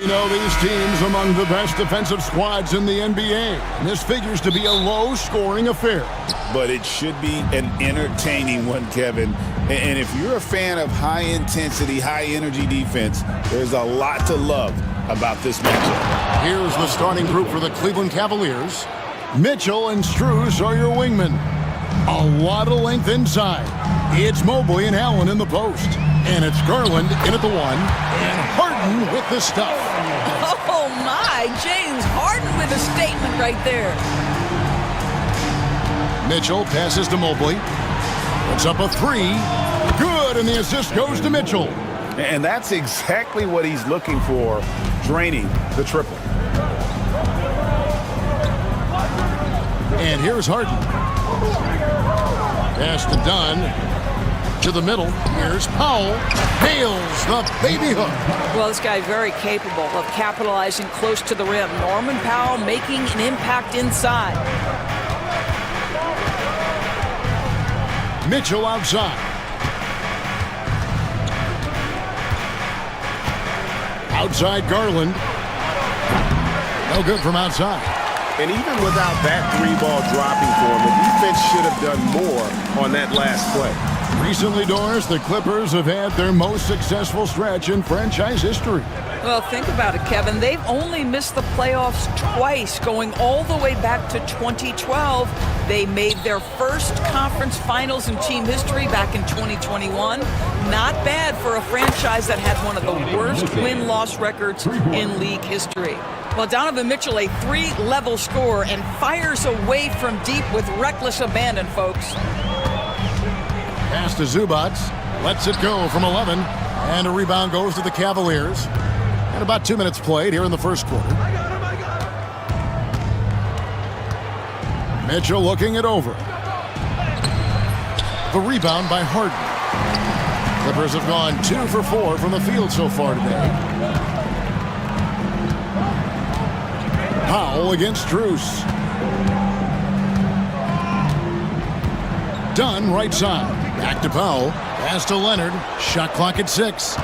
You know, these teams among the best defensive squads in the NBA. And this figures to be a low-scoring affair. But it should be an entertaining one, Kevin. And if you're a fan of high-intensity, high-energy defense, there's a lot to love about this matchup. Here's the starting group for the Cleveland Cavaliers. Mitchell and Strus are your wingmen. A lot of length inside. It's Mobley and Allen in the post. And it's Garland in at the one. And Harden with the stuff. Oh, my. James Harden with a statement right there. Mitchell passes to Mobley. Puts up a three. Good, and the assist goes to Mitchell. And that's exactly what he's looking for, draining the triple. And here's Harden. Pass to Dunn. To the middle. Here's Powell. Nails the baby hook. Well, this guy's very capable of capitalizing close to the rim. Norman Powell making an impact inside. Mitchell outside. Outside Garland. No good from outside. And even without that three ball dropping for him, the defense should have done more on that last play. Recently, Doris, the Clippers have had their most successful stretch in franchise history. Well, think about it, Kevin. They've only missed the playoffs twice, going all the way back to 2012. They made their first conference finals in team history back in 2021. Not bad for a franchise that had one of the worst win-loss records in league history. Well, Donovan Mitchell, a three-level scorer, and fires away from deep with reckless abandon, folks. Pass to Zubac. Lets it go from 11. And a rebound goes to the Cavaliers. And about 2 minutes played here in the first quarter. Mitchell looking it over. The rebound by Harden. Clippers have gone 2 for 4 from the field so far today. Powell against Strus. Dunn right side. Back to Powell. Pass to Leonard. Shot clock at 6.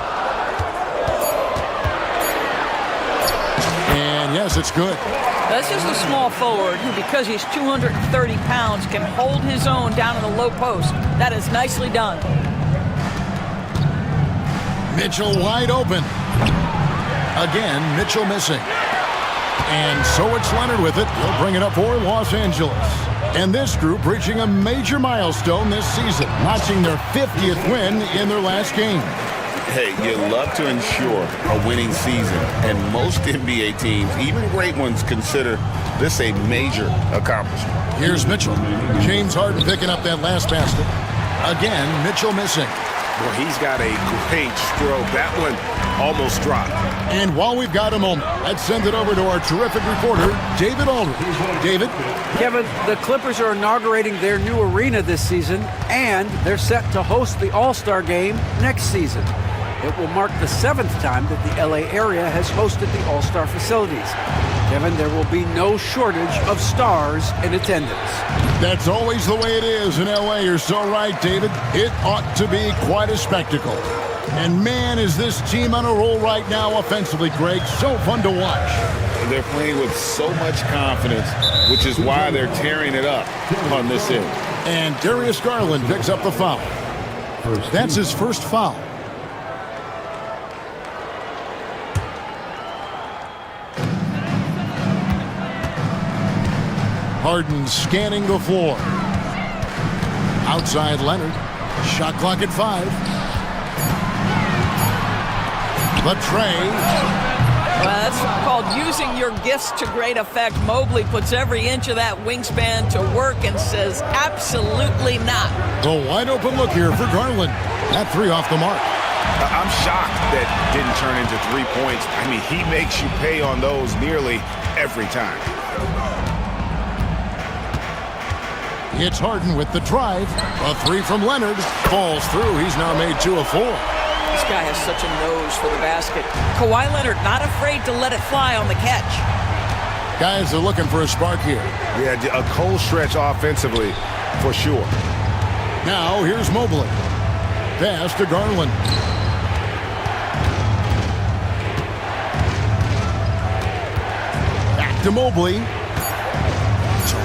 And yes, it's good. This is a small forward who, because he's 230 pounds, can hold his own down in the low post. That is nicely done. Mitchell wide open. Again, Mitchell missing. And so it's Leonard with it. He'll bring it up for Los Angeles. And this group reaching a major milestone this season, notching their 50th win in their last game. Hey, you love to ensure a winning season, and most NBA teams, even great ones, consider this a major accomplishment. Here's Mitchell. James Harden picking up that last basket. Again, Mitchell missing. Well, he's got a great stroke. That one almost dropped. And while we've got a moment, let's send it over to our terrific reporter, David Aldridge. David? Kevin, the Clippers are inaugurating their new arena this season, and they're set to host the All-Star Game next season. It will mark the 7th time that the LA area has hosted the All-Star facilities. Kevin, there will be no shortage of stars in attendance. That's always the way it is in LA. You're so right, David. It ought to be quite a spectacle. And man, is this team on a roll right now offensively, Greg. So fun to watch. They're playing with so much confidence, which is why they're tearing it up on this end. And Darius Garland picks up the foul. That's his first foul. Harden scanning the floor. Outside Leonard. Shot clock at 5. The tray. Well, that's called using your gifts to great effect. Mobley puts every inch of that wingspan to work and says absolutely not. The wide open look here for Garland. That 3 off the mark. I'm shocked that didn't turn into 3 points. I mean, he makes you pay on those nearly every time. It's Harden with the drive. A 3 from Leonard. Falls through. He's now made 2 of 4. This guy has such a nose for the basket. Kawhi Leonard not afraid to let it fly on the catch. Guys are looking for a spark here. Yeah, a cold stretch offensively for sure. Now here's Mobley. Pass to Garland. to Mobley. To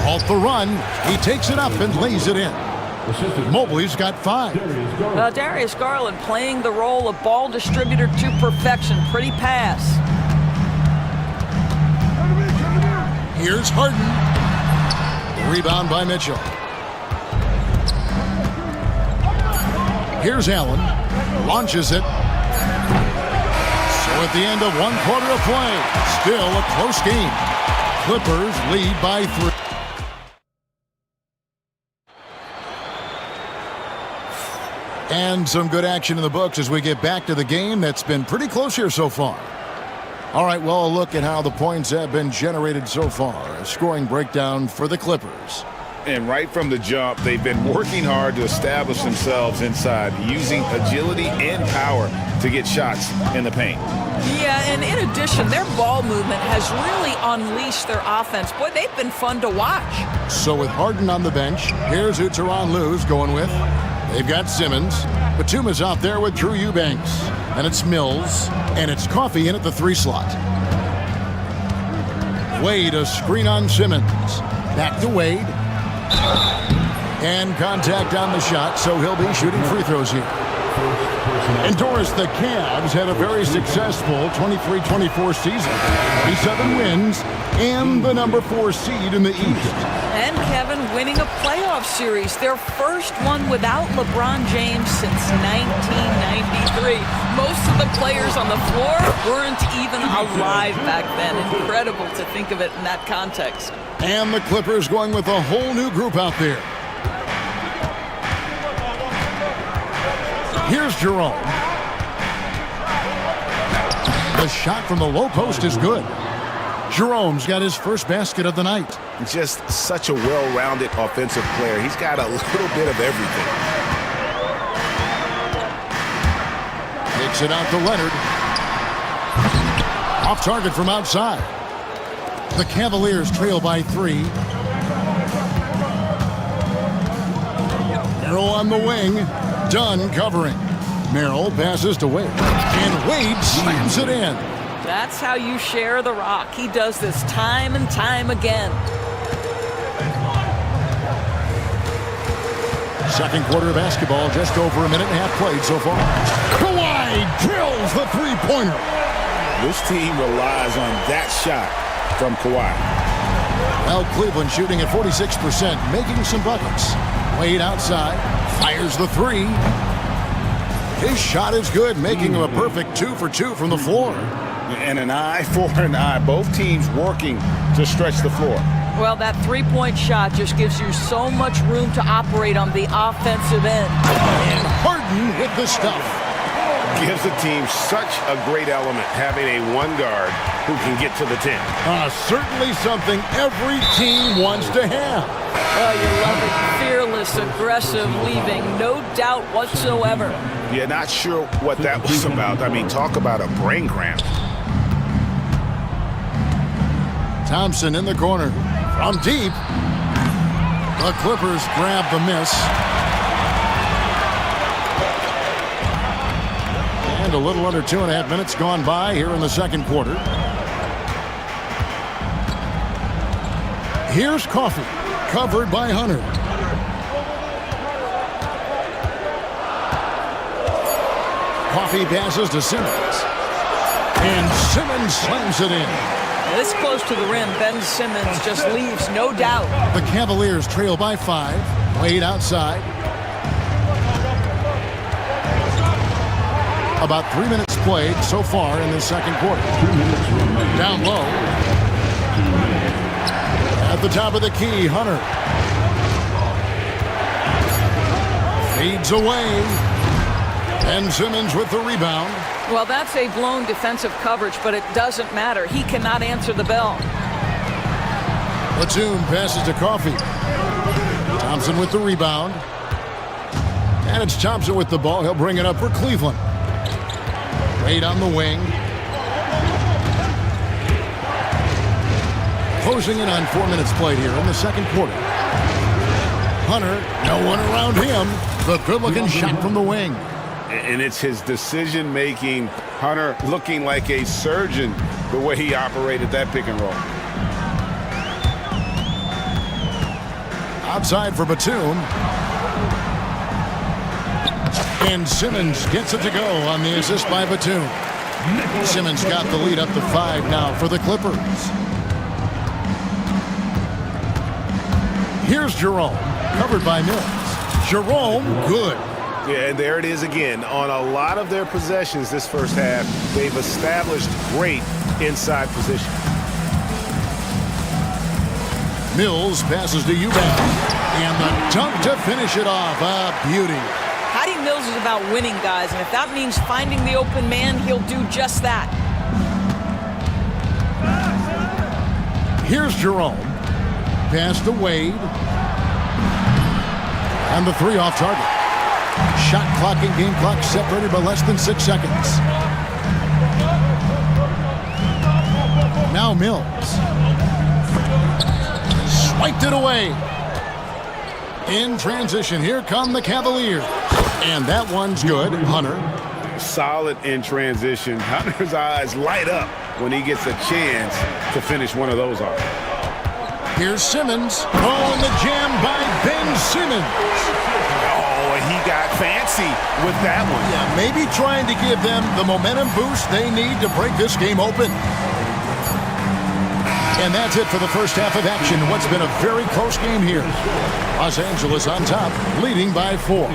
halt the run, he takes it up and lays it in. Mobley's got 5. Darius Garland playing the role of ball distributor to perfection. Pretty pass. Here's Harden. Rebound by Mitchell. Here's Allen. Launches it. So at the end of 1 quarter of play, still a close game. Clippers lead by 3. And some good action in the books as we get back to the game that's been pretty close here so far. All right, well, a look at how the points have been generated so far. A scoring breakdown for the Clippers. And right from the jump, they've been working hard to establish themselves inside, using agility and power to get shots in the paint. Yeah, and in addition, their ball movement has really unleashed their offense. Boy, they've been fun to watch. So with Harden on the bench, here's who Tyronn Lue's going with. They've got Simmons. Batuma's out there with Drew Eubanks. And it's Mills. And it's Coffey in at the 3 slot. Wade, a screen on Simmons. Back to Wade. And contact on the shot, so he'll be shooting free throws here. And Doris, the Cavs had a very successful 23-24 season. 37 wins and the number 4 seed in the East. And Kevin winning a playoff series, their first one without LeBron James since 1993. Most of the players on the floor weren't even alive back then. Incredible to think of it in that context. And the Clippers going with a whole new group out there. Here's Jerome. The shot from the low post is good. Jerome's got his first basket of the night. Just such a well-rounded offensive player. He's got a little bit of everything. Takes it out to Leonard. Off target from outside. The Cavaliers trail by 3. Merrill on the wing. Dunn covering. Merrill passes to Wade. And Wade slams it in. That's how you share the rock. He does this time and time again. Second quarter of basketball, just over a minute and a half played so far. Kawhi drills the 3-pointer. This team relies on that shot from Kawhi. Well, Cleveland shooting at 46%, making some buckets. Wade outside, fires the 3. His shot is good, making him a perfect 2 for 2 from the floor. And an eye for an eye. Both teams working to stretch the floor. Well, that 3-point shot just gives you so much room to operate on the offensive end. And Harden with the stuff. Gives the team such a great element, having a 1 guard who can get to the 10. Certainly something every team wants to have. Oh, you love it. Fearless, aggressive, leaving, no doubt whatsoever. Yeah, not sure what that was about. I mean, talk about a brain cramp. Thompson in the corner. From deep. The Clippers grab the miss. And a little under 2.5 minutes gone by here in the second quarter. Here's Coffey, covered by Hunter. Coffey passes to Simmons. And Simmons slams it in. This close to the rim, Ben Simmons just leaves, no doubt. The Cavaliers trail by 5. Wade outside. About 3 minutes played so far in the second quarter. Down low. At the top of the key, Hunter. Feeds away. And Simmons with the rebound. Well, that's a blown defensive coverage, but it doesn't matter. He cannot answer the bell. Batum passes to Coffey. Thompson with the rebound. And it's Thompson with the ball. He'll bring it up for Cleveland. Wade on the wing. Closing in on 4 minutes played here in the second quarter. Hunter, no one around him. The good-looking shot from the wing. And it's his decision-making. Hunter looking like a surgeon the way he operated that pick and roll. Outside for Batum. And Simmons gets it to go on the assist by Batum. Simmons got the lead up to 5 now for the Clippers. Here's Jerome, covered by Mills. Jerome, good. Yeah, and there it is again. On a lot of their possessions this first half, they've established great inside position. Mills passes to Eubank. And the dunk to finish it off. A beauty. Patty Mills is about winning, guys, and if that means finding the open man, he'll do just that. Here's Jerome. Pass to Wade. And the 3 off target. Shot clock and game clock separated by less than 6 seconds. Now Mills. Swiped it away. In transition, here come the Cavaliers. And that one's good. Hunter. Solid in transition. Hunter's eyes light up when he gets a chance to finish one of those off. Here's Simmons. Oh, and the jam by Ben Simmons. Oh, and he got fancy with that one. Yeah, maybe trying to give them the momentum boost they need to break this game open. And that's it for the first half of action. What's been a very close game here. Los Angeles on top, leading by 4.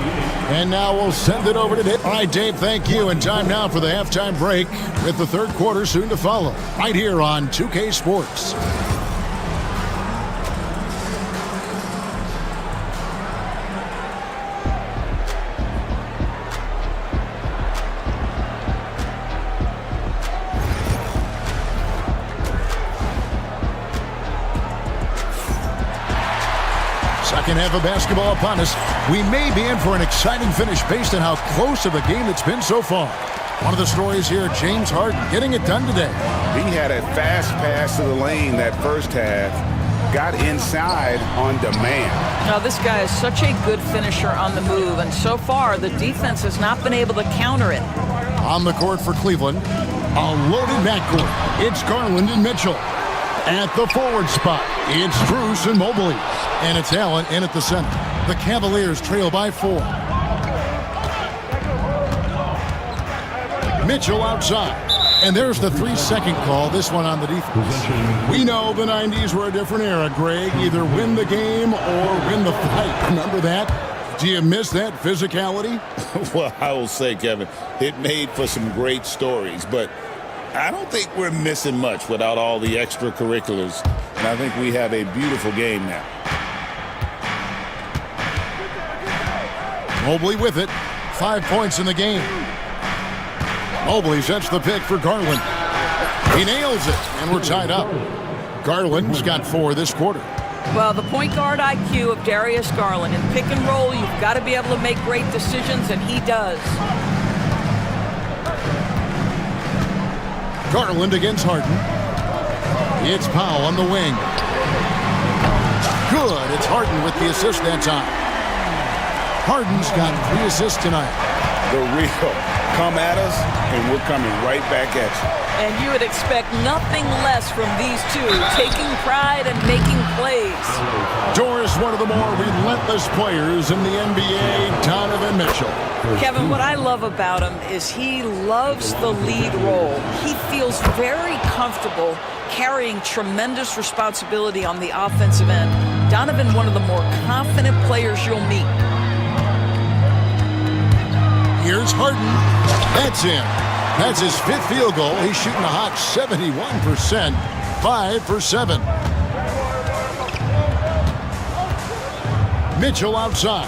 And now we'll send it over to Dave. All right, Dave, thank you. And time now for the halftime break with the third quarter soon to follow. Right here on 2K Sports. Second half of basketball upon us. We may be in for an exciting finish based on how close of a game it's been so far. One of the stories here, James Harden getting it done today. He had a fast pass to the lane that first half. Got inside on demand. Now, this guy is such a good finisher on the move, and so far the defense has not been able to counter it. On the court for Cleveland, a loaded backcourt. It's Garland and Mitchell. At the forward spot, it's Strus and Mobley. And it's Allen in at the center. The Cavaliers trail by 4. Mitchell outside. And there's the 3-second call, this one on the defense. We know the 90s were a different era, Greg. Either win the game or win the fight. Remember that? Do you miss that physicality? Well, I will say, Kevin, it made for some great stories, but I don't think we're missing much without all the extracurriculars. And I think we have a beautiful game now. Mobley with it. 5 points in the game. Mobley sets the pick for Garland. He nails it, and we're tied up. Garland's got 4 this quarter. Well, the point guard IQ of Darius Garland. In pick and roll, you've got to be able to make great decisions, and he does. Garland against Harden. It's Powell on the wing. Good. It's Harden with the assist that time. Harden's got 3 assists tonight. The real come at us, and we're coming right back at you. And you would expect nothing less from these two, taking pride and making plays. Doris, one of the more relentless players in the NBA, Donovan Mitchell. Kevin, what I love about him is he loves the lead role. He feels very comfortable carrying tremendous responsibility on the offensive end. Donovan, one of the more confident players you'll meet. Here's Harden. That's in. That's his 5th field goal. He's shooting a hot 71%. 5 for 7. Mitchell outside.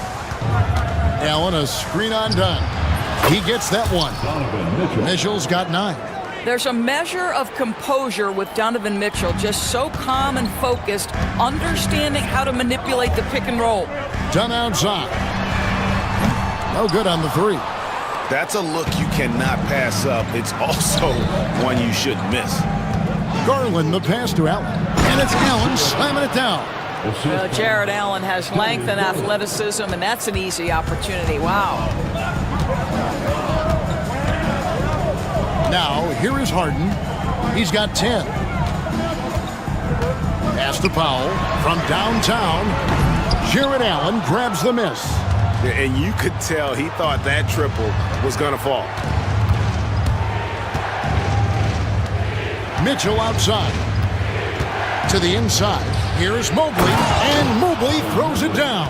Allen, a screen on done. He gets that one. Mitchell's got 9. There's a measure of composure with Donovan Mitchell, just so calm and focused, understanding how to manipulate the pick and roll. Done outside. No good on the 3. That's a look you cannot pass up. It's also one you shouldn't miss. Garland, the pass to Allen. And it's Allen slamming it down. Well, Jared Allen has length and athleticism, and that's an easy opportunity. Wow. Now, here is Harden. He's got 10. Pass to Powell from downtown. Jared Allen grabs the miss. And you could tell he thought that triple was going to fall. Mitchell outside. To the inside. Here's Mobley, and Mobley throws it down.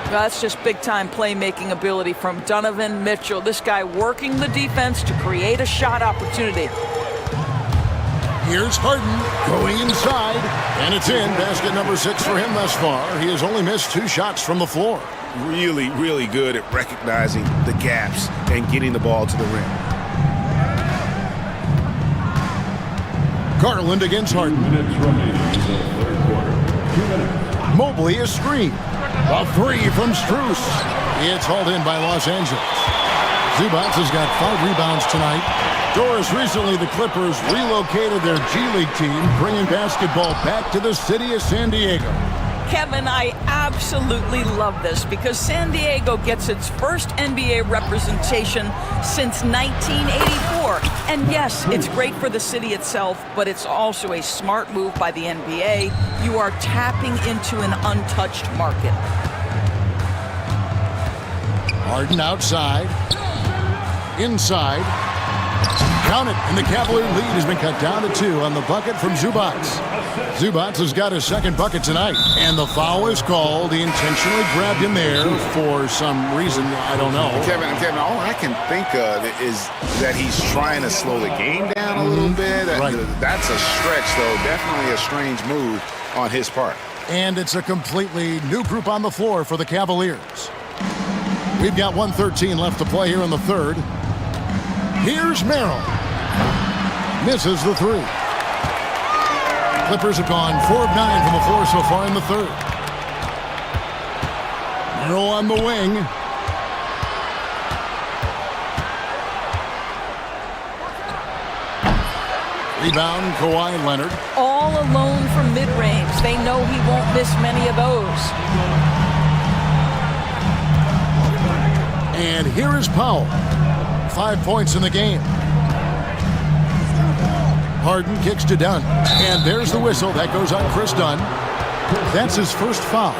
That's just big-time playmaking ability from Donovan Mitchell. This guy working the defense to create a shot opportunity. Here's Harden going inside, and it's in. Basket number 6 for him thus far. He has only missed 2 shots from the floor. Really, really good at recognizing the gaps and getting the ball to the rim. Garland against Harden. Mobley is screened. A 3 from Strus. It's hauled in by Los Angeles. Zubac has got 5 rebounds tonight. Doris, recently the Clippers relocated their G League team, bringing basketball back to the city of San Diego. Kevin, I absolutely love this because San Diego gets its first NBA representation since 1984. And yes, it's great for the city itself, but it's also a smart move by the NBA. You are tapping into an untouched market. Harden outside. Inside. Count it, and the Cavalier lead has been cut down to 2 on the bucket from Zubac. Zubac has got his second bucket tonight, and the foul is called. He intentionally grabbed him there for some reason, I don't know. Kevin, all I can think of is that he's trying to slow the game down a little bit. Right. That's a stretch, though. Definitely a strange move on his part. And it's a completely new group on the floor for the Cavaliers. We've got 1:13 left to play here in the third. Here's Merrill. Misses the 3. Clippers have gone 4 of 9 from the floor so far in the third. Merrill on the wing. Rebound, Kawhi Leonard. All alone from mid-range. They know he won't miss many of those. And here is Powell. 5 points in the game. Harden kicks to Dunn. And there's the whistle. That goes on Chris Dunn. That's his first foul.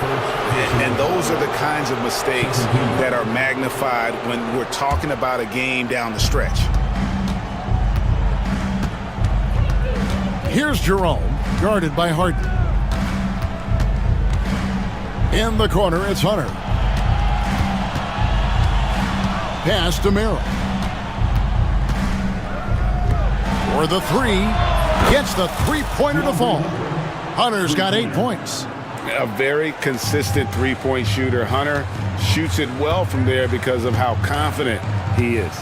And those are the kinds of mistakes that are magnified when we're talking about a game down the stretch. Here's Jerome, guarded by Harden. In the corner, it's Hunter. Pass to Merrill. For the 3, gets the 3-pointer to fall. Hunter's got 8 points. A very consistent three-point shooter. Hunter shoots it well from there because of how confident he is.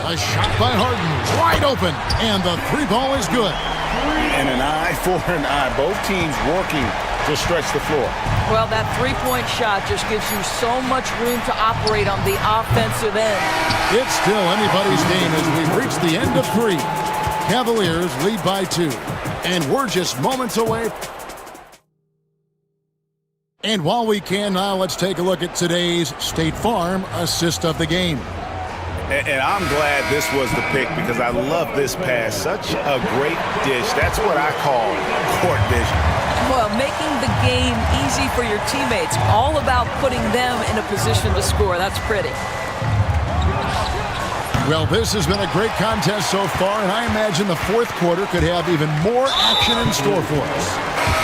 A shot by Harden, wide open, and the 3 ball is good. And an eye for an eye. Both teams working to stretch the floor. Well, that 3-point shot just gives you so much room to operate on the offensive end. It's still anybody's game as we've reached the end of 3. Cavaliers lead by 2, and we're just moments away. And while we can now, let's take a look at today's State Farm assist of the game. And I'm glad this was the pick because I love this pass. Such a great dish. That's what I call court vision. Well, making the game easy for your teammates. All about putting them in a position to score. That's pretty. Well, this has been a great contest so far, and I imagine the fourth quarter could have even more action in store for us.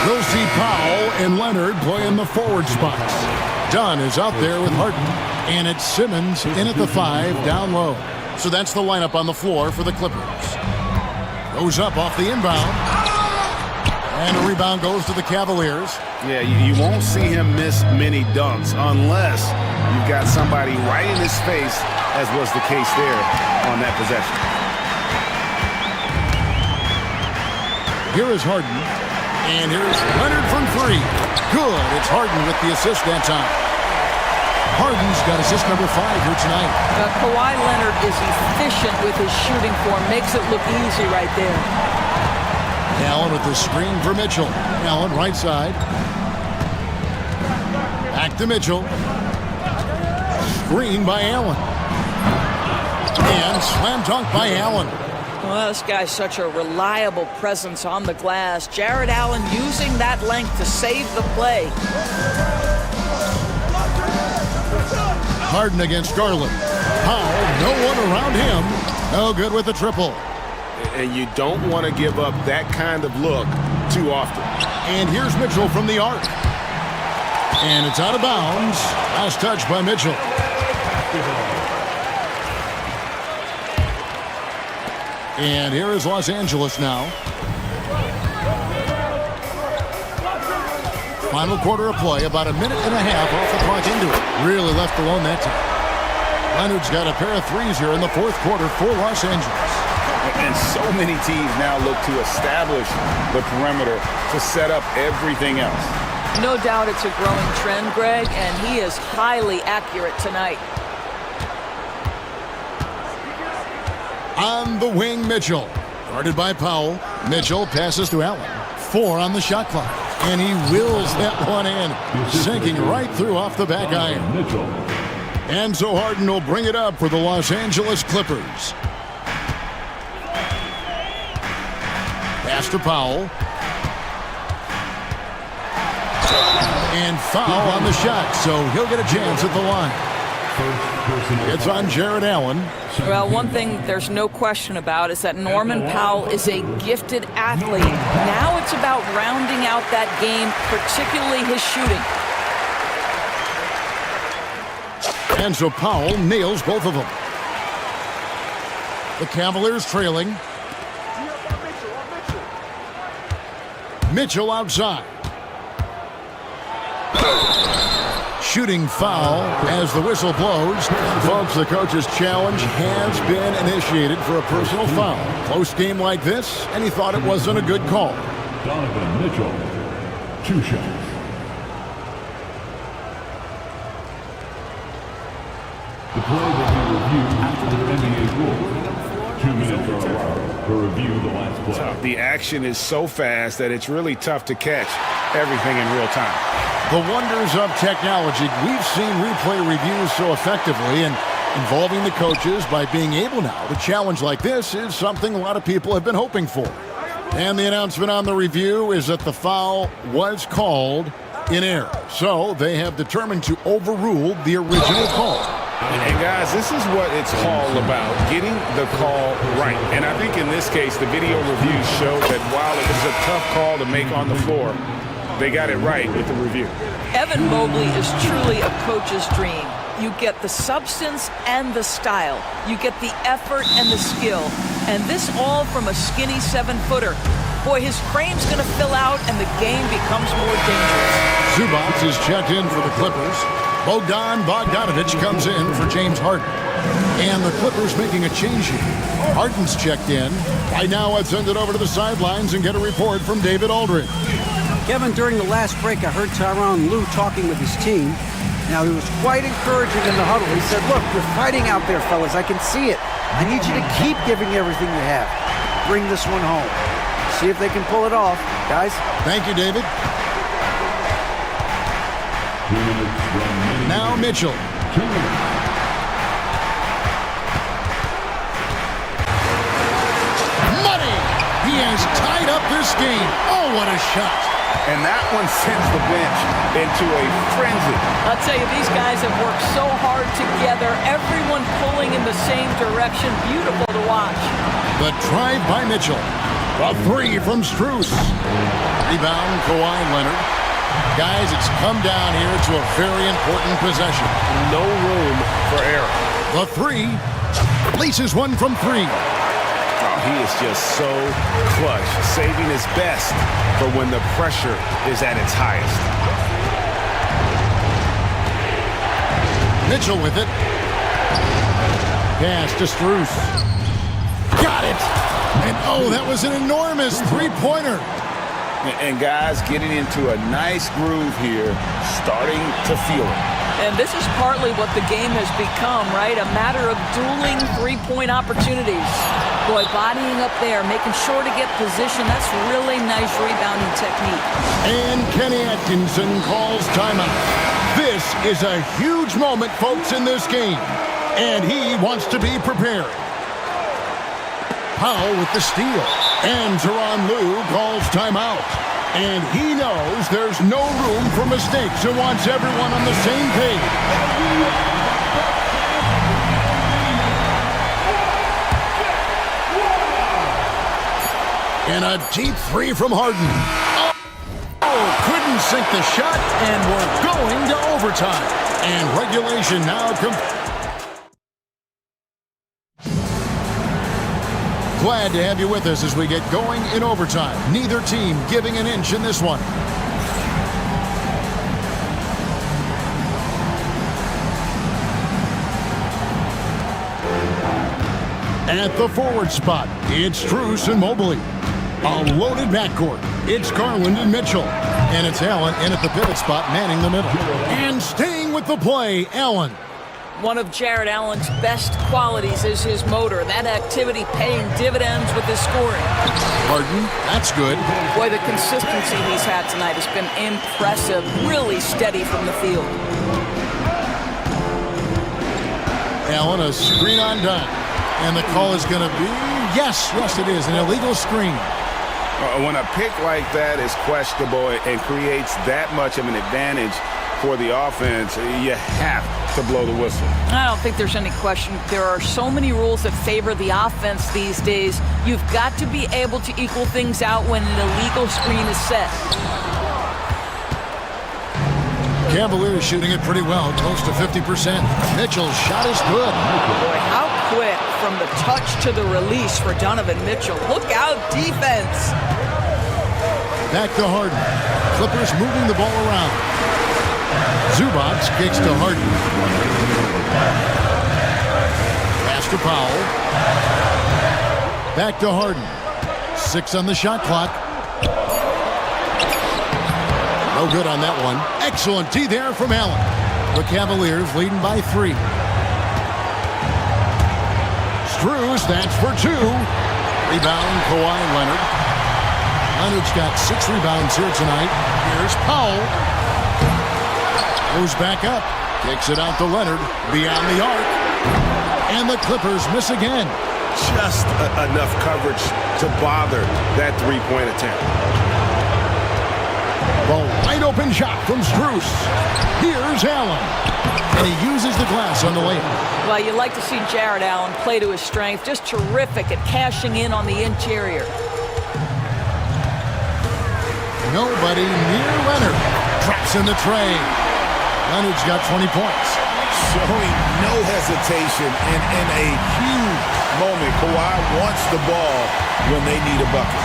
We'll see Powell and Leonard play in the forward spots. Dunn is out there with Harden, and it's Simmons in at the 5 down low. So that's the lineup on the floor for the Clippers. Goes up off the inbound, and a rebound goes to the Cavaliers. Yeah, you won't see him miss many dunks unless you've got somebody right in his face, as was the case there on that possession. Here is Harden, and here's Leonard from 3. Good, it's Harden with the assist that time. Harden's got assist number 5 here tonight. Kawhi Leonard is efficient with his shooting form, makes it look easy right there. Allen with the screen for Mitchell. Allen right side. Back to Mitchell. Screen by Allen. And slam dunk by Allen. Well, this guy's such a reliable presence on the glass. Jared Allen using that length to save the play. Harden against Garland. Powell, no one around him. No good with the triple. And you don't want to give up that kind of look too often. And here's Mitchell from the arc. And it's out of bounds. Last touch by Mitchell. And here is Los Angeles now. Final quarter of play, about a minute and a half off the clock into it. Really left alone that time. Leonard's got a pair of threes here in the fourth quarter for Los Angeles. And so many teams now look to establish the perimeter to set up everything else. No doubt it's a growing trend, Greg, and he is highly accurate tonight. On the wing, Mitchell. Guarded by Powell. Mitchell passes to Allen. 4 on the shot clock. And he wills that one in, sinking right through off the back iron. And so Harden will bring it up for the Los Angeles Clippers. Pass to Powell. And foul on the shot, so he'll get a chance at the line. It's on Jared Allen. Well, one thing there's no question about is that Norman Powell is a gifted athlete. Now it's about rounding out that game, particularly his shooting. And so Powell nails both of them. The Cavaliers trailing. Mitchell outside. Shooting foul as the whistle blows. Folks, the coach's challenge has been initiated for a personal foul. Close game like this, and he thought it wasn't a good call. Donovan Mitchell, 2 shots. The play will be reviewed after the NBA rules. 2 minutes are allowed to review the last play. The action is so fast that it's really tough to catch everything in real time. The wonders of technology. We've seen replay reviews so effectively, and involving the coaches by being able now to challenge like this is something a lot of people have been hoping for. And the announcement on the review is that the foul was called in error. So they have determined to overrule the original call. And guys, this is what it's all about, getting the call right. And I think in this case, the video reviews show that while it was a tough call to make on the floor, they got it right with the review. Evan Mobley is truly a coach's dream. You get the substance and the style. You get the effort and the skill. And this all from a skinny 7-footer. Boy, his frame's going to fill out and the game becomes more dangerous. Zubac is checked in for the Clippers. Bogdan Bogdanovic comes in for James Harden. And the Clippers making a change here. Harden's checked in. Right now, let's send it over to the sidelines and get a report from David Aldridge. Kevin, during the last break, I heard Tyronn Lue talking with his team. Now, he was quite encouraging in the huddle. He said, look, you're fighting out there, fellas. I can see it. I need you to keep giving everything you have. Bring this one home. See if they can pull it off. Guys? Thank you, David. 2 minutes remaining. Now Mitchell. 2 minutes. Money! He has tied up this game. Oh, what a shot. And that one sends the bench into a frenzy. I'll tell you, these guys have worked so hard together. Everyone pulling in the same direction. Beautiful to watch. The drive by Mitchell. A 3 from Strus. Rebound, Kawhi Leonard. Guys, it's come down here to a very important possession. No room for error. The 3. Laces one from 3. Oh, he is just so clutch, saving his best for when the pressure is at its highest. Mitchell with it. Pass to Strus. Got it! And oh, that was an enormous 3-pointer. And guys getting into a nice groove here, starting to feel it. And this is partly what the game has become, right? A matter of dueling 3-point opportunities. Boy, bodying up there, making sure to get position. That's really nice rebounding technique. And Kenny Atkinson calls timeout. This is a huge moment, folks, in this game. And he wants to be prepared. Powell with the steal. And Tyronn Lue calls timeout. And he knows there's no room for mistakes and wants everyone on the same page. And a deep three from Harden. Oh, couldn't sink the shot, and we're going to overtime. And regulation now Glad to have you with us as we get going in overtime. Neither team giving an inch in this one. At the forward spot, it's Strus and Mobley. A loaded backcourt. It's Garland and Mitchell. And it's Allen in at the pivot spot, manning the middle. And staying with the play, Allen. One of Jared Allen's best qualities is his motor. That activity paying dividends with his scoring. Harden, that's good. Boy, the consistency he's had tonight has been impressive. Really steady from the field. Allen, a screen on dime. And the call is going to be, yes, it is, an illegal screen. When a pick like that is questionable and creates that much of an advantage for the offense, you have to blow the whistle. I don't think there's any question. There are so many rules that favor the offense these days. You've got to be able to equal things out when an illegal screen is set. Cavaliers shooting it pretty well, close to 50%. Mitchell's shot is good. Boy, how quick from the touch to the release for Donovan Mitchell. Look out, defense. Back to Harden. Clippers moving the ball around. Zubac kicks to Harden. Pass to Powell. Back to Harden. 6 on the shot clock. No good on that one. Excellent D there from Allen. The Cavaliers leading by 3. Strus, that's for 2. Rebound, Kawhi Leonard. Leonard's got 6 rebounds here tonight. Here's Powell. Goes back up. Kicks it out to Leonard. Beyond the arc. And the Clippers miss again. Just enough coverage to bother that three-point attempt. The wide open shot from Strus. Here's Allen. And he uses the glass on the layup. Well, you like to see Jared Allen play to his strength. Just terrific at cashing in on the interior. Nobody near Leonard. Drops in the tray. Leonard's got 20 points. Showing no hesitation and in a huge moment. Kawhi wants the ball when they need a bucket.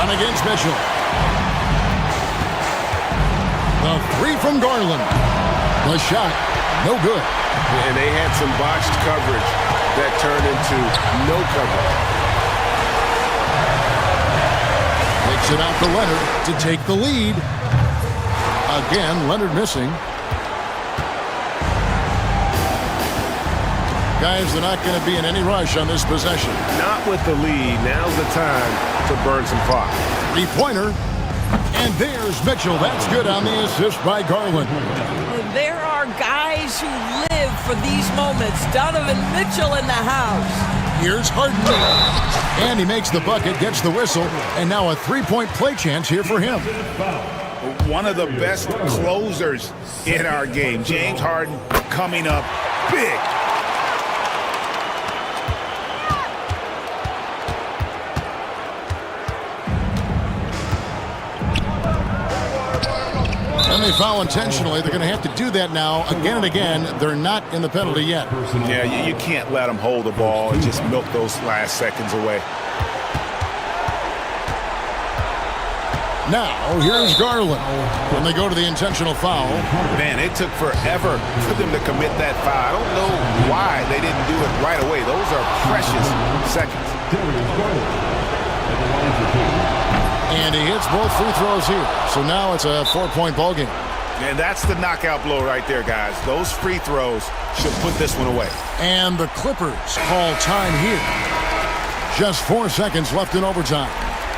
On against Mitchell. The 3 from Garland. The shot, no good. And they had some botched coverage that turned into no coverage. Takes it out to Leonard to take the lead. Again, Leonard missing. Guys, they're not going to be in any rush on this possession. Not with the lead. Now's the time to burn some clock. 3-pointer. And there's Mitchell. That's good on the assist by Garland. There are guys who live for these moments. Donovan Mitchell in the house. Here's Harden. And he makes the bucket, gets the whistle, and now a 3-point play chance here for him. One of the best closers in our game. James Harden coming up big. And they foul intentionally. They're going to have to do that now again and again. They're not in the penalty yet. Yeah, you can't let them hold the ball and just milk those last seconds away. Now, here's Garland when they go to the intentional foul. Man, it took forever for them to commit that foul. I don't know why they didn't do it right away. Those are precious seconds. And he hits both free throws here. So now it's a 4-point ball game. And that's the knockout blow right there, guys. Those free throws should put this one away. And the Clippers call time here. Just 4 seconds left in overtime.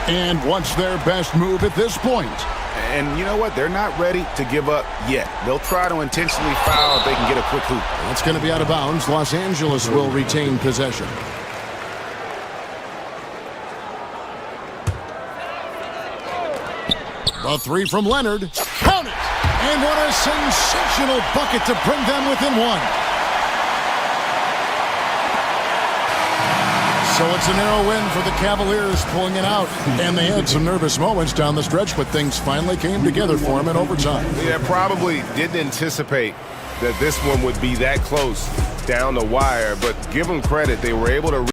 And what's their best move at this point? And you know what? They're not ready to give up yet. They'll try to intentionally foul if they can get a quick hoop. That's going to be out of bounds. Los Angeles will retain possession. The 3 from Leonard. Count it! And what a sensational bucket to bring them within one. So it's a narrow win for the Cavaliers, pulling it out. And they had some nervous moments down the stretch, but things finally came together for them in overtime. Yeah, probably didn't anticipate that this one would be that close down the wire, but give them credit. They were able to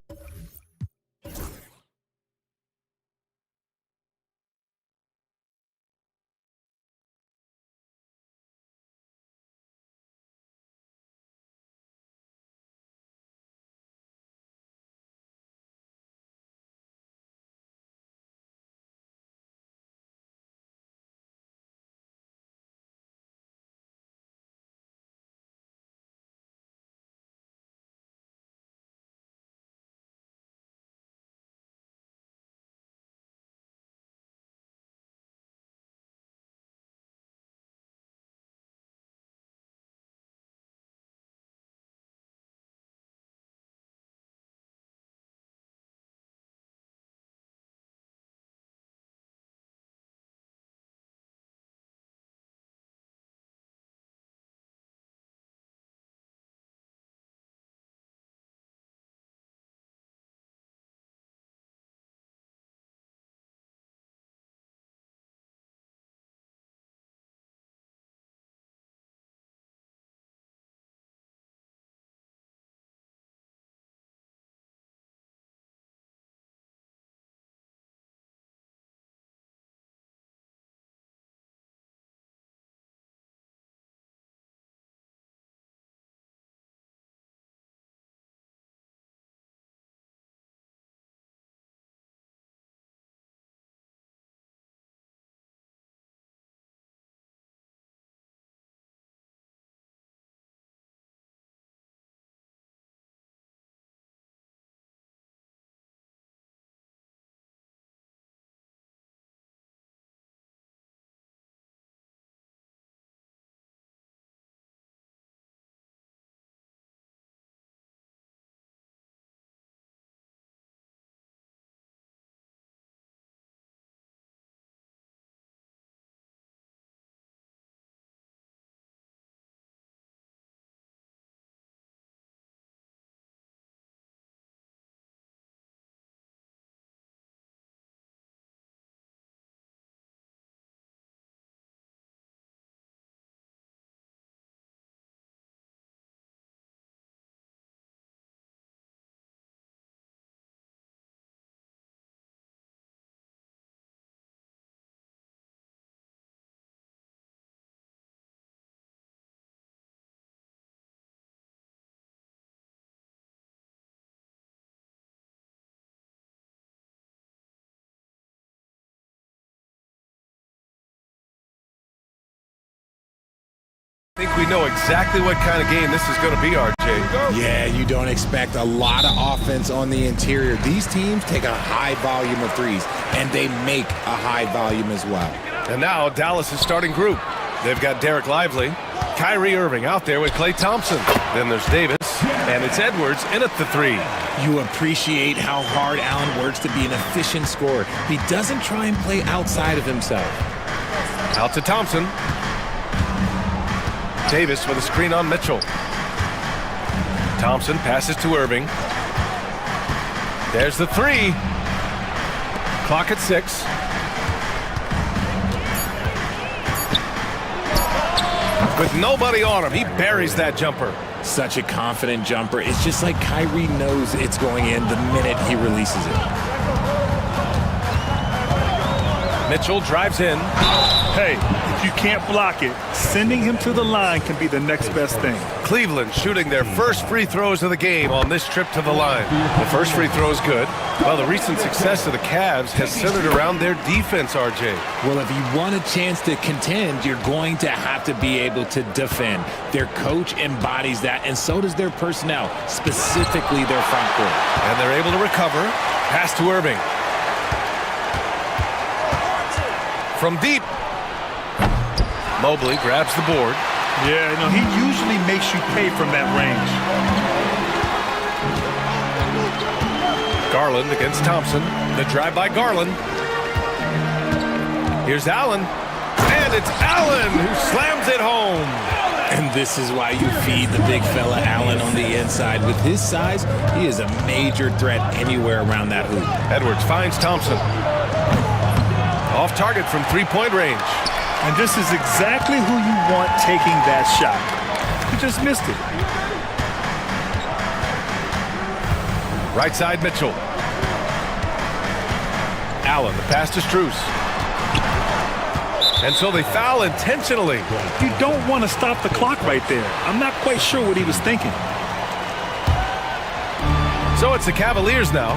I think we know exactly what kind of game this is going to be, RJ. Yeah, you don't expect a lot of offense on the interior. These teams take a high volume of threes, and they make a high volume as well. And now Dallas' starting group. They've got Derek Lively, Kyrie Irving out there with Klay Thompson. Then there's Davis, and it's Edwards in at the three. You appreciate how hard Allen works to be an efficient scorer. He doesn't try and play outside of himself. Out to Thompson. Davis with a screen on Mitchell. Thompson passes to Irving. There's the three. Clock at 6. With nobody on him, he buries that jumper. Such a confident jumper. It's just like Kyrie knows it's going in the minute he releases it. Mitchell drives in. Hey, if you can't block it, sending him to the line can be the next best thing. Cleveland shooting their first free throws of the game on this trip to the line. The first free throw is good. Well, the recent success of the Cavs has centered around their defense, RJ. Well, if you want a chance to contend, you're going to have to be able to defend. Their coach embodies that, and so does their personnel, specifically their front court. And they're able to recover. Pass to Irving. From deep. Mobley grabs the board. Yeah, no, he usually makes you pay from that range. Garland against Thompson. The drive by Garland. Here's Allen. And And it's Allen who slams it home. And this is why you feed the big fella Allen on the inside. With his size, he is a major threat anywhere around that hoop. Edwards finds Thompson. Off target from three-point range. And this is exactly who you want taking that shot. He just missed it. Right side, Mitchell. Allen, the pass to Strus. And so they foul intentionally. You don't want to stop the clock right there. I'm not quite sure what he was thinking. So it's the Cavaliers now.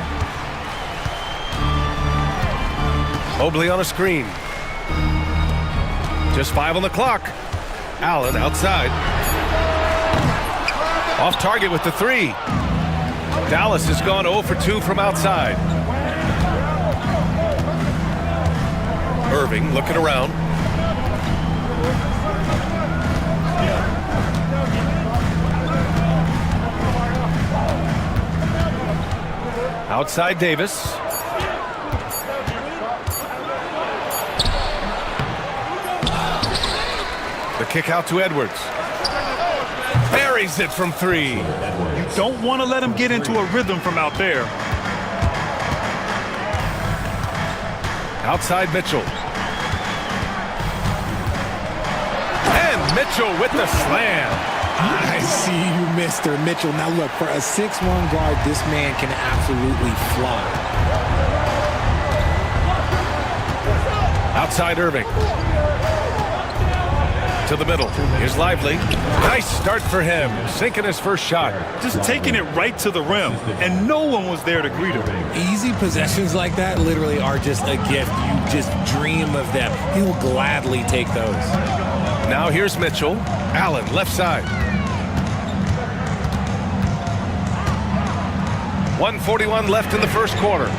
Mobley on a screen. Just 5 on the clock. Allen outside. Off target with the 3. Dallas has gone 0 for 2 from outside. Irving looking around. Outside Davis. The kick out to Edwards. Buries it from 3. You don't want to let him get into a rhythm from out there. Outside Mitchell. And Mitchell with the slam. I see you, Mr. Mitchell. Now look, for a 6'1" guard, this man can absolutely fly. Outside Irving. To the middle. Here's Lively. Nice start for him. Sinking his first shot. Just taking it right to the rim, and no one was there to greet him. Easy possessions like that literally are just a gift. You just dream of them. He'll gladly take those. Now here's Mitchell. Allen, left side. 1:41 left in the first quarter.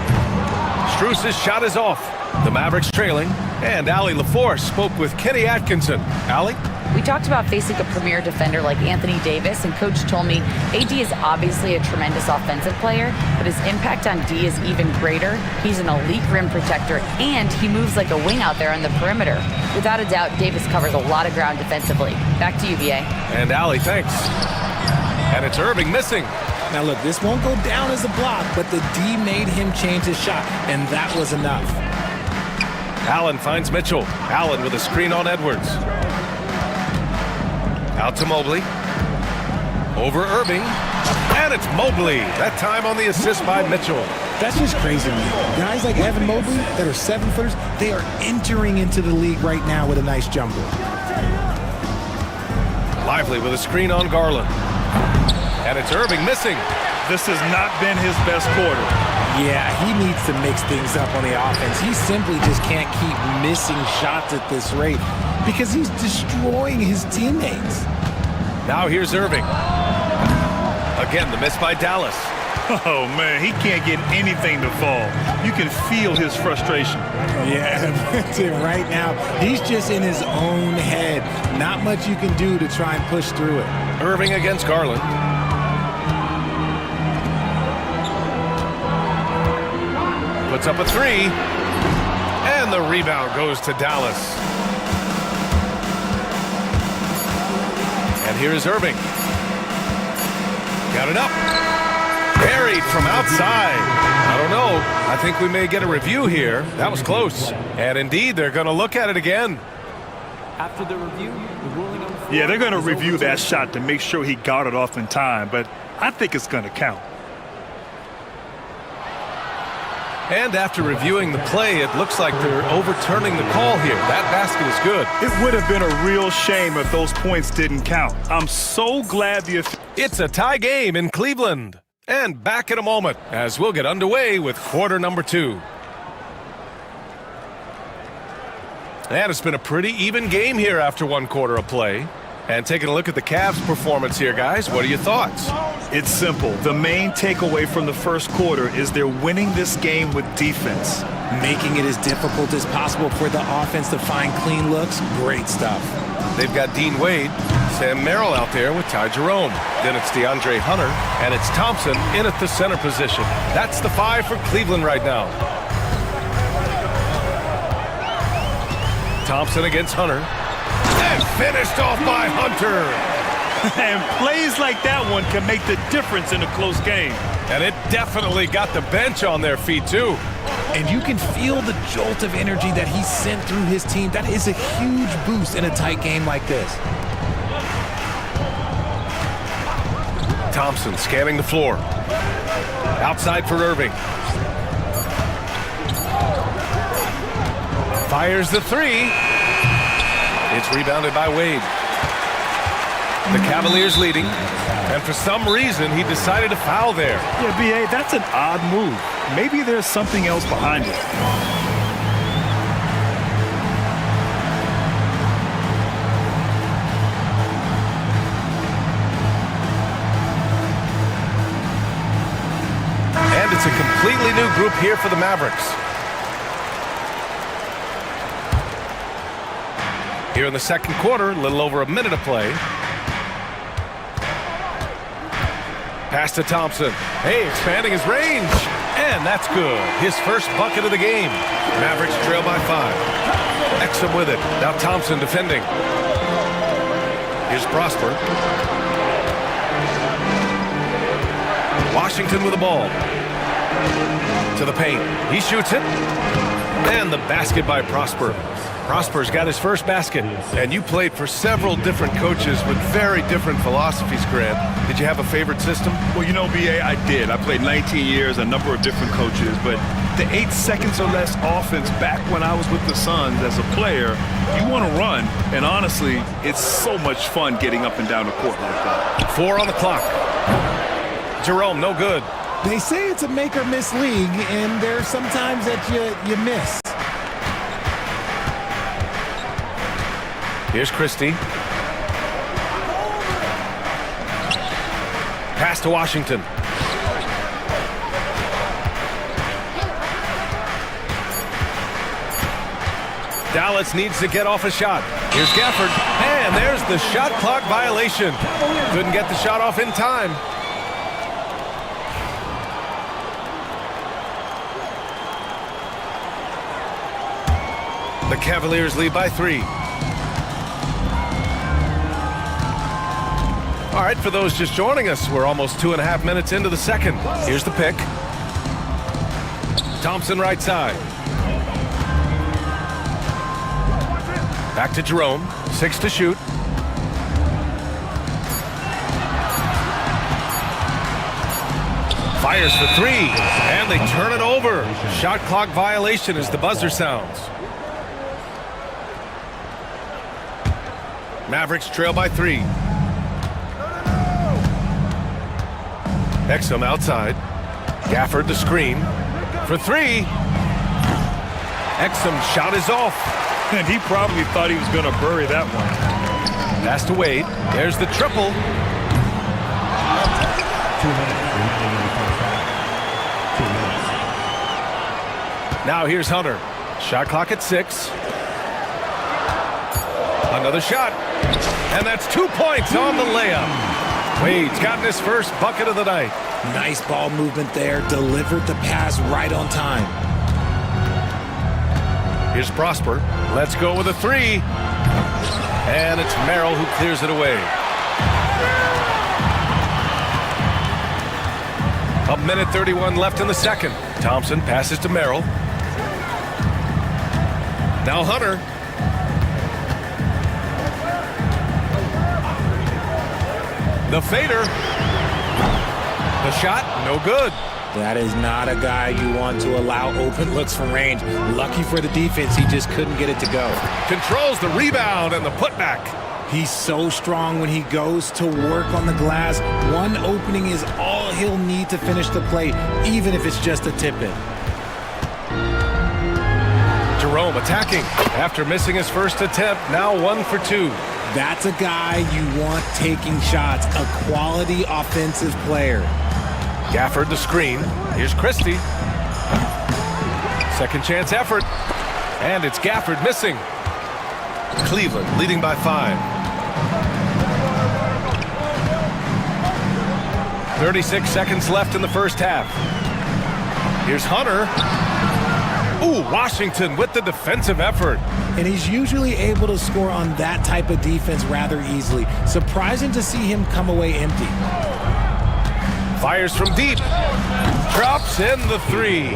Strus's shot is off. The Mavericks trailing. And Allie LaForce spoke with Kenny Atkinson. Allie? We talked about facing a premier defender like Anthony Davis, and Coach told me AD is obviously a tremendous offensive player, but his impact on D is even greater. He's an elite rim protector, and he moves like a wing out there on the perimeter. Without a doubt, Davis covers a lot of ground defensively. Back to you, VA. And Allie, thanks. And it's Irving missing. Now look, this won't go down as a block, but the D made him change his shot, and that was enough. Allen finds Mitchell. Allen with a screen on Edwards. Out to Mobley. Over Irving. And it's Mobley. That time on the assist by Mitchell. That's just crazy to me. Guys like Evan Mobley that are 7-footers, they are entering into the league right now with a nice jumper. Lively with a screen on Garland. And it's Irving missing. This has not been his best quarter. Yeah, he needs to mix things up on the offense. He simply just can't keep missing shots at this rate because he's destroying his teammates. Now here's Irving. Again, the miss by Dallas. Oh, man, he can't get anything to fall. You can feel his frustration. Yeah, right now, he's just in his own head. Not much you can do to try and push through it. Irving against Garland. Puts up a 3. And the rebound goes to Dallas. And here's Irving. Got it up. Buried from outside. I don't know. I think we may get a review here. That was close. And indeed, they're going to look at it again. After the review, the ruling on the floor. Yeah, they're going to review that shot to make sure he got it off in time, but I think it's going to count. And after reviewing the play, it looks like they're overturning the call here. That basket is good. It would have been a real shame if those points didn't count. I'm so glad It's a tie game in Cleveland. And back in a moment as we'll get underway with quarter number 2. And it's been a pretty even game here after one quarter of play. And taking a look at the Cavs' performance here, guys, what are your thoughts? It's simple. The main takeaway from the first quarter is they're winning this game with defense. Making it as difficult as possible for the offense to find clean looks. Great stuff. They've got Dean Wade, Sam Merrill out there with Ty Jerome. Then it's DeAndre Hunter, and it's Thompson in at the center position. That's the 5 for Cleveland right now. Thompson against Hunter. And finished off by Hunter. And plays like that one can make the difference in a close game. And it definitely got the bench on their feet, too. And you can feel the jolt of energy that he sent through his team. That is a huge boost in a tight game like this. Thompson scanning the floor. Outside for Irving. Fires the three. It's rebounded by Wade. The Cavaliers leading. And for some reason, he decided to foul there. Yeah, B.A., that's an odd move. Maybe there's something else behind it. And it's a completely new group here for the Mavericks. Here in the second quarter, a little over a minute of play. Pass to Thompson. Hey, expanding his range. And that's good. His first bucket of the game. Mavericks trail by 5. Exum with it. Now Thompson defending. Here's Prosper. Washington with the ball. To the paint. He shoots it. And the basket by Prosper. Prosper's got his first basket. And you played for several different coaches with very different philosophies, Grant. Did you have a favorite system? Well, you know, B.A., I did. I played 19 years, a number of different coaches, but the 8 seconds or less offense back when I was with the Suns as a player, you want to run, and honestly, it's so much fun getting up and down the court like that. 4 on the clock. Jerome, no good. They say it's a make or miss league, and there's sometimes that you miss. Here's Christie. Pass to Washington. Dallas needs to get off a shot. Here's Gafford. And there's the shot clock violation. Couldn't get the shot off in time. The Cavaliers lead by 3. All right, for those just joining us, we're almost 2.5 minutes into the second. Here's the pick. Thompson right side. Back to Jerome. 6 to shoot. Fires for 3. And they turn it over. Shot clock violation as the buzzer sounds. Mavericks trail by 3. Exum outside. Gafford the screen. For 3. Exum shot is off. And he probably thought he was going to bury that one. Pass to Wade. There's the triple. 2 minutes remaining in the first half. 2 minutes. Now here's Hunter. Shot clock at 6. Another shot. And that's 2 points on the layup. Wade's gotten his first bucket of the night. Nice ball movement there. Delivered the pass right on time. Here's Prosper. Let's go with a 3. And it's Merrill who clears it away. A minute 31 left in the second. Thompson passes to Merrill. Now Hunter. The fader. The shot, no good. That is not a guy you want to allow open looks from range. Lucky for the defense, he just couldn't get it to go. Controls the rebound and the putback. He's so strong when he goes to work on the glass. One opening is all he'll need to finish the play, even if it's just a tip-in. Jerome attacking after missing his first attempt, now 1 for 2. That's a guy you want taking shots, a quality offensive player. Gafford the screen. Here's Christie. Second chance effort. And it's Gafford missing. Cleveland leading by 5. 36 seconds left in the first half. Here's Hunter. Ooh, Washington with the defensive effort. And he's usually able to score on that type of defense rather easily. Surprising to see him come away empty. Fires from deep. Drops in the three.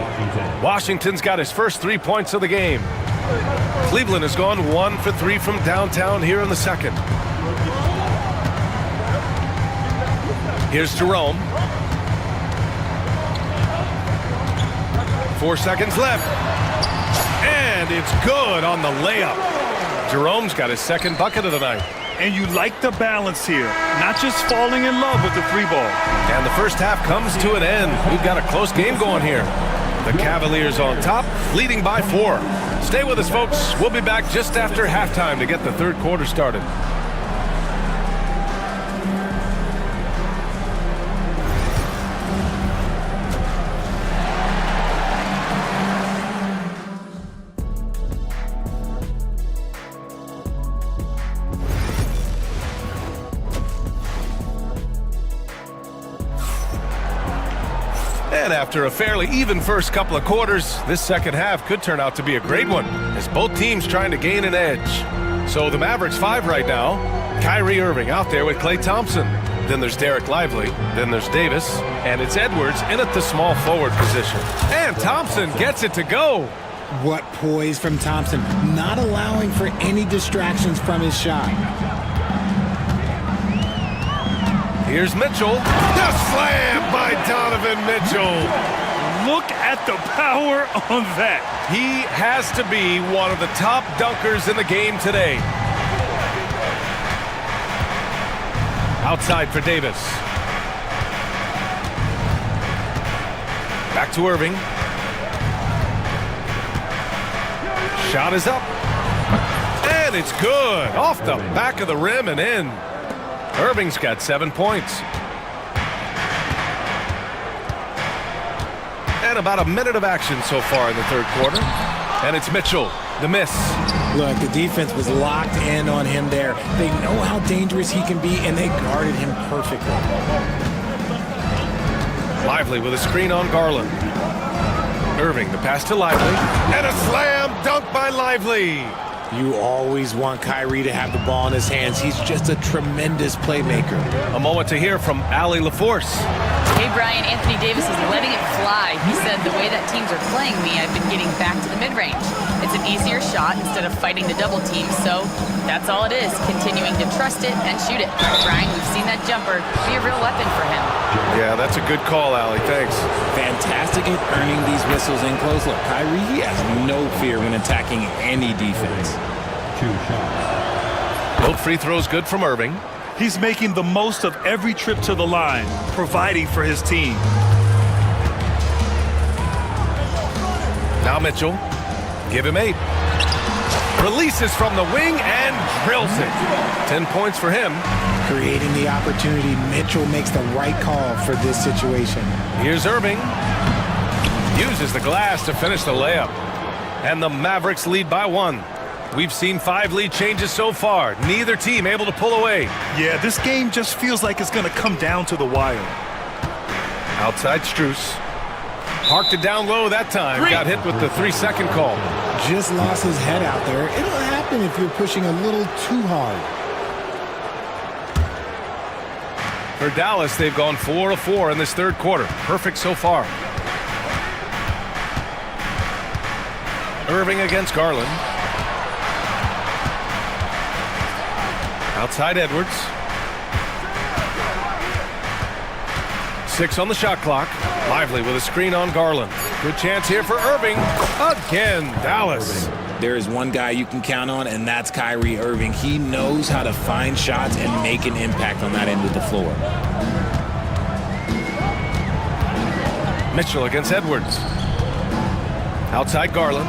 Washington's got his first 3 points of the game. Cleveland has gone 1 for 3 from downtown here in the second. Here's Jerome. 4 seconds left. And it's good on the layup. Jerome's got his second bucket of the night. And you like the balance here, not just falling in love with the three ball. And the first half comes to an end. We've got a close game going here. The Cavaliers on top, leading by 4. Stay with us, folks. We'll be back just after halftime to get the third quarter started. And after a fairly even first couple of quarters, this second half could turn out to be a great one, as both teams trying to gain an edge. So the Mavericks 5 right now. Kyrie Irving out there with Klay Thompson. Then there's Derek Lively. Then there's Davis. And it's Edwards in at the small forward position. And Thompson gets it to go. What poise from Thompson, not allowing for any distractions from his shot. Here's Mitchell. The slam by Donovan Mitchell. Look at the power on that. He has to be one of the top dunkers in the game today. Outside for Davis. Back to Irving. Shot is up. And it's good. Off the back of the rim and in. Irving's got 7 points. And about a minute of action so far in the third quarter. And it's Mitchell, the miss. Look, the defense was locked in on him there. They know how dangerous he can be, and they guarded him perfectly. Lively with a screen on Garland. Irving, the pass to Lively. And a slam dunk by Lively. You always want Kyrie to have the ball in his hands. He's just a tremendous playmaker. A moment to hear from Allie LaForce. Hey, Brian, Anthony Davis is letting it fly. He said, the way that teams are playing me, I've been getting back to the mid-range. It's an easier shot instead of fighting the double team, so that's all it is, continuing to trust it and shoot it. Brian, we've seen that jumper be a real weapon for him. Yeah, that's a good call, Allie. Thanks. Fantastic at earning these whistles in close. Look, Kyrie, he has no fear when attacking any defense. 2 shots. Both free throws good from Irving. He's making the most of every trip to the line, providing for his team. Now Mitchell. Give him 8. Releases from the wing and drills it. 10 points for him. Creating the opportunity, Mitchell makes the right call for this situation. Here's Irving. Uses the glass to finish the layup. And the Mavericks lead by 1. We've seen 5 lead changes so far. Neither team able to pull away. Yeah, this game just feels like it's going to come down to the wire. Outside Strus. Parked it down low that time. Got hit with the 3-second call. Just lost his head out there. It'll happen if you're pushing a little too hard. For Dallas, they've gone 4 of 4 in this third quarter. Perfect so far. Irving against Garland. Outside Edwards. 6 on the shot clock. Lively with a screen on Garland. Good chance here for Irving. Again, Dallas. There is one guy you can count on, and that's Kyrie Irving. He knows how to find shots and make an impact on that end of the floor. Mitchell against Edwards. Outside Garland.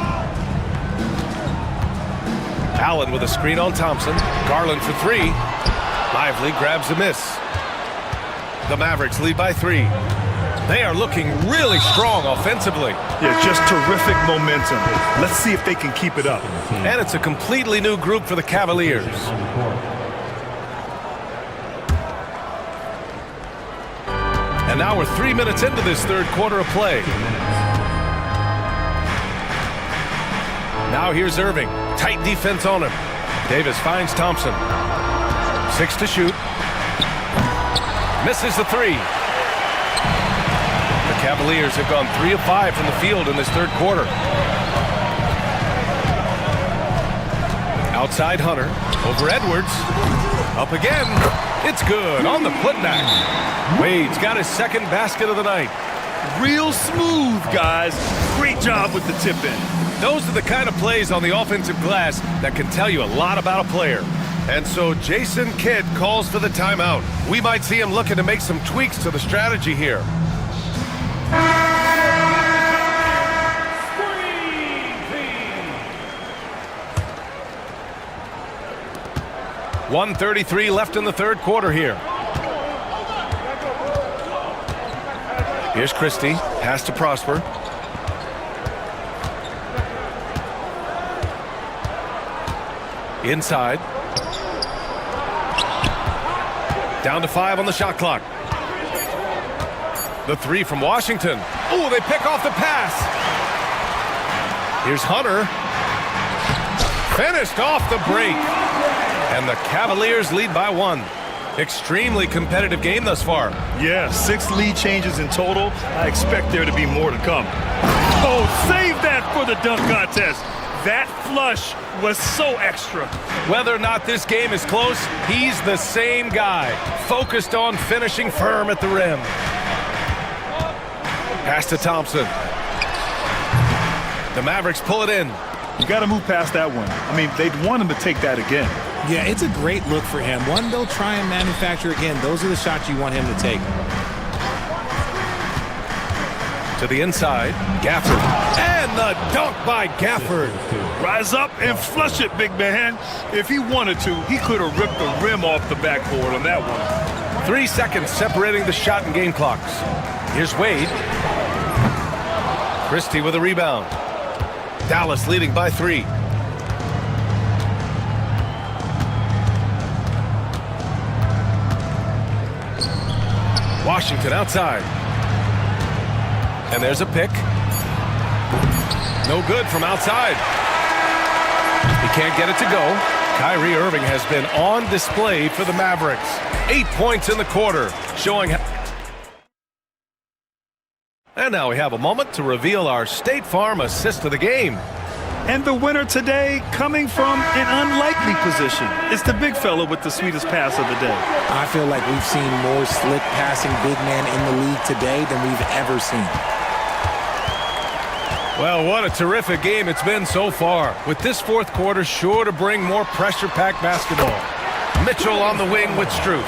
Allen with a screen on Thompson. Garland for 3. Lively grabs a miss. The Mavericks lead by 3. They are looking really strong offensively. Yeah, just terrific momentum. Let's see if they can keep it up. And it's a completely new group for the Cavaliers. And now we're 3 minutes into this third quarter of play. Now here's Irving. Tight defense on him. Davis finds Thompson. 6 to shoot. Misses the 3. The Cavaliers have gone 3 of 5 from the field in this third quarter. Outside Hunter. Over Edwards. Up again. It's good on the putback. Wade's got his second basket of the night. Real smooth, guys. Great job with the tip-in. Those are the kind of plays on the offensive glass that can tell you a lot about a player. And so Jason Kidd calls for the timeout. We might see him looking to make some tweaks to the strategy here. .133 left in the third quarter here. Here's Christie. Pass to Prosper. Inside. Down to 5 on the shot clock. The 3 from Washington. Oh, they pick off the pass. Here's Hunter. Finished off the break. And the Cavaliers lead by 1. Extremely competitive game thus far. Yeah, 6 lead changes in total. I expect there to be more to come. Oh, save that for the dunk contest. That flush was so extra. Whether or not this game is close, he's the same guy, focused on finishing firm at the rim. Pass to Thompson. The Mavericks pull it in. You got to move past that one. I mean, they'd want him to take that again. Yeah, it's a great look for him. One they'll try and manufacture again. Those are the shots you want him to take. To the inside, Gafford. And the dunk by Gafford. Rise up and flush it, big man. If he wanted to, he could have ripped the rim off the backboard on that one. 3 seconds separating the shot and game clocks. Here's Wade. Christie with a rebound. Dallas leading by 3. Washington outside. And there's a pick. No good from outside. He can't get it to go. Kyrie Irving has been on display for the Mavericks. 8 points in the quarter, showing. And now we have a moment to reveal our State Farm assist of the game. And the winner today coming from an unlikely position. It's the big fella with the sweetest pass of the day. I feel like we've seen more slick passing big man in the league today than we've ever seen. Well, what a terrific game it's been so far, with this fourth quarter sure to bring more pressure-packed basketball. Mitchell on the wing with Strus.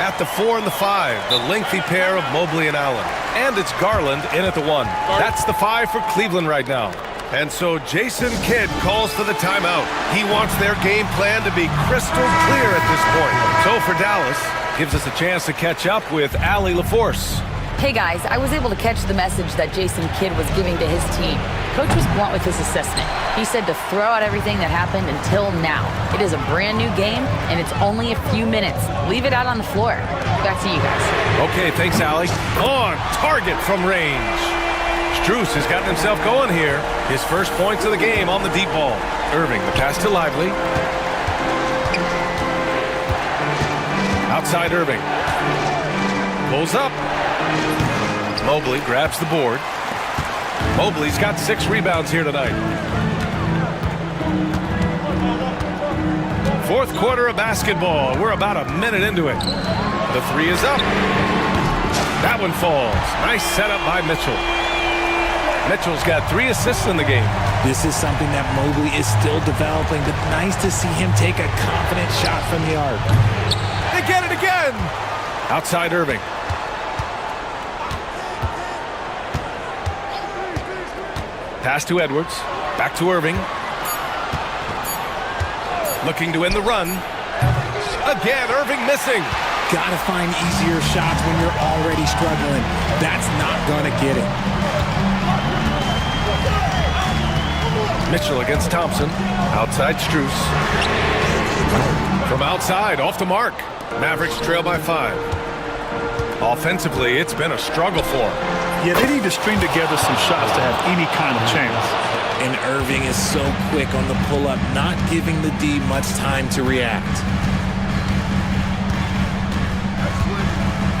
At the 4 and the 5, the lengthy pair of Mobley and Allen. And it's Garland in at the 1. That's the 5 for Cleveland right now. And so Jason Kidd calls for the timeout. He wants their game plan to be crystal clear at this point. So for Dallas, gives us a chance to catch up with Allie LaForce. Hey guys, I was able to catch the message that Jason Kidd was giving to his team. Coach was blunt with his assessment. He said to throw out everything that happened until now. It is a brand new game, and it's only a few minutes. Leave it out on the floor. Back to you guys. Okay, thanks, Allie. On target from range. Strus has gotten himself going here. His first points of the game on the deep ball. Irving, the pass to Lively. Outside Irving. Pulls up. Mobley grabs the board. Mobley's got 6 rebounds here tonight. Fourth quarter of basketball. We're about a minute into it. The 3 is up. That one falls. Nice setup by Mitchell. Mitchell's got 3 assists in the game. This is something that Mobley is still developing, but nice to see him take a confident shot from the arc. They get it again. Outside Irving. Pass to Edwards. Back to Irving. Looking to end the run. Again, Irving missing. Gotta find easier shots when you're already struggling. That's not gonna get it. Mitchell against Thompson. Outside Strus. From outside, off the mark. Mavericks trail by 5. Offensively, it's been a struggle for them. Yeah, they need to string together some shots to have any kind of chance. and Irving is so quick on the pull-up, not giving the D much time to react.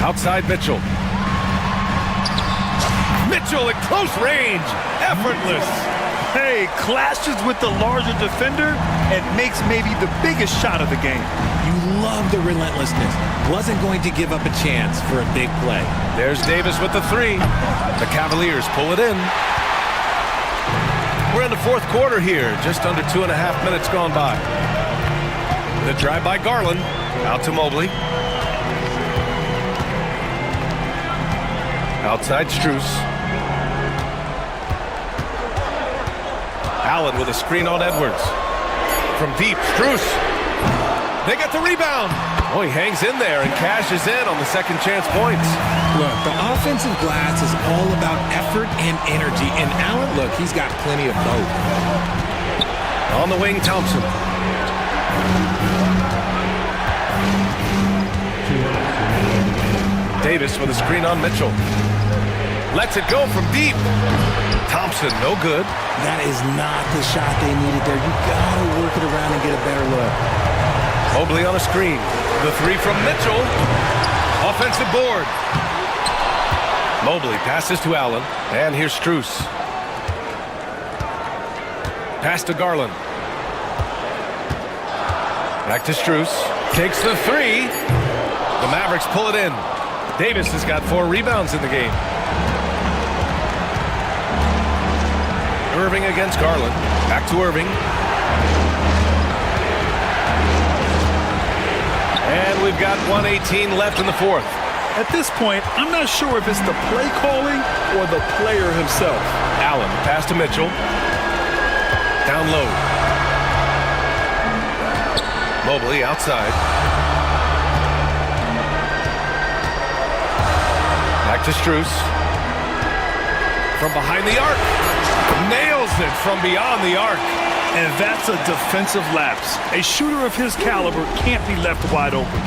Outside Mitchell. Mitchell at close range. Effortless. Hey, clashes with the larger defender and makes maybe the biggest shot of the game. You love the relentlessness. Wasn't going to give up a chance for a big play. There's Davis with the three. The Cavaliers pull it in. We're in the fourth quarter here. Just under 2.5 minutes gone by. The drive by Garland. Out to Mobley. Outside Strus. Allen with a screen on Edwards. From deep, Strus. They get the rebound. Oh, he hangs in there and cashes in on the second chance points. Look, the offensive glass is all about effort and energy. And Allen, look, he's got plenty of both. On the wing, Thompson. Davis with a screen on Mitchell. Lets it go from deep. Thompson, no good. That is not the shot they needed there. You gotta work it around and get a better look. Mobley on a screen. The three from Mitchell. Offensive board. Mobley passes to Allen. And here's Strus. Pass to Garland. Back to Strus. Takes the three. The Mavericks pull it in. Davis has got 4 rebounds in the game. Irving against Garland. Back to Irving. And we've got 1:18 left in the fourth. At this point, I'm not sure if it's the play calling or the player himself. Allen, pass to Mitchell. Down low. Mobley outside. Back to Strus. From behind the arc. Nails it from beyond the arc. And that's a defensive lapse. A shooter of his caliber can't be left wide open.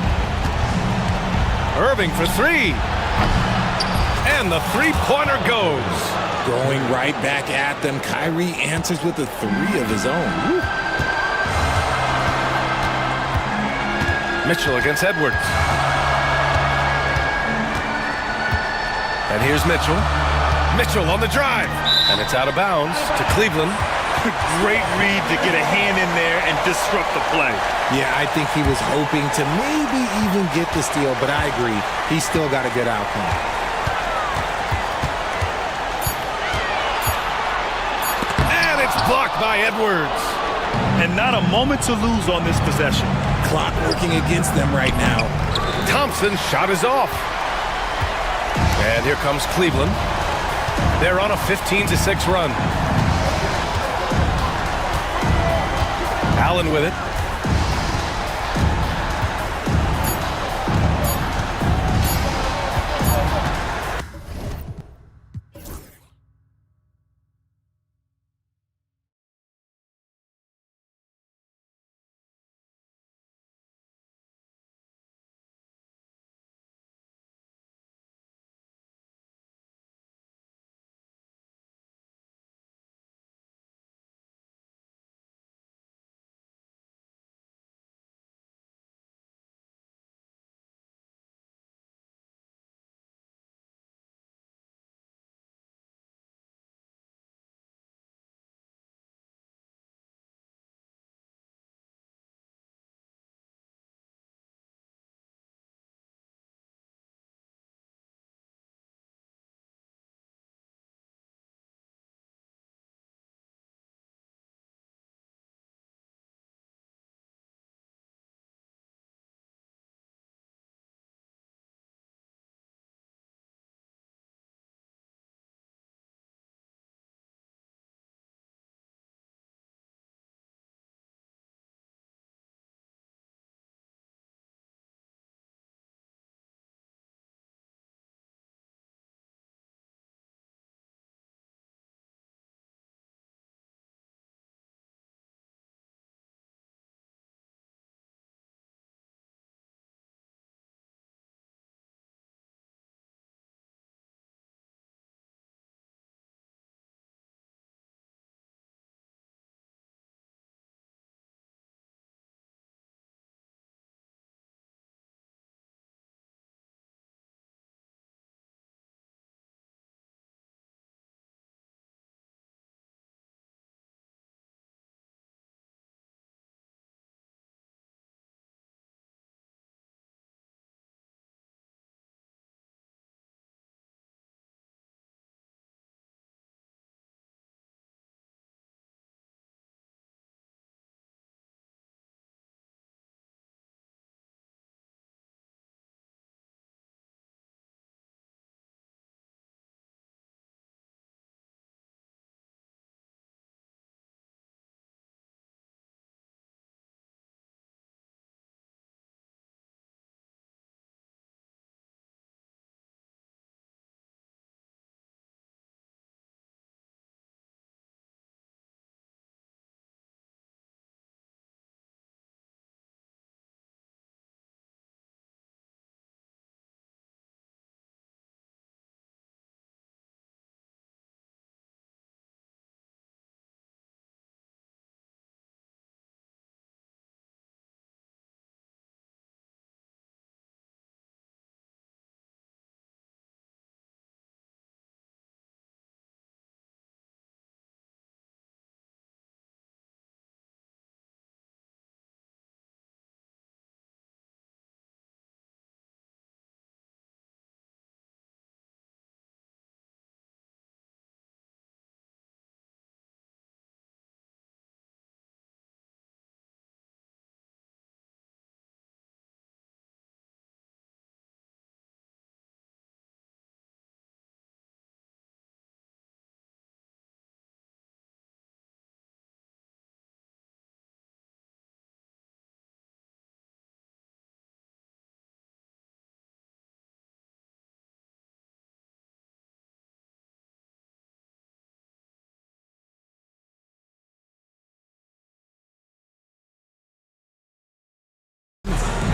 Irving for three. And the three-pointer goes. Going right back at them. Kyrie answers with a three of his own. Woo. Mitchell against Edwards. And here's Mitchell. Mitchell on the drive. And it's out of bounds to Cleveland. Great read to get a hand in there and disrupt the play. Yeah, I think he was hoping to maybe even get the steal, but I agree. He's still got a good outcome. And it's blocked by Edwards. And not a moment to lose on this possession. Clock working against them right now. Thompson's shot is off. And here comes Cleveland. They're on a 15-6 run. Allen with it.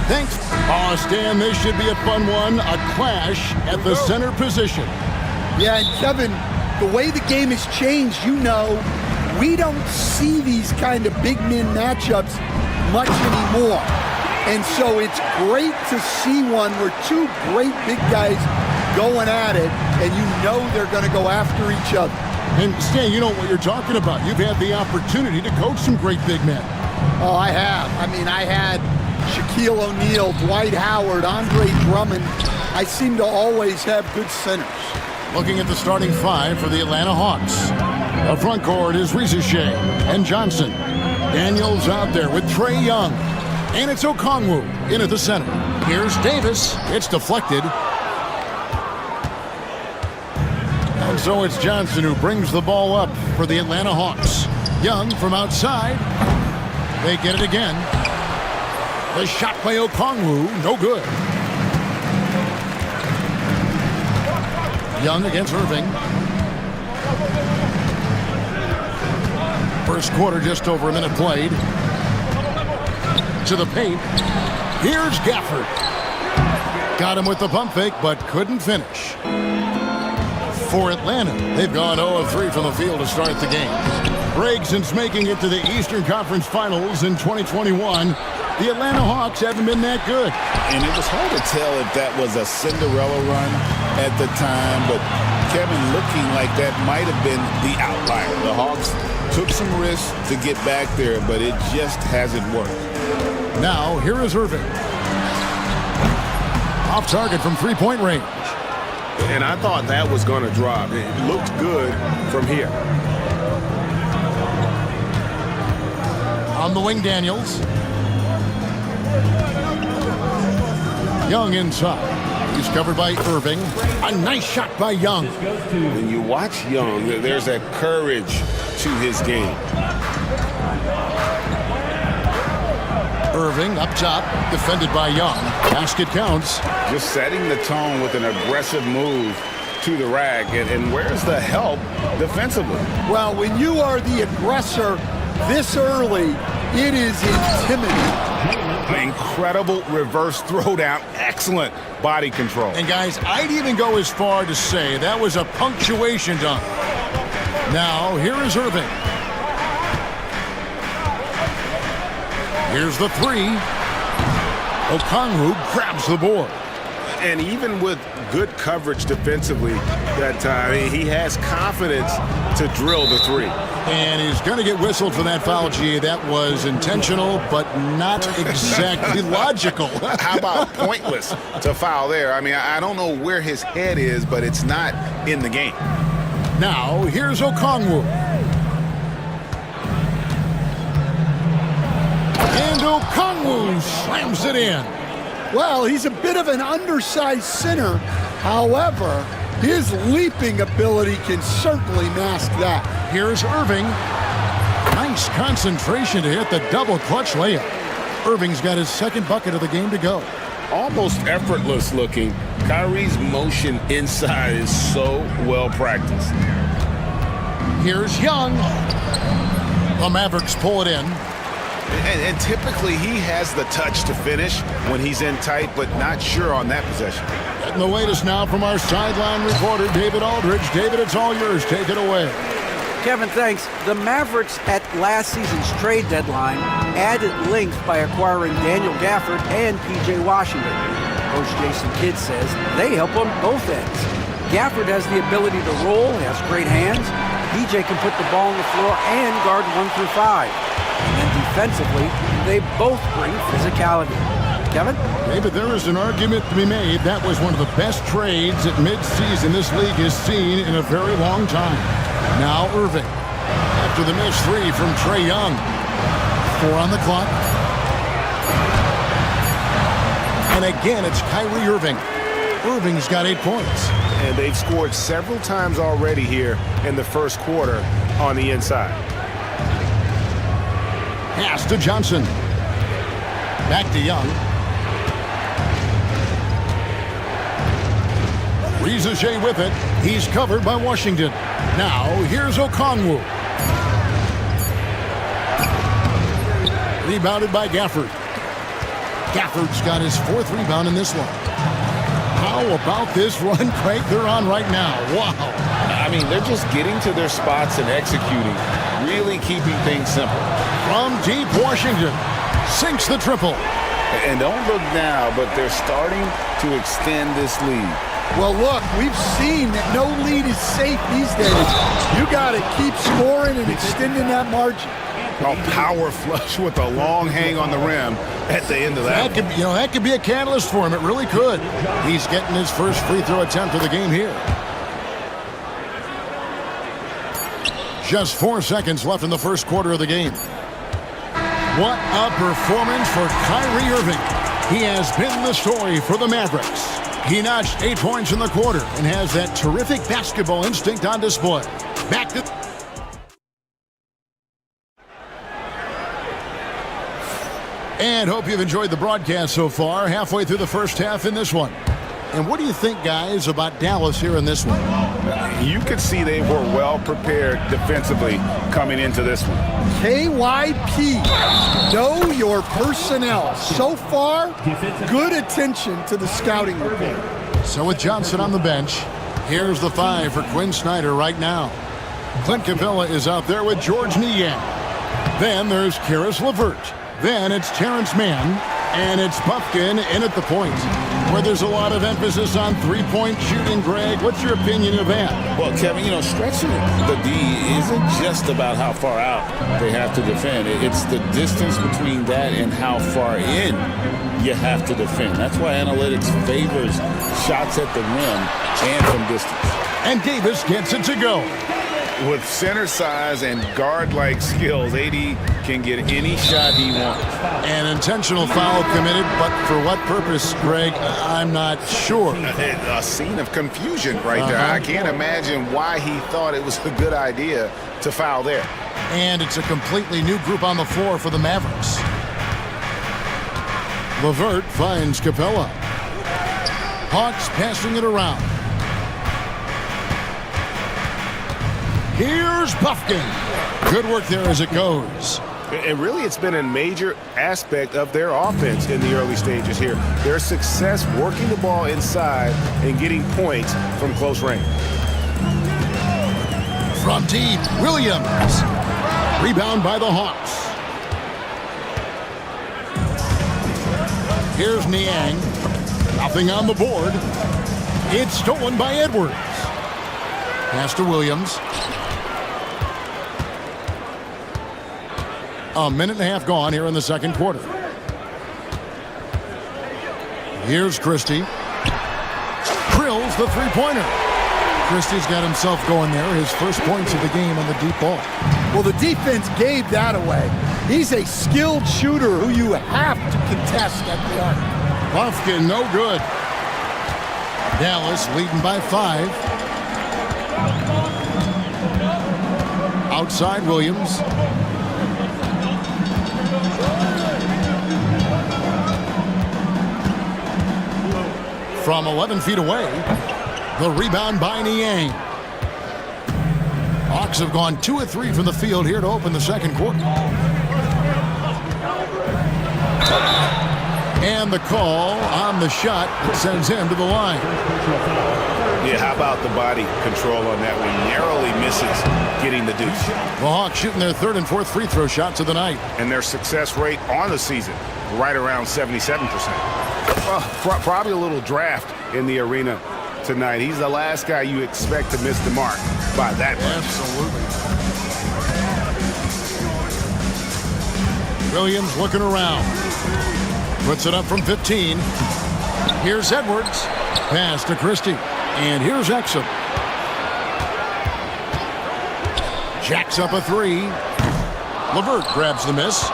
Thanks. Oh, Stan, this should be a fun one. A clash at the center position. Yeah, and Kevin, the way the game has changed, we don't see these kind of big men matchups much anymore. And so it's great to see one where two great big guys going at it, and they're going to go after each other. And Stan, you know what you're talking about. You've had the opportunity to coach some great big men. Oh, I have. I had Shaquille O'Neal, Dwight Howard, Andre Drummond. I seem to always have good centers. Looking at the starting five for the Atlanta Hawks. The front court is Rizushe and Johnson. Daniels out there with Trae Young. And it's Okongwu in at the center. Here's Davis. It's deflected. And so it's Johnson who brings the ball up for the Atlanta Hawks. Young from outside. They get it again. The shot by Okongwu, no good. Young against Irving. First quarter, just over a minute played. To the paint. Here's Gafford. Got him with the pump fake, but couldn't finish. For Atlanta, they've gone 0 of 3 from the field to start the game. Break since making it to the Eastern Conference Finals in 2021. The Atlanta Hawks haven't been that good. And it was hard to tell if that was a Cinderella run at the time, but Kevin, looking like that might have been the outlier. The Hawks took some risks to get back there, but it just hasn't worked. Now, here is Irving. Off target from three-point range. And I thought that was going to drop. It looked good from here. On the wing, Daniels. Young inside. He's covered by Irving. A nice shot by Young. When you watch Young, there's that courage to his game. Irving up top, defended by Young. Basket counts. Just setting the tone with an aggressive move to the rack. And where's the help defensively? Well, when you are the aggressor this early, it is intimidating. An incredible reverse throwdown. Excellent body control. And guys, I'd even go as far to say that was a punctuation dunk. Now, here is Irving. Here's the three. Okongwu grabs the board. And even with good coverage defensively that time, he has confidence to drill the three. And he's going to get whistled for that foul, G. That was intentional, but not exactly logical. How about pointless to foul there? I mean, I don't know where his head is, but it's not in the game. Now, here's Okongwu. And Okongwu slams it in. Well, he's a bit of an undersized center. However, his leaping ability can certainly mask that. Here's Irving. Nice concentration to hit the double clutch layup. Irving's got his second bucket of the game to go. Almost effortless looking. Kyrie's motion inside is so well practiced. Here's Young. The Mavericks pull it in. And typically he has the touch to finish when he's in tight, but not sure on that possession. Getting the latest now from our sideline reporter, David Aldridge. David, it's all yours. Take it away. Kevin, thanks. The Mavericks at last season's trade deadline added length by acquiring Daniel Gafford and P.J. Washington. Coach Jason Kidd says they help on both ends. Gafford has the ability to roll, has great hands. P.J. can put the ball on the floor and guard 1 through 5. And then defensively, they both bring physicality. Kevin? David, there is an argument to be made. That was one of the best trades at midseason this league has seen in a very long time. Now Irving. After the missed three from Trae Young. 4 on the clock. And again, it's Kyrie Irving. Irving's got 8 points. And they've scored several times already here in the first quarter on the inside. Pass to Johnson. Back to Young. Rizushe with it. He's covered by Washington. Now, here's Okongwu. Rebounded by Gafford. Gafford's got his 4th rebound in this one. How about this run, Craig, they're on right now? Wow. I mean, they're just getting to their spots and executing, really keeping things simple. From deep Washington, sinks the triple. And don't look now, but they're starting to extend this lead. Well, look, we've seen that no lead is safe these days. You got to keep scoring and extending that margin. A power flush with a long hang on the rim at the end of that. That could be a catalyst for him. It really could. He's getting his first free throw attempt of the game here. Just 4 seconds left in the first quarter of the game. What a performance for Kyrie Irving. He has been the story for the Mavericks. He notched 8 points in the quarter and has that terrific basketball instinct on display. Back to... And hope you've enjoyed the broadcast so far, halfway through the first half in this one. And what do you think, guys, about Dallas here in this one? You could see they were well prepared defensively coming into this one. KYP, know your personnel. So far, good attention to the scouting report. So with Johnson on the bench, here's the 5 for Quinn Snyder right now. Clint Capella is out there with George Niang. Then there's Karis LeVert. Then it's Terrence Mann, and it's Puffkin in at the point, where there's a lot of emphasis on three-point shooting. Greg, what's your opinion of that? Well, Kevin, stretching the D isn't just about how far out they have to defend. It's the distance between that and how far in you have to defend. That's why analytics favors shots at the rim and from distance. And Davis gets it to go. With center size and guard-like skills, AD can get any shot he wants. An intentional foul committed, but for what purpose, Greg? I'm not sure. A scene of confusion right there. I can't imagine why he thought it was a good idea to foul there. And it's a completely new group on the floor for the Mavericks. LeVert finds Capella. Hawks passing it around. Here's Puffkin. Good work there as it goes. And really, it's been a major aspect of their offense in the early stages here. Their success working the ball inside and getting points from close range. From deep, Williams. Rebound by the Hawks. Here's Niang. Nothing on the board. It's stolen by Edwards. Pass to Williams. A minute and a half gone here in the second quarter. Here's Christie. Drills the three-pointer. Christie's got himself going there. His first points of the game on the deep ball. Well, the defense gave that away. He's a skilled shooter who you have to contest at the arc. Puffkin, no good. Dallas leading by 5. Outside Williams. From 11 feet away, the rebound by Niang. Hawks have gone 2 of 3 from the field here to open the second quarter. And the call on the shot that sends him to the line. Yeah, how about the body control on that one? Narrowly misses getting the deuce. The Hawks shooting their 3rd and 4th free throw shots of the night. And their success rate on the season, right around 77%. Well, probably a little draft in the arena tonight. He's the last guy you expect to miss the mark by that much. Absolutely. Williams looking around. Puts it up from 15. Here's Edwards. Pass to Christie. And here's Exum. Jacks up a 3. LeVert grabs the miss.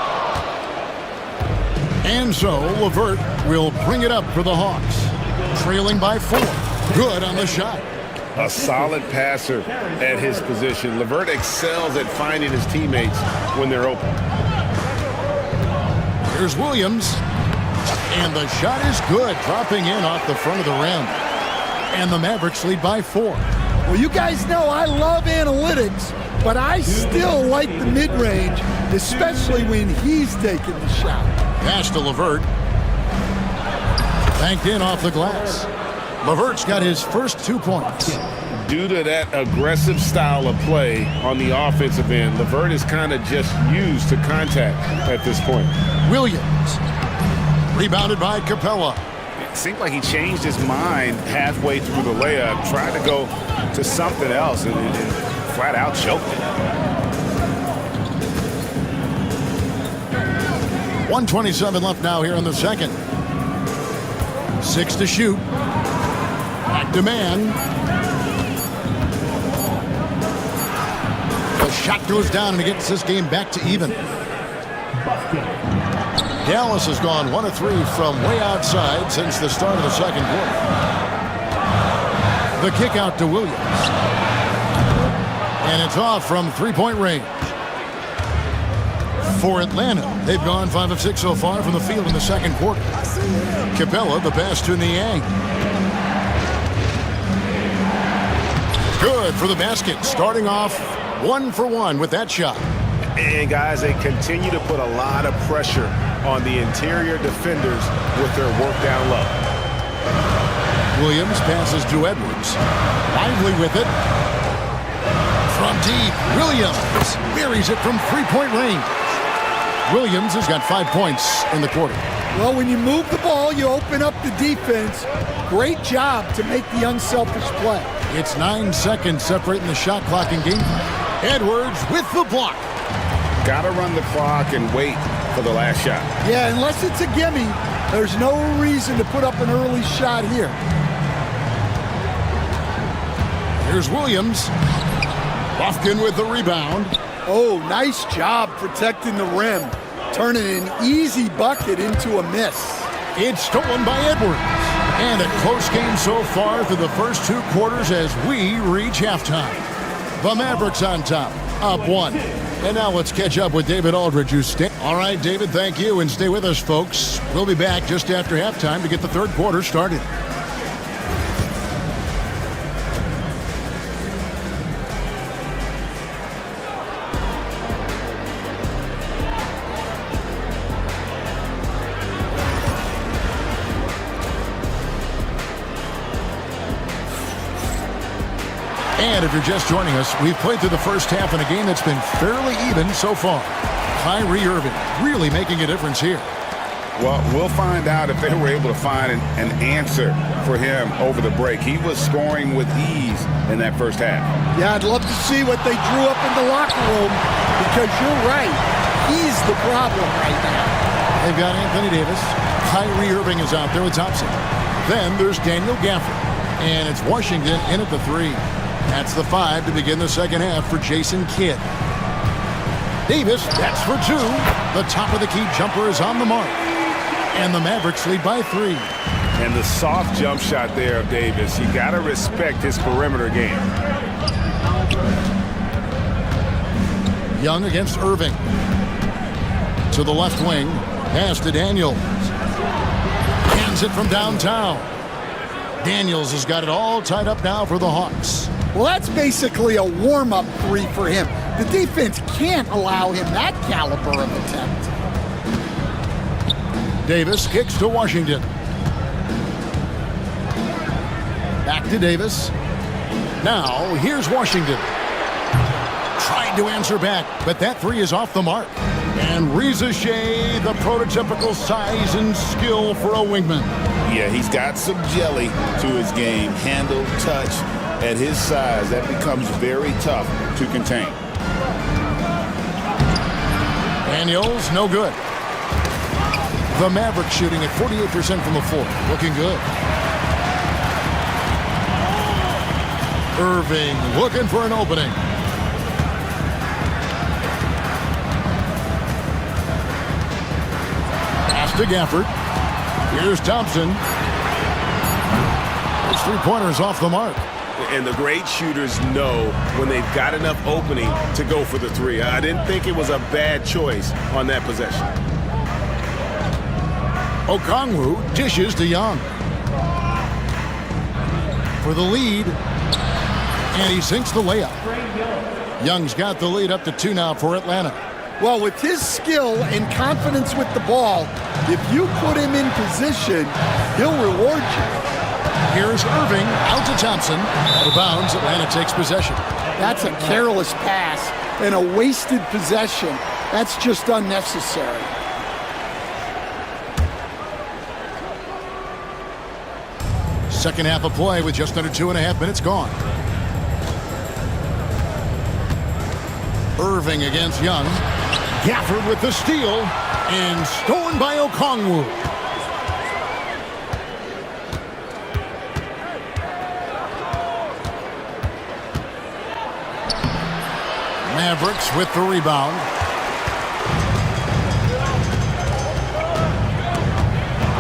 And so LeVert will bring it up for the Hawks. Trailing by 4. Good on the shot. A solid passer at his position. LeVert excels at finding his teammates when they're open. Here's Williams. And the shot is good, dropping in off the front of the rim. And the Mavericks lead by 4. Well, you guys know I love analytics, but I still like the mid-range, especially when he's taking the shot. Pass to LeVert. Banked in off the glass. Levert's got his first 2 points. Due to that aggressive style of play on the offensive end, Levert is kind of just used to contact at this point. Williams. Rebounded by Capella. It seemed like he changed his mind halfway through the layup, tried to go to something else, and flat out choked it. 1:27 left now here in the second. 6 to shoot. Back to man. The shot goes down and it gets this game back to even. Dallas has gone 1 of 3 from way outside since the start of the second quarter. The kick out to Williams. And it's off from three-point range. For Atlanta, they've gone 5 of 6 so far from the field in the second quarter. Capella, the pass to Niang. Good for the basket, starting off 1 for 1 with that shot. And guys, they continue to put a lot of pressure on the interior defenders with their work down low. Williams passes to Edwards. Lively with it. From deep, Williams buries it from three-point range. Williams has got 5 points in the quarter. Well, when you move the ball, you open up the defense. Great job to make the unselfish play. It's 9 seconds separating the shot clock and game time. Edwards with the block. Got to run the clock and wait for the last shot. Yeah, unless it's a gimme, there's no reason to put up an early shot here. Here's Williams. Lofkin with the rebound. Oh, nice job protecting the rim. Turning an easy bucket into a miss. It's stolen by Edwards. And a close game so far through the first 2 quarters as we reach halftime. The Mavericks on top, up 1. And now let's catch up with David Aldridge, who's all right, David, thank you, and stay with us, folks. We'll be back just after halftime to get the third quarter started. And if you're just joining us, we've played through the first half in a game that's been fairly even so far. Kyrie Irving really making a difference here. Well, we'll find out if they were able to find an answer for him over the break. He was scoring with ease in that first half. Yeah, I'd love to see what they drew up in the locker room because you're right. He's the problem right now. They've got Anthony Davis. Kyrie Irving is out there with Thompson. Then there's Daniel Gafford. And it's Washington in at the 3. That's the 5 to begin the second half for Jason Kidd. Davis, that's for 2. The top of the key jumper is on the mark. And the Mavericks lead by 3. And the soft jump shot there of Davis. You got to respect his perimeter game. Young against Irving. To the left wing. Pass to Daniels. Hands it from downtown. Daniels has got it all tied up now for the Hawks. Well, that's basically a warm-up 3 for him. The defense can't allow him that caliber of attempt. Davis kicks to Washington. Back to Davis. Now, here's Washington. Tried to answer back, but that 3 is off the mark. And Reza Shea, the prototypical size and skill for a wingman. Yeah, he's got some jelly to his game. Handle, touch. At his size, that becomes very tough to contain. Daniels, no good. The Mavericks shooting at 48% from the floor. Looking good. Irving looking for an opening. Pass to Gafford. Here's Thompson. His three-pointers off the mark. And the great shooters know when they've got enough opening to go for the 3. I didn't think it was a bad choice on that possession. Okongwu dishes to Young. For the lead. And he sinks the layup. Young's got the lead up to 2 now for Atlanta. Well, with his skill and confidence with the ball, if you put him in position, he'll reward you. Here's Irving out to Thompson. Out of bounds, Atlanta takes possession. That's a careless pass and a wasted possession. That's just unnecessary. Second half of play with just under 2.5 minutes gone. Irving against Young. Gafford with the steal and stolen by Okongwu. Mavericks with the rebound.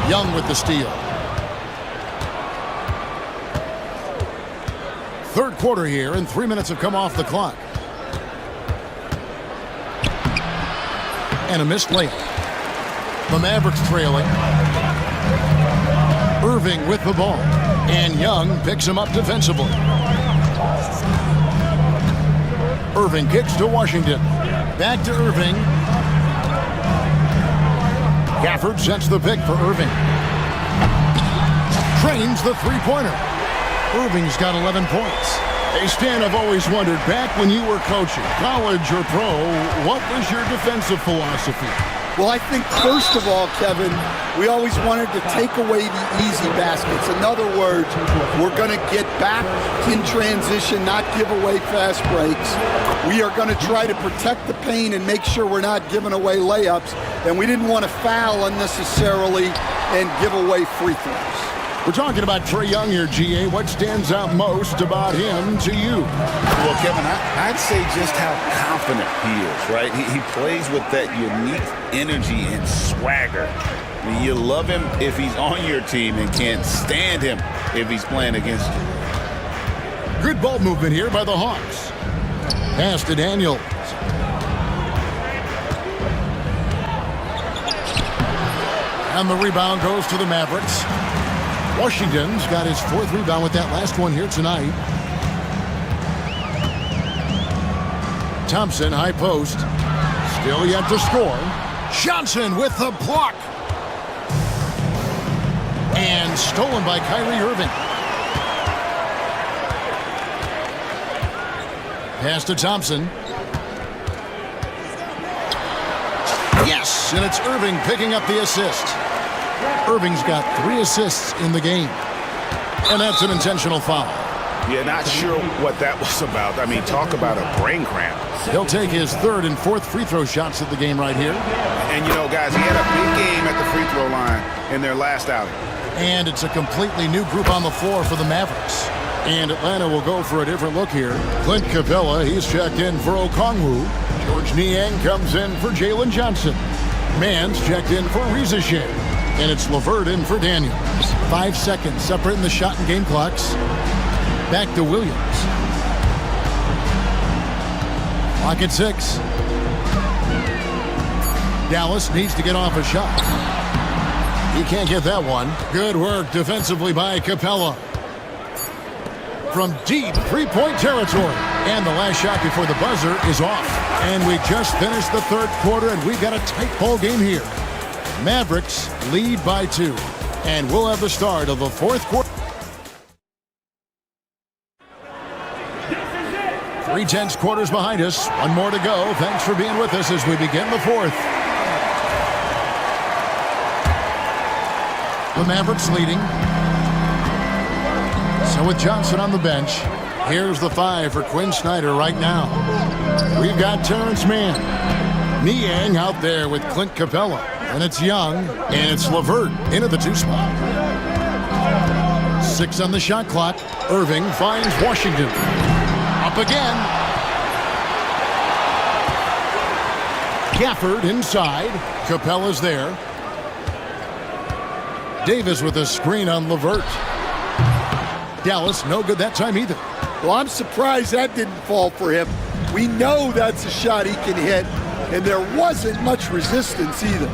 Young with the steal. Third quarter here, and 3 minutes have come off the clock. And a missed layup. The Mavericks trailing. Irving with the ball. And Young picks him up defensively. Irving kicks to Washington. Back to Irving. Gafford sets the pick for Irving. Trains the three-pointer. Irving's got 11 points. Hey, Stan, I've always wondered, back when you were coaching, college or pro, what was your defensive philosophy? Well, I think, first of all, Kevin, we always wanted to take away the easy baskets. In other words, we're going to get back in transition, not give away fast breaks. We are going to try to protect the paint and make sure we're not giving away layups. And we didn't want to foul unnecessarily and give away free throws. We're talking about Trae Young here, GA. What stands out most about him to you? Well, Kevin, I'd say just how confident he is, right? He plays with that unique energy and swagger. I mean, you love him if he's on your team and can't stand him if he's playing against you. Good ball movement here by the Hawks. Pass to Daniels. And the rebound goes to the Mavericks. Washington's got his fourth rebound with that last one here tonight. Thompson, high post. Still yet to score. Johnson with the block. And stolen by Kyrie Irving. Pass to Thompson. Yes, and it's Irving picking up the assist. Irving's got 3 assists in the game. And that's an intentional foul. Yeah, not sure what that was about. I mean, talk about a brain cramp. He'll take his third and fourth free throw shots of the game right here. And, you know, guys, he had a big game at the free throw line in their last outing. And it's a completely new group on the floor for the Mavericks. And Atlanta will go for a different look here. Clint Capella, he's checked in for Okongwu. George Niang comes in for Jalen Johnson. Mann's checked in for Rizashe. And it's LeVert in for Daniels. 5 seconds separating the shot and game clocks. Back to Williams. Clock at 6. Dallas needs to get off a shot. He can't get that one. Good work defensively by Capella. From deep three-point territory. And the last shot before the buzzer is off. And we just finished the third quarter, and we've got a tight ball game here. Mavericks lead by 2. And we'll have the start of the fourth quarter. 3 quarters behind us. One more to go. Thanks for being with us as we begin the fourth. The Mavericks leading. So with Johnson on the bench, here's the 5 for Quinn Snyder right now. We've got Terrence Mann. Niang out there with Clint Capella. And it's Young, and it's LeVert into the 2 spot. 6 on the shot clock. Irving finds Washington. Up again. Gafford inside. Capella's there. Davis with a screen on LeVert. Dallas, no good that time either. Well, I'm surprised that didn't fall for him. We know that's a shot he can hit, and there wasn't much resistance either.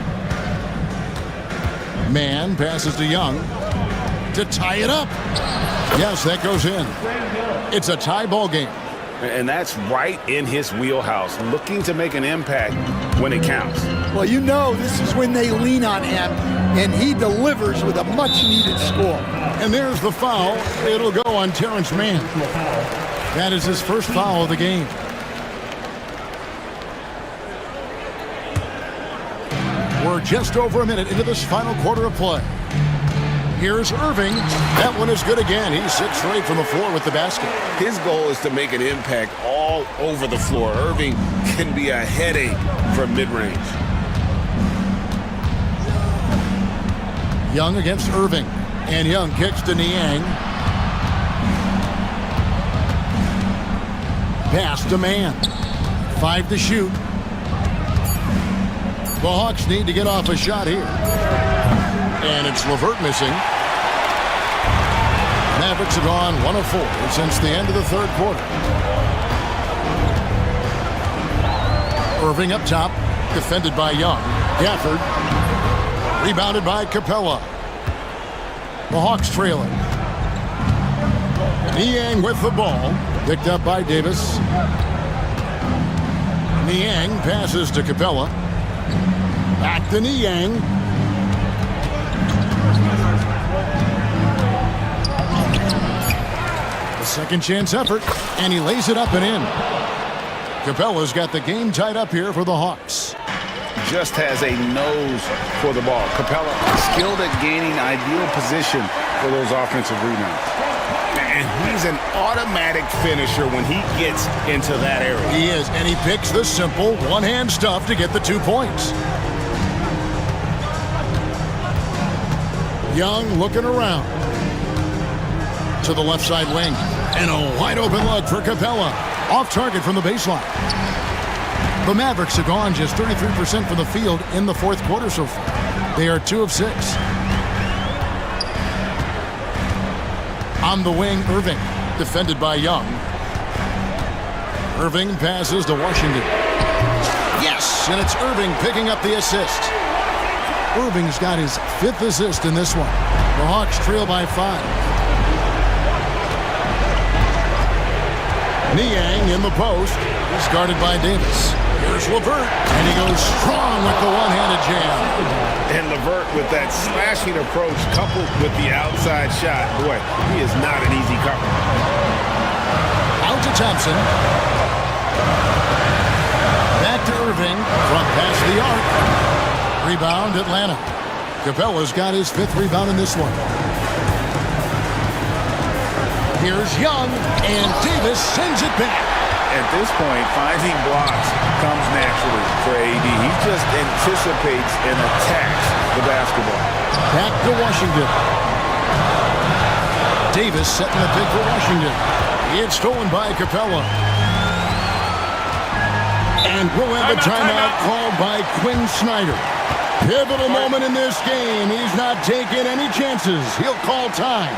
Mann passes to Young to tie it up. Yes, that goes in. It's a tie ball game. And that's right in his wheelhouse, looking to make an impact when it counts. Well, you know this is when they lean on him, and he delivers with a much-needed score. And there's the foul. It'll go on Terrence Mann. That is his first foul of the game. We're just over a minute into this final quarter of play. Here's Irving. That one is good again. He's 6 straight from the floor with the basket. His goal is to make an impact all over the floor. Irving can be a headache from mid-range. Young against Irving. And Young kicks to Niang. Pass to Mann. 5 to shoot. The Hawks need to get off a shot here. And it's LeVert missing. Mavericks have gone 1 of 4 since the end of the third quarter. Irving up top, defended by Young. Gafford, rebounded by Capella. The Hawks trailing. Niang with the ball, picked up by Davis. Niang passes to Capella. Back to Niang. Second chance effort, and he lays it up and in. Capella's got the game tied up here for the Hawks. Just has a nose for the ball. Capella skilled at gaining ideal position for those offensive rebounds. And he's an automatic finisher when he gets into that area. He is, and he picks the simple one-hand stuff to get the 2 points. Young looking around. To the left side wing. And a wide open look for Capella. Off target from the baseline. The Mavericks have gone just 33% from the field in the fourth quarter so far. They are 2 of 6. On the wing, Irving. Defended by Young. Irving passes to Washington. Yes! And it's Irving picking up the assist. Irving's got his 5th assist in this one. The Hawks trail by 5. Niang in the post. He's guarded by Davis. Here's LeVert. And he goes strong with the one-handed jam. And LeVert with that slashing approach coupled with the outside shot. Boy, he is not an easy cover. Out to Thompson. Back to Irving. Front past the arc. Rebound Atlanta. Capella's got his 5th rebound in this one. Here's Young, and Davis sends it back. At this point, finding blocks comes naturally for AD. He just anticipates and attacks the basketball. Back to Washington. Davis setting the pick for Washington. It's stolen by Capella. And we'll have a timeout called by Quinn Snyder. Pivotal moment in this game. He's not taking any chances. He'll call time.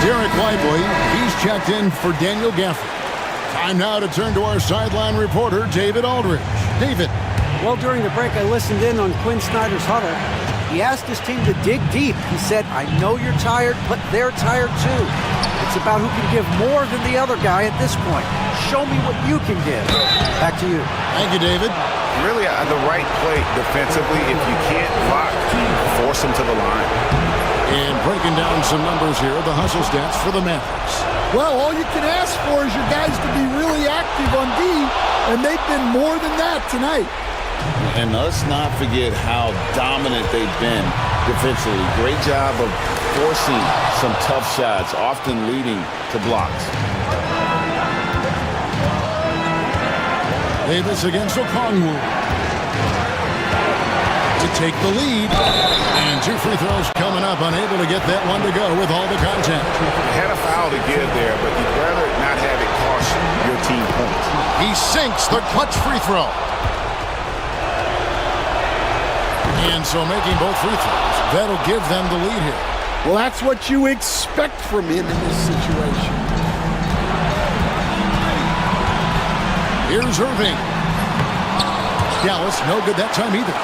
Derek Lively, he's checked in for Daniel Gafford. Time now to turn to our sideline reporter, David Aldridge. David. Well, during the break, I listened in on Quinn Snyder's huddle. He asked his team to dig deep. He said, I know you're tired, but they're tired too. It's about who can give more than the other guy at this point. Show me what you can give. Back to you. Thank you, David. Really the right play defensively. If you can't block, force him to the line. And breaking down some numbers here, the hustle stats for the Mavericks. Well, all you can ask for is your guys to be really active on D, and they've been more than that tonight. And let's not forget how dominant they've been defensively. Great job of forcing some tough shots, often leading to blocks. Davis against Okongwu. To take the lead. And 2 free throws coming up. Unable to get that one to go with all the contact. Had a foul to give there, but you'd rather not have it cost your team points. He sinks the clutch free throw. And so making both free throws, that'll give them the lead here. Well, that's what you expect from him in this situation. Here's Irving. Gallus, no good that time either.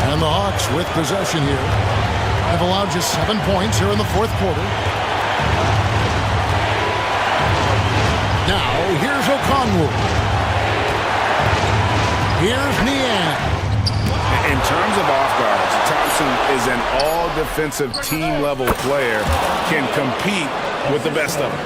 And the Hawks with possession here have allowed just 7 points here in the fourth quarter. Now, here's Okongwu. Here's Niang. In terms of off guards, Thompson is an all-defensive team-level player, can compete with the best of them.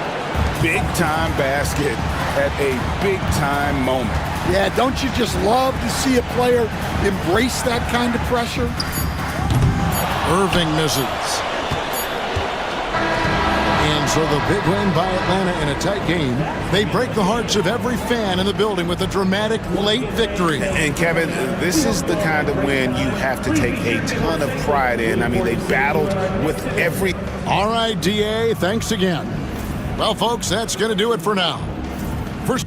Big-time basket at a big-time moment. Yeah, don't you just love to see a player embrace that kind of pressure? Irving misses. And so the big win by Atlanta in a tight game. They break the hearts of every fan in the building with a dramatic late victory. And Kevin, this is the kind of win you have to take a ton of pride in. I mean, they battled with every... All right, DA, thanks again. Well, folks, that's going to do it for now. First...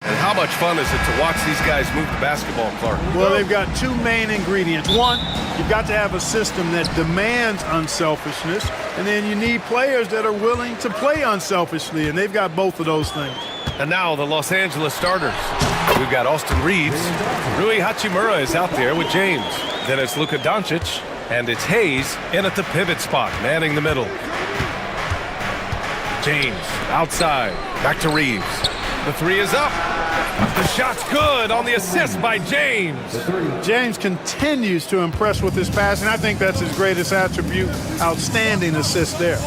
And how much fun is it to watch these guys move the basketball, Clark? Well, they've got two main ingredients. One, you've got to have a system that demands unselfishness, and then you need players that are willing to play unselfishly, and they've got both of those things. And now the Los Angeles starters. We've got Austin Reeves. Rui Hachimura is out there with James. Then it's Luka Doncic, and it's Hayes in at the pivot spot, manning the middle. James outside, back to Reeves. The three is up. The shot's good on the assist by James. James continues to impress with his passing. I think that's his greatest attribute. Outstanding assist there.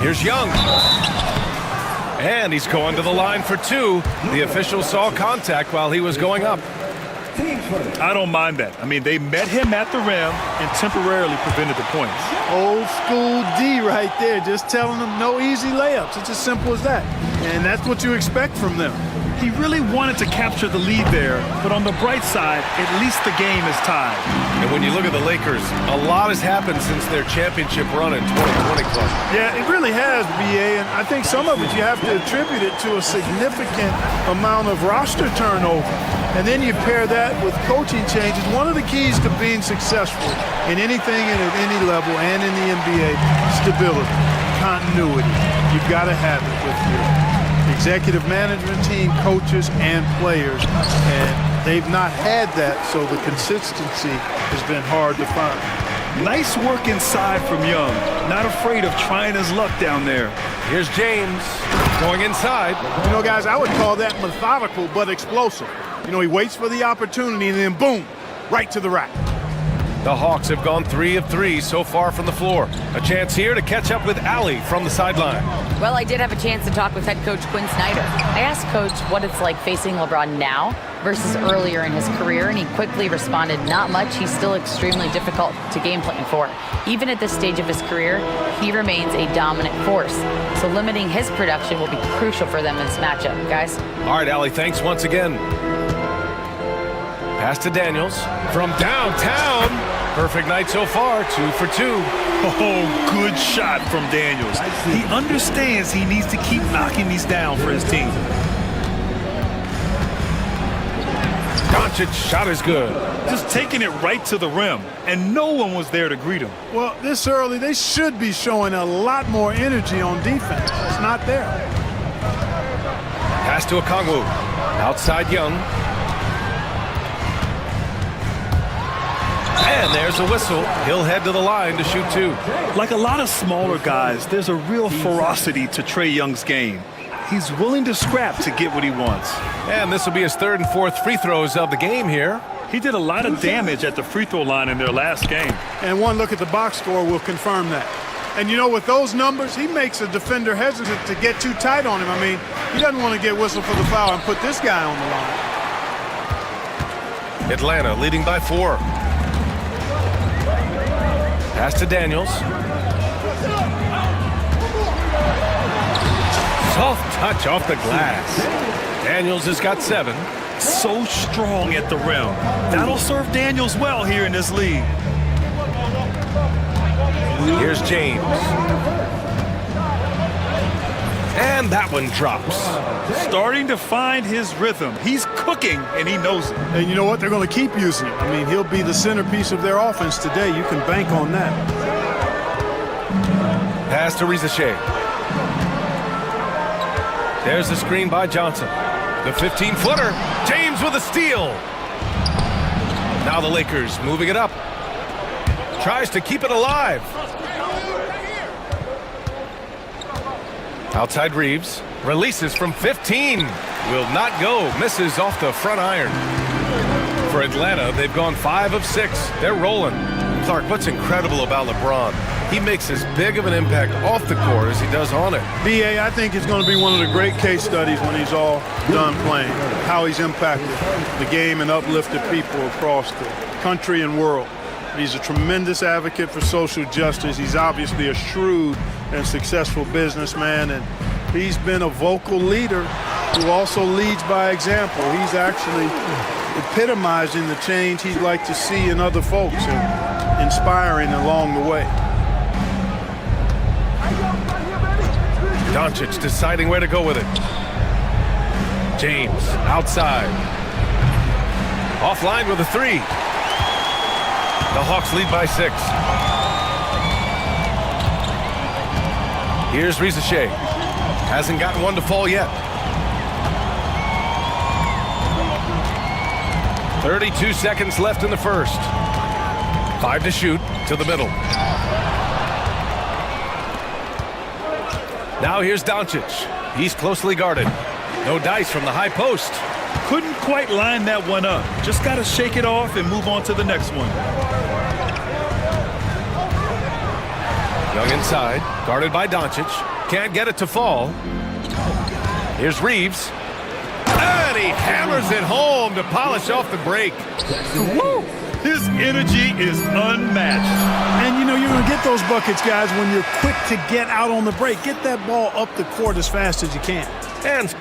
Here's Young. And he's going to the line for two. The official saw contact while he was going up. I don't mind that. I mean, they met him at the rim and temporarily prevented the points. Old school D right there, just telling them no easy layups. It's as simple as that. And that's what you expect from them. He really wanted to capture the lead there, but on the bright side, at least the game is tied. And when you look at the Lakers, a lot has happened since their championship run in 2020 club. Yeah, it really has, BA, and I think some of it you have to attribute it to a significant amount of roster turnover. And then you pair that with coaching changes. One of the keys to being successful in anything and at any level and in the NBA, stability, continuity. You've got to have it with your executive management team, coaches, and players. And they've not had that, so the consistency has been hard to find. Nice work inside from Young. Not afraid of trying his luck down there. Here's James going inside. You know, guys, I would call that methodical but explosive. You know, he waits for the opportunity and then boom, right to the rack. The Hawks have gone 3 of 3 so far from the floor. A chance here to catch up with Allie from the sideline. Well, I did have a chance to talk with head coach Quinn Snyder. I asked Coach what it's like facing LeBron now versus earlier in his career, and he quickly responded, not much. He's still extremely difficult to game plan for. Even at this stage of his career, he remains a dominant force. So limiting his production will be crucial for them in this matchup, guys. All right, Allie, thanks once again. Pass to Daniels from downtown. Perfect night so far, 2 for 2. Oh, good shot from Daniels. He understands he needs to keep knocking these down for his team. Doncic's shot is good. Just taking it right to the rim, and no one was there to greet him. Well, this early, they should be showing a lot more energy on defense. It's not there. Pass to Okongwu. Outside Young. And there's a whistle. He'll head to the line to shoot 2. Like a lot of smaller guys, there's a real ferocity to Trae Young's game. He's willing to scrap to get what he wants. And this will be his 3rd and 4th free throws of the game here. He did a lot of damage at the free throw line in their last game. And one look at the box score will confirm that. And you know, with those numbers, he makes a defender hesitant to get too tight on him. I mean, he doesn't want to get whistled for the foul and put this guy on the line. Atlanta leading by 4. Pass to Daniels. Soft touch off the glass. Daniels has got 7. So strong at the rim. That'll serve Daniels well here in this league. Here's James. And that one drops. Starting to find his rhythm. He's cooking, and he knows it. And you know what? They're going to keep using him. I mean, he'll be the centerpiece of their offense today. You can bank on that. Pass to Rizachet. There's the screen by Johnson. The 15-footer. James with a steal. Now the Lakers moving it up. Tries to keep it alive. Outside Reeves. Releases from 15. Will not go. Misses off the front iron. For Atlanta, they've gone 5 of 6. They're rolling. Clark, what's incredible about LeBron? He makes as big of an impact off the court as he does on it. BA, I think it's going to be one of the great case studies when he's all done playing. How he's impacted the game and uplifted people across the country and world. He's a tremendous advocate for social justice. He's obviously a shrewd and successful businessman, and he's been a vocal leader who also leads by example. He's actually epitomizing the change he'd like to see in other folks and inspiring along the way. Doncic deciding where to go with it. James outside. Offline with a 3. The Hawks lead by 6. Here's Rizachet. Hasn't gotten one to fall yet. 32 seconds left in the first. 5 to shoot to the middle. Now here's Doncic. He's closely guarded. No dice from the high post. Couldn't quite line that one up. Just got to shake it off and move on to the next one. Young inside, guarded by Doncic. Can't get it to fall. Here's Reeves. And he hammers it home to polish off the break. Woo! His energy is unmatched. And, you know, you're going to get those buckets, guys, when you're quick to get out on the break. Get that ball up the court as fast as you can. And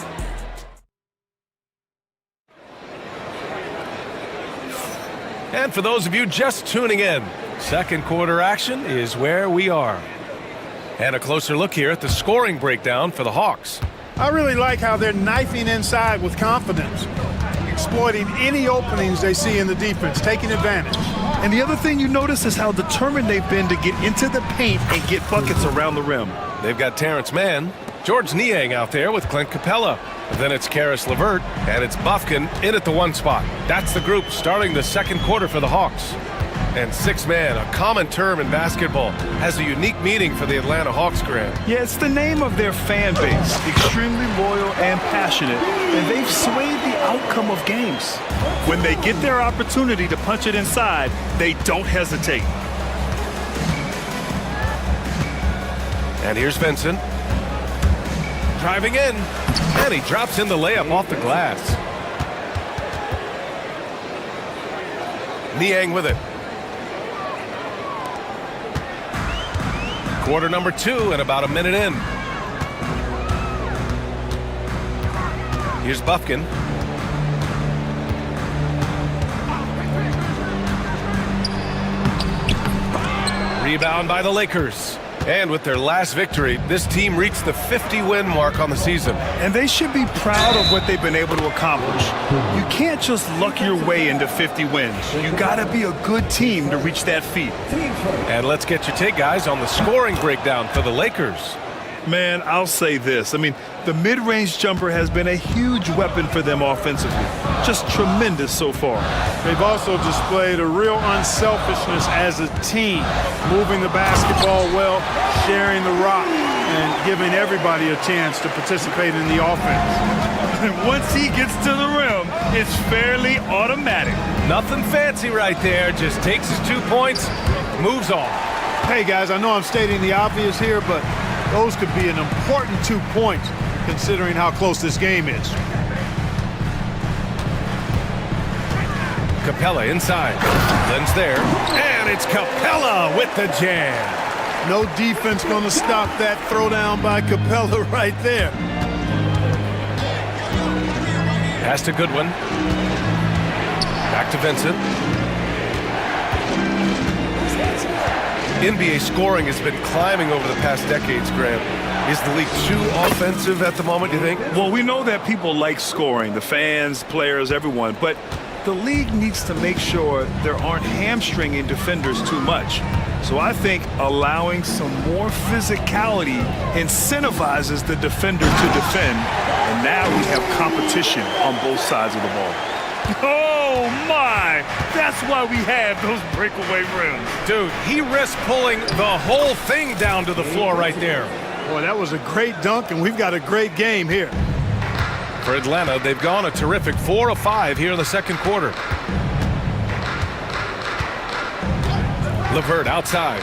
And for those of you just tuning in, second quarter action is where we are. And a closer look here at the scoring breakdown for the Hawks. I really like how they're knifing inside with confidence, exploiting any openings they see in the defense, taking advantage. And the other thing you notice is how determined they've been to get into the paint and get buckets around the rim. They've got Terrence Mann, George Niang out there with Clint Capella. Then it's Karis LeVert, and it's Bufkin in at the 1 spot. That's the group starting the second quarter for the Hawks. And 6-man, a common term in basketball, has a unique meaning for the Atlanta Hawks, Grant. Yeah, it's the name of their fan base. Extremely loyal and passionate, and they've swayed the outcome of games. When they get their opportunity to punch it inside, they don't hesitate. And here's Vincent. Driving in, and he drops in the layup off the glass. Niang with it. Quarter number 2 and about a minute in. Here's Bufkin. Rebound by the Lakers. And with their last victory, this team reached the 50-win mark on the season. And they should be proud of what they've been able to accomplish. You can't just luck your way into 50 wins. You gotta be a good team to reach that feat. And let's get your take, guys, on the scoring breakdown for the Lakers. Man, I'll say this. I mean, the mid-range jumper has been a huge weapon for them offensively. Just tremendous so far. They've also displayed a real unselfishness as a team, moving the basketball well, sharing the rock, and giving everybody a chance to participate in the offense. And once he gets to the rim, it's fairly automatic. Nothing fancy right there. Just takes his 2 points, moves on. Hey, guys, I know I'm stating the obvious here, but those could be an important 2 points considering how close this game is. Capella inside. Len's there. And it's Capella with the jam. No defense going to stop that throwdown by Capella right there. Pass to Goodwin. Back to Vincent. NBA scoring has been climbing over the past decades, Graham. Is the league too offensive at the moment, do you think? Well, we know that people like scoring, the fans, players, everyone, but the league needs to make sure there aren't hamstringing defenders too much. So I think allowing some more physicality incentivizes the defender to defend, and now we have competition on both sides of the ball. Oh, my! That's why we have those breakaway rims. Dude, he risked pulling the whole thing down to the floor right there. Boy, that was a great dunk, and we've got a great game here. For Atlanta, they've gone a terrific 4 of 5 here in the second quarter. LeVert outside.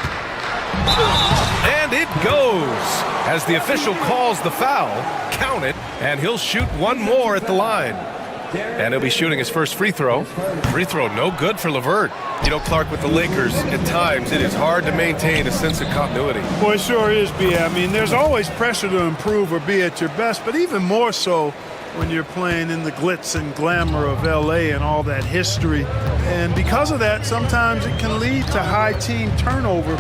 And it goes. As the official calls the foul, count it, and he'll shoot one more at the line. And he'll be shooting his first free throw. Free throw no good for LeVert. You know, Clark, with the Lakers, at times it is hard to maintain a sense of continuity. Boy, it sure is, B.A. I mean, there's always pressure to improve or be at your best, but even more so when you're playing in the glitz and glamour of L.A. and all that history. And because of that, sometimes it can lead to high team turnover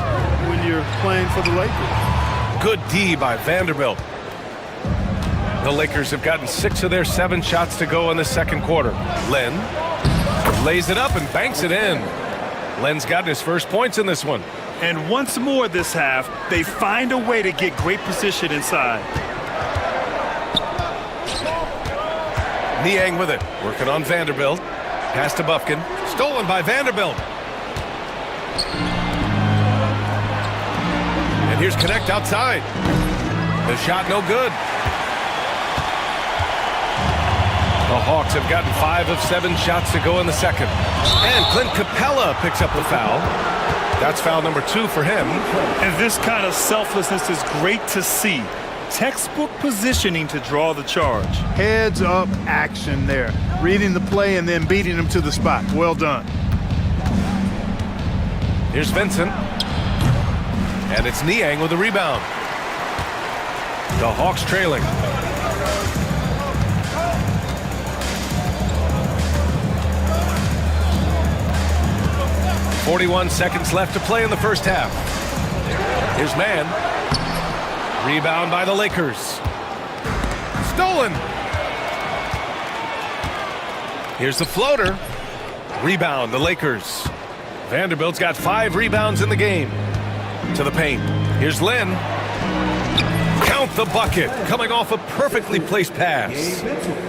when you're playing for the Lakers. Good D by Vanderbilt. The Lakers have gotten 6 of their 7 shots to go in the second quarter. Len lays it up and banks it in. Len's gotten his first points in this one. And once more this half, they find a way to get great position inside. Niang with it, working on Vanderbilt. Pass to Bufkin, stolen by Vanderbilt. And here's Connect outside. The shot no good. The Hawks have gotten 5 of 7 shots to go in the second. And Clint Capella picks up the foul. That's foul number 2 for him. And this kind of selflessness is great to see. Textbook positioning to draw the charge. Heads up action there. Reading the play and then beating him to the spot. Well done. Here's Vincent. And it's Niang with the rebound. The Hawks trailing. 41 seconds left to play in the first half. Here's man. Rebound by the Lakers. Stolen. Here's the floater. Rebound, the Lakers. Vanderbilt's got 5 rebounds in the game. To the paint. Here's Lynn. Count the bucket. Coming off a perfectly placed pass.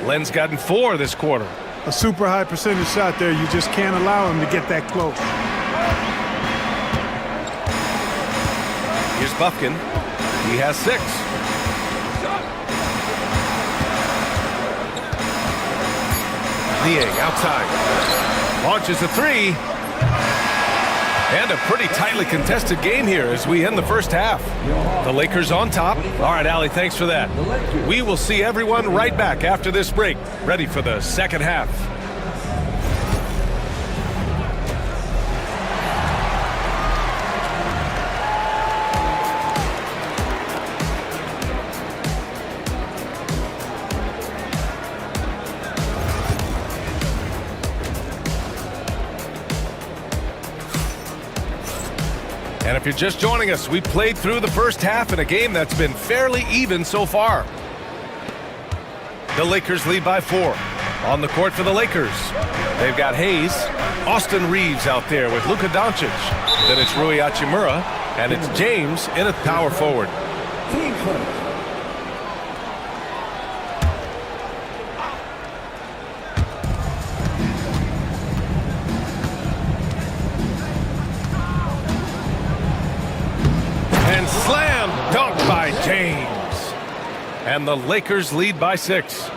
Lynn's gotten 4 this quarter. A super high percentage shot there. You just can't allow him to get that close. Here's Buffkin. He has 6. Niang outside. Launches a 3. And a pretty tightly contested game here as we end the first half. The Lakers on top. All right, Allie, thanks for that. We will see everyone right back after this break, ready for the second half. And if you're just joining us, we played through the first half in a game that's been fairly even so far. The Lakers lead by 4. On the court for the Lakers, they've got Hayes, Austin Reeves out there with Luka Doncic. Then it's Rui Hachimura, and it's James in at power forward. Slam dunk by James. And the Lakers lead by 6.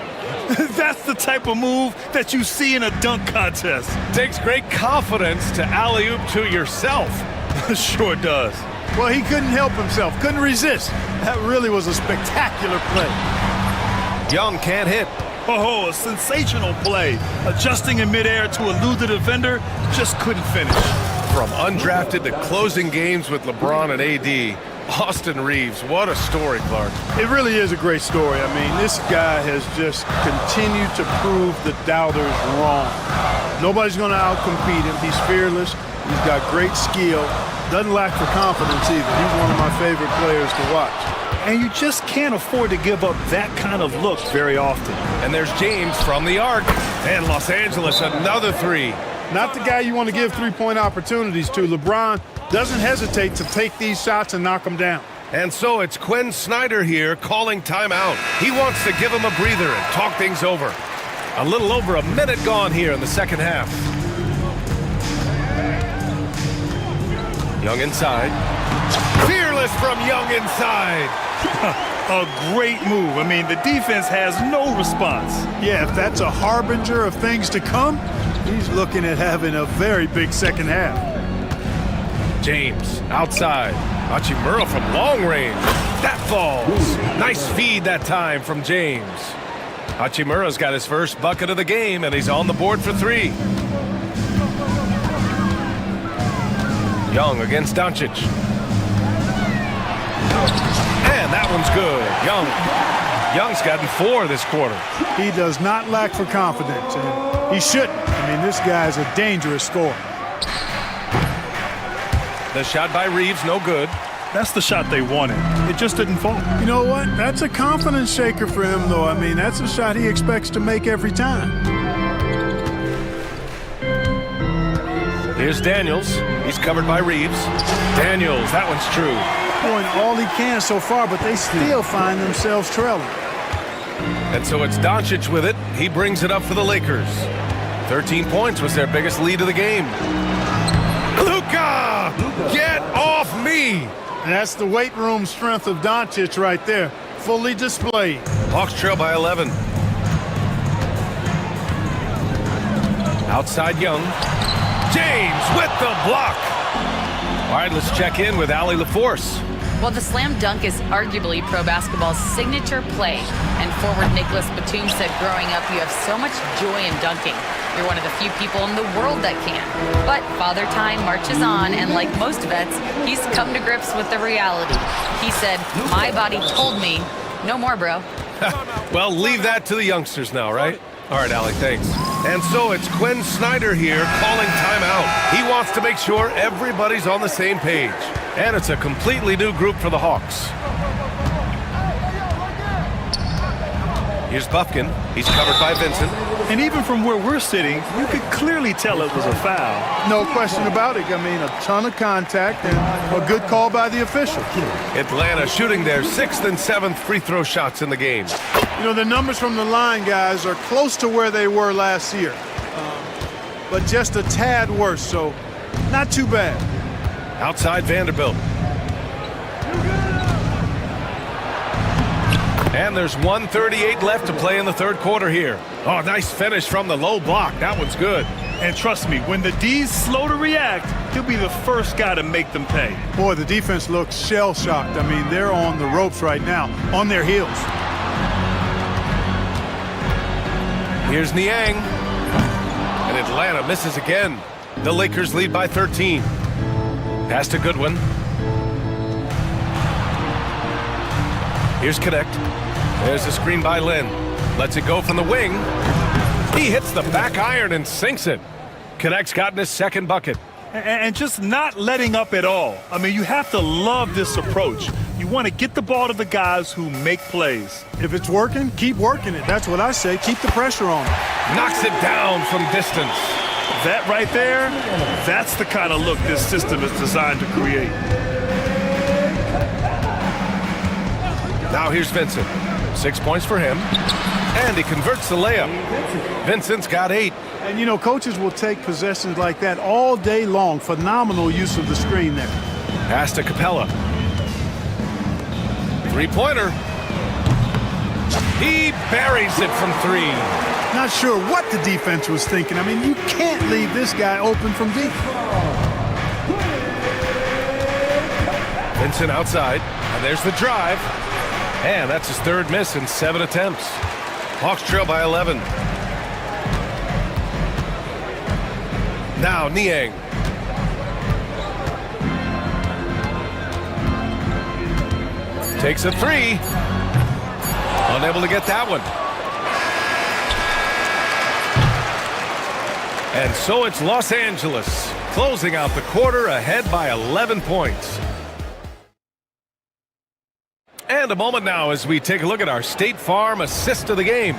That's the type of move that you see in a dunk contest. Takes great confidence to alley-oop to yourself. Sure does. Well, he couldn't help himself, couldn't resist. That really was a spectacular play. Young can't hit. Oh, a sensational play. Adjusting in midair to elude the defender, just couldn't finish. From undrafted to closing games with LeBron and AD, Austin Reeves, what a story, Clark. It really is a great story. I mean, this guy has just continued to prove the doubters wrong. Nobody's going to outcompete him. He's fearless. He's got great skill. Doesn't lack for confidence either. He's one of my favorite players to watch. And you just can't afford to give up that kind of look very often. And there's James from the arc. And Los Angeles, another 3. Not the guy you want to give three-point opportunities to. LeBron doesn't hesitate to take these shots and knock them down. And so it's Quinn Snyder here calling timeout. He wants to give him a breather and talk things over. A little over a minute gone here in the second half. Young inside. Fearless from Young inside. A great move. I mean, the defense has no response. Yeah, if that's a harbinger of things to come, he's looking at having a very big second half. James outside. Hachimura from long range. That falls. Nice feed that time from James. Hachimura's got his first bucket of the game, and he's on the board for 3. Young against Doncic. And that one's good. Young's gotten 4 this quarter. He does not lack for confidence, and he shouldn't. I mean, this guy's a dangerous scorer. The shot by Reeves, no good. That's the shot they wanted. It just didn't fall. You know what? That's a confidence shaker for him, though. I mean, that's a shot he expects to make every time. Here's Daniels. He's covered by Reeves. Daniels, that one's true. Doing all he can so far, but they still find themselves trailing. And so it's Doncic with it. He brings it up for the Lakers. 13 points was their biggest lead of the game. Luka! Get off me! And that's the weight room strength of Doncic right there. Fully displayed. Hawks trail by 11. Outside Young. James with the block. All right, let's check in with Allie LaForce. Well, the slam dunk is arguably pro basketball's signature play. And forward Nicholas Batum said growing up, you have so much joy in dunking. You're one of the few people in the world that can. But Father Time marches on, and like most vets, he's come to grips with the reality. He said, my body told me, no more, bro. Well, leave that to the youngsters now, right? All right, Allie, thanks. And so it's Quinn Snyder here calling timeout. He wants to make sure everybody's on the same page. And it's a completely new group for the Hawks. Here's Buffkin. He's covered by Vincent. And even from where we're sitting, you could clearly tell it was a foul. No question about it. I mean, a ton of contact and a good call by the official. Atlanta shooting their 6th and 7th free throw shots in the game. You know, the numbers from the line, guys, are close to where they were last year. But just a tad worse, so not too bad. Outside Vanderbilt. And there's 1:38 left to play in the third quarter here. Oh, nice finish from the low block. That one's good. And trust me, when the D's slow to react, he'll be the first guy to make them pay. Boy, the defense looks shell-shocked. I mean, they're on the ropes right now, on their heels. Here's Niang. And Atlanta misses again. The Lakers lead by 13. Pass to Goodwin. Here's Connect. There's a screen by Lin. Lets it go from the wing. He hits the back iron and sinks it. Connect's gotten his second bucket. And just not letting up at all. I mean, you have to love this approach. You want to get the ball to the guys who make plays. If it's working, keep working it. That's what I say. Keep the pressure on. Knocks it down from distance. That right there, that's the kind of look this system is designed to create. Now here's Vincent. 6 points for him. And he converts the layup. Vincent's got 8. And, you know, coaches will take possessions like that all day long. Phenomenal use of the screen there. Pass to Capella. Three-pointer. He buries it from 3. Not sure what the defense was thinking. I mean, you can't leave this guy open from deep. Vincent outside. And there's the drive. And that's his third miss in 7 attempts. Hawks trail by 11. Now Niang. Takes a 3. Unable to get that one. And so it's Los Angeles closing out the quarter ahead by 11 points. And a moment now as we take a look at our State Farm assist of the game.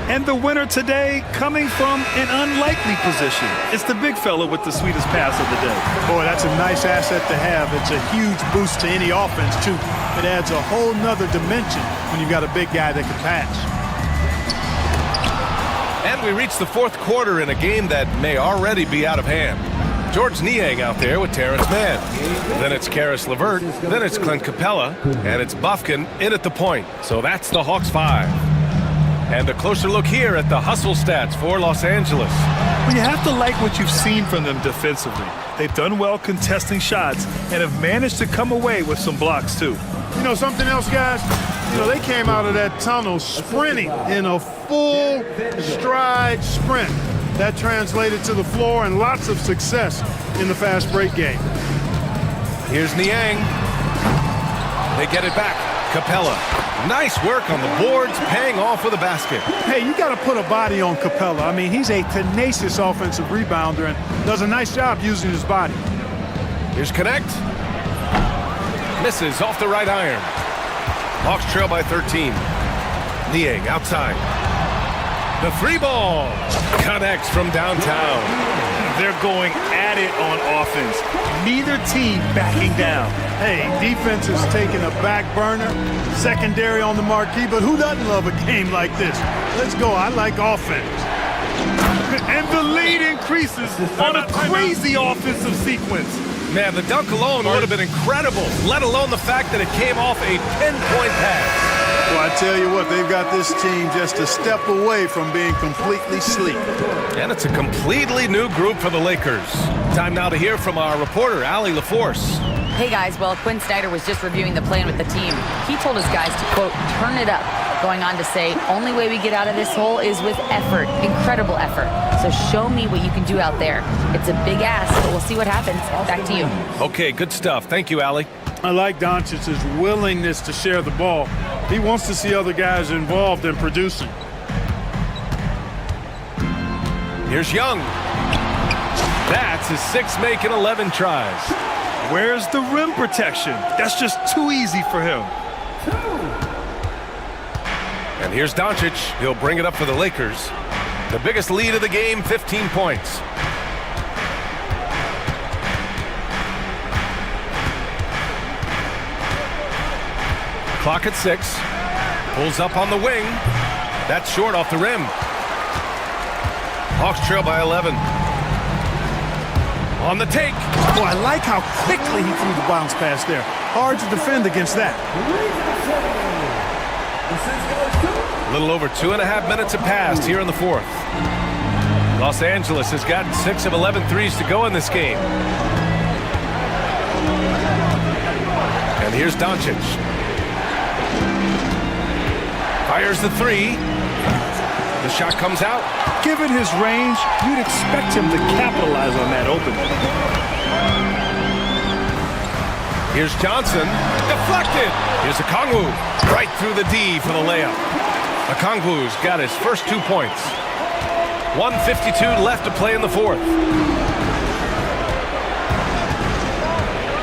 And the winner today coming from an unlikely position. It's the big fella with the sweetest pass of the day. Boy, that's a nice asset to have. It's a huge boost to any offense, too. It adds a whole nother dimension when you've got a big guy that can pass. And we reach the fourth quarter in a game that may already be out of hand. George Niang out there with Terrence Mann. Then it's Karis LeVert. Then it's Clint Capella. And it's Buffkin in at the point. So that's the Hawks 5. And a closer look here at the hustle stats for Los Angeles. Well, you have to like what you've seen from them defensively. They've done well contesting shots and have managed to come away with some blocks, too. You know something else, guys? You know, they came out of that tunnel sprinting in a full stride sprint. That translated to the floor and lots of success in the fast break game. Here's Niang. They get it back. Capella. Nice work on the boards, paying off with a basket. Hey, you got to put a body on Capella. I mean, he's a tenacious offensive rebounder and does a nice job using his body. Here's Connect. Misses off the right iron. Hawks trail by 13. Niang outside. The free ball connects from downtown. They're going at it on offense. Neither team backing down. Hey, defense is taking a back burner, secondary on the marquee, but who doesn't love a game like this? Let's go. I like offense. And the lead increases on a crazy offensive sequence. Man, the dunk alone would have been incredible, let alone the fact that it came off a pinpoint pass. Well, I tell you what, they've got this team just a step away from being completely sleek. And it's a completely new group for the Lakers. Time now to hear from our reporter, Allie LaForce. Hey guys, well, Quinn Snyder was just reviewing the plan with the team. He told his guys to, quote, turn it up, going on to say, only way we get out of this hole is with effort, incredible effort. So show me what you can do out there. It's a big ask, but we'll see what happens. Back to you. Okay, good stuff. Thank you, Allie. I like Doncic's willingness to share the ball. He wants to see other guys involved in producing. Here's Young. That's his 6th make in 11 tries. Where's the rim protection? That's just too easy for him. And here's Doncic. He'll bring it up for the Lakers. The biggest lead of the game, 15 points. Clock at 6. Pulls up on the wing. That's short off the rim. Hawks trail by 11. On the take. Oh, I like how quickly he threw the bounce pass there. Hard to defend against that. A little over 2.5 minutes have passed here in the 4th. Los Angeles has gotten 6 of 11 threes to go in this game. And here's Doncic. Fires the 3. The shot comes out. Given his range, you'd expect him to capitalize on that opening. Here's Johnson. Deflected. Here's Okongwu. Right through the D for the layup. Okongwu's got his first 2 points. 1:52 left to play in the 4th.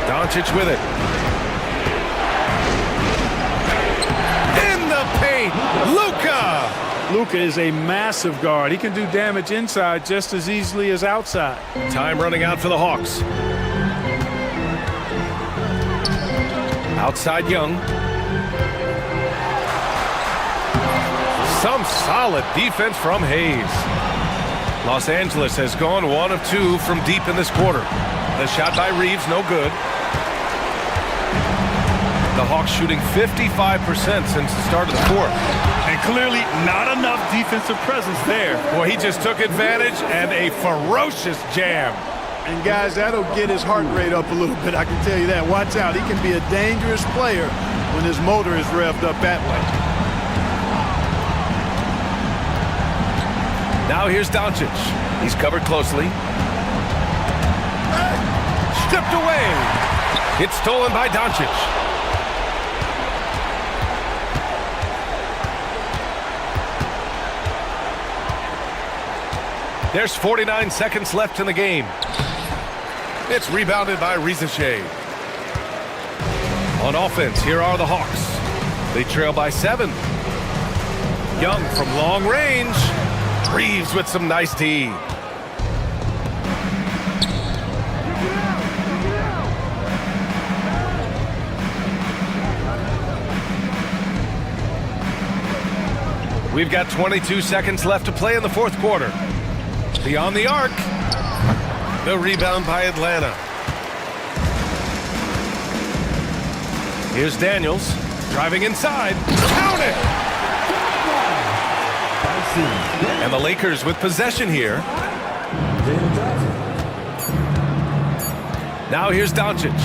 Doncic with it. In the paint. Luka. Luka is a massive guard. He can do damage inside just as easily as outside. Time running out for the Hawks. Outside Young. Some solid defense from Hayes. Los Angeles has gone 1 of 2 from deep in this quarter. The shot by Reeves, no good. The Hawks shooting 55% since the start of the 4th. And clearly not enough defensive presence there. Boy, he just took advantage and a ferocious jam. And guys, that'll get his heart rate up a little bit, I can tell you that. Watch out, he can be a dangerous player when his motor is revved up that way. Now here's Doncic. He's covered closely. Stripped away. It's stolen by Doncic. There's 49 seconds left in the game. It's rebounded by Rizachet. On offense, here are the Hawks. They trail by 7. Young from long range. Reeves with some nice D. We've got 22 seconds left to play in the 4th quarter. Beyond the arc. The rebound by Atlanta. Here's Daniels driving inside. Count it! And the Lakers with possession here. Now here's Doncic.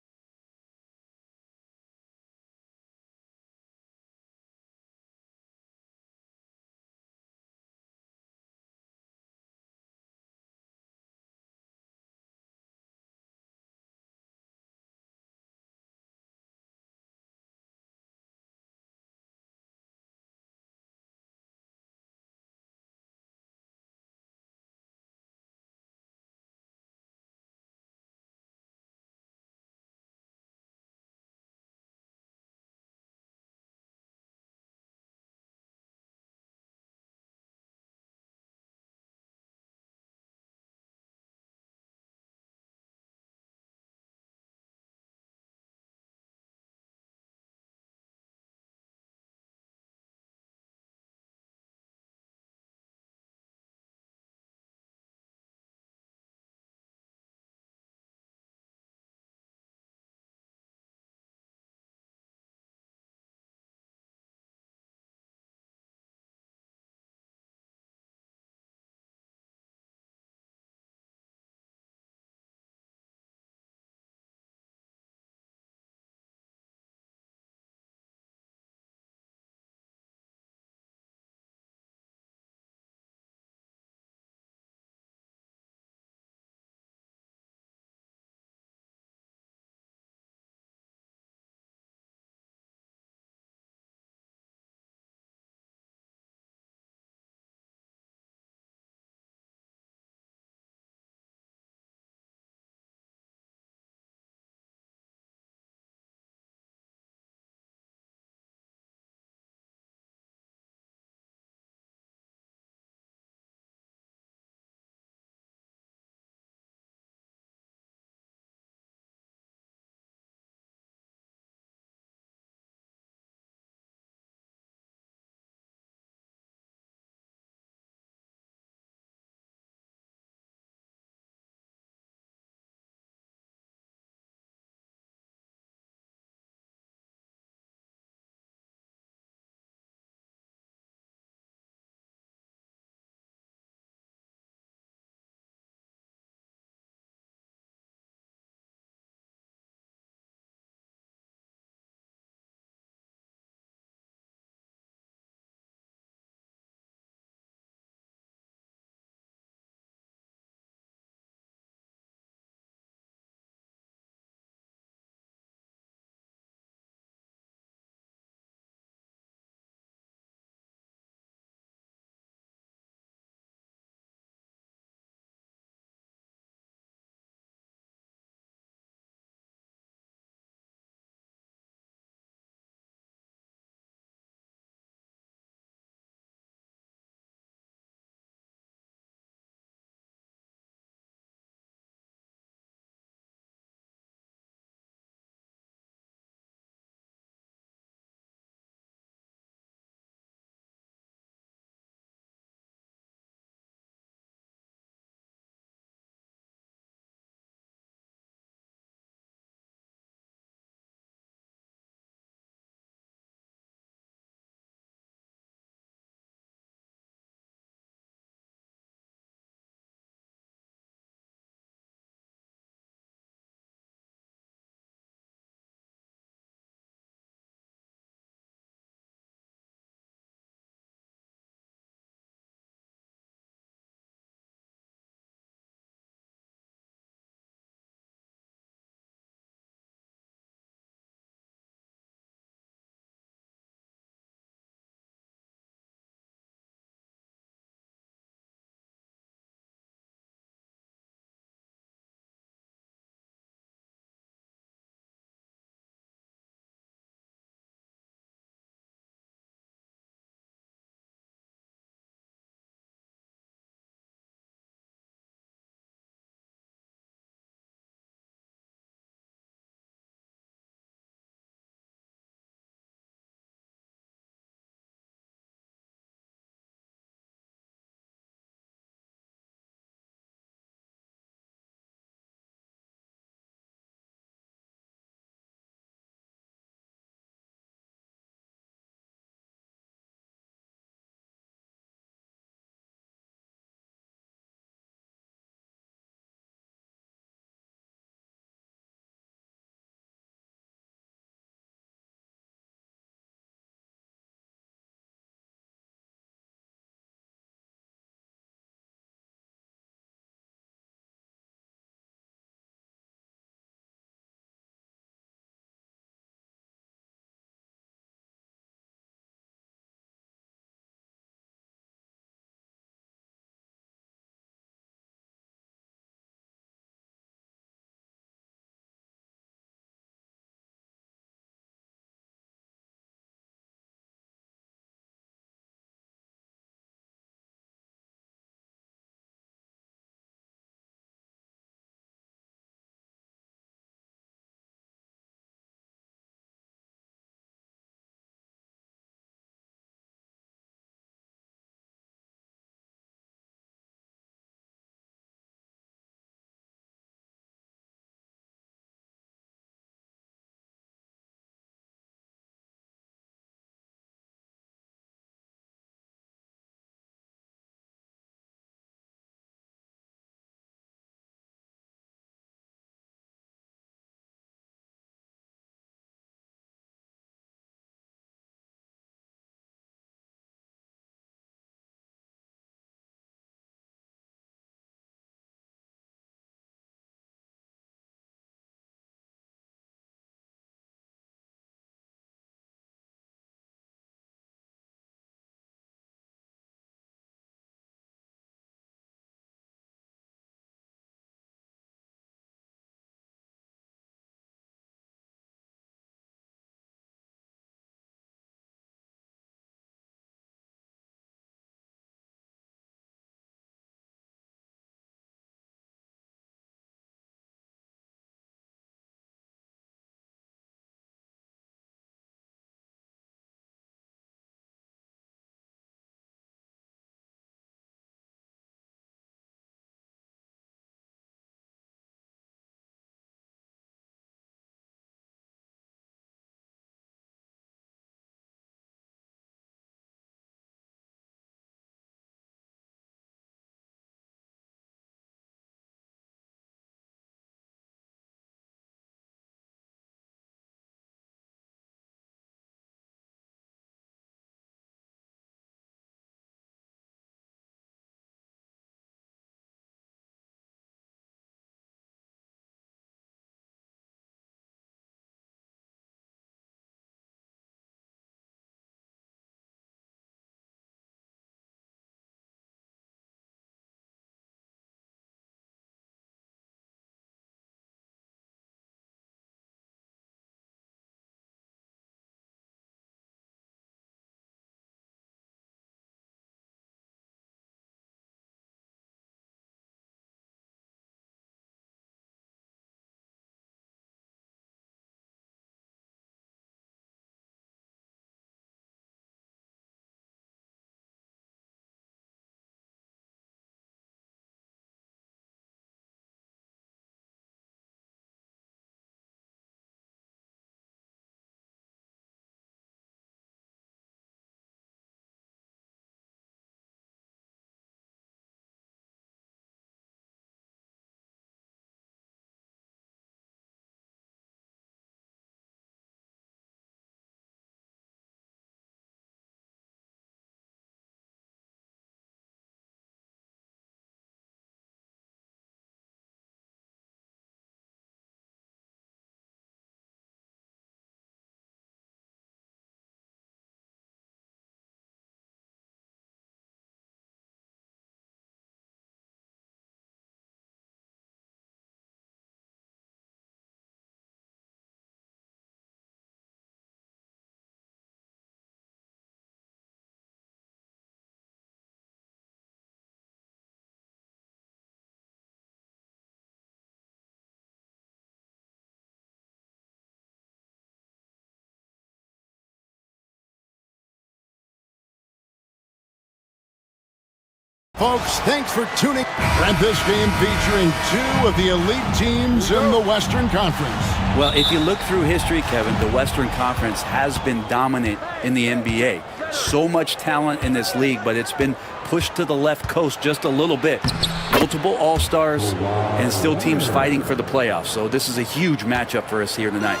Folks, thanks for tuning. And this game featuring two of the elite teams in the Western Conference. Well, if you look through history, Kevin, the Western Conference has been dominant in the NBA. So much talent in this league, but it's been pushed to the left coast just a little bit. Multiple All-Stars and still teams fighting for the playoffs. So this is a huge matchup for us here tonight.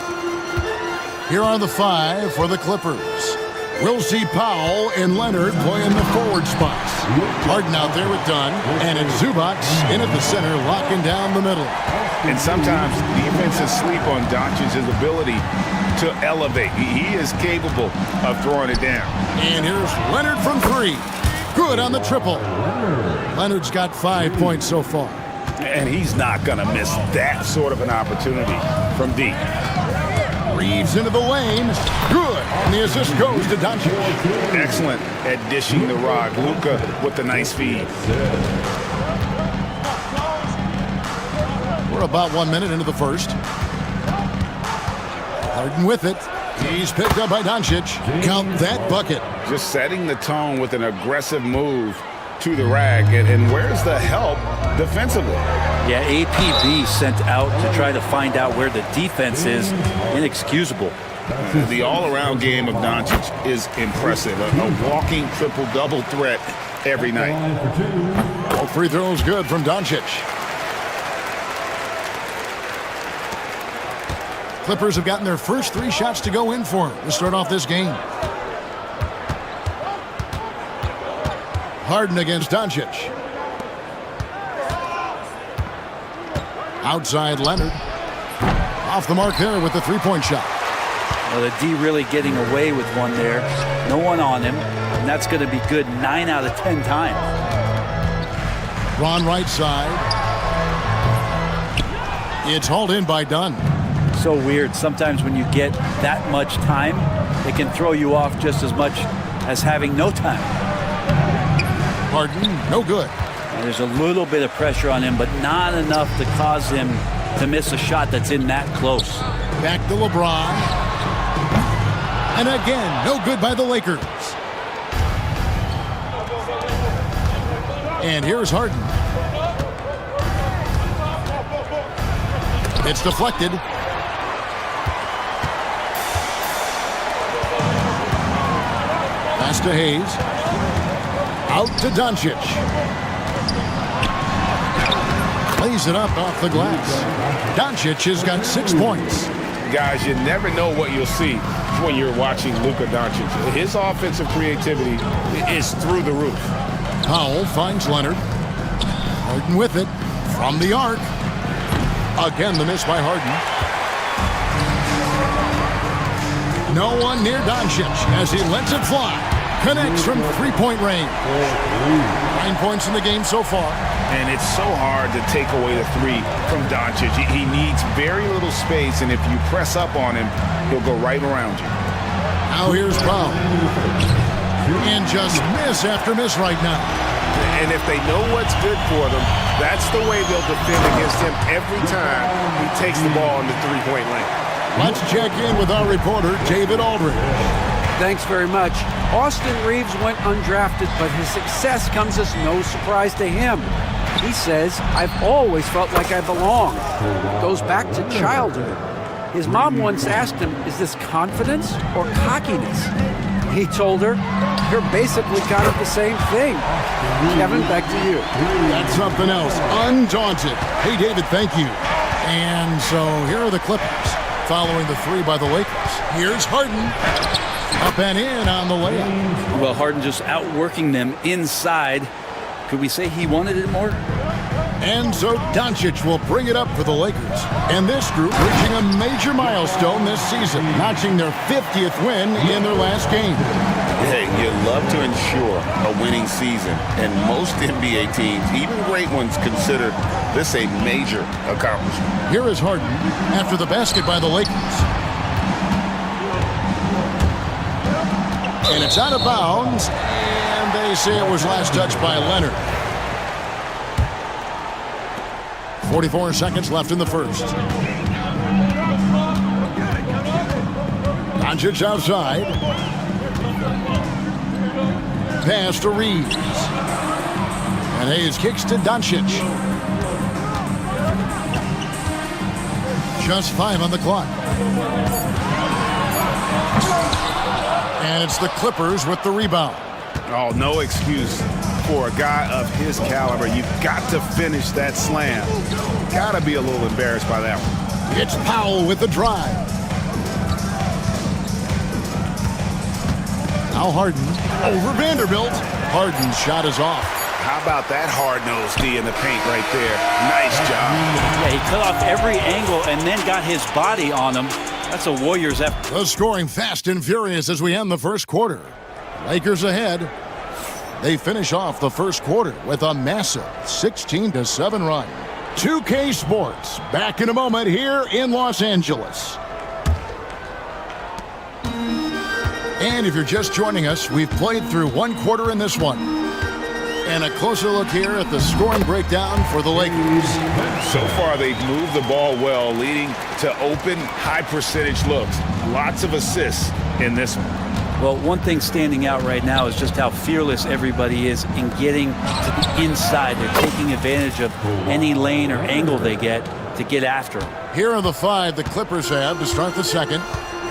Here are the five for the Clippers. We'll see Powell and Leonard play in the forward spots. Harden out there with Dunn, and it's Zubac in at the center, locking down the middle. And sometimes defenses sleep on Doncic's ability to elevate. He is capable of throwing it down. And here's Leonard from three. Good on the triple. Leonard's got 5 points so far. And he's not going to miss that sort of an opportunity from deep. Reeves into the lane. Good. And the assist goes to Doncic. Excellent at dishing the rock. Luka with the nice feed. We're about 1 minute into the first. Harden with it. He's picked up by Doncic. Count that bucket. Just setting the tone with an aggressive move to the rack. And where's the help defensively? Yeah, APB sent out to try to find out where the defense is. Inexcusable. The all-around game of Doncic is impressive. A walking triple-double threat every night. All free throws good from Doncic. Clippers have gotten their first 3 shots to go in for him to start off this game. Harden against Doncic. Outside Leonard. Off the mark there with the three-point shot. Well, the D really getting away with one there. No one on him. And that's going to be good 9 out of 10 times. Ron right side. It's hauled in by Dunn. So weird. Sometimes when you get that much time, it can throw you off just as much as having no time. Harden, no good. And there's a little bit of pressure on him, but not enough to cause him to miss a shot that's in that close. Back to LeBron. And again, no good by the Lakers. And here's Harden. It's deflected. Pass to Hayes. Out to Doncic. Lays it up off the glass. Doncic has got 6 points. Guys, you never know what you'll see when you're watching Luka Doncic. His offensive creativity is through the roof. Powell finds Leonard. Harden with it from the arc. Again, the miss by Harden. No one near Doncic as he lets it fly. Connects from three-point range. 9 points in the game so far. And it's so hard to take away the three from Doncic. He needs very little space, and if you press up on him, he'll go right around you. Now here's Powell. And just miss after miss right now. And if they know what's good for them, that's the way they'll defend against him every time he takes the ball in the three-point lane. Let's check in with our reporter, David Aldridge. Thanks very much. Austin Reeves went undrafted, but his success comes as no surprise to him. He says, I've always felt like I belong. It goes back to childhood. His mom once asked him, is this confidence or cockiness? He told her, you're basically kind of the same thing. Kevin, back to you. That's something else. Undaunted. Hey, David, thank you. And so here are the Clippers following the three by the Lakers. Here's Harden. Up and in on the layup. Well, Harden just outworking them inside. Could we say he wanted it more? And so Doncic will bring it up for the Lakers. And this group reaching a major milestone this season, notching their 50th win in their last game. Hey, you love to ensure a winning season, and most NBA teams, even great ones, consider this a major accomplishment. Here is Harden after the basket by the Lakers. And it's out of bounds, and they say it was last touched by Leonard. 44 seconds left in the first. Doncic outside. Pass to Reeves. And Hayes kicks to Doncic. Just 5 on the clock. And it's the Clippers with the rebound. Oh, no excuse for a guy of his caliber. You've got to finish that slam. Got to be a little embarrassed by that one. It's Powell with the drive. Now Harden over Vanderbilt. Harden's shot is off. How about that hard-nosed D in the paint right there? Nice job. Yeah, he cut off every angle and then got his body on him. That's a Warriors effort. The scoring fast and furious as we end the first quarter. Lakers ahead. They finish off the first quarter with a massive 16-7 run. 2K Sports back in a moment here in Los Angeles. And if you're just joining us, we've played through one quarter in this one. And a closer look here at the scoring breakdown for the Lakers. So far, they've moved the ball well, leading to open, high-percentage looks. Lots of assists in this one. Well, one thing standing out right now is just how fearless everybody is in getting to the inside. They're taking advantage of any lane or angle they get to get after them. Here are the 5 the Clippers have to start the second.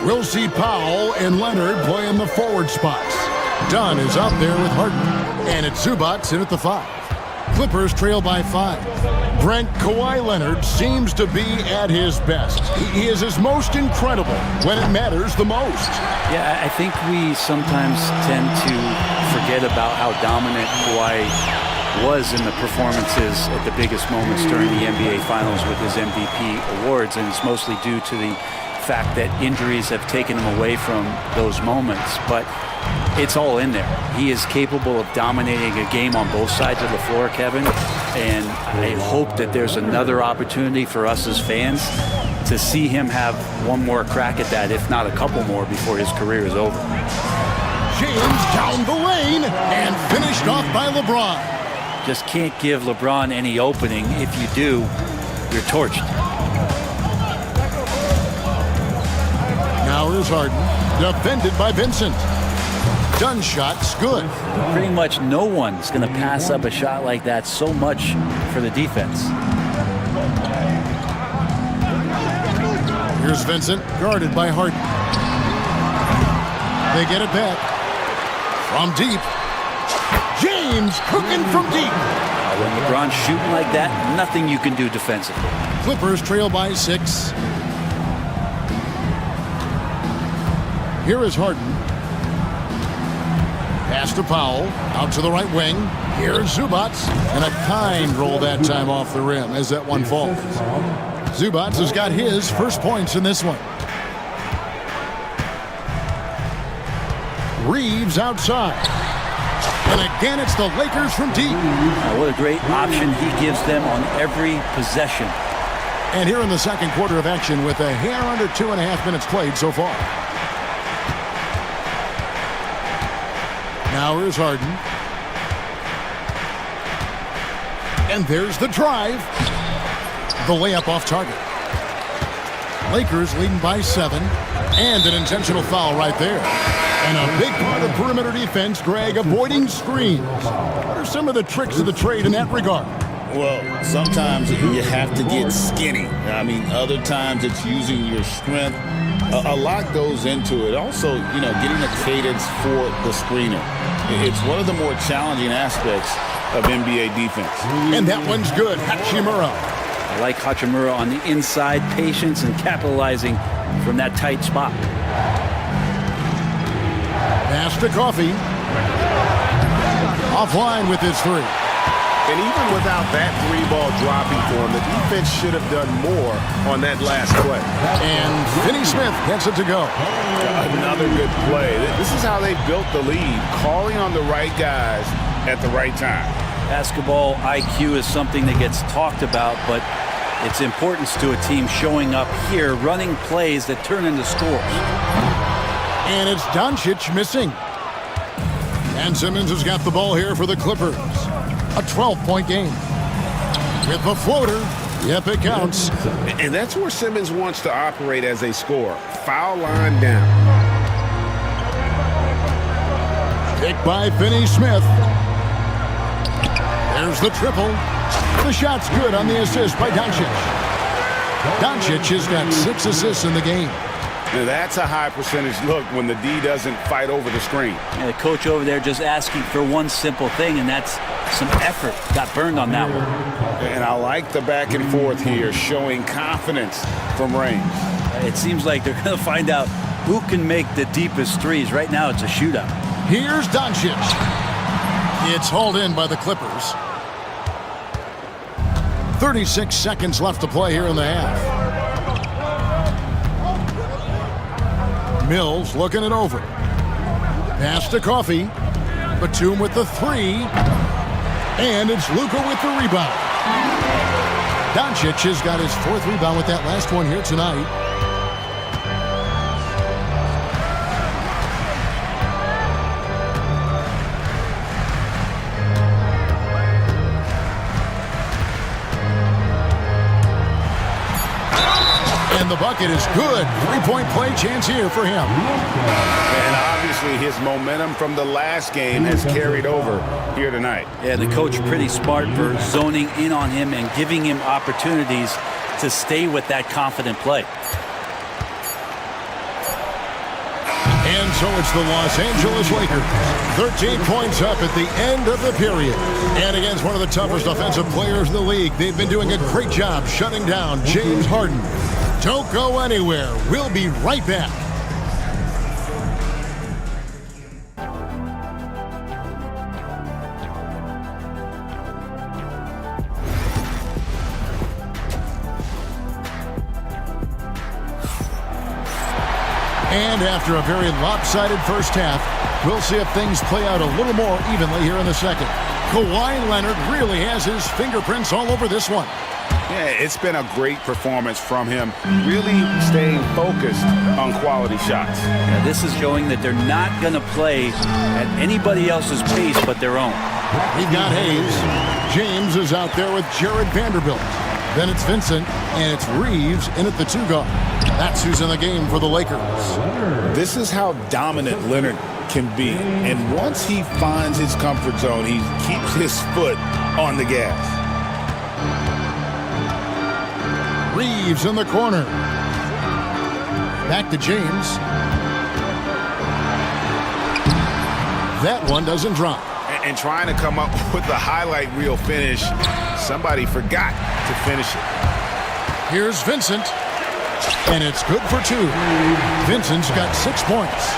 We'll see Powell and Leonard play in the forward spots. Dunn is out there with Harden. And it's Zubac in at the 5. Clippers trail by 5. Brent Kawhi Leonard seems to be at his best. He is his most incredible when it matters the most. Yeah, I think we sometimes tend to forget about how dominant Kawhi was in the performances at the biggest moments during the NBA Finals with his MVP awards, and it's mostly due to the fact that injuries have taken him away from those moments. But it's all in there. He is capable of dominating a game on both sides of the floor, Kevin, and I hope that there's another opportunity for us as fans to see him have one more crack at that, if not a couple more, before his career is over. James down the lane and finished off by LeBron. Just can't give LeBron any opening. If you do, you're torched. Now here's Harden, defended by Vincent. Dunn shot's good. Pretty much no one's going to pass up a shot like that so much for the defense. Here's Vincent, guarded by Harden. They get it back. From deep. James cooking from deep. When LeBron's shooting like that, nothing you can do defensively. Clippers trail by 6. Here is Harden. Pass to Powell, out to the right wing. Here's Zubac, and a kind roll that time off the rim as that one falls. Zubac has got his first points in this one. Reeves outside. And again, it's the Lakers from deep. What a great option he gives them on every possession. And here in the second quarter of action with a hair under 2.5 minutes played so far. Now here's Harden. And there's the drive. The layup off target. Lakers leading by 7. And an intentional foul right there. And a big part of perimeter defense, Greg, avoiding screens. What are some of the tricks of the trade in that regard? Well, sometimes you have to get skinny. I mean, other times it's using your strength. A lot goes into it. Also, getting a cadence for the screener. It's one of the more challenging aspects of NBA defense. And that one's good. Hachimura. I like Hachimura on the inside, patience and capitalizing from that tight spot. Pass to Coffee. Offline with his 3. And even without that 3-ball dropping for him, the defense should have done more on that last play. And Finney Smith gets it to go. Another good play. This is how they built the lead, calling on the right guys at the right time. Basketball IQ is something that gets talked about, but its importance to a team showing up here, running plays that turn into scores. And it's Doncic missing. And Simmons has got the ball here for the Clippers. A 12-point game. With the floater, yep, it counts. And that's where Simmons wants to operate as a scorer. Foul line down. Pick by Finney Smith. There's Here's the triple. The shot's good on the assist by Doncic. Doncic has got 6 assists in the game. Now that's a high percentage look when the D doesn't fight over the screen. And the coach over there just asking for one simple thing, and that's some effort. Got burned on that one. And I like the back and forth here, showing confidence from range. It seems like they're going to find out who can make the deepest threes. Right now it's a shootout. Here's Doncic. It's hauled in by the Clippers. 36 seconds left to play here in the half. Mills looking it over. Pass to Coffey. Batum with the 3. And it's Luka with the rebound. Doncic has got his 4th rebound with that last one here tonight. And the bucket is good. 3-point play chance here for him. And obviously his momentum from the last game has carried over here tonight. Yeah, the coach pretty smart for zoning in on him and giving him opportunities to stay with that confident play. And so it's the Los Angeles Lakers. 13 points up at the end of the period. And against one of the toughest offensive players in the league, they've been doing a great job shutting down James Harden. Don't go anywhere. We'll be right back. And after a very lopsided first half, we'll see if things play out a little more evenly here in the second. Kawhi Leonard really has his fingerprints all over this one. Yeah, it's been a great performance from him, really staying focused on quality shots. Yeah, this is showing that they're not going to play at anybody else's pace but their own. We've got Hayes. James is out there with Jared Vanderbilt. Then it's Vincent, and it's Reeves in at the 2 guard. That's who's in the game for the Lakers. This is how dominant Leonard can be. And once he finds his comfort zone, he keeps his foot on the gas. Reeves in the corner. Back to James. That one doesn't drop. And trying to come up with the highlight reel finish, somebody forgot to finish it. Here's Vincent. And it's good for 2. Vincent's got 6 points.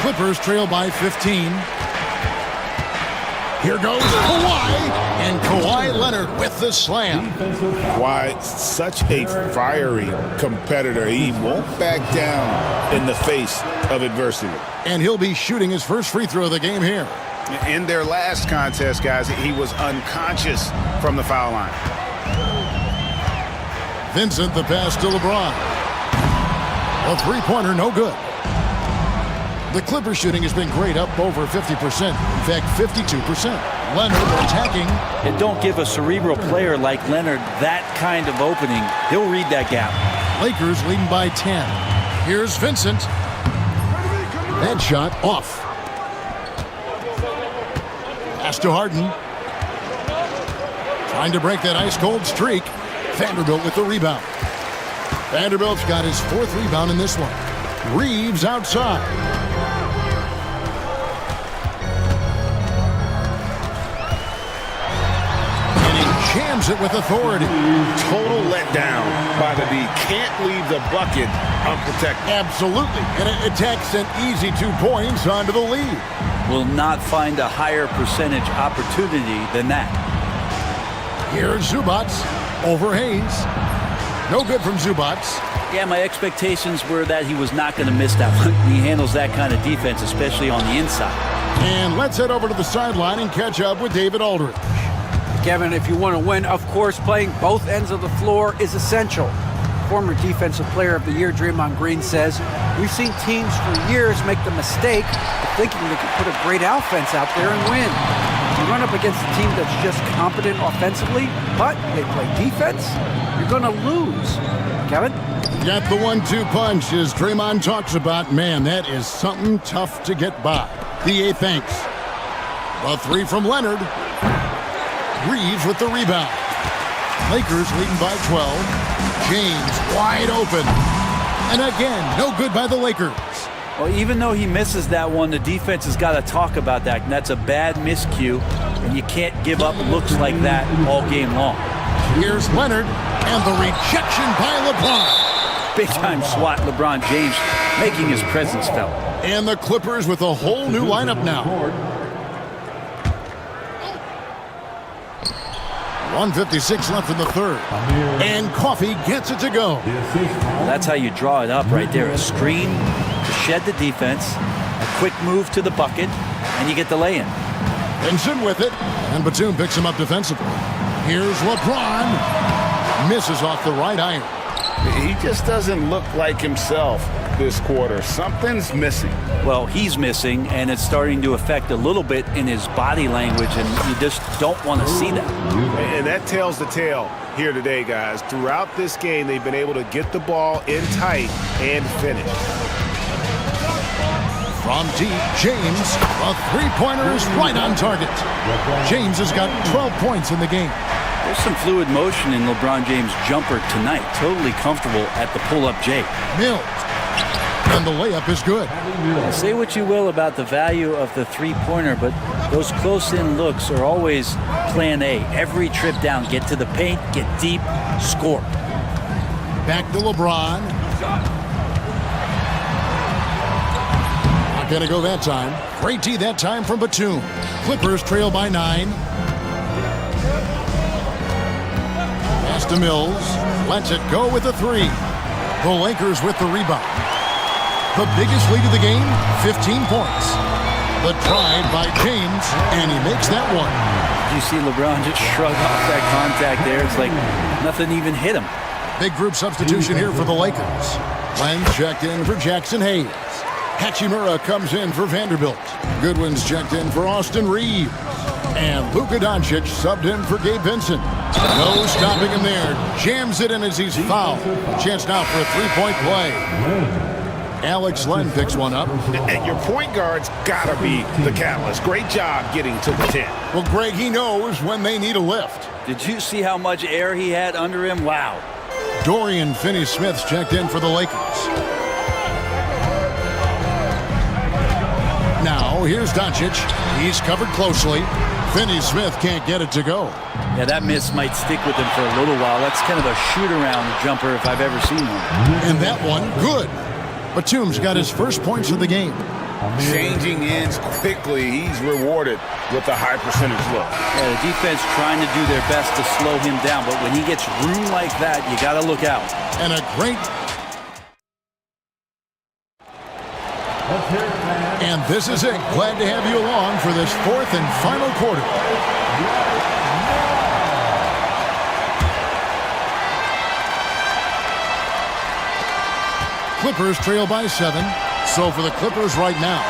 Clippers trail by 15. Here goes Kawhi, and Kawhi Leonard with the slam. Kawhi, such a fiery competitor. He won't back down in the face of adversity. And he'll be shooting his first free throw of the game here. In their last contest, guys, he was unconscious from the foul line. Vincent, the pass to LeBron. A 3-pointer, no good. The Clippers shooting has been great, up over 50%. In fact, 52%. Leonard attacking. And don't give a cerebral player like Leonard that kind of opening. He'll read that gap. Lakers leading by 10. Here's Vincent. That shot off. Pass to Harden. Trying to break that ice-cold streak. Vanderbilt with the rebound. Vanderbilt's got his 4th rebound in this one. Reeves outside. And he jams it with authority. Total letdown by the D. Can't leave the bucket unprotected. Absolutely. And it attacks an easy 2 points onto the lead. Will not find a higher percentage opportunity than that. Here's Zubats over Hayes. No good from Zubats. Yeah, my expectations were that he was not going to miss that one. He handles that kind of defense, especially on the inside. And let's head over to the sideline and catch up with David Aldridge. Kevin, if you want to win, of course, playing both ends of the floor is essential. Former Defensive Player of the Year Draymond Green says, we've seen teams for years make the mistake of thinking they could put a great offense out there and win. You run up against a team that's just competent offensively, but they play defense, you're going to lose. Kevin? Got the 1-2 punch, as Draymond talks about. Man, that is something tough to get by. The 8th thanks. A 3 from Leonard. Reeves with the rebound. Lakers leading by 12. James wide open. And again, no good by the Lakers. Well, even though he misses that one, the defense has got to talk about that. And that's a bad miscue, and you can't give up looks like that all game long. Here's Leonard, and the rejection by LeBron. Big-time swat, LeBron James making his presence felt. And the Clippers with a whole new lineup now. 1:56 left in the third. And Coffey gets it to go. That's how you draw it up right there. A screen to shed the defense, a quick move to the bucket, and you get the lay-in. Vincent with it, and Batum picks him up defensively. Here's LeBron. Misses off the right iron. He just doesn't look like himself this quarter. Something's missing. Well, he's missing, and it's starting to affect a little bit in his body language, and you just don't want to see that. And that tells the tale here today, guys. Throughout this game, they've been able to get the ball in tight and finish. From deep, James, a three-pointer is right on target. James has got 12 points in the game. There's some fluid motion in LeBron James' jumper tonight. Totally comfortable at the pull-up J. Mills. And the layup is good. Say what you will about the value of the three-pointer, but those close-in looks are always plan A. Every trip down, get to the paint, get deep, score. Back to LeBron. Not going to go that time. Great D that time from Batum. Clippers trail by 9. Pass to Mills. Lets it go with a 3. The Lakers with the rebound. The biggest lead of the game, 15 points. The drive by James, and he makes that one. You see LeBron just shrug off that contact there. It's like nothing even hit him. Big group substitution here for the Lakers. Len checked in for Jackson Hayes. Hachimura comes in for Vanderbilt. Goodwin's checked in for Austin Reeves. And Luka Doncic subbed in for Gabe Vincent. No stopping him there. Jams it in as he's fouled. Chance now for a three-point play. Alex Len picks one up. And your point guard's got to be the catalyst. Great job getting to the 10. Well, Greg, he knows when they need a lift. Did you see how much air he had under him? Wow. Dorian Finney-Smith's checked in for the Lakers. Now, here's Doncic. He's covered closely. Finney-Smith can't get it to go. Yeah, that miss might stick with him for a little while. That's kind of a shoot-around jumper if I've ever seen one. And that one, good. Batum's got his first points of the game. Changing ends quickly. He's rewarded with a high percentage look. Yeah, the defense trying to do their best to slow him down, but when he gets room like that, you got to look out. And a great... And this is it. Glad to have you along for this fourth and final quarter. Clippers trail by 7. So for the Clippers right now,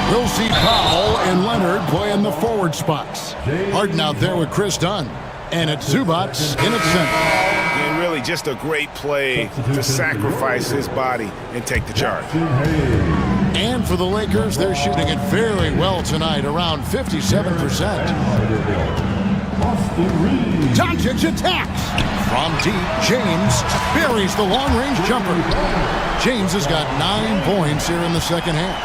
we'll see Powell and Leonard play in the forward spots. Harden out there with Chris Dunn. And it's Zubac in its center. And really just a great play to sacrifice his body and take the charge. And for the Lakers, they're shooting it very well tonight, around 57%. Doncic attacks. From deep, James buries the long-range jumper. James has got 9 points here in the second half.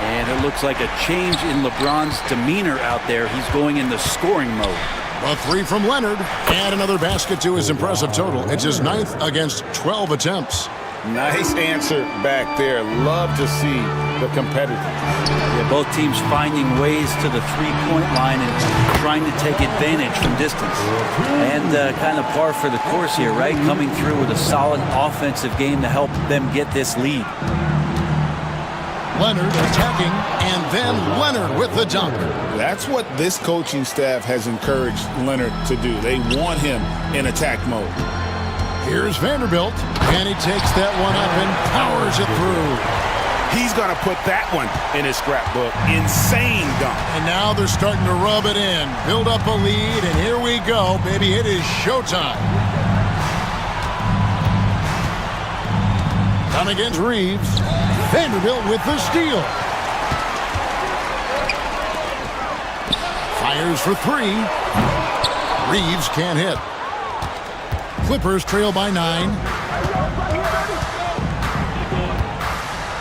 And it looks like a change in LeBron's demeanor out there. He's going into scoring mode. A 3 from Leonard. And another basket to his impressive total. It's his 9th against 12 attempts. Nice answer back there. Love to see the competitors. Yeah, both teams finding ways to the three-point line and trying to take advantage from distance. And kind of par for the course here, right? Coming through with a solid offensive game to help them get this lead. Leonard attacking, and then Leonard with the dunk. That's what this coaching staff has encouraged Leonard to do. They want him in attack mode. Here's Vanderbilt, and he takes that one up and powers it through. He's going to put that one in his scrapbook. Insane dunk. And now they're starting to rub it in, build up a lead, and here we go, baby. It is showtime. Down against Reeves. Vanderbilt with the steal. Fires for 3. Reeves can't hit. Clippers trail by 9.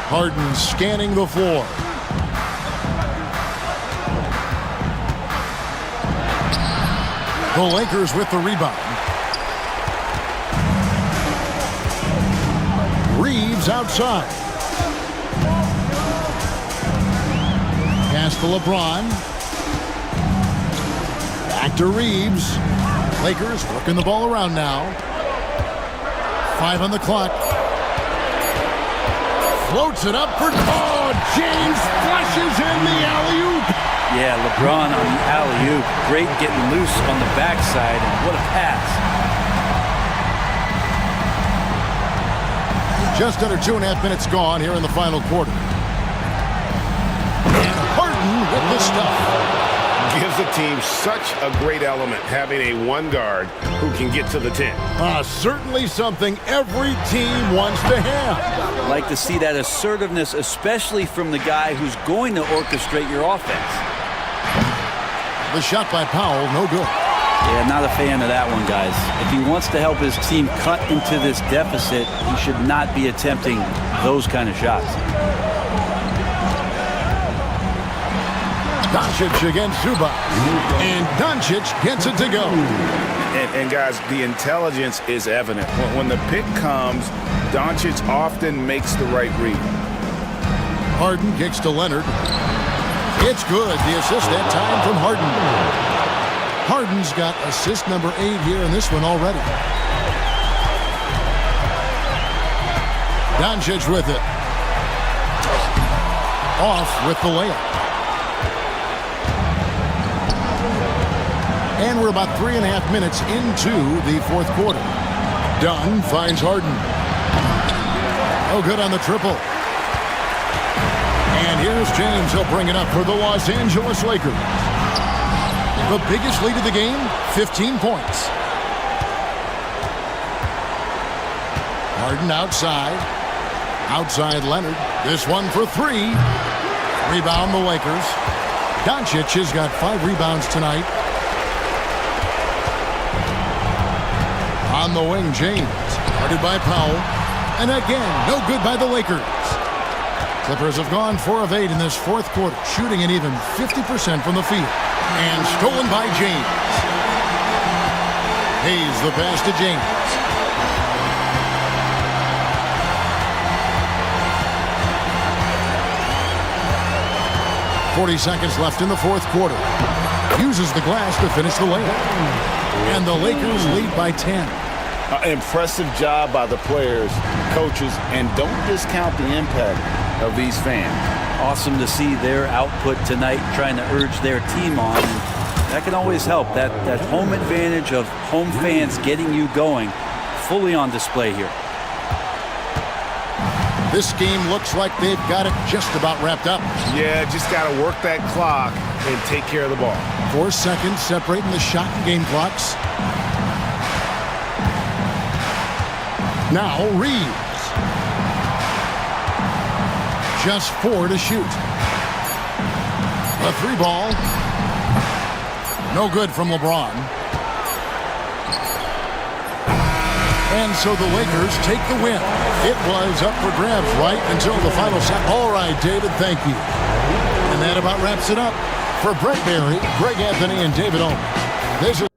Harden scanning the floor. The Lakers with the rebound. Reeves outside. Pass to LeBron. Back to Reeves. Lakers working the ball around now. 5 on the clock. Floats it up for... Oh, James flushes in the alley-oop. Yeah, LeBron on the alley-oop. Great getting loose on the backside, and what a pass. Just under 2.5 minutes gone here in the final quarter. And Harden with the stuff. Gives a team such a great element having a one guard who can get to the 10. Certainly something every team wants to have. Like to see that assertiveness, especially from the guy who's going to orchestrate your offense. The shot by Powell, no good. Yeah, not a fan of that one, guys. If he wants to help his team cut into this deficit, he should not be attempting those kind of shots. Doncic against Zubac. And Doncic gets it to go. And guys, the intelligence is evident. When the pick comes, Doncic often makes the right read. Harden kicks to Leonard. It's good. The assist that time from Harden. Harden's got assist number 8 here in this one already. Doncic with it. Off with the layup. And we're about 3.5 minutes into the fourth quarter. Dunn finds Harden. Oh, good on the triple. And here's James. He'll bring it up for the Los Angeles Lakers. The biggest lead of the game, 15 points. Harden outside. Outside Leonard. This one for 3. Rebound the Lakers. Doncic has got 5 rebounds tonight. On the wing, James. Guarded by Powell. And again, no good by the Lakers. Clippers have gone 4 of 8 in this fourth quarter, shooting an even 50% from the field. And stolen by James. Hayes the pass to James. .40 seconds left in the fourth quarter. Uses the glass to finish the layup. And the Lakers lead by 10. Impressive job by the players, coaches, and don't discount the impact of these fans. Awesome to see their output tonight, trying to urge their team on. And that can always help. That home advantage of home fans getting you going, fully on display here. This game looks like they've got it just about wrapped up. Yeah, just got to work that clock and take care of the ball. 4 seconds separating the shot and game clocks. Now Reeves. Just 4 to shoot. A 3 ball. No good from LeBron. And so the Lakers take the win. It was up for grabs right until the final set. All right, David, thank you. And that about wraps it up. For Brett Berry, Greg Anthony, and David Owen, this is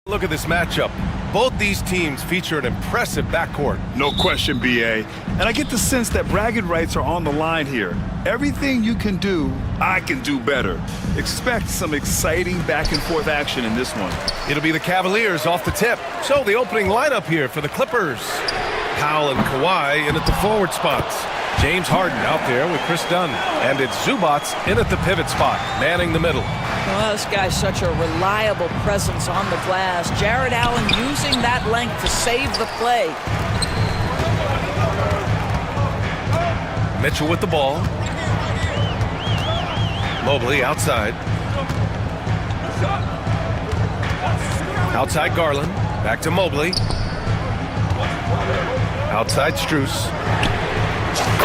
Look at this matchup. Both these teams feature an impressive backcourt. No question, BA. And I get the sense that bragging rights are on the line here. Everything you can do, I can do better. Expect some exciting back-and-forth action in this one. It'll be the Cavaliers off the tip. So the opening lineup here for the Clippers. Powell and Kawhi in at the forward spots. James Harden out there with Chris Dunn. And it's Zubats in at the pivot spot, manning the middle. Well, this guy's such a reliable presence on the glass. Jared Allen using that length to save the play. Mitchell with the ball. Mobley outside. Outside Garland. Back to Mobley. Outside Strus.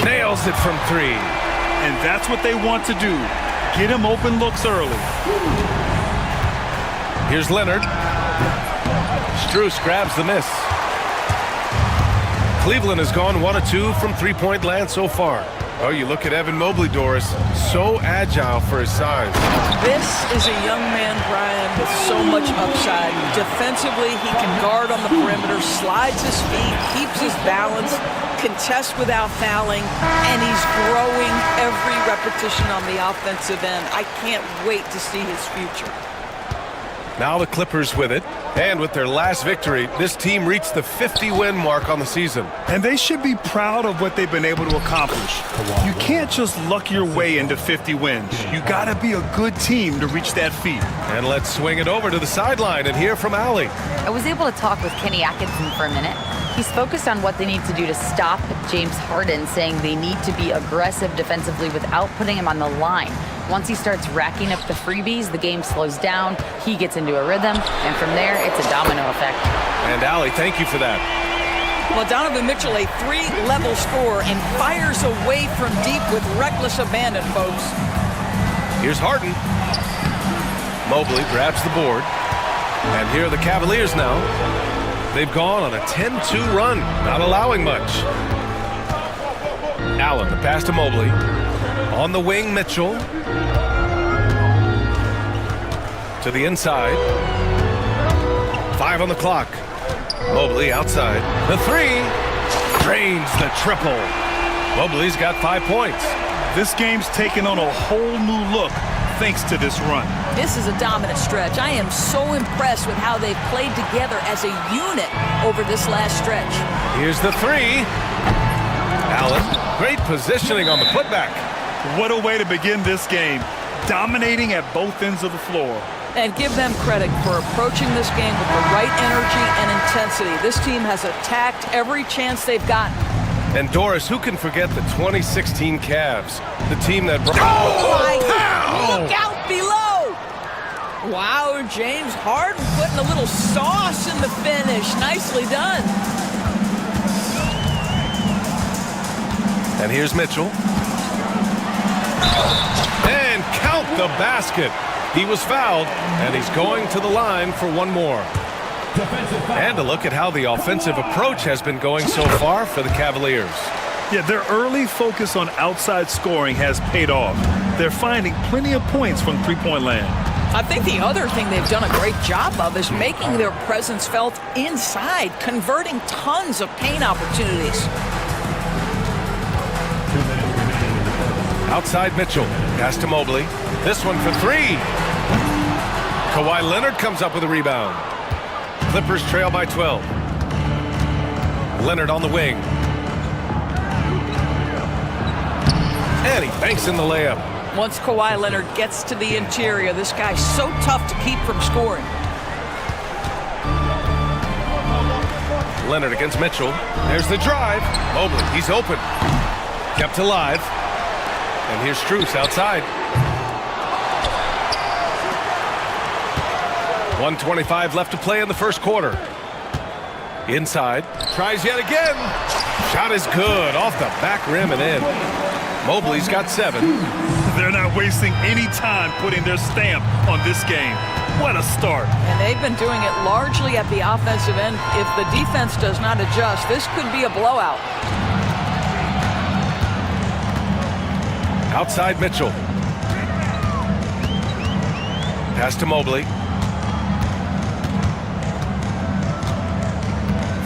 Nails it from three. And that's what they want to do. Get him open looks early. Here's Leonard. Strus grabs the miss. Cleveland has gone 1 of 2 from three-point land so far. Oh, you look at Evan Mobley, Doris. So agile for his size. This is a young man, Brian, with so much upside. Defensively, he can guard on the perimeter, slides his feet, keeps his balance, contests without fouling, and he's growing every repetition on the offensive end. I can't wait to see his future. Now the Clippers with it. And with their last victory, this team reached the 50-win mark on the season. And they should be proud of what they've been able to accomplish. You can't just luck your way into 50 wins. You gotta be a good team to reach that feat. And let's swing it over to the sideline and hear from Allie. I was able to talk with Kenny Atkinson for a minute. He's focused on what they need to do to stop James Harden, saying they need to be aggressive defensively without putting him on the line. Once he starts racking up the freebies, the game slows down, he gets into a rhythm, and from there, it's a domino effect. And Allie, thank you for that. Well, Donovan Mitchell, a three-level scorer, and fires away from deep with reckless abandon, folks. Here's Harden. Mobley grabs the board. And here are the Cavaliers now. They've gone on a 10-2 run, not allowing much. Allen, the pass to Mobley. On the wing, Mitchell. To the inside. 5 on the clock. Mobley outside. The three. Drains the triple. Mobley's got 5 points. This game's taken on a whole new look thanks to this run. This is a dominant stretch. I am so impressed with how they've played together as a unit over this last stretch. Here's the three. Allen, great positioning on the putback. What a way to begin this game. Dominating at both ends of the floor. And give them credit for approaching this game with the right energy and intensity. This team has attacked every chance they've gotten. And Doris, who can forget the 2016 Cavs? The team that brought... Oh, my God! Look out below! Wow, James Harden putting a little sauce in the finish. Nicely done. And here's Mitchell. And count the basket. He was fouled, and he's going to the line for one more. And a look at how the offensive approach has been going so far for the Cavaliers. Yeah, their early focus on outside scoring has paid off. They're finding plenty of points from three-point land. I think the other thing they've done a great job of is making their presence felt inside, converting tons of paint opportunities. Outside Mitchell, pass to Mobley. This one for three. Kawhi Leonard comes up with a rebound. Clippers trail by 12. Leonard on the wing. And he banks in the layup. Once Kawhi Leonard gets to the interior, this guy's so tough to keep from scoring. Leonard against Mitchell. There's the drive. Mobley, he's open. Kept alive. And here's Strus outside. 1:25 left to play in the first quarter. Inside. Tries yet again. Shot is good. Off the back rim and in. Mobley's got 7. They're not wasting any time putting their stamp on this game. What a start. And they've been doing it largely at the offensive end. If the defense does not adjust, this could be a blowout. Outside Mitchell. Pass to Mobley.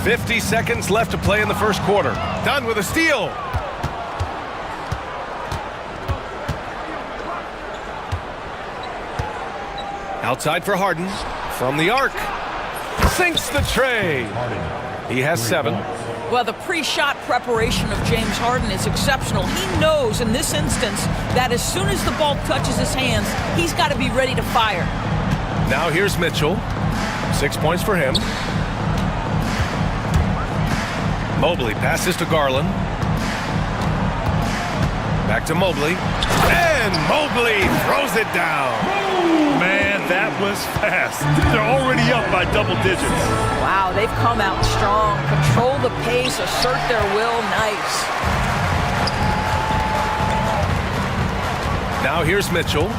50 seconds left to play in the first quarter. Dunn with a steal. Outside for Harden. From the arc. Sinks the tray. He has 7. Well, the pre-shot preparation of James Harden is exceptional. He knows in this instance that as soon as the ball touches his hands, he's got to be ready to fire. Now here's Mitchell. 6 points for him. Mobley passes to Garland. Back to Mobley. And Mobley throws it down. Man, that was fast. They're already up by double digits. Wow, they've come out strong. Control the pace, assert their will. Nice. Now here's Mitchell.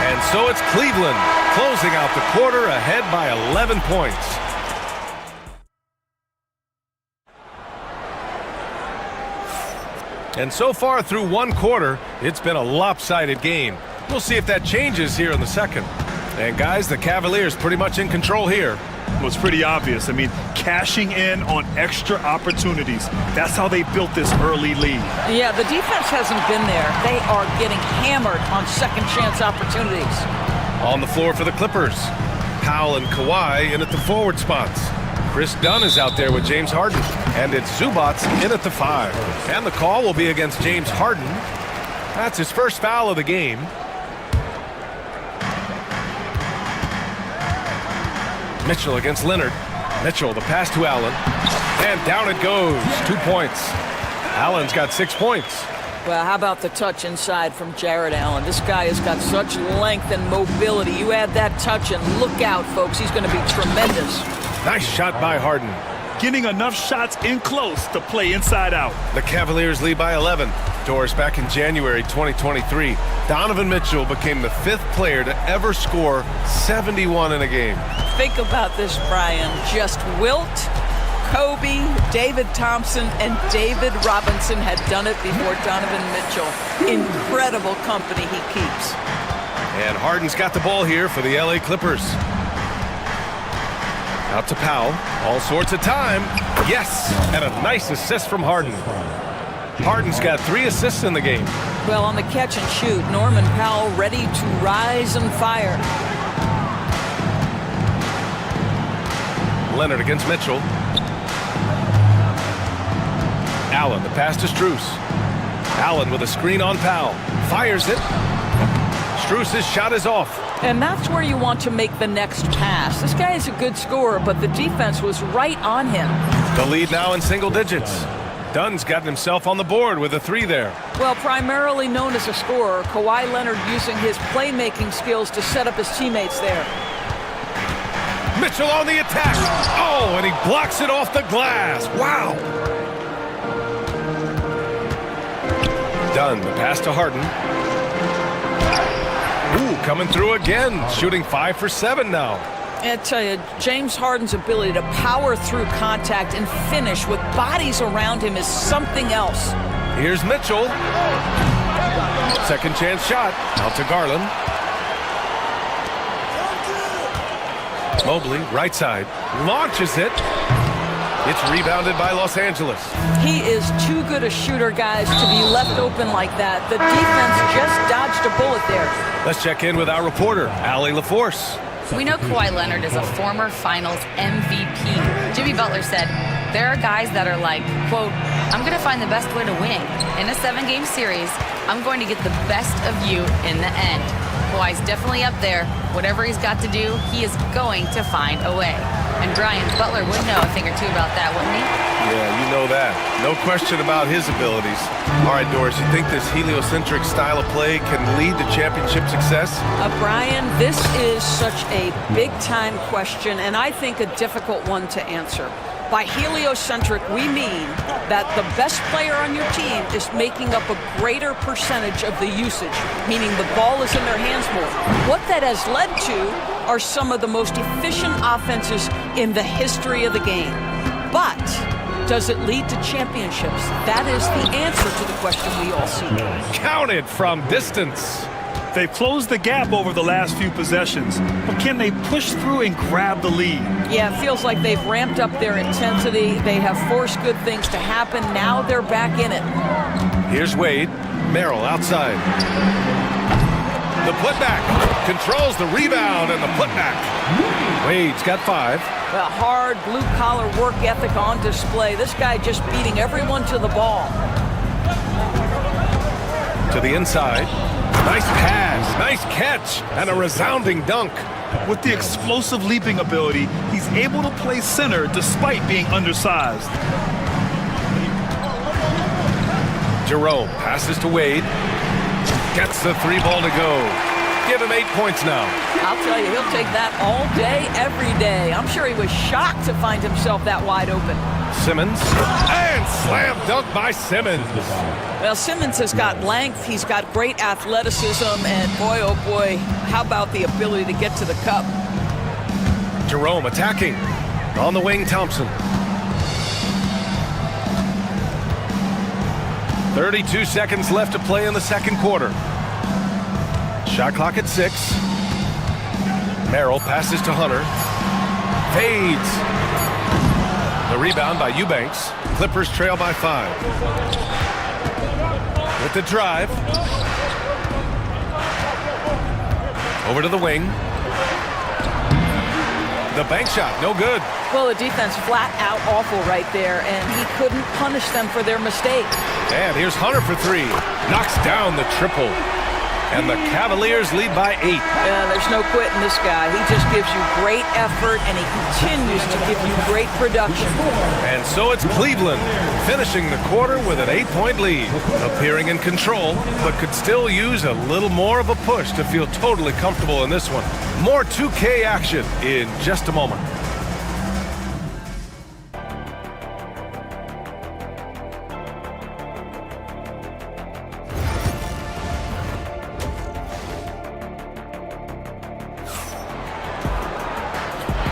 And so it's Cleveland closing out the quarter ahead by 11 points. And so far through one quarter, it's been a lopsided game. We'll see if that changes here in the second. And guys, the Cavaliers pretty much in control here. Well, it's pretty obvious. I mean, cashing in on extra opportunities. That's how they built this early lead. Yeah, the defense hasn't been there. They are getting hammered on second chance opportunities. On the floor for the Clippers. Powell and Kawhi in at the forward spots. Chris Dunn is out there with James Harden. And it's Zubats in at the 5. And the call will be against James Harden. That's his first foul of the game. Mitchell against Leonard. Mitchell, the pass to Allen. And down it goes. 2 points. Allen's got 6 points. Well, how about the touch inside from Jared Allen? This guy has got such length and mobility. You add that touch and look out, folks. He's going to be tremendous. Nice shot by Harden. Getting enough shots in close to play inside out. The Cavaliers lead by 11. Doris, back in January 2023, Donovan Mitchell became the 5th player to ever score 71 in a game. Think about this, Brian. Just Wilt, Kobe, David Thompson, and David Robinson had done it before Donovan Mitchell. Incredible company he keeps. And Harden's got the ball here for the LA Clippers. Out to Powell. All sorts of time. Yes! And a nice assist from Harden. Harden's got 3 assists in the game. Well, on the catch and shoot, Norman Powell ready to rise and fire. Leonard against Mitchell. Allen, the pass to Strus. Allen with a screen on Powell. Fires it. Strus's shot is off. And that's where you want to make the next pass. This guy is a good scorer, but the defense was right on him. The lead now in single digits. Dunn's gotten himself on the board with a 3 there. Well, primarily known as a scorer, Kawhi Leonard using his playmaking skills to set up his teammates there. Mitchell on the attack. Oh, and he blocks it off the glass. Wow. Dunn, the pass to Harden. Ooh, coming through again, shooting 5 for 7 now. I tell you, James Harden's ability to power through contact and finish with bodies around him is something else. Here's Mitchell. Second chance shot. Out to Garland. Mobley, right side. Launches it. It's rebounded by Los Angeles. He is too good a shooter, guys, to be left open like that. The defense just dodged a bullet there. Let's check in with our reporter, Allie LaForce. We know Kawhi Leonard is a former Finals MVP. Jimmy Butler said, there are guys that are like, quote, I'm going to find the best way to win. In a 7-game series, I'm going to get the best of you in the end. Kawhi's definitely up there. Whatever he's got to do, he is going to find a way. And Brian, Butler would know a thing or two about that, wouldn't he? Yeah, you know that. No question about his abilities. All right, Doris, you think this heliocentric style of play can lead to championship success? Brian, this is such a big-time question, and I think a difficult one to answer. By heliocentric, we mean that the best player on your team is making up a greater percentage of the usage, meaning the ball is in their hands more. What that has led to are some of the most efficient offenses in the history of the game. But does it lead to championships? That is the answer to the question we all seek. Counted from distance. They've closed the gap over the last few possessions, but can they push through and grab the lead? Yeah, it feels like they've ramped up their intensity. They have forced good things to happen. Now they're back in it. Here's Wade. Merrill outside. The putback. Controls the rebound and the putback. Wade's got 5. A hard blue-collar work ethic on display. This guy just beating everyone to the ball. To the inside. Nice pass, nice catch, and a resounding dunk. With the explosive leaping ability, he's able to play center despite being undersized. Jerome passes to Wade. Gets the 3 ball to go. Give him 8 points now. I'll tell you, he'll take that all day, every day. I'm sure he was shocked to find himself that wide open. Simmons. And slam dunk by Simmons. Well, Simmons has got length. He's got great athleticism. And boy, oh boy, how about the ability to get to the cup? Jerome attacking. On the wing, Thompson. 32 seconds left to play in the second quarter. Shot clock at 6. Merrill passes to Hunter. Fades. The rebound by Eubanks. Clippers trail by 5. With the drive. Over to the wing. The bank shot, no good. Well, the defense flat out awful right there, and he couldn't punish them for their mistake. And here's Hunter for 3. Knocks down the triple. And the Cavaliers lead by 8. Yeah, there's no quitting this guy. He just gives you great effort, and he continues to give you great production. And so it's Cleveland, finishing the quarter with an 8-point lead. Appearing in control, but could still use a little more of a push to feel totally comfortable in this one. More 2K action in just a moment.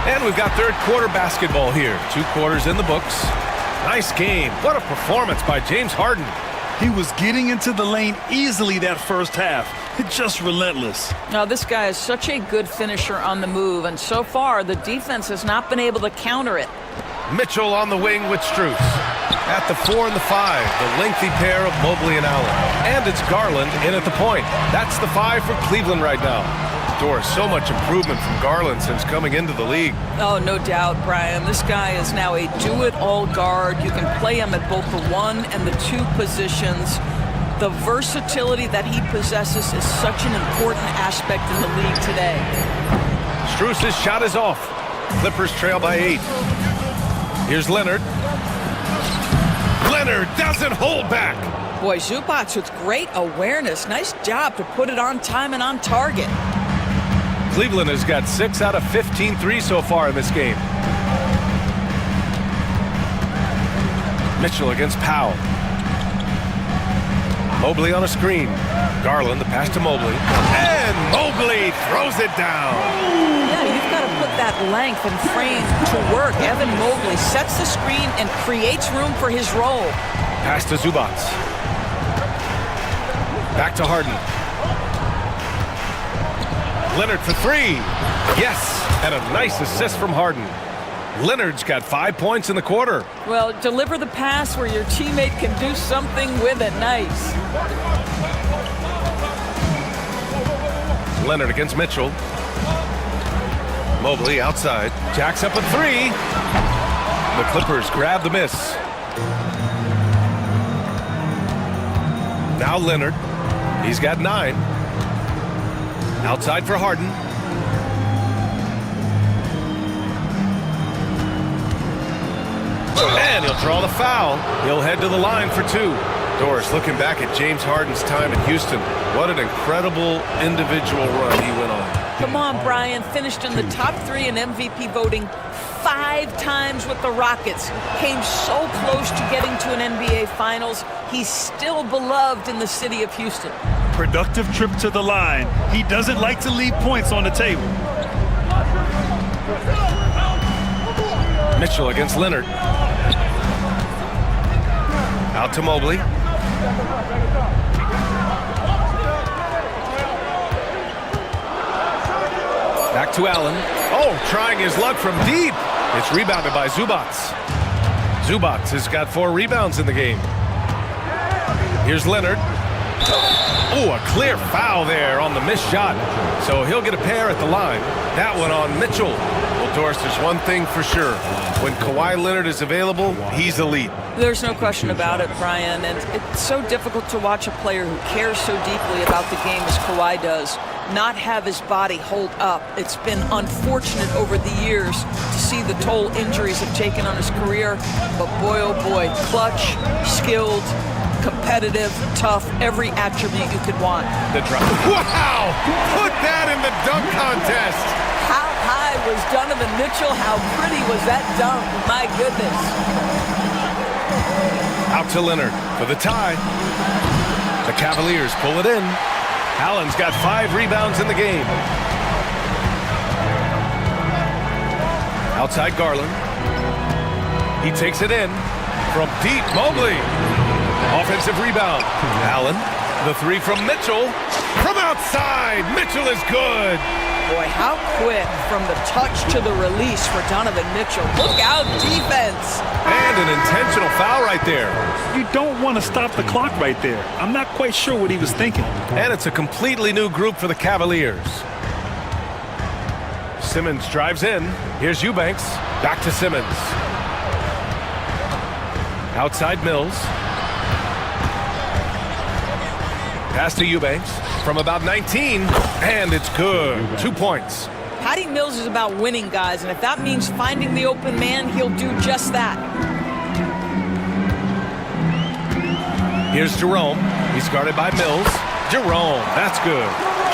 And we've got third quarter basketball here. 2 quarters in the books. Nice game. What a performance by James Harden. He was getting into the lane easily that first half. Just relentless. Now, this guy is such a good finisher on the move, and so far the defense has not been able to counter it. Mitchell on the wing with Strus. At the 4 and the 5, the lengthy pair of Mobley and Allen. And it's Garland in at the point. That's the 5 for Cleveland right now. Doris, so much improvement from Garland since coming into the league. Oh, no doubt, Brian. This guy is now a do-it-all guard. You can play him at both the 1 and the 2 positions. The versatility that he possesses is such an important aspect in the league today. Strus's shot is off. Clippers trail by 8. Here's Leonard. Leonard doesn't hold back. Boy, Zubac with great awareness. Nice job to put it on time and on target. Cleveland has got 6 out of 15 threes so far in this game. Mitchell against Powell. Mobley on a screen. Garland, the pass to Mobley. And Mobley throws it down. Yeah, you've got to put that length and frame to work. Evan Mobley sets the screen and creates room for his role. Pass to Zubac. Back to Harden. Leonard for 3. Yes, and a nice assist from Harden. Leonard's got 5 points in the quarter. Well, deliver the pass where your teammate can do something with it. Nice. Leonard against Mitchell. Mobley outside. Jacks up a 3. The Clippers grab the miss. Now Leonard. He's got 9. Outside for Harden. And he'll draw the foul. He'll head to the line for 2. Doris looking back at James Harden's time in Houston. What an incredible individual run he went on. Come on, Brian. Finished in the top 3 in MVP voting 5 times with the Rockets. Came so close to getting to an NBA Finals. He's still beloved in the city of Houston. Productive trip to the line. He doesn't like to leave points on the table. Mitchell against Leonard. Out to Mobley. Back to Allen. Oh, trying his luck from deep. It's rebounded by Zubats. Zubats has got 4 rebounds in the game. Here's Leonard. Oh, a clear foul there on the missed shot. So he'll get a pair at the line. That one on Mitchell. Well, Doris, there's one thing for sure. When Kawhi Leonard is available, he's elite. There's no question about it, Brian. And it's so difficult to watch a player who cares so deeply about the game as Kawhi does not have his body hold up. It's been unfortunate over the years to see the toll injuries have taken on his career. But boy, oh boy, clutch, skilled, competitive, tough, every attribute you could want. The drop. Wow! Put that in the dunk contest. How high was Donovan Mitchell? How pretty was that dunk? My goodness. Out to Leonard for the tie. The Cavaliers pull it in. Allen's got 5 rebounds in the game. Outside Garland. He takes it in from deep. Mobley. Offensive rebound. Allen. The 3 from Mitchell. From outside. Mitchell is good. Boy, how quick from the touch to the release for Donovan Mitchell. Look out, defense. And an intentional foul right there. You don't want to stop the clock right there. I'm not quite sure what he was thinking. And it's a completely new group for the Cavaliers. Simmons drives in. Here's Eubanks. Back to Simmons. Outside Mills. Pass to Eubanks from about 19, and it's good. 2 points. Patty Mills is about winning, guys, and if that means finding the open man, he'll do just that. Here's Jerome. He's guarded by Mills. Jerome, that's good.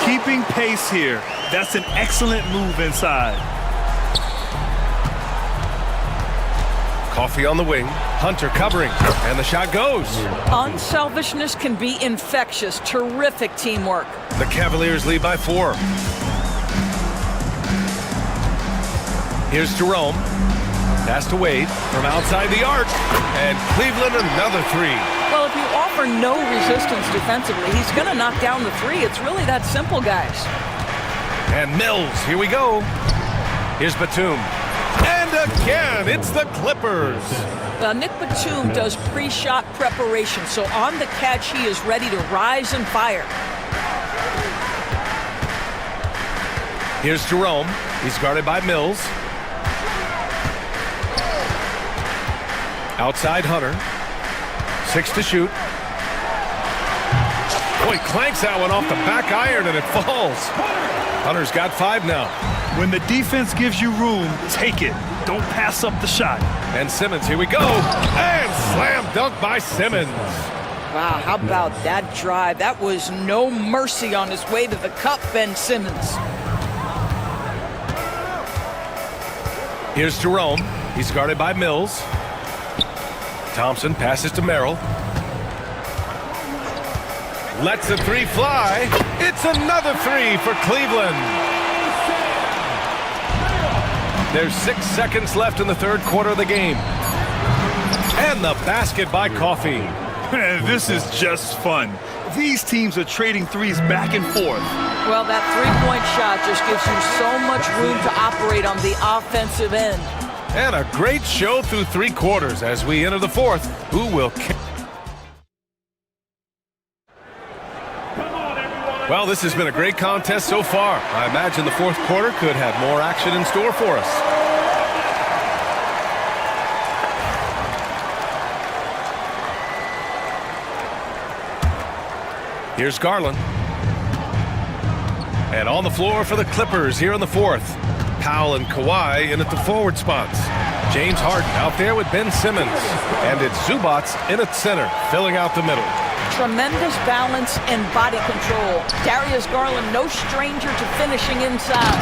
Keeping pace here. That's an excellent move inside. Coffee on the wing. Hunter covering, and the shot goes. Unselfishness can be infectious. Terrific teamwork. The Cavaliers lead by 4. Here's Jerome. Pass to Wade from outside the arc. And Cleveland another 3. Well, if you offer no resistance defensively, he's going to knock down the 3. It's really that simple, guys. And Mills, here we go. Here's Batum. And again, it's the Clippers. Nick Batum does pre-shot preparation, so on the catch, he is ready to rise and fire. Here's Jerome. He's guarded by Mills. Outside Hunter. 6 to shoot. Boy, clanks that one off the back iron and it falls. Hunter's got 5 now. When the defense gives you room, take it. Don't pass up the shot. And Simmons, here we go. And slam dunk by Simmons. Wow, how about that drive? That was no mercy on his way to the cup, Ben Simmons. Here's Jerome. He's guarded by Mills. Thompson passes to Merrill. Lets the 3 fly. It's another 3 for Cleveland. There's 6 seconds left in the 3rd quarter of the game. And the basket by Coffee. This is just fun. These teams are trading threes back and forth. Well, that 3-point shot just gives you so much room to operate on the offensive end. And a great show through 3 quarters as we enter the 4th. Who will... Well, this has been a great contest so far. I imagine the 4th quarter could have more action in store for us. Here's Garland. And on the floor for the Clippers here in the 4th. Powell and Kawhi in at the forward spots. James Harden out there with Ben Simmons. And it's Zubats in at center, filling out the middle. Tremendous balance and body control. Darius Garland, no stranger to finishing inside.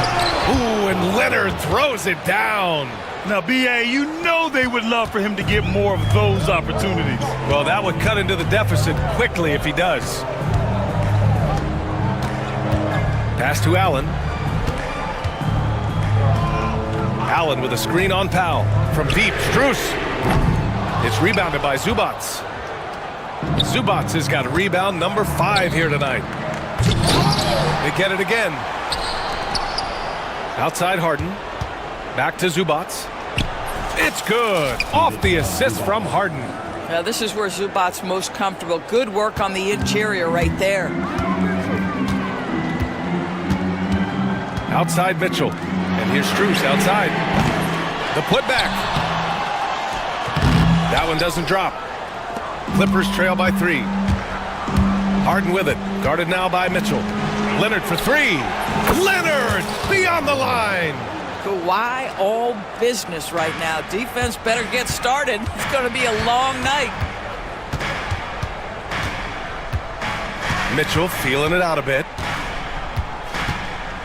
Ooh, and Leonard throws it down. Now, B.A., you know they would love for him to get more of those opportunities. Well, that would cut into the deficit quickly if he does. Pass to Allen. Allen with a screen on Powell. From deep, Strus. It's rebounded by Zubats. Zubats has got rebound number 5 here tonight. They get it again. Outside Harden. Back to Zubac. It's good. Off the assist from Harden. Now this is where Zubac's most comfortable. Good work on the interior right there. Outside Mitchell. And here's Strus outside. The putback. That one doesn't drop. Clippers trail by 3. Harden with it. Guarded now by Mitchell. Leonard for 3. Leonard beyond the line. Kawhi all business right now. Defense better get started. It's going to be a long night. Mitchell feeling it out a bit.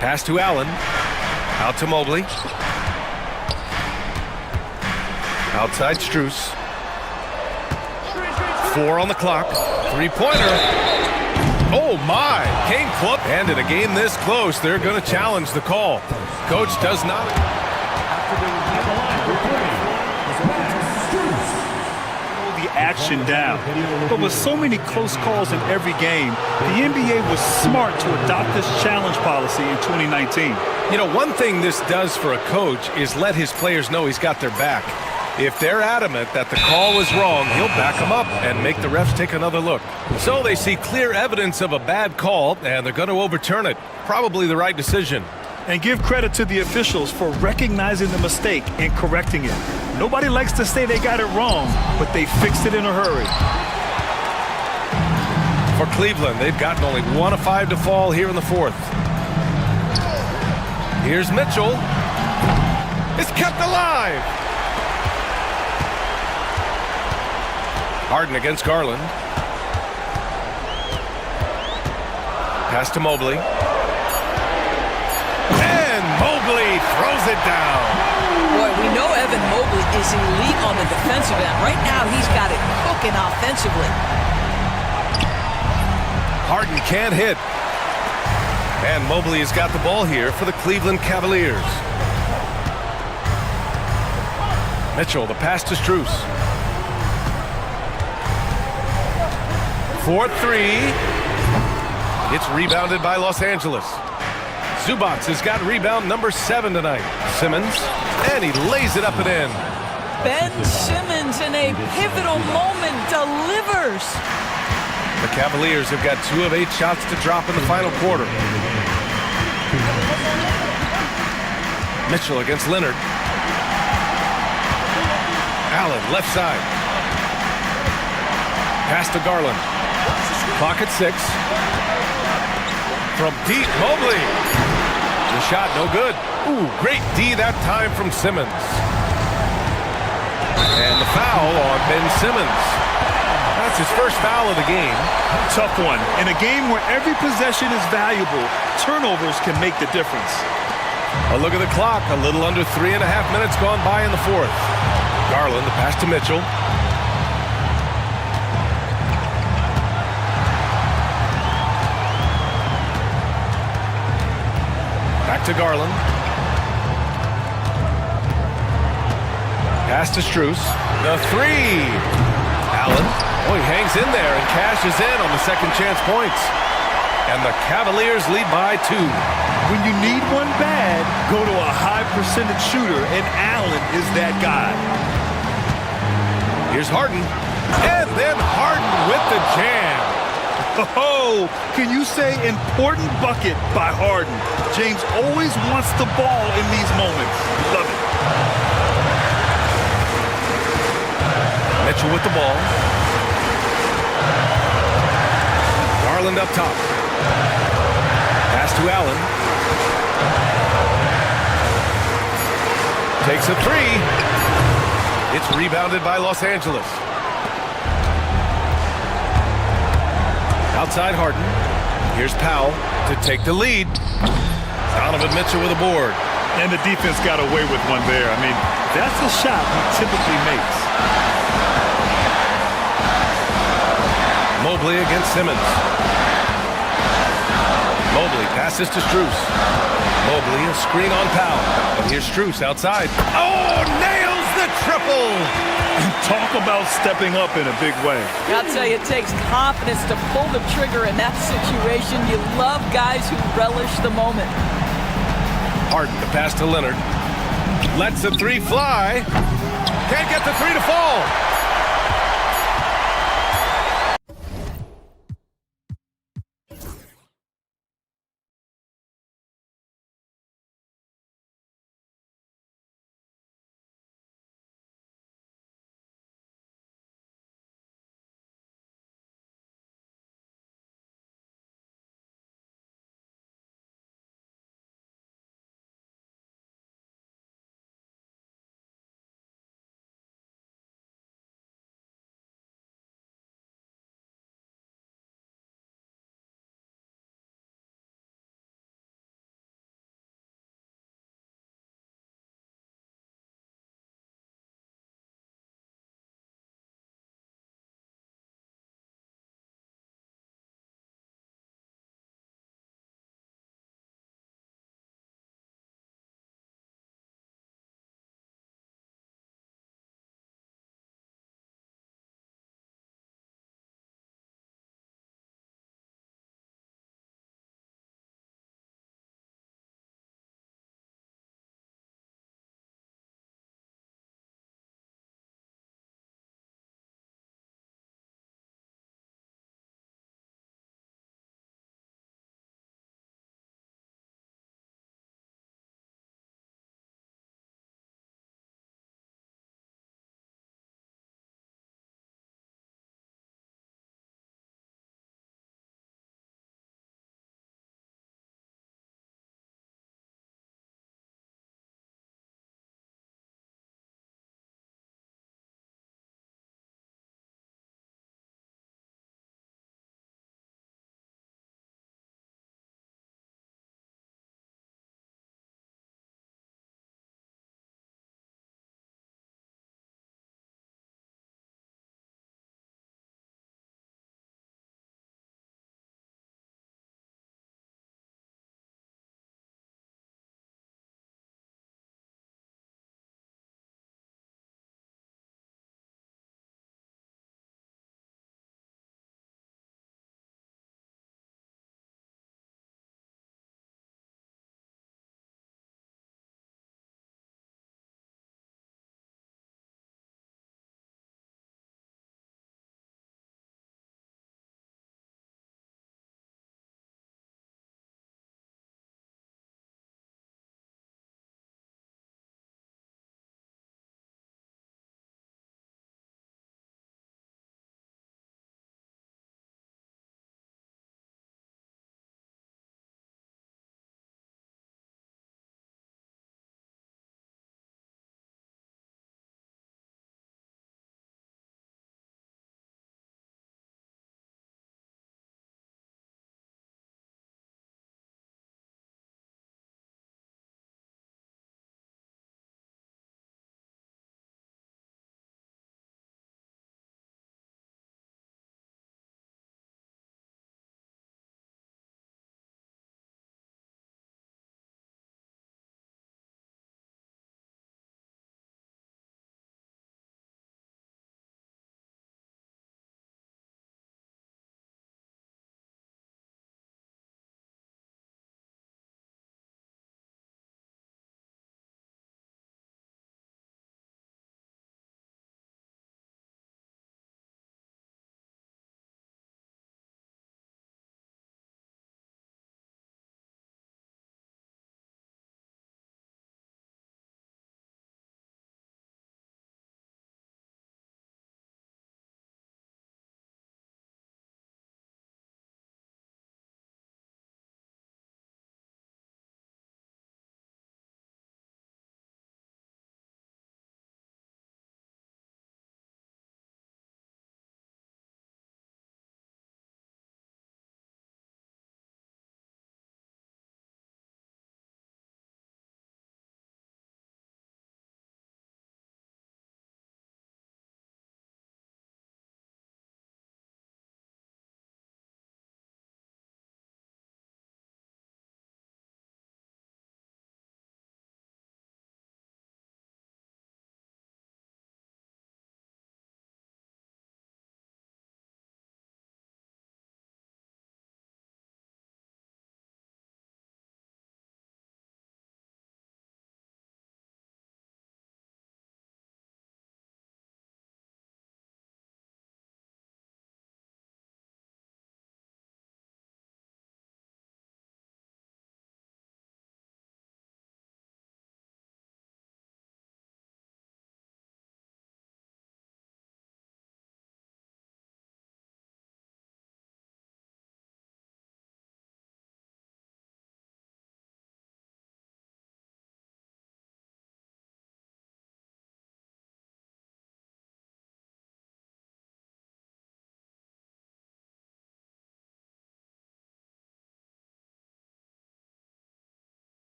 Pass to Allen. Out to Mobley. Outside Strus. 4 on the clock. 3-pointer. Oh my! Came close. And in a game this close, they're going to challenge the call. Coach does not. The action down. But with so many close calls in every game, the NBA was smart to adopt this challenge policy in 2019. You know, one thing this does for a coach is let his players know he's got their back. If they're adamant that the call was wrong, he'll back them up and make the refs take another look. So they see clear evidence of a bad call, and they're going to overturn it. Probably the right decision. And give credit to the officials for recognizing the mistake and correcting it. Nobody likes to say they got it wrong, but they fixed it in a hurry. For Cleveland, they've gotten only 1 of 5 to fall here in the 4th. Here's Mitchell. It's kept alive. Harden against Garland. Pass to Mobley. And Mobley throws it down. Boy, we know Evan Mobley is elite on the defensive end. Right now, he's got it cooking offensively. Harden can't hit. And Mobley has got the ball here for the Cleveland Cavaliers. Mitchell, the pass to Strus. 4-3. It's rebounded by Los Angeles. Zubac has got rebound number 7 tonight. Simmons, and he lays it up and in. Ben Simmons in a pivotal moment delivers. The Cavaliers have got 2 of 8 shots to drop in the final quarter. Mitchell against Leonard. Allen, left side. Pass to Garland. Clock at 6. From deep, Mobley. The shot no good. Ooh, great D that time from Simmons. And the foul on Ben Simmons. That's his first foul of the game. Tough one. In a game where every possession is valuable, turnovers can make the difference. A look at the clock. A little under 3.5 minutes gone by in the 4th. Garland, the pass to Mitchell. Back to Garland. Pass to Strus. The 3. Allen. Oh, he hangs in there and cashes in on the second chance points. And the Cavaliers lead by 2. When you need one bad, go to a high percentage shooter, and Allen is that guy. Here's Harden. And then Harden with the jam. Oh, can you say important bucket by Harden? James always wants the ball in these moments. Love it. Mitchell with the ball. Garland up top. Pass to Allen. Takes a 3. It's rebounded by Los Angeles. Outside Harden. Here's Powell to take the lead. Donovan Mitchell with a board. And the defense got away with one there. I mean, that's a shot he typically makes. Mobley against Simmons. Mobley passes to Strus. Mobley, a screen on Powell. And here's Strus outside. Oh, nails the triple! Talk about stepping up in a big way. I'll tell you, it takes confidence to pull the trigger in that situation. You love guys who relish the moment. Harden, the pass to Leonard. Lets the three fly. Can't get the three to fall.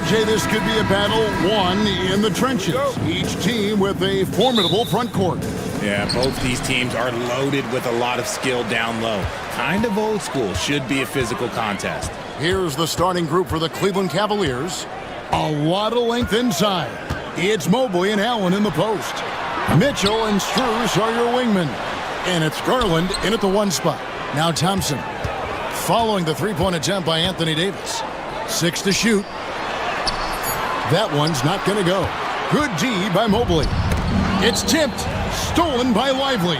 TJ, this could be a battle won in the trenches. Each team with a formidable front court. Yeah, both these teams are loaded with a lot of skill down low. Kind of old school. Should be a physical contest. Here's the starting group for the Cleveland Cavaliers. A lot of length inside. It's Mobley and Allen in the post. Mitchell and Strus are your wingmen. And it's Garland in at the 1 spot. Now Thompson. Following the three-point attempt by Anthony Davis. 6 to shoot. That one's not going to go. Good D by Mobley. It's tipped. Stolen by Lively.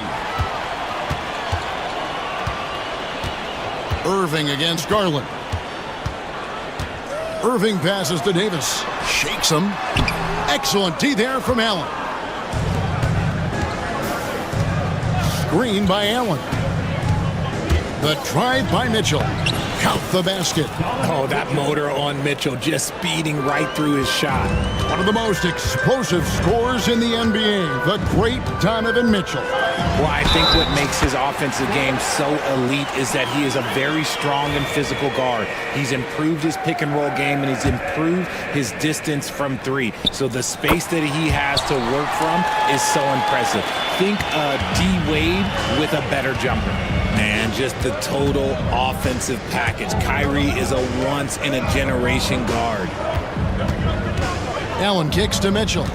Irving against Garland. Irving passes to Davis. Shakes him. Excellent D there from Allen. Screen by Allen. The drive by Mitchell. Count the basket. Oh, that motor on Mitchell just speeding right through his shot. One of the most explosive scorers in the NBA, the great Donovan Mitchell. Well, I think what makes his offensive game so elite is that he is a very strong and physical guard. He's improved his pick and roll game, and he's improved his distance from 3. So the space that he has to work from is so impressive. Think D Wade with a better jumper. Man, just the total offensive package. Kyrie is a once-in-a-generation guard. Allen kicks to Mitchell.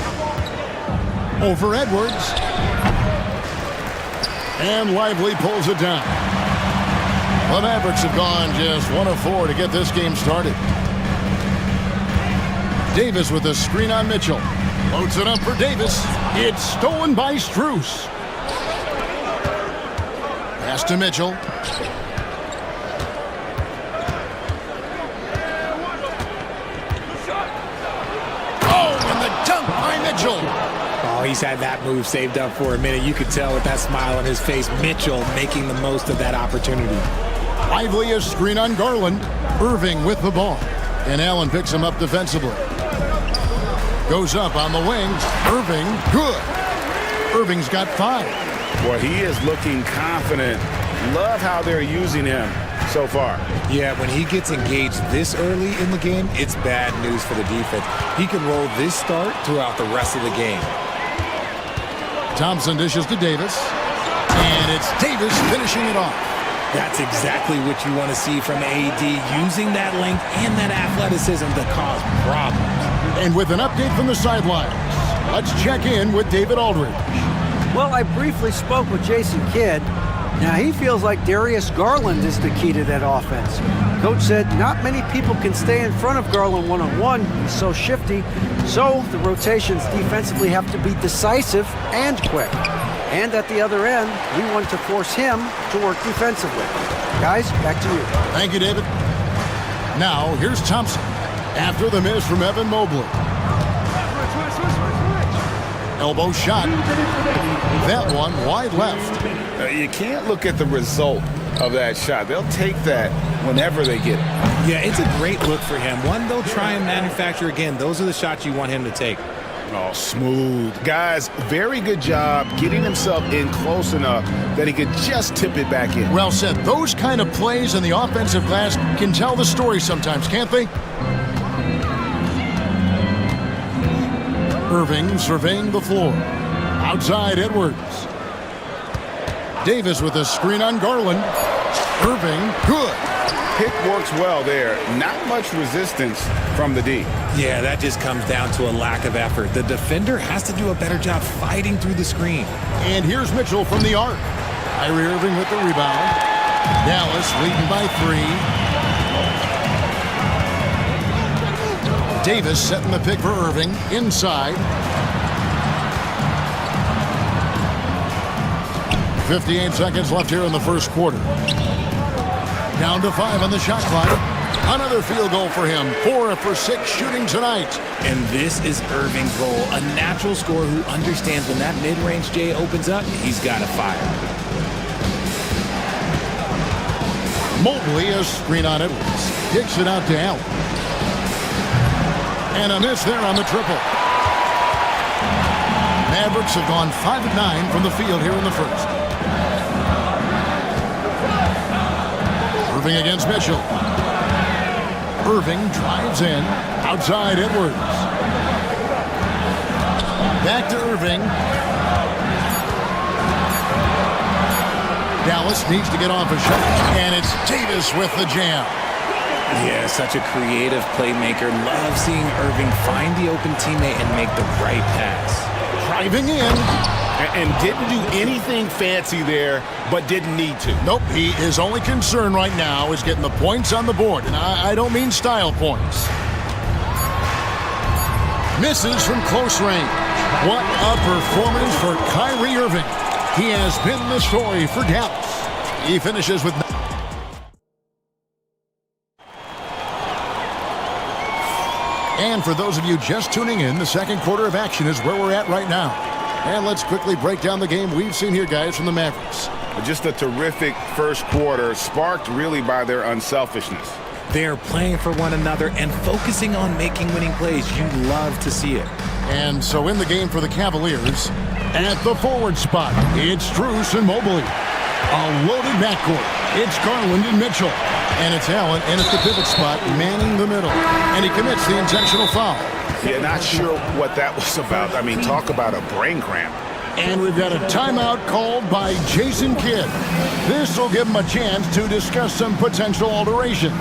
Over Edwards. And Lively pulls it down. The Mavericks have gone just 1 of 4 to get this game started. Davis with a screen on Mitchell. Loads it up for Davis. It's stolen by Strus. Pass to Mitchell. Oh, and the dunk by Mitchell. Oh, he's had that move saved up for a minute. You could tell with that smile on his face, Mitchell making the most of that opportunity. Lively a screen on Garland. Irving with the ball. And Allen picks him up defensively. Goes up on the wing. Irving, good. Irving's got 5. Well, he is looking confident. Love how they're using him so far. Yeah, when he gets engaged this early in the game, it's bad news for the defense. He can roll this start throughout the rest of the game. Thompson dishes to Davis. And it's Davis finishing it off. That's exactly what you want to see from AD, using that length and that athleticism to cause problems. And with an update from the sidelines, let's check in with David Aldridge. Well, I briefly spoke with Jason Kidd. Now, he feels like Darius Garland is the key to that offense. Coach said not many people can stay in front of Garland one-on-one. He's so shifty. So the rotations defensively have to be decisive and quick. And at the other end, we want to force him to work defensively. Guys, back to you. Thank you, David. Now, here's Thompson. After the miss from Evan Mobley. Elbow shot. That one wide left. You can't look at the result of that shot. They'll take that whenever they get it. Yeah, it's a great look for him. One they'll try and manufacture again. Those are the shots you want him to take. Oh, smooth. Guys, very good job getting himself in close enough that he could just tip it back in. Well said. Those kind of plays in the offensive glass can tell the story sometimes, can't they? Irving surveying the floor. Outside Edwards. Davis with a screen on Garland. Irving, good. Pick works well there. Not much resistance from the D. Yeah, that just comes down to a lack of effort. The defender has to do a better job fighting through the screen. And here's Mitchell from the arc. Kyrie Irving with the rebound. Dallas leading by 3. Davis setting the pick for Irving. Inside. 58 seconds left here in the first quarter. Down to 5 on the shot clock. Another field goal for him. 4 for 6 shooting tonight. And this is Irving's role. A natural scorer who understands when that mid-range J opens up, he's got to fire. Mobley a screen on Edwards. Kicks it out to Allen. And a miss there on the triple. Mavericks have gone 5 of 9 from the field here in the first. Irving against Mitchell. Irving drives in. Outside Edwards. Back to Irving. Dallas needs to get off a shot. And it's Davis with the jam. Yeah, such a creative playmaker. Love seeing Irving find the open teammate and make the right pass. Driving in. And didn't do anything fancy there, but didn't need to. Nope, his only concern right now is getting the points on the board. And I don't mean style points. Misses from close range. What a performance for Kyrie Irving. He has been the story for Dallas. He finishes with... And for those of you just tuning in, the second quarter of action is where we're at right now. And let's quickly break down the game we've seen here, guys, from the Mavericks. Just a terrific first quarter, sparked really by their unselfishness. They're playing for one another and focusing on making winning plays. You love to see it. And so in the game for the Cavaliers, at the forward spot, it's Strus and Mobley. A loaded backcourt. It's Garland and Mitchell. And it's Allen, and it's the pivot spot, manning the middle. And he commits the intentional foul. Yeah, not sure what that was about. I mean, talk about a brain cramp. And we've got a timeout called by Jason Kidd. This will give him a chance to discuss some potential alterations.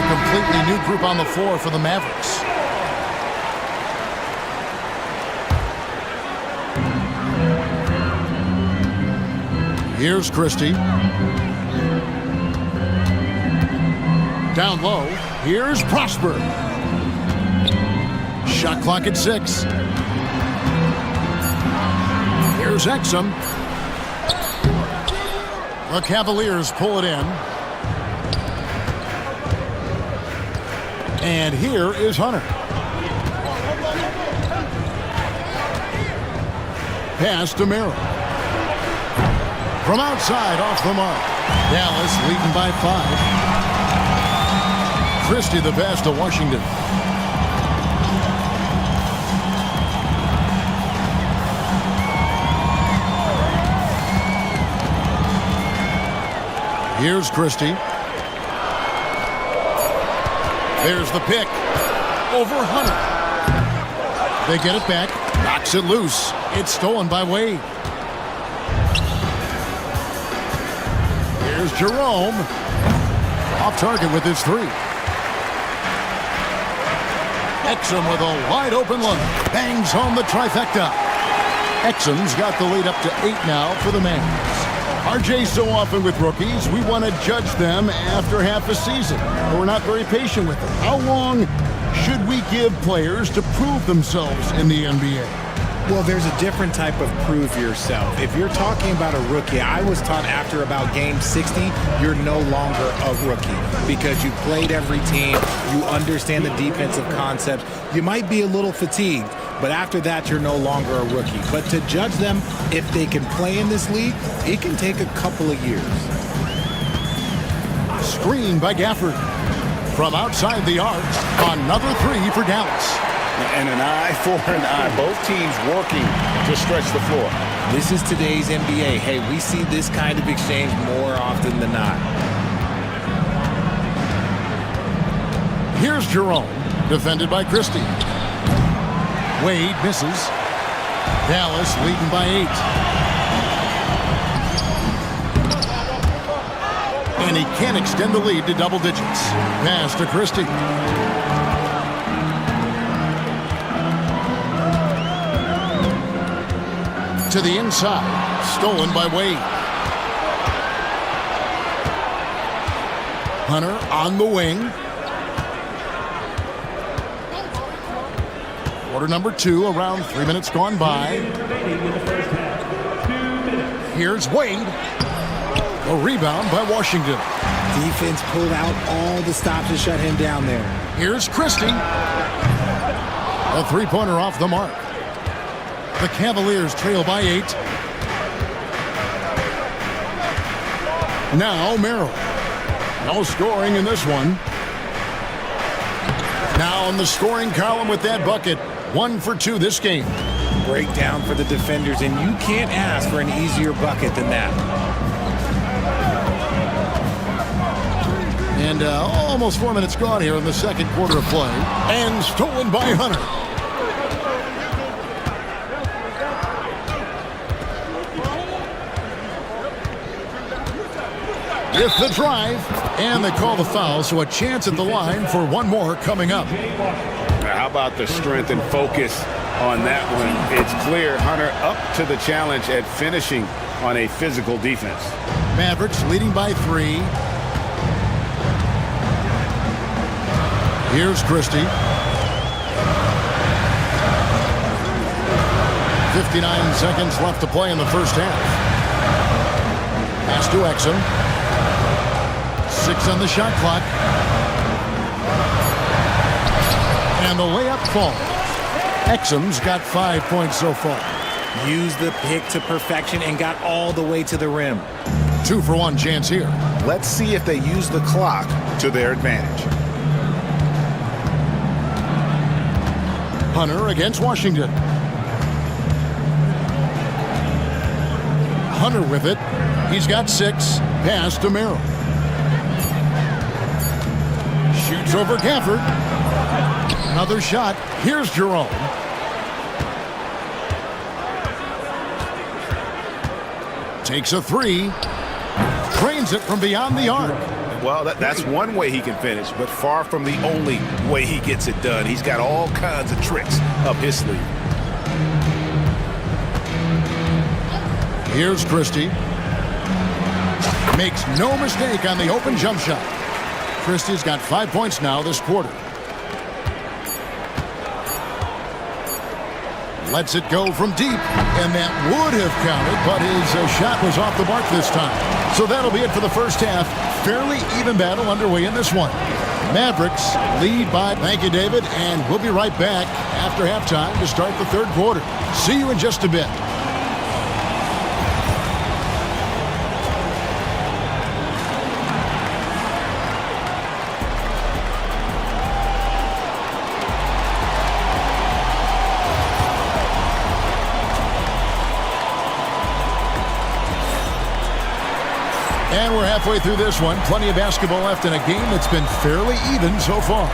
Completely new group on the floor for the Mavericks. Here's Christie. Down low. Here's Prosper. Shot clock at 6. Here's Exum. The Cavaliers pull it in. And here is Hunter. Pass to Merrill. From outside, off the mark. Dallas leading by 5. Christie the pass to Washington. Here's Christie. There's the pick. Over Hunter. They get it back. Knocks it loose. It's stolen by Wade. Here's Jerome. Off target with his 3. Exum with a wide open look. Bangs home the trifecta. Exum's got the lead up to 8 now for the Mavs. RJ, so often with rookies, we want to judge them after half a season. But we're not very patient with them. How long should we give players to prove themselves in the NBA? Well, there's a different type of prove yourself. If you're talking about a rookie, I was taught after about game 60, you're no longer a rookie because you played every team, you understand the defensive concepts. You might be a little fatigued, but after that, you're no longer a rookie. But to judge them, if they can play in this league, it can take a couple of years. Screen by Gafford. From outside the arc, another 3 for Dallas. And an eye for an eye. Both teams working to stretch the floor. This is today's NBA. Hey, we see this kind of exchange more often than not. Here's Jerome, defended by Christie. Wade misses. Dallas leading by 8. And he can't extend the lead to double digits. Pass to Christie. To the inside. Stolen by Wade. Hunter on the wing. Quarter number 2, around 3 minutes gone by. Here's Wade. A rebound by Washington. Defense pulled out all the stops to shut him down there. Here's Christie. A three-pointer off the mark. The Cavaliers trail by 8. Now Merrill. No scoring in this one. Now in the scoring column with that bucket. 1 for 2 this game. Breakdown for the defenders, and you can't ask for an easier bucket than that. And almost 4 minutes gone here in the second quarter of play. And stolen by Hunter. With the drive, and they call the foul, so a chance at the line for one more coming up. How about the strength and focus on that one? It's clear Hunter up to the challenge at finishing on a physical defense. Mavericks leading by 3. Here's Christie. 59 seconds left to play in the first half. Pass to Exum. 6 on the shot clock. And the layup falls. Exum's got 5 points so far. Used the pick to perfection and got all the way to the rim. 2 for 1 chance here. Let's see if they use the clock to their advantage. Hunter against Washington. Hunter with it. He's got 6. Pass to Merrill. Shoots over Gafford. Another shot. Here's Jerome. Takes a 3. Drains it from beyond the arc. Well, that's one way he can finish, but far from the only way he gets it done. He's got all kinds of tricks up his sleeve. Here's Christie. Makes no mistake on the open jump shot. Christie's got 5 points now this quarter. Lets it go from deep, and that would have counted, but his shot was off the mark this time. So that'll be it for the first half. Fairly even battle underway in this one. Mavericks lead by, thank you, David, and we'll be right back after halftime to start the third quarter. See you in just a bit. And we're halfway through this one. Plenty of basketball left in a game that's been fairly even so far.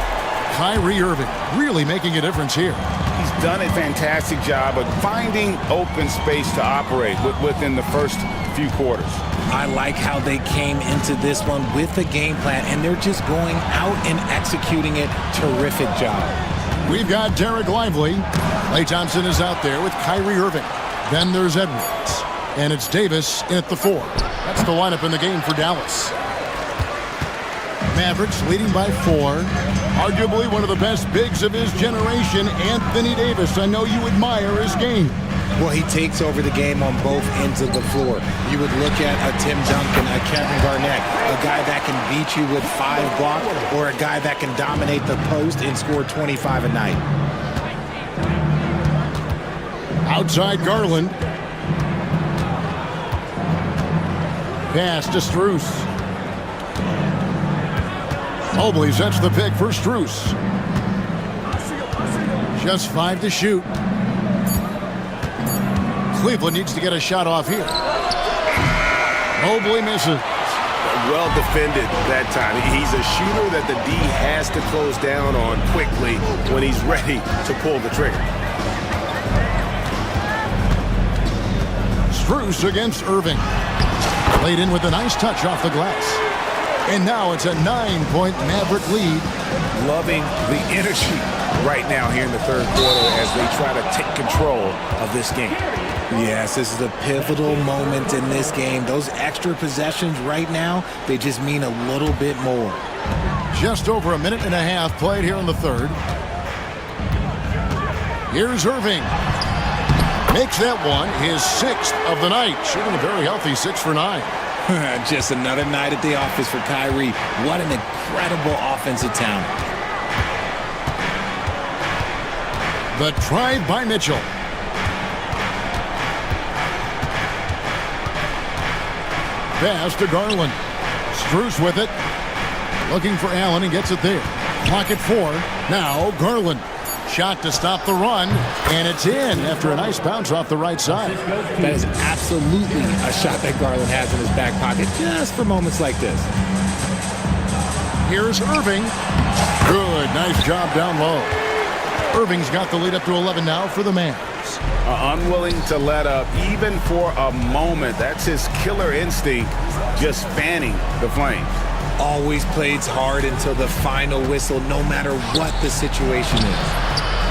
Kyrie Irving really making a difference here. He's done a fantastic job of finding open space to operate within the first few quarters. I like how they came into this one with a game plan, and they're just going out and executing it. Terrific job. We've got Derek Lively. Klay Thompson is out there with Kyrie Irving. Then there's Edwards. And it's Davis in at the 4. That's the lineup in the game for Dallas. Mavericks leading by 4. Arguably one of the best bigs of his generation, Anthony Davis. I know you admire his game. Well, he takes over the game on both ends of the floor. You would look at a Tim Duncan, a Kevin Garnett, a guy that can beat you with 5 blocks, or a guy that can dominate the post and score 25 a night. Outside Garland. Pass to Strus. Mobley sets the pick for Strus. Just 5 to shoot. Cleveland needs to get a shot off here. Mobley misses. Well defended that time. He's a shooter that the D has to close down on quickly when he's ready to pull the trigger. Strus against Irving. Laid in with a nice touch off the glass. And now it's a 9-point Maverick lead. Loving the energy right now here in the third quarter as they try to take control of this game. Yes, this is a pivotal moment in this game. Those extra possessions right now, they just mean a little bit more. Just over a minute and a half played here in the third. Here's Irving. Makes that one his 6th of the night. Shooting a very healthy 6 for 9. Just another night at the office for Kyrie. What an incredible offensive talent. The drive by Mitchell. Pass to Garland. Strus with it. Looking for Allen and gets it there. Clock at 4. Now Garland. Shot to stop the run, and it's in after a nice bounce off the right side. That is absolutely a shot that Garland has in his back pocket just for moments like this. Here's Irving. Good, nice job down low. Irving's got the lead up to 11 now for the Mavs. Unwilling to let up even for a moment. That's his killer instinct, just fanning the flames. Always plays hard until the final whistle, no matter what the situation is.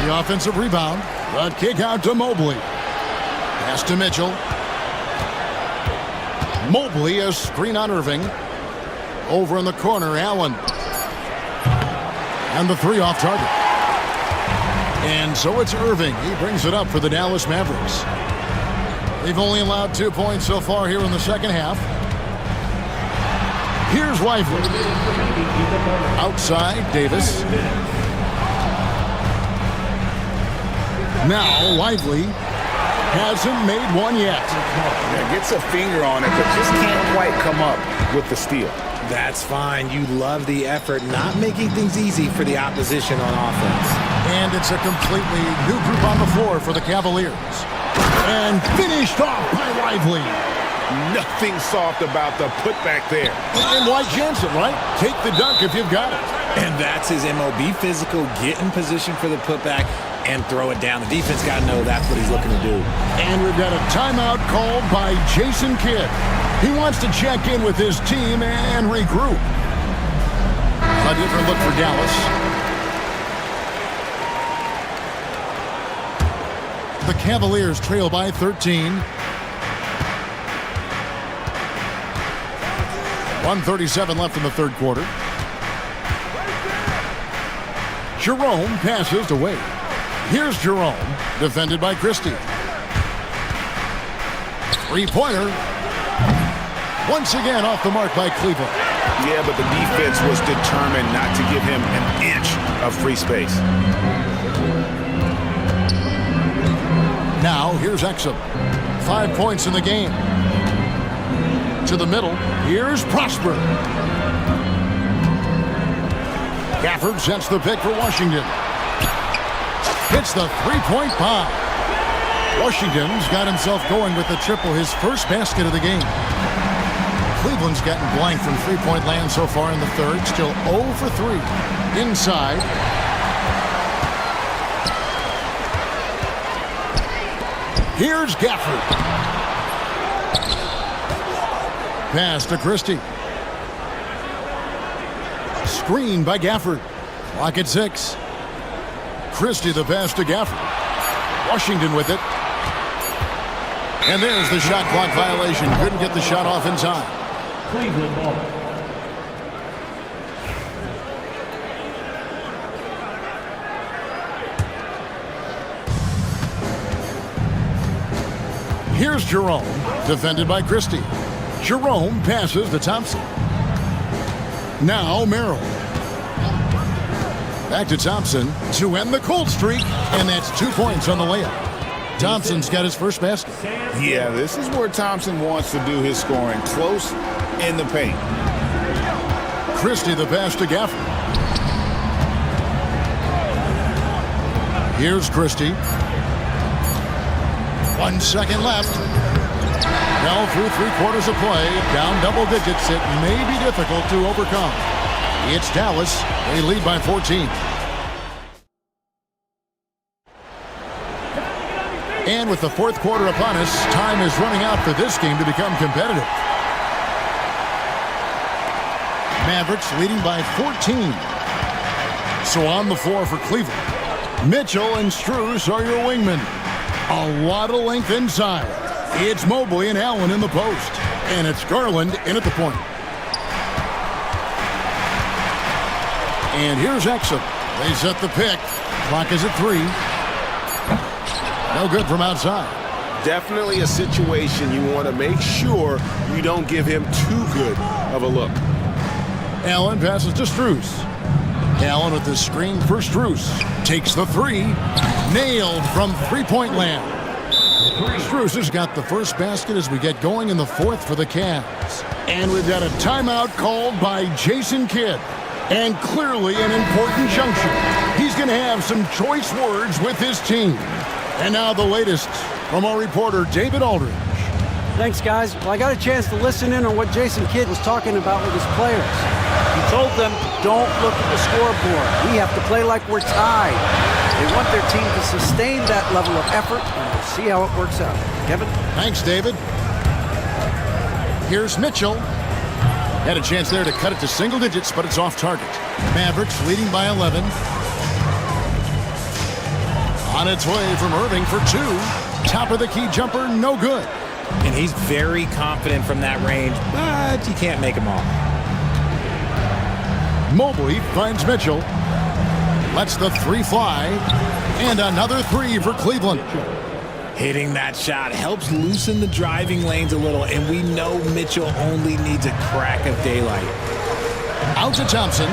The offensive rebound. The kick out to Mobley. Pass to Mitchell. Mobley, a screen on Irving. Over in the corner, Allen. And the 3 off target. And so it's Irving. He brings it up for the Dallas Mavericks. They've only allowed 2 points so far here in the second half. Here's Lively. Outside, Davis. Now Lively hasn't made one yet. Yeah, gets a finger on it, but just can't quite come up with the steal. That's fine. You love the effort, not making things easy for the opposition on offense. And it's a completely new group on the floor for the Cavaliers. And finished off by Lively. Nothing soft about the putback there. And White Jensen, right? Take the dunk if you've got it. And that's his MO. Be physical, get in position for the putback, and throw it down. The defense got to know that's what he's looking to do. And we've got a timeout called by Jason Kidd. He wants to check in with his team and regroup. A different look for Dallas. The Cavaliers trail by 13. 1:37 left in the third quarter. Jerome passes to Wade. Here's Jerome, defended by Christie. Three-pointer. Once again off the mark by Cleveland. Yeah, but the defense was determined not to give him an inch of free space. Now, here's Exum. 5 points in the game. To the middle, here's Prosper. Gafford sets the pick for Washington. Hits the three-point bomb. Washington's got himself going with the triple, his first basket of the game. Cleveland's gotten blank from three-point land so far in the third, still 0 for 3. Inside. Here's Gafford. Pass to Christie. Screen by Gafford. Clock at 6. Christie the pass to Gafford. Washington with it. And there's the shot clock violation. Couldn't get the shot off in time. Cleveland ball. Here's Jerome, defended by Christie. Jerome passes to Thompson. Now Merrill. Back to Thompson to end the cold streak, and that's 2 points on the layup. Thompson's got his first basket. Yeah, this is where Thompson wants to do his scoring, close in the paint. Christie the pass to Gafford. Here's Christie. 1 second left. Now through 3/4 of play, down double digits, it may be difficult to overcome. It's Dallas. They lead by 14. And with the fourth quarter upon us, time is running out for this game to become competitive. Mavericks leading by 14. So on the floor for Cleveland, Mitchell and Strus are your wingmen. A lot of length inside. It's Mobley and Allen in the post. And it's Garland in at the point. And here's Exum. They set the pick. Clock is at 3. No good from outside. Definitely a situation you want to make sure you don't give him too good of a look. Allen passes to Strus. Allen with the screen for Strus. Takes the 3. Nailed from three-point land. Strus has got the first basket as we get going in the fourth for the Cavs. And we've got a timeout called by Jason Kidd. And clearly an important junction. He's going to have some choice words with his team. And now the latest from our reporter, David Aldridge. Thanks, guys. Well, I got a chance to listen in on what Jason Kidd was talking about with his players. He told them, don't look at the scoreboard. We have to play like we're tied. They want their team to sustain that level of effort, and we'll see how it works out. Kevin? Thanks, David. Here's Mitchell. Had a chance there to cut it to single digits, but it's off target. Mavericks leading by 11. On its way from Irving for two. Top of the key jumper, no good. And he's very confident from that range, but you can't make him all. Mobley finds Mitchell. Lets the three fly. And another three for Cleveland. Hitting that shot helps loosen the driving lanes a little, and we know Mitchell only needs a crack of daylight. Out to Thompson.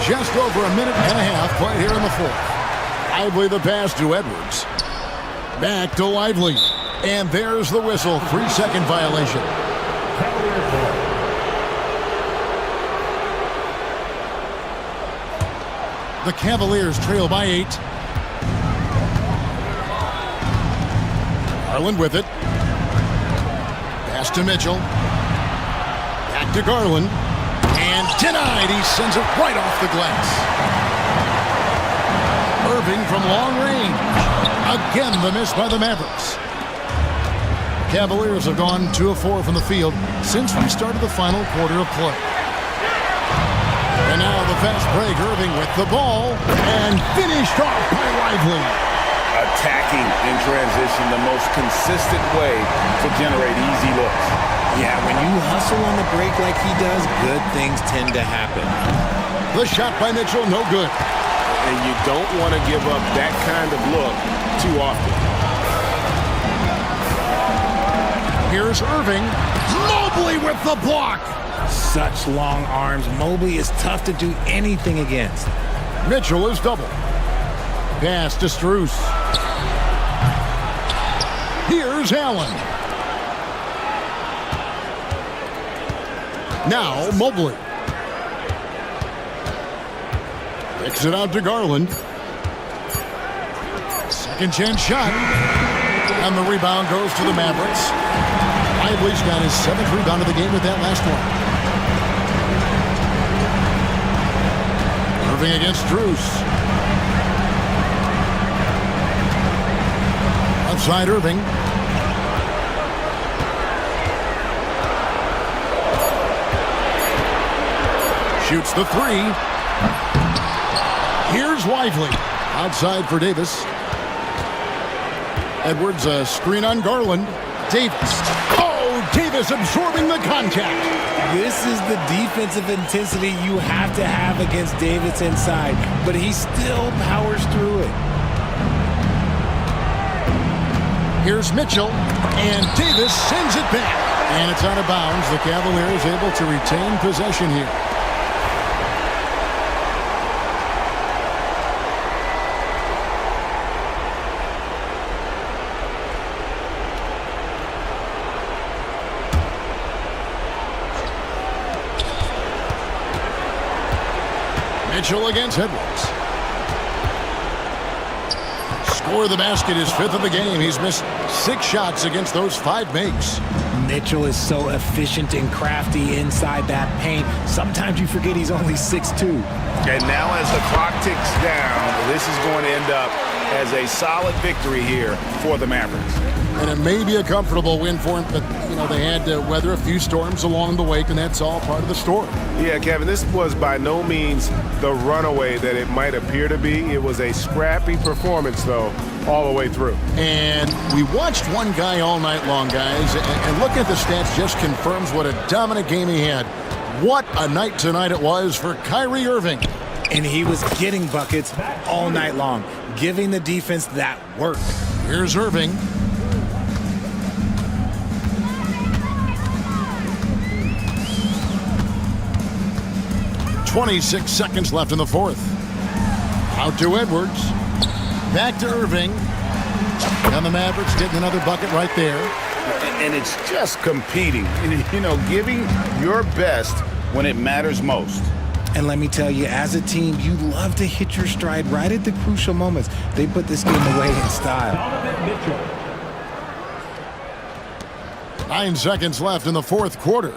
Just over a minute and a half played here in the fourth. Lively the pass to Edwards. Back to Lively. And there's the whistle. 3-second violation. The Cavaliers trail by 8. Garland with it. Pass to Mitchell. Back to Garland. And denied. He sends it right off the glass. Irving from long range. Again, the miss by the Mavericks. Cavaliers have gone 2 of 4 from the field since we started the final quarter of play. And now the fast break. Irving with the ball. And finished off by Lively. Attacking in transition, the most consistent way to generate easy looks. Yeah, when you hustle on the break like he does, good things tend to happen. The shot by Mitchell, no good. And you don't want to give up that kind of look too often. Here's Irving. Mobley with the block. Such long arms. Mobley is tough to do anything against. Mitchell is double. Pass to Strus. Here's Allen. Now Mobley. Kicks it out to Garland. Second chance shot. And the rebound goes to the Mavericks. Lively's got his 7th rebound of the game with that last one. Irving against Strus. Outside Irving. Shoots the three. Here's Lively. Outside for Davis. Edwards, a screen on Garland. Davis. Oh, Davis absorbing the contact. This is the defensive intensity you have to have against Davis inside, but he still powers through it. Here's Mitchell, and Davis sends it back. And it's out of bounds. The Cavaliers able to retain possession here. Mitchell against Edwards. Score the basket, his 5th of the game. He's missed 6 shots against those 5 makes. Mitchell is so efficient and crafty inside that paint. Sometimes you forget he's only 6'2". And now as the clock ticks down, this is going to end up as a solid victory here for the Mavericks. And it may be a comfortable win for them, but, you know, they had to weather a few storms along the way, and that's all part of the story. Yeah, Kevin, this was by no means the runaway that it might appear to be. It was a scrappy performance, though, all the way through. And we watched one guy all night long, guys, and looking at the stats just confirms what a dominant game he had. What a night tonight it was for Kyrie Irving. And he was getting buckets all night long, giving the defense that work. Here's Irving. .26 seconds left in the fourth. Out to Edwards. Back to Irving. And the Mavericks getting another bucket right there. and it's just competing, giving your best when it matters most. And let me tell you, as a team, you love to hit your stride right at the crucial moments. They put this game away in style. 9 seconds left in the fourth quarter.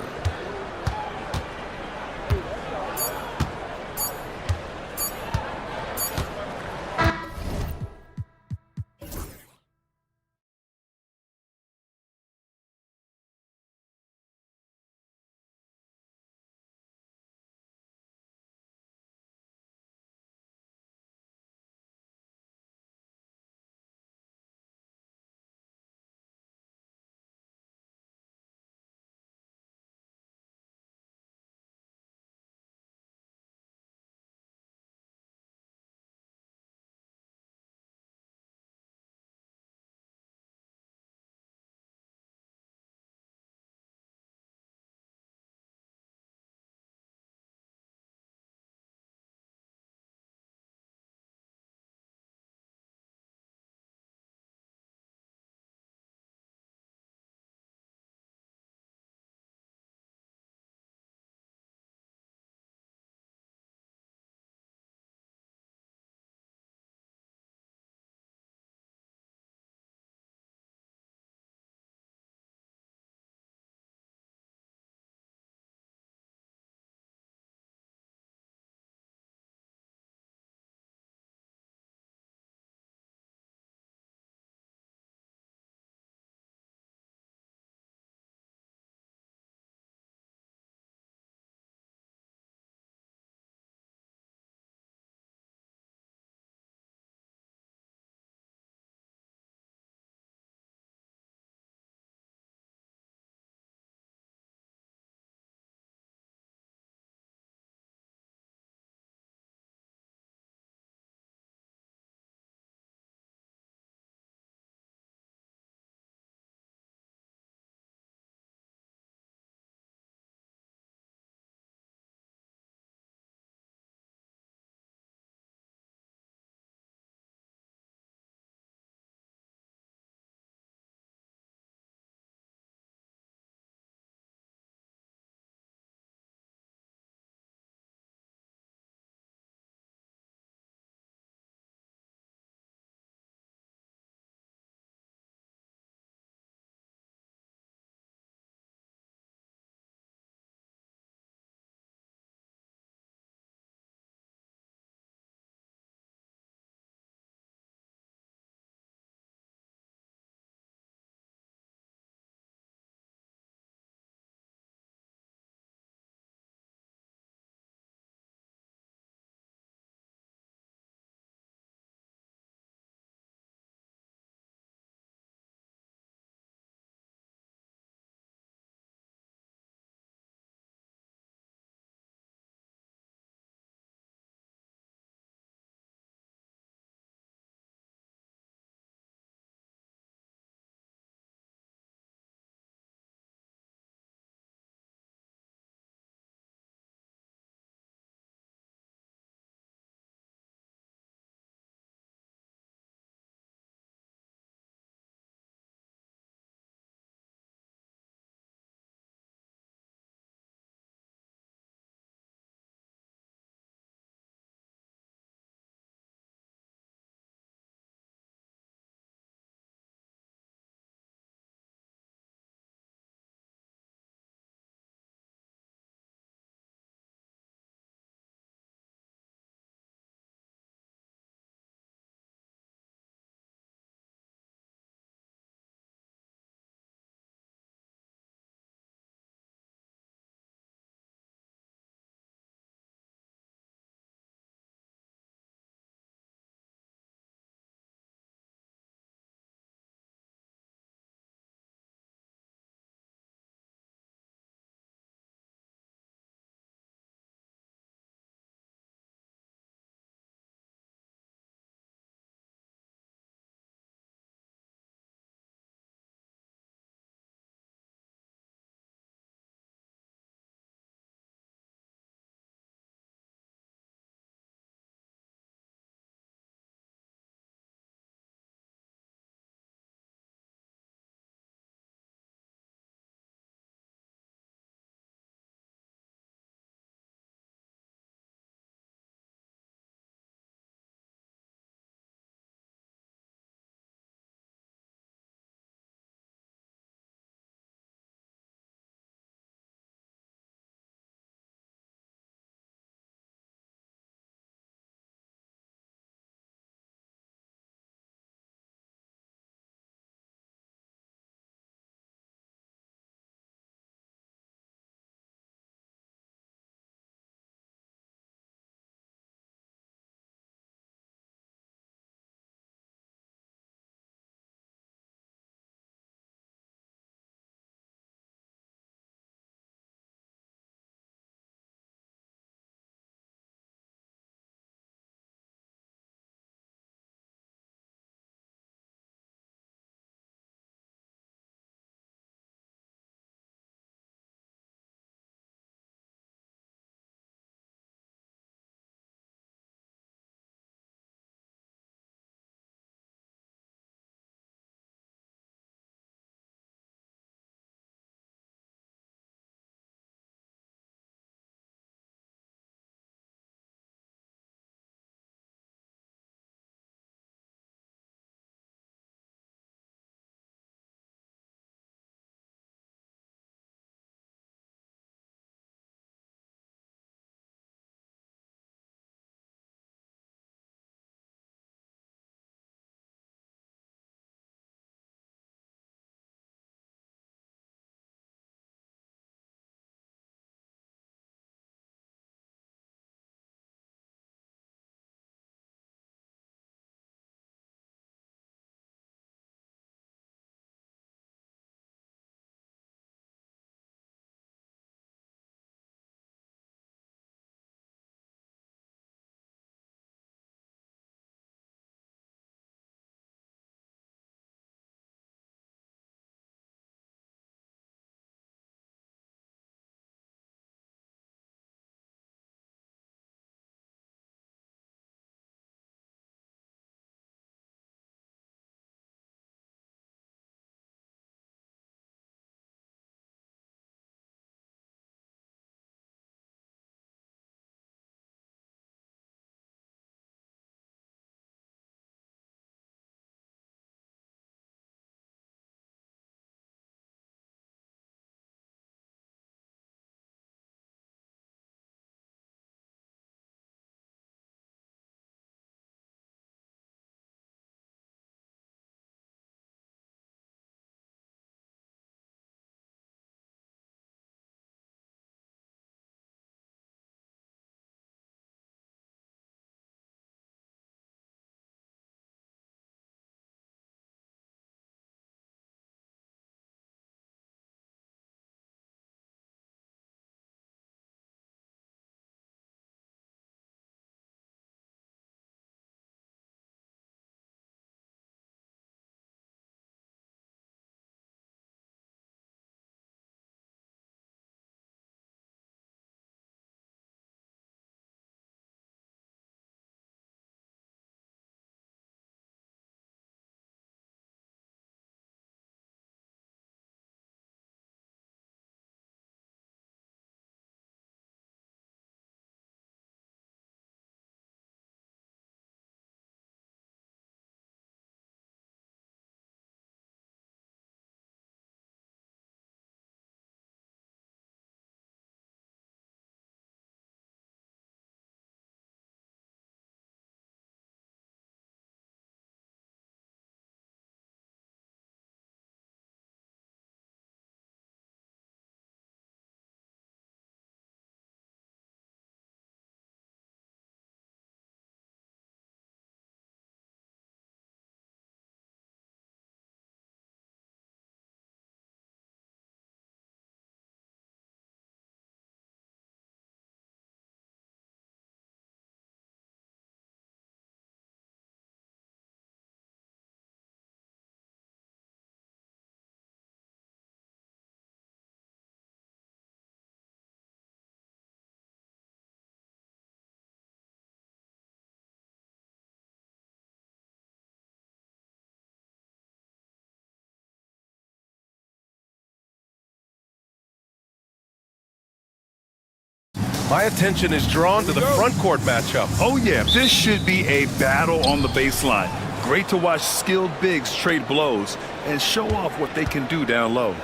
My attention is drawn to the front court matchup. Oh, yeah, this should be a battle on the baseline. Great to watch skilled bigs trade blows and show off what they can do down low.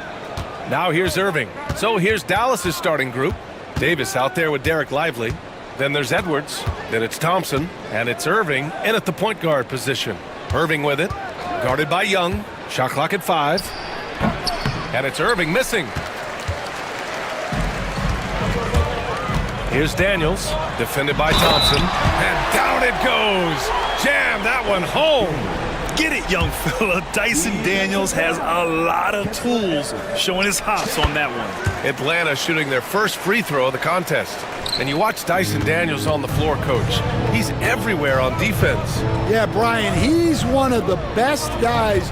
Now here's Irving. So here's Dallas's starting group. Davis out there with Derek Lively. Then there's Edwards. Then it's Thompson. And it's Irving in at the point guard position. Irving with it. Guarded by Young. Shot clock at 5. And it's Irving missing. Here's Daniels. Defended by Thompson. And down it goes. Jam that one home. Get it, young fella. Dyson Daniels has a lot of tools, showing his hops on that one. Atlanta shooting their first free throw of the contest. And you watch Dyson Daniels on the floor, Coach. He's everywhere on defense. Yeah, Brian, he's one of the best guys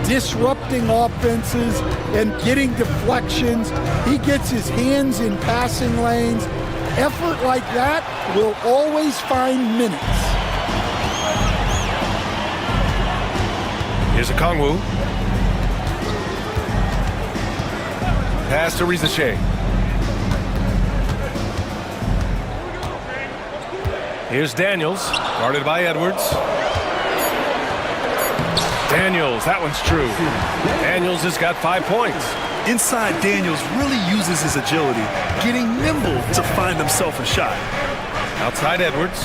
disrupting offenses and getting deflections. He gets his hands in passing lanes. Effort like that will always find minutes. Here's a Kongwu. Pass to Rizache. Here's Daniels, guarded by Edwards. Daniels, that one's true. Daniels has got 5 points. Inside, Daniels really uses his agility, getting nimble to find himself a shot. Outside Edwards.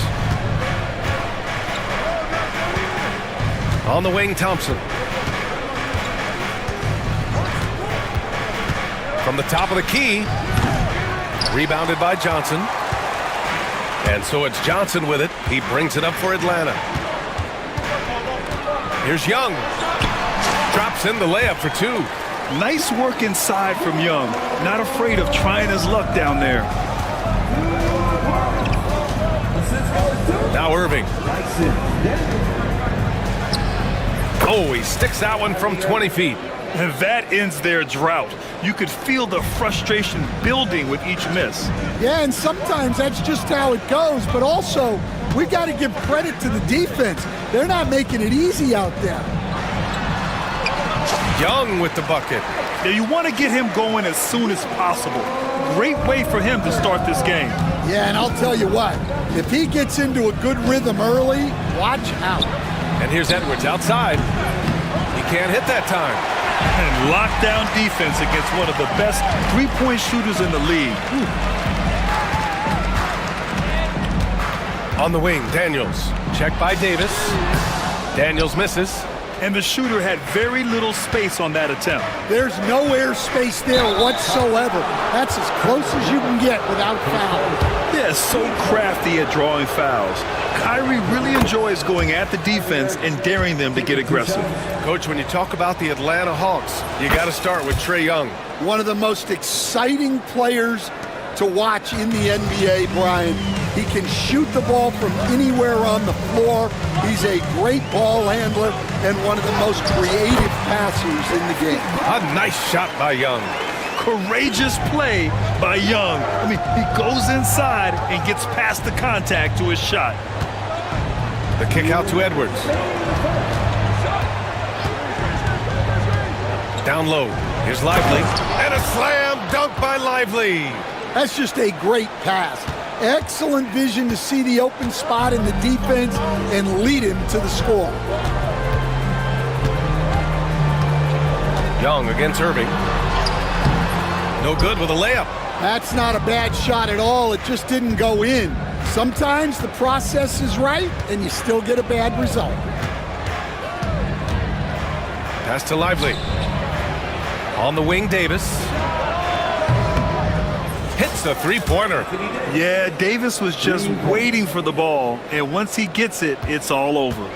On the wing, Thompson. From the top of the key. Rebounded by Johnson. And so it's Johnson with it. He brings it up for Atlanta. Here's Young. Drops in the layup for 2. Nice work inside from Young. Not afraid of trying his luck down there. Now Irving. Oh, he sticks that one from 20 feet. And that ends their drought. You could feel the frustration building with each miss. Yeah, and sometimes that's just how it goes, but also we got to give credit to the defense. They're not making it easy out there. Young with the bucket. Now you want to get him going as soon as possible. Great way for him to start this game. Yeah, and I'll tell you what, if he gets into a good rhythm early, watch out. And here's Edwards outside. He can't hit that time. And lockdown defense against one of the best three-point shooters in the league. On the wing, Daniels. Checked by Davis. Daniels misses. And the shooter had very little space on that attempt. There's no air space there whatsoever. That's as close as you can get without foul. Yeah, so crafty at drawing fouls. Kyrie really enjoys going at the defense and daring them to get aggressive. Coach, when you talk about the Atlanta Hawks, you got to start with Trae Young. One of the most exciting players to watch in the NBA, Brian. He can shoot the ball from anywhere on the floor. He's a great ball handler and one of the most creative passers in the game. A nice shot by Young. Courageous play by Young. I mean, he goes inside and gets past the contact to his shot. The kick out to Edwards. Down low. Here's Lively. And a slam dunk by Lively. That's just a great pass. Excellent vision to see the open spot in the defense and lead him to the score. Young against Irving. No good with a layup. That's not a bad shot at all. It just didn't go in. Sometimes the process is right and you still get a bad result. Pass to Lively. On the wing, Davis. Hits the three-pointer. Yeah, Davis was just waiting for the ball, and once he gets it, it's all over.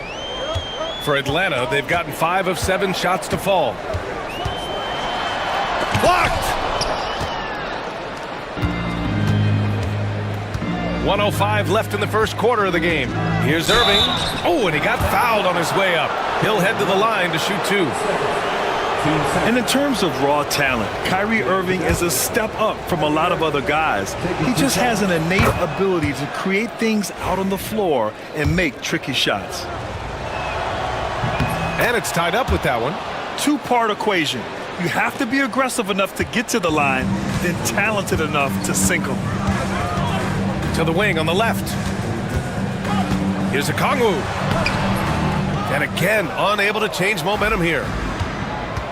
For Atlanta, they've gotten 5 of 7 shots to fall. Blocked! 1:05 left in the first quarter of the game. Here's Irving. Oh, and he got fouled on his way up. He'll head to the line to shoot 2. And in terms of raw talent, Kyrie Irving is a step up from a lot of other guys. He just has an innate ability to create things out on the floor and make tricky shots. And it's tied up with that one. Two-part equation. You have to be aggressive enough to get to the line, then talented enough to sink them. To the wing on the left. Here's a Kongwu. And again, unable to change momentum here.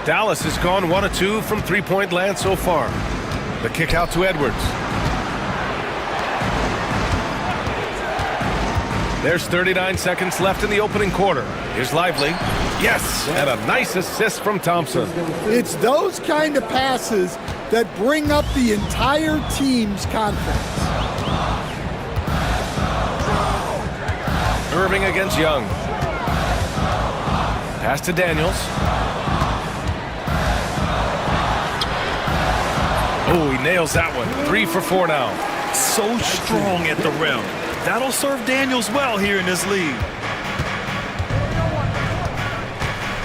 Dallas has gone 1 of 2 from three-point land so far. The kick out to Edwards. There's 39 seconds left in the opening quarter. Here's Lively. Yes, and a nice assist from Thompson. It's those kind of passes that bring up the entire team's confidence. Irving against Young. Pass to Daniels. Oh, he nails that one. 3 for 4 now. So strong at the rim. That'll serve Daniels well here in this league.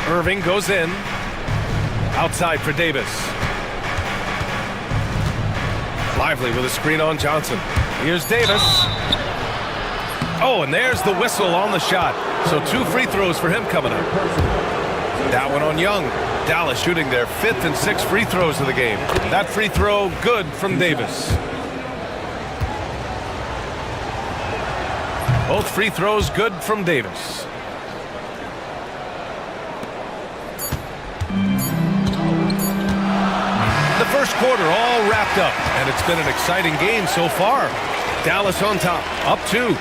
Irving goes in. Outside for Davis. Lively with a screen on Johnson. Here's Davis. Oh, and there's the whistle on the shot. So 2 free throws for him coming up. That one on Young. Dallas shooting their 5th and 6th free throws of the game. That free throw good from Davis. Both free throws good from Davis. The first quarter all wrapped up, and it's been an exciting game so far. Dallas on top, up 2.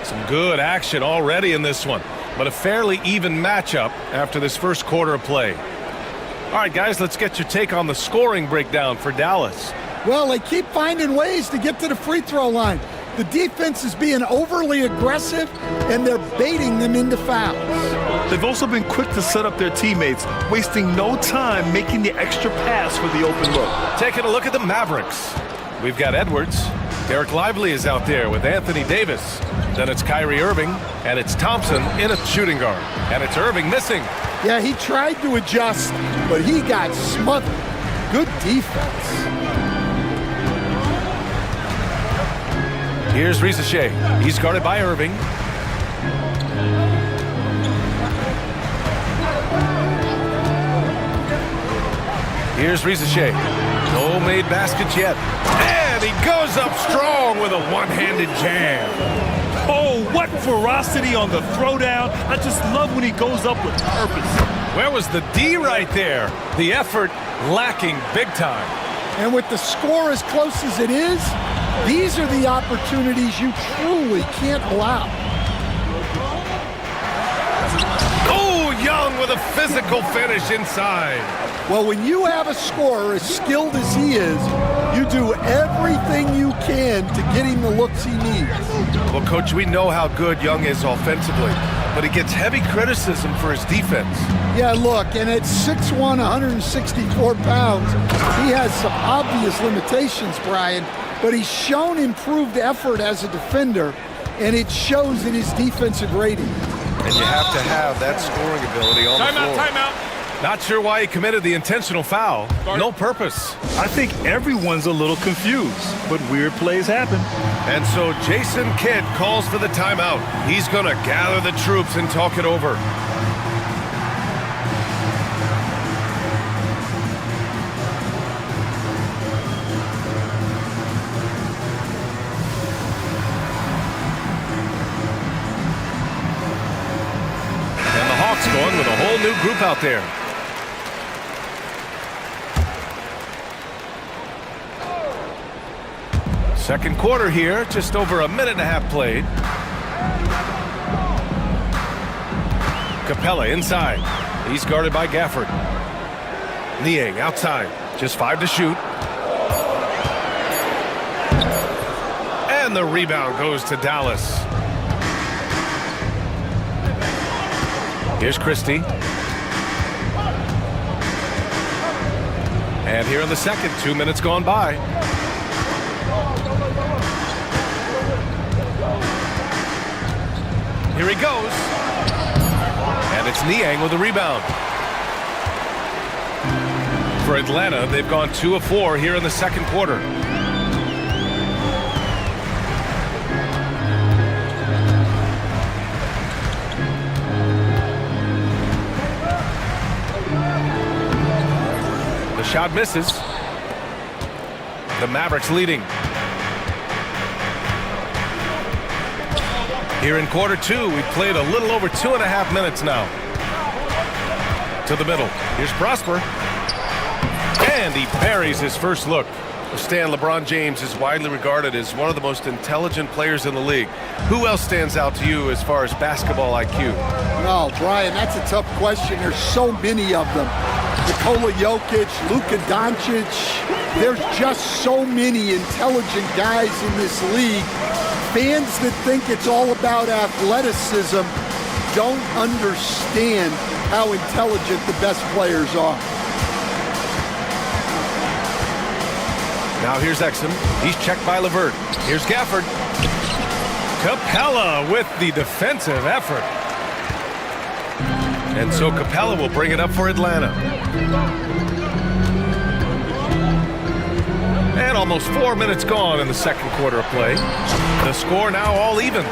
Some good action already in this one, but a fairly even matchup after this first quarter of play. All right, guys, let's get your take on the scoring breakdown for Dallas. Well, they keep finding ways to get to the free throw line. The defense is being overly aggressive, and they're baiting them into fouls. They've also been quick to set up their teammates, wasting no time making the extra pass for the open look. Taking a look at the Mavericks. We've got Edwards. Derek Lively is out there with Anthony Davis. Then it's Kyrie Irving, and it's Thompson in a shooting guard. And it's Irving missing. Yeah, he tried to adjust, but he got smothered. Good defense. Here's Rizachet. He's guarded by Irving. Here's Rizachet. No made baskets yet. And he goes up strong with a one-handed jam. Oh, what ferocity on the throwdown. I just love when he goes up with purpose. Where was the D right there? The effort lacking big time. And with the score as close as it is, these are the opportunities you truly can't allow. Oh, Young with a physical finish inside. Well, when you have a scorer as skilled as he is, you do everything you can to get him the looks he needs. Well, Coach, we know how good Young is offensively, but he gets heavy criticism for his defense. Yeah, look, and at 6'1", 164 pounds, he has some obvious limitations, Brian, but he's shown improved effort as a defender, and it shows in his defensive rating. And you have to have that scoring ability on the floor. Timeout. Not sure why he committed the intentional foul. No purpose. I think everyone's a little confused, but weird plays happen. And so Jason Kidd calls for the timeout. He's going to gather the troops and talk it over. And the Hawks going with a whole new group out there. Second quarter here, just over a minute and a half played. Capella inside. He's guarded by Gafford. Niang outside. Just 5 to shoot. And the rebound goes to Dallas. Here's Christie. And here in the second, 2 minutes gone by. Here he goes. And it's Niang with the rebound. For Atlanta, they've gone 2 of 4 here in the second quarter. The shot misses. The Mavericks leading. Here in quarter two, we've played a little over 2.5 minutes now. To the middle. Here's Prosper. And he buries his first look. Stan, LeBron James is widely regarded as one of the most intelligent players in the league. Who else stands out to you as far as basketball IQ? No, Brian, that's a tough question. There's so many of them. Nikola Jokic, Luka Doncic. There's just so many intelligent guys in this league. Fans that think it's all about athleticism don't understand how intelligent the best players are. Now here's Exum. He's checked by LeVert. Here's Gafford. Capella with the defensive effort. And so Capella will bring it up for Atlanta. And almost 4 minutes gone in the second quarter of play. The score now all even.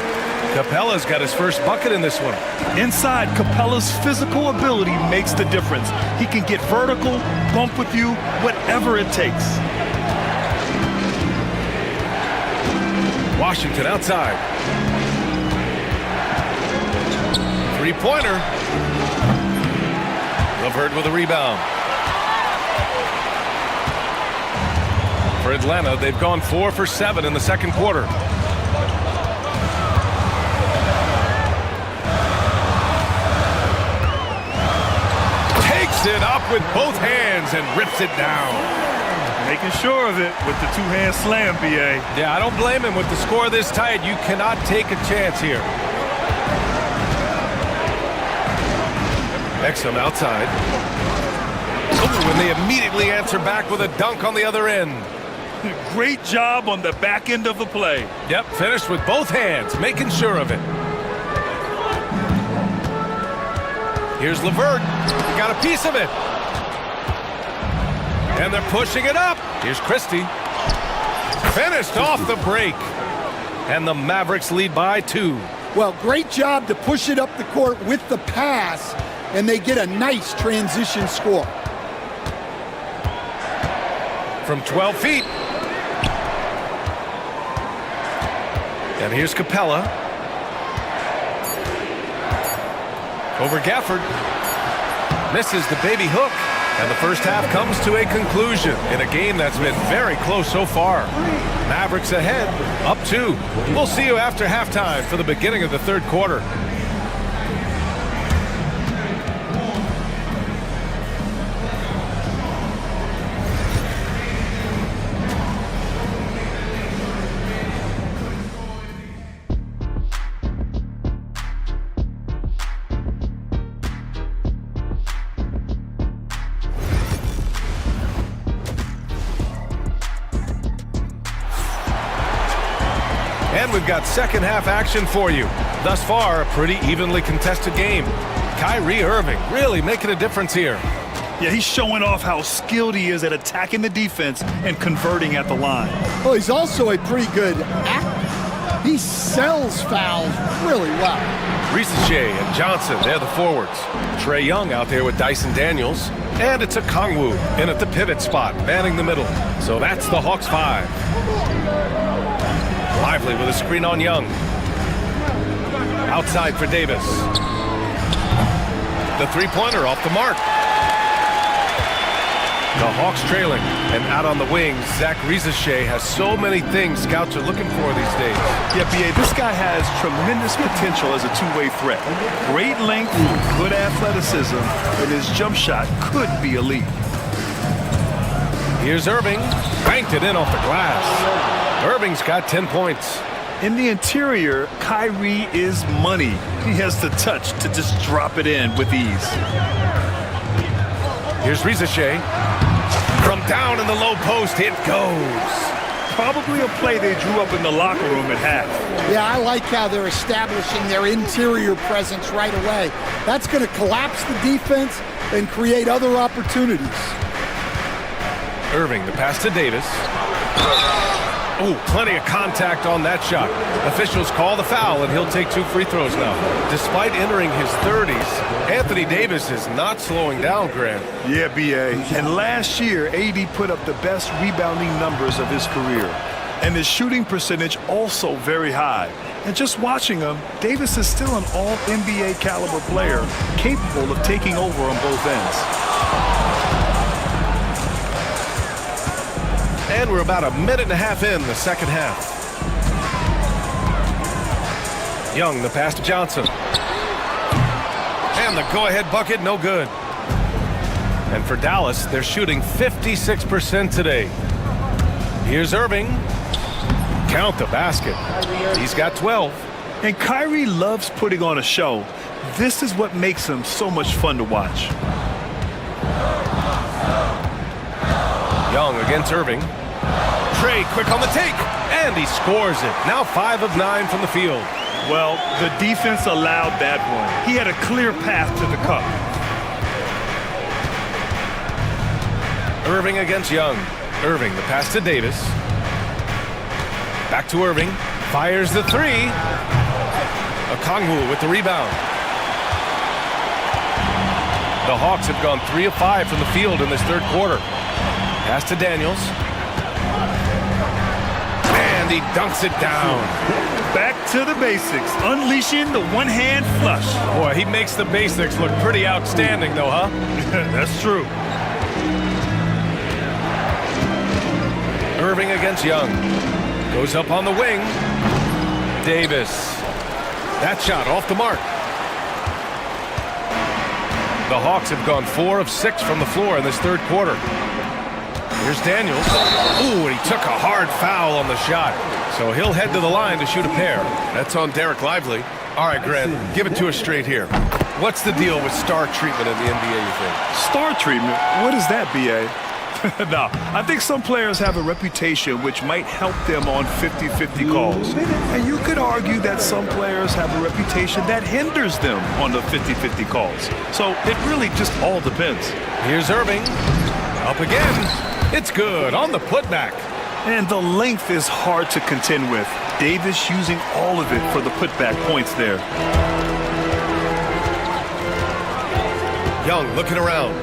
Capella's got his first bucket in this one. Inside, Capella's physical ability makes the difference. He can get vertical, bump with you, whatever it takes. Washington outside. Three-pointer. LeVert with a rebound. For Atlanta, they've gone 4 for 7 in the second quarter. Takes it up with both hands and rips it down. Making sure of it with the two-hand slam, BA. Yeah, I don't blame him. With the score this tight, you cannot take a chance here. Exum outside. Oh, and they immediately answer back with a dunk on the other end. Great job on the back end of the play. Yep, finished with both hands, making sure of it. Here's LeVert. Got a piece of it. And they're pushing it up. Here's Christie. Finished off the break. And the Mavericks lead by 2. Well, great job to push it up the court with the pass, and they get a nice transition score. From 12 feet. And here's Capella. Over Gafford. Misses the baby hook. And the first half comes to a conclusion in a game that's been very close so far. Mavericks ahead, up 2. We'll see you after halftime for the beginning of the third quarter. And we've got second half action for you. Thus far, a pretty evenly contested game. Kyrie Irving really making a difference here. Yeah, he's showing off how skilled he is at attacking the defense and converting at the line. Well, he's also a pretty good actor. He sells fouls really well. Ricochet and Johnson, they're the forwards. Trae Young out there with Dyson Daniels. And it's a Kongwu in at the pivot spot, manning the middle. So that's the Hawks 5. Lively with a screen on Young. Outside for Davis. The three-pointer off the mark. The Hawks trailing. And out on the wings, Zach Ricochet has so many things scouts are looking for these days. Yeah, B.A., this guy has tremendous potential as a two-way threat. Great length, good athleticism, and his jump shot could be elite. Here's Irving. Banked it in off the glass. Irving's got 10 points. In the interior, Kyrie is money. He has the touch to just drop it in with ease. Here's Ricochet. From down in the low post, it goes. Probably a play they drew up in the locker room at half. Yeah, I like how they're establishing their interior presence right away. That's going to collapse the defense and create other opportunities. Irving, the pass to Davis. Oh, plenty of contact on that shot. Officials call the foul, and he'll take 2 free throws now. Despite entering his 30s, Anthony Davis is not slowing down, Grant. Yeah, B.A. And last year, AD put up the best rebounding numbers of his career. And his shooting percentage also very high. And just watching him, Davis is still an all-NBA caliber player, capable of taking over on both ends. And we're about a minute and a half in the second half. Young, the pass to Johnson. And the go-ahead bucket, no good. And for Dallas, they're shooting 56% today. Here's Irving. Count the basket. He's got 12. And Kyrie loves putting on a show. This is what makes him so much fun to watch. Young against Irving. Trey quick on the take, and he scores it. Now 5 of 9 from the field. Well, the defense allowed that one. He had a clear path to the cup. Irving against Young. Irving, the pass to Davis. Back to Irving. Fires the 3. Okongwu with the rebound. The Hawks have gone 3 of 5 from the field in this third quarter. Pass to Daniels. And he dunks it down. Back to the basics, unleashing the one-hand flush. Boy, he makes the basics look pretty outstanding, though, huh? That's true. Irving against Young. Goes up on the wing. Davis. That shot off the mark. The Hawks have gone 4 of 6 from the floor in this third quarter. Here's Daniels. Ooh, and he took a hard foul on the shot. So he'll head to the line to shoot a pair. That's on Derek Lively. All right, Grant, give it to us straight here. What's the deal with star treatment in the NBA, you think? Star treatment? What is that, B.A.? No, I think some players have a reputation which might help them on 50-50 calls. And you could argue that some players have a reputation that hinders them on the 50-50 calls. So it really just all depends. Here's Irving. Up again. It's good on the putback. And the length is hard to contend with. Davis using all of it for the putback points there. Young looking around.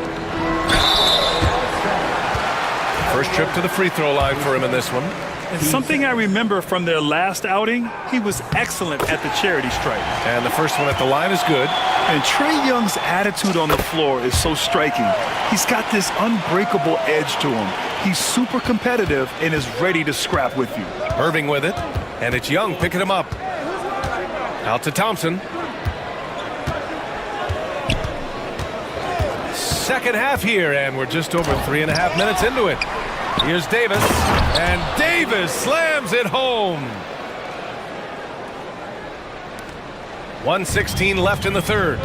First trip to the free throw line for him in this one. And something I remember from their last outing, he was excellent at the charity stripe. And the first one at the line is good. And Trae Young's attitude on the floor is so striking. He's got this unbreakable edge to him. He's super competitive and is ready to scrap with you. Irving with it, and it's Young picking him up. Out to Thompson. Second half here, and we're just over 3.5 minutes into it. Here's Davis, and Davis slams it home. 1:16 left in the third.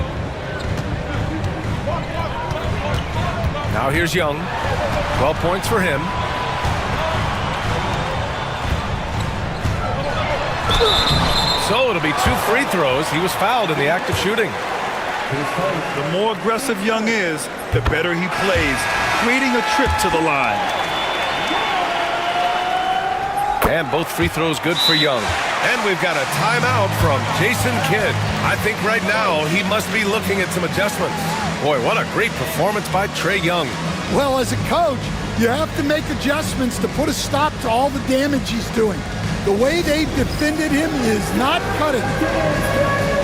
Now here's Young. 12 points for him. So it'll be 2 free throws. He was fouled in the act of shooting. The more aggressive Young is, the better he plays, creating a trip to the line. And both free throws good for Young. And we've got a timeout from Jason Kidd. I think right now he must be looking at some adjustments. Boy, what a great performance by Trae Young. Well, as a coach, you have to make adjustments to put a stop to all the damage he's doing. The way they've defended him is not cutting it.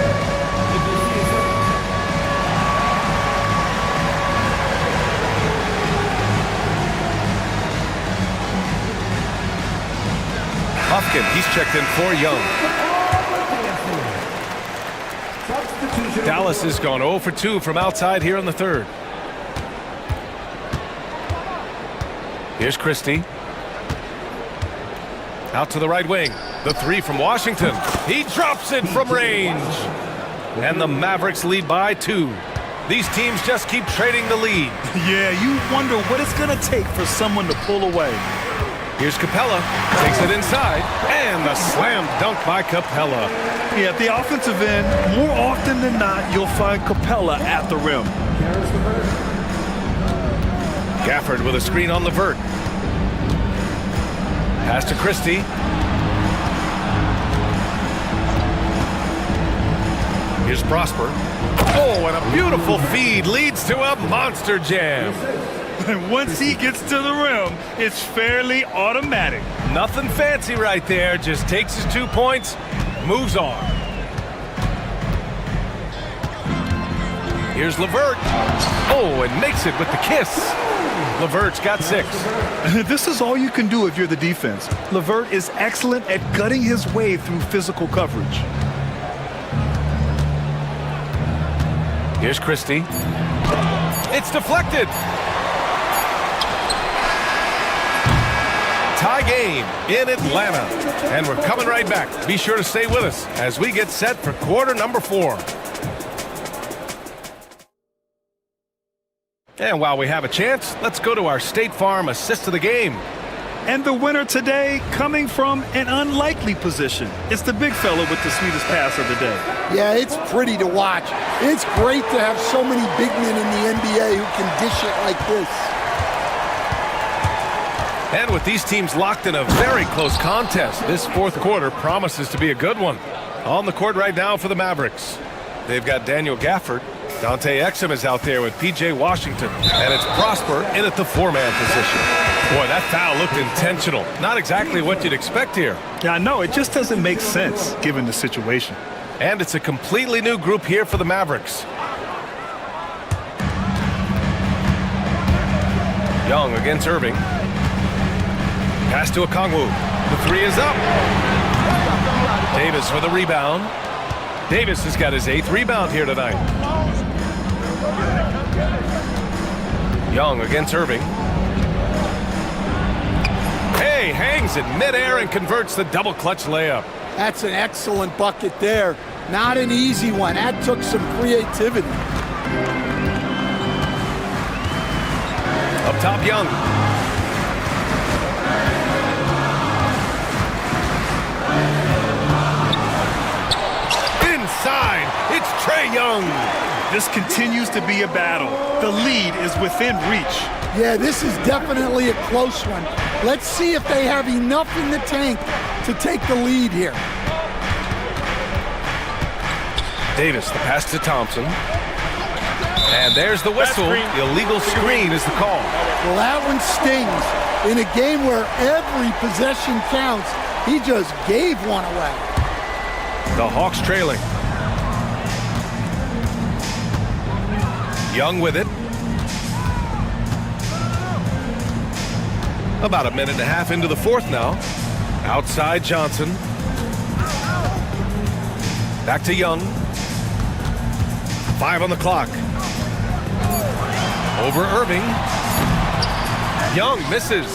Hopkins, he's checked in for Young. Dallas has gone 0 for 2 from outside here in the third. Here's Christie. Out to the right wing. The 3 from Washington. He drops it from range. And the Mavericks lead by 2. These teams just keep trading the lead. Yeah, you wonder what it's going to take for someone to pull away. Here's Capella, takes it inside, and the slam dunk by Capella. Yeah, at the offensive end, more often than not, you'll find Capella at the rim. Gafford with a screen on LeVert. Pass to Christie. Here's Prosper. Oh, and a beautiful feed leads to a monster jam. And once he gets to the rim, it's fairly automatic. Nothing fancy right there. Just takes his 2 points, moves on. Here's LeVert. Oh, and makes it with the kiss. LeVert's got 6. This is all you can do if you're the defense. LeVert is excellent at gutting his way through physical coverage. Here's Christie. It's deflected. Tie game in Atlanta. And we're coming right back. Be sure to stay with us as we get set for quarter number 4. And while we have a chance, let's go to our State Farm assist of the game. And the winner today coming from an unlikely position. It's the big fella with the sweetest pass of the day. Yeah, it's pretty to watch. It's great to have so many big men in the NBA who can dish it like this. And with these teams locked in a very close contest, this fourth quarter promises to be a good one. On the court right now for the Mavericks, they've got Daniel Gafford. Dante Exum is out there with P.J. Washington. And it's Prosper in at the 4-man position. Boy, that foul looked intentional. Not exactly what you'd expect here. Yeah, I know. It just doesn't make sense given the situation. And it's a completely new group here for the Mavericks. Young against Irving. Pass to Okongwu. The 3 is up. Davis for the rebound. Davis has got his 8th rebound here tonight. Young against Irving. Hey, hangs in midair and converts the double clutch layup. That's an excellent bucket there. Not an easy one. That took some creativity. Up top, Young. Inside, it's Trae Young. This continues to be a battle. The lead is within reach. Yeah, this is definitely a close one. Let's see if they have enough in the tank to take the lead here. Davis, the pass to Thompson. And there's the whistle. The illegal screen is the call. Well, that one stings. In a game where every possession counts, he just gave one away. The Hawks trailing. Young with it. About a minute and a half into the fourth now. Outside Johnson. Back to Young. 5 on the clock. Over Irving. Young misses.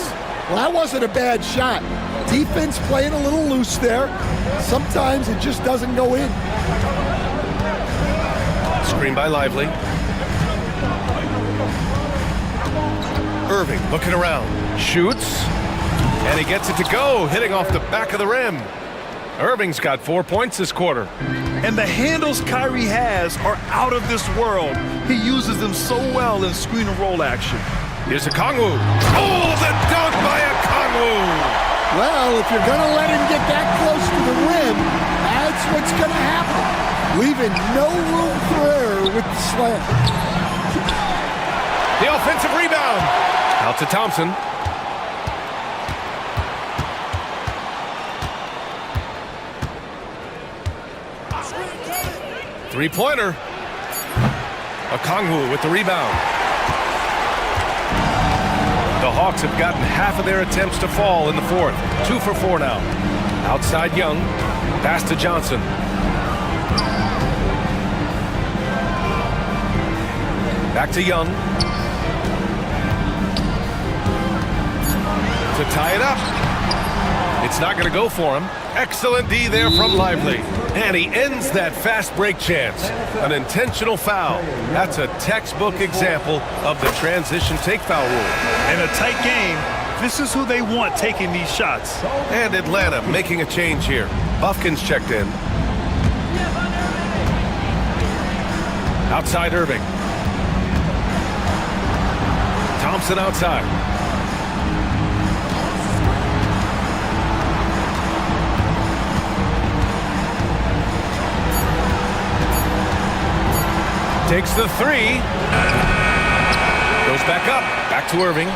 Well, that wasn't a bad shot. Defense playing a little loose there. Sometimes it just doesn't go in. Screen by Lively. Irving looking around. Shoots. And he gets it to go, hitting off the back of the rim. Irving's got 4 points this quarter. And the handles Kyrie has are out of this world. He uses them so well in screen and roll action. Here's Okongwu. Oh, the dunk by Okongwu! Well, if you're going to let him get that close to the rim, that's what's going to happen. Leaving no room for error with the slam. The offensive rebound. Out to Thompson. Three-pointer. Okongwu with the rebound. The Hawks have gotten half of their attempts to fall in the fourth. 2 for 4 now. Outside Young. Pass to Johnson. Back to Young. To tie it up. It's not going to go for him. Excellent D there from Lively. And he ends that fast break chance. An intentional foul. That's a textbook example of the transition take foul rule. In a tight game, this is who they want taking these shots. And Atlanta making a change here. Buffkin's checked in. Outside Irving. Thompson outside. Takes the three. Goes back up. Back to Irving.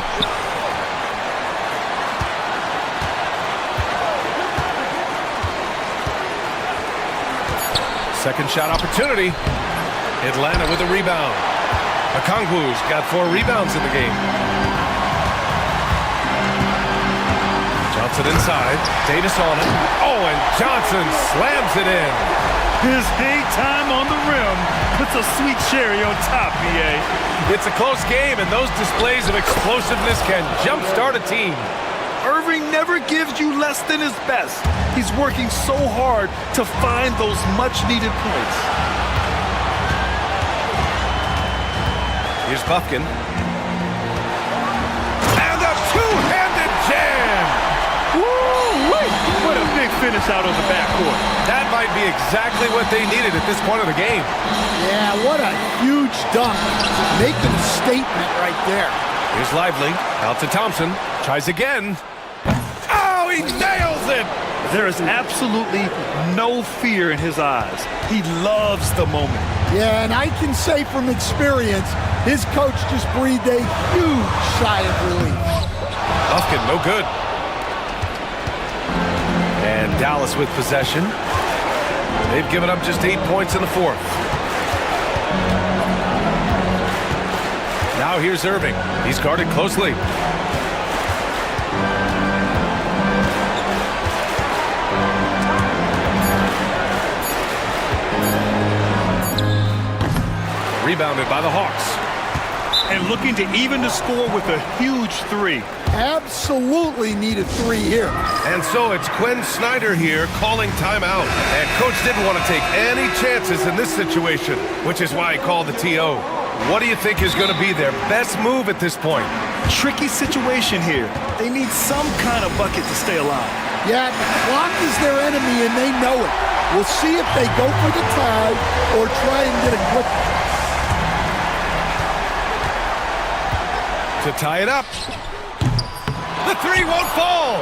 Second shot opportunity. Atlanta with a rebound. Okongwu's got 4 rebounds in the game. Johnson inside. Davis on it. Oh, and Johnson slams it in. His hang time on the rim puts a sweet cherry on top, BA. It's a close game, and those displays of explosiveness can jumpstart a team. Irving never gives you less than his best. He's working so hard to find those much-needed points. Here's Buffkin. And a two-handed jam! Woo-wee! What a big finish out on the backcourt. That might be exactly what they needed at this point of the game. Yeah, what a huge dunk. Making a statement right there. Here's Lively. Out to Thompson. Tries again. Oh, he nails it! There is absolutely no fear in his eyes. He loves the moment. Yeah, and I can say from experience, his coach just breathed a huge sigh of relief. Buffkin, no good. And Dallas with possession. They've given up just 8 points in the fourth. Now here's Irving. He's guarded closely. Rebounded by the Hawks. And looking to even the score with a huge three. Absolutely needed 3 here. And so it's Quinn Snyder here calling timeout. And coach didn't want to take any chances in this situation, which is why he called the TO. What do you think is going to be their best move at this point? Tricky situation here. They need some kind of bucket to stay alive. Yeah, the clock is their enemy and they know it. We'll see if they go for the tie or try and get a quick. To tie it up. The three won't fall.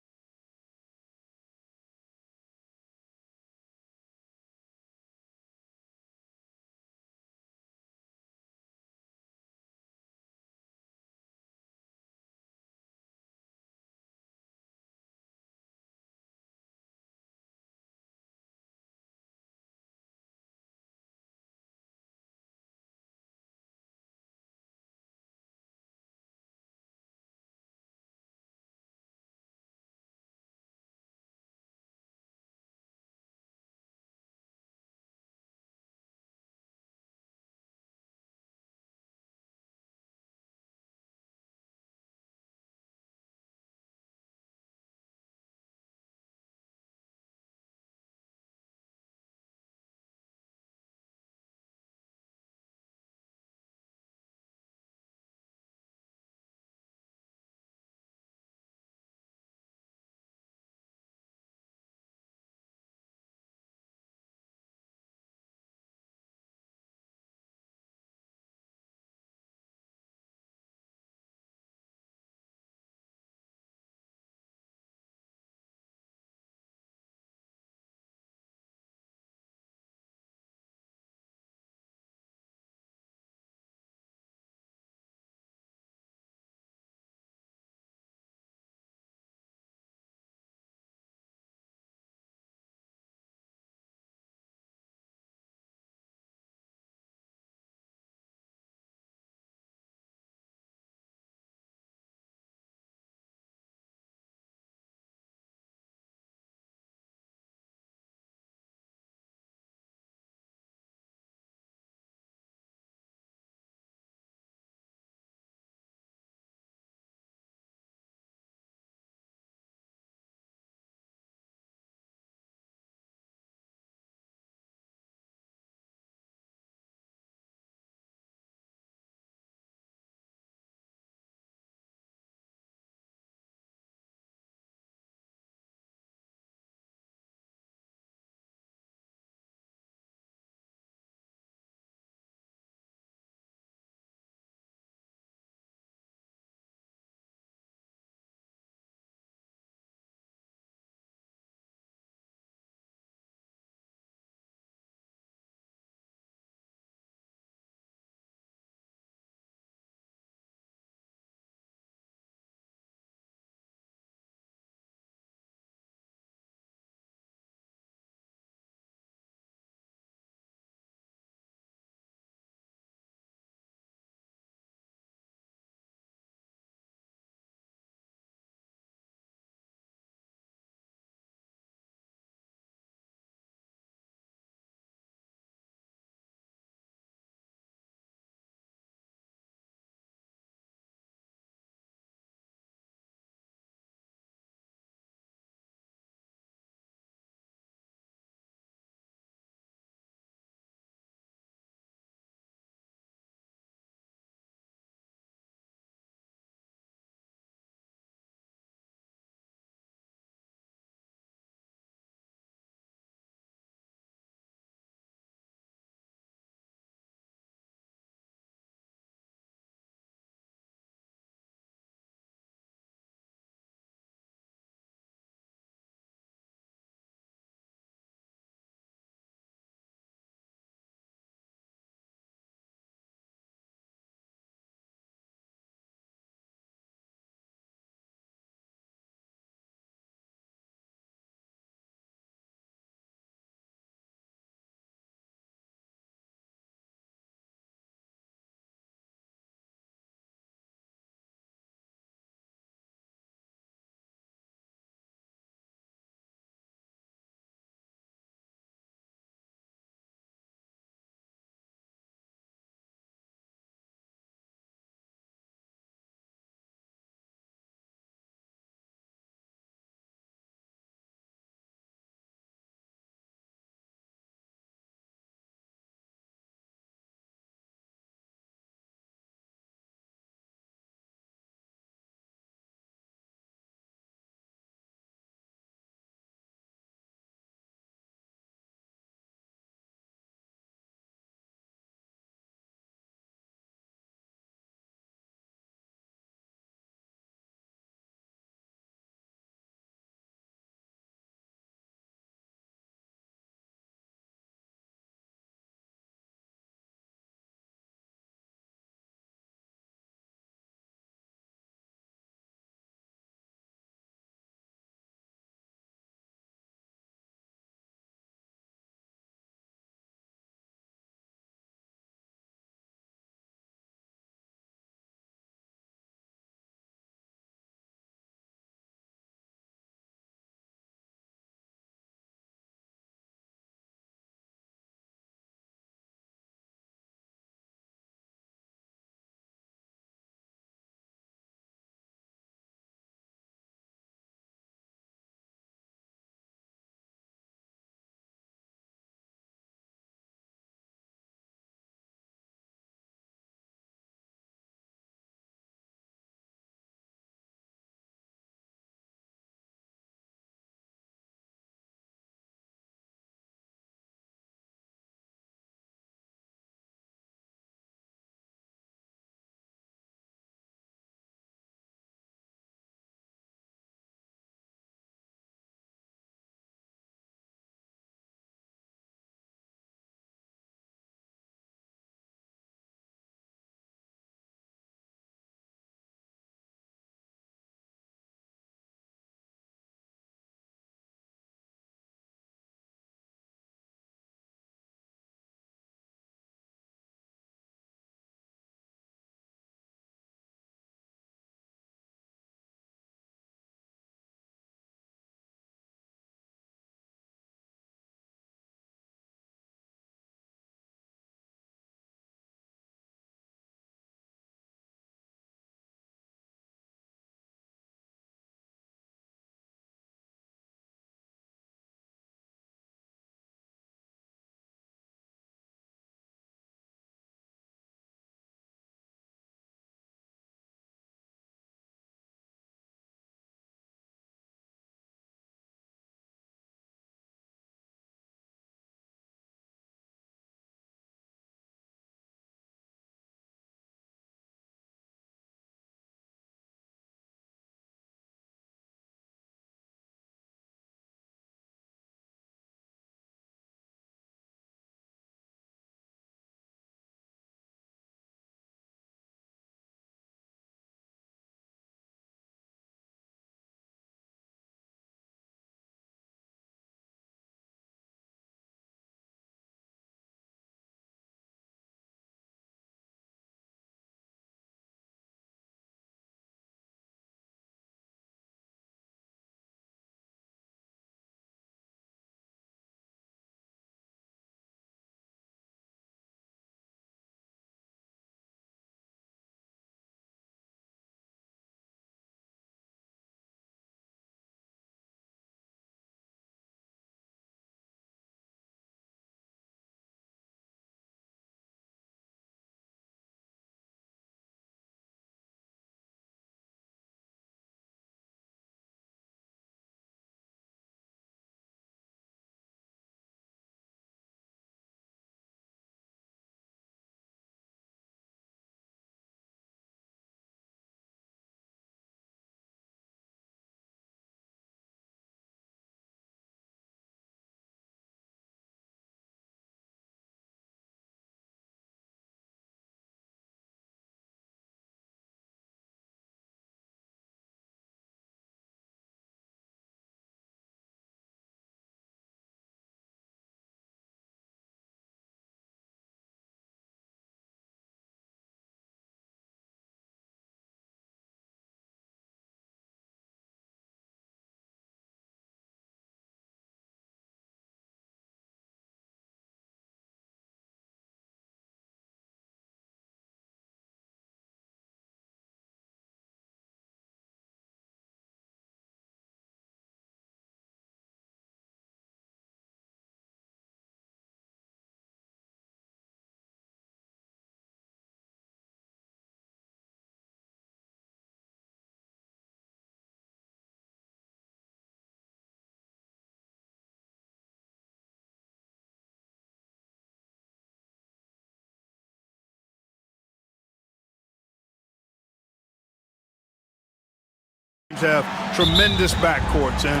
have tremendous backcourts, and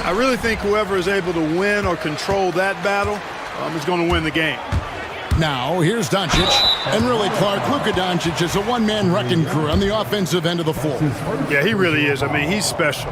I really think whoever is able to win or control that battle is going to win the game. Now, here's Doncic. And really, Clark, Luka Doncic is a one-man wrecking crew on the offensive end of the floor. Yeah, he really is. I mean, he's special.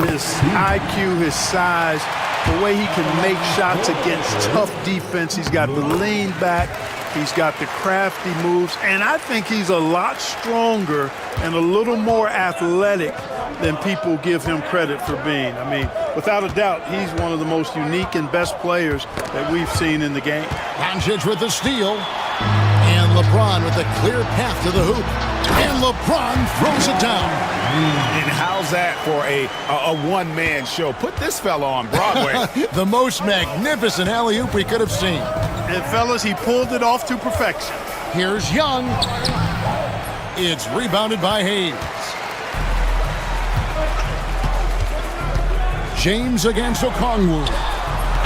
His IQ, his size, the way he can make shots against tough defense. He's got the lean back. He's got the crafty moves. And I think he's a lot stronger and a little more athletic than people give him credit for being. I mean, without a doubt, he's one of the most unique and best players that we've seen in the game. Doncic with the steal. And LeBron with a clear path to the hoop. And LeBron throws it down. And how's that for a one-man show? Put this fella on Broadway. The most magnificent alley-oop we could have seen. And fellas, he pulled it off to perfection. Here's Young. It's rebounded by Hayes. James against Okongwu.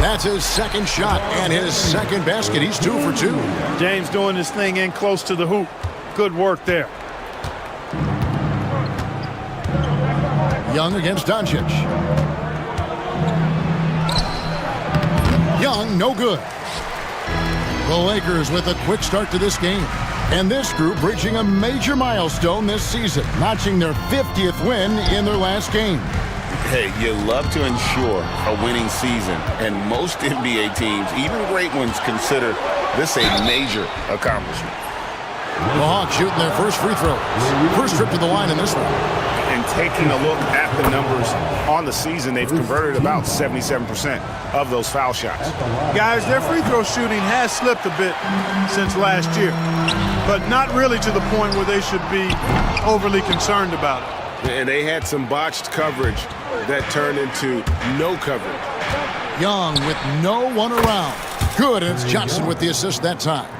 That's his second shot and his second basket. He's 2 for 2. James doing his thing in close to the hoop. Good work there. Young against Doncic. Young, no good. The Lakers with a quick start to this game. And this group reaching a major milestone this season, notching their 50th win in their last game. Hey, you love to ensure a winning season, and most NBA teams, even great ones, consider this a major accomplishment. The Hawks shooting their first free throws. First trip to the line in this one. And taking a look at the numbers on the season, they've converted about 77% of those foul shots. Guys, their free throw shooting has slipped a bit since last year, but not really to the point where they should be overly concerned about it. And they had some botched coverage that turned into no coverage. Young with no one around. Good, and it's Johnson with the assist that time.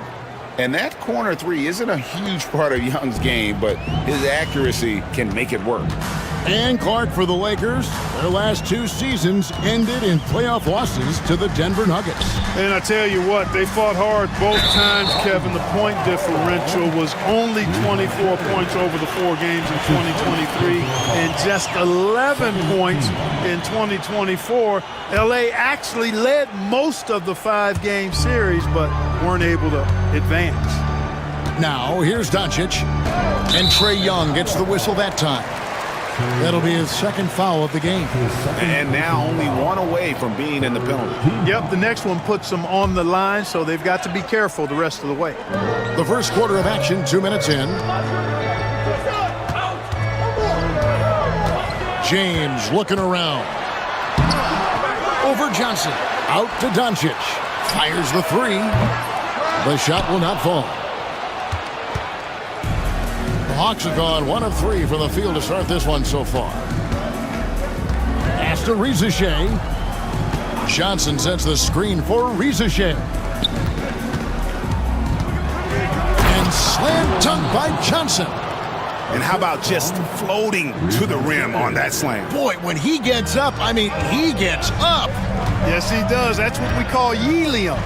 And that corner three isn't a huge part of Young's game, but his accuracy can make it work. And Clark for the Lakers. Their last 2 seasons ended in playoff losses to the Denver Nuggets. And I tell you what, they fought hard both times, Kevin. The point differential was only 24 points over the 4 games in 2023 and just 11 points in 2024. LA actually led most of the 5-game series, but weren't able to advance. Now, here's Doncic. And Trae Young gets the whistle that time. That'll be his second foul of the game. And now only 1 away from being in the penalty. Yep, the next one puts them on the line, so they've got to be careful the rest of the way. The first quarter of action, 2 minutes in. James looking around. Over Johnson. Out to Doncic. Fires the 3. The shot will not fall. The Hawks have gone 1 of 3 from the field to start this one so far. Pass to Rizichet. Johnson sets the screen for Rizichet. And slam dunk by Johnson. And how about just floating to the rim on that slam? Boy, when he gets up, I mean, he gets up. Yes, he does. That's what we call helium.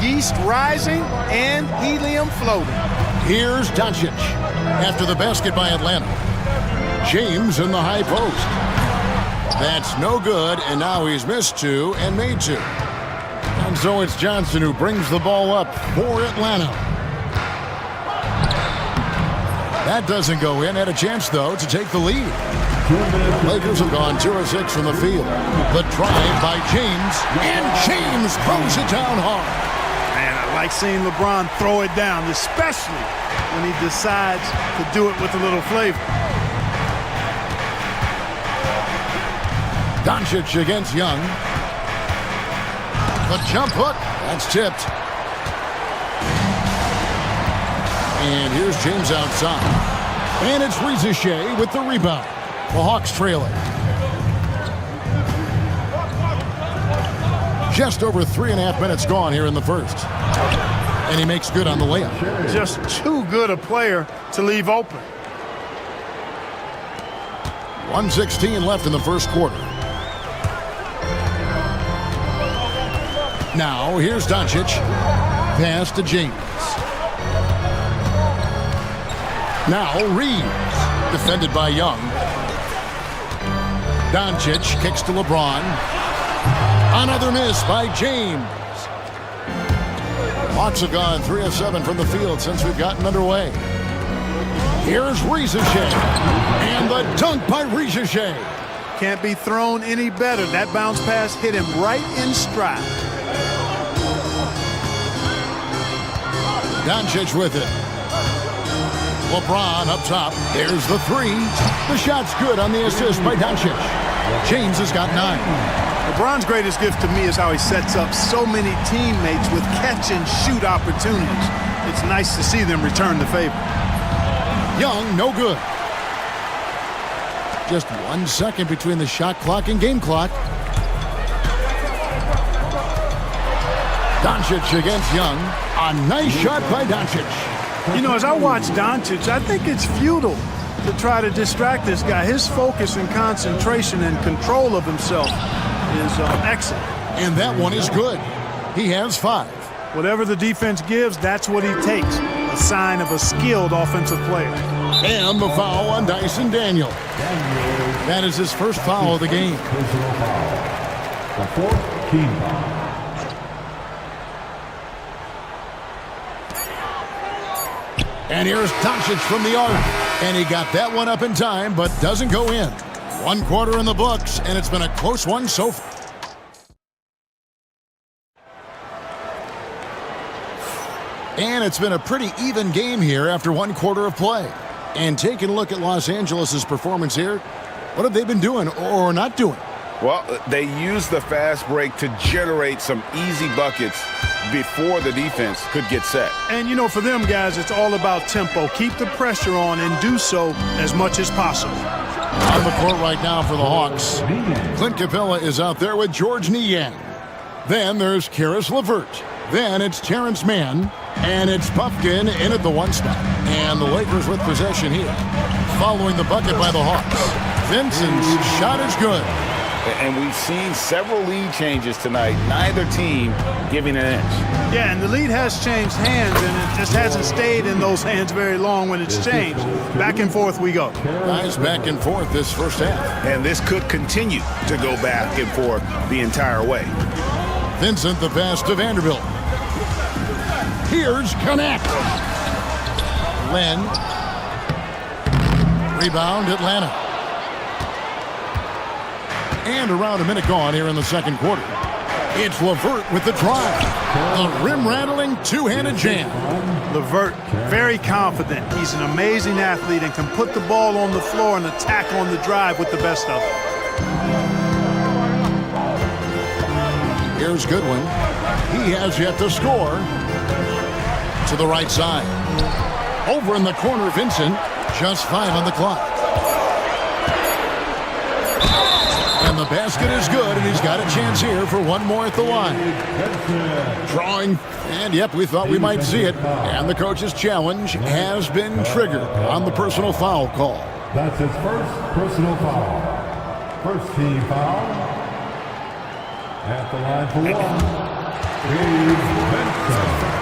Yeast rising and helium floating. Here's Doncic after the basket by Atlanta. James in the high post. That's no good, and now he's missed 2 and made 2. And so it's Johnson who brings the ball up for Atlanta. That doesn't go in. Had a chance, though, to take the lead. Lakers have gone 2 of 6 from the field. The drive by James, and James throws it down hard. Man, I like seeing LeBron throw it down, especially when he decides to do it with a little flavor. Doncic against Young. The jump hook. That's tipped. And here's James outside. And it's Rizichet with the rebound. The Hawks trailing. Just over 3.5 minutes gone here in the first. And he makes good on the layup. Just too good a player to leave open. 1:16 left in the first quarter. Now, here's Doncic. Pass to James. Now, Reeves. Defended by Young. Doncic kicks to LeBron. Another miss by James. Hawks have gone 3 of 7 from the field since we've gotten underway. Here's Ricochet. And the dunk by Ricochet. Can't be thrown any better. That bounce pass hit him right in stride. Doncic with it. LeBron up top. There's the three. The shot's good on the assist by Doncic. James has got 9. LeBron's greatest gift to me is how he sets up so many teammates with catch-and-shoot opportunities. It's nice to see them return the favor. Young, no good. Just 1 second between the shot clock and game clock. Doncic against Young. A nice shot by Doncic. You know, as I watch Doncic, I think it's futile to try to distract this guy. His focus and concentration and control of himself is excellent. And that one is good. He has 5. Whatever the defense gives, that's what he takes. A sign of a skilled offensive player. And the foul on Dyson Daniel. That is his first foul of the game. The 4th team foul. And here's Doncic from the arc. And he got that one up in time, but doesn't go in. 1 quarter in the books, and it's been a close one so far. And it's been a pretty even game here after 1 quarter of play. And taking a look at Los Angeles' performance here, what have they been doing or not doing? Well, they used the fast break to generate some easy buckets before the defense could get set. And, you know, for them guys, it's all about tempo. Keep the pressure on and do so as much as possible. On the court right now for the Hawks, Clint Capella is out there with George Niang. Then there's Karis LeVert. Then it's Terrence Mann. And it's Puffkin in at the 1 spot. And the Lakers with possession here. Following the bucket by the Hawks. Vincent's shot is good. And we've seen several lead changes tonight. Neither team giving an inch. Yeah, and the lead has changed hands, and it just hasn't stayed in those hands very long when it's changed. Back and forth we go. Nice back and forth this first half. And this could continue to go back and forth the entire way. Vincent the pass to Vanderbilt. Here's Connect. Len. Rebound Atlanta. And around a minute gone here in the second quarter. It's LeVert with the drive. The rim-rattling two-handed jam. LeVert, very confident. He's an amazing athlete and can put the ball on the floor and attack on the drive with the best of them. Here's Goodwin. He has yet to score. To the right side. Over in the corner, Vincent. Just 5 on the clock. And the basket is good, and he's got a chance here for one more at the line. Drawing, and yep, we thought we might see it. And the coach's challenge has been triggered on the personal foul call. That's his first personal foul. First team foul. At the line for 1 is Benson.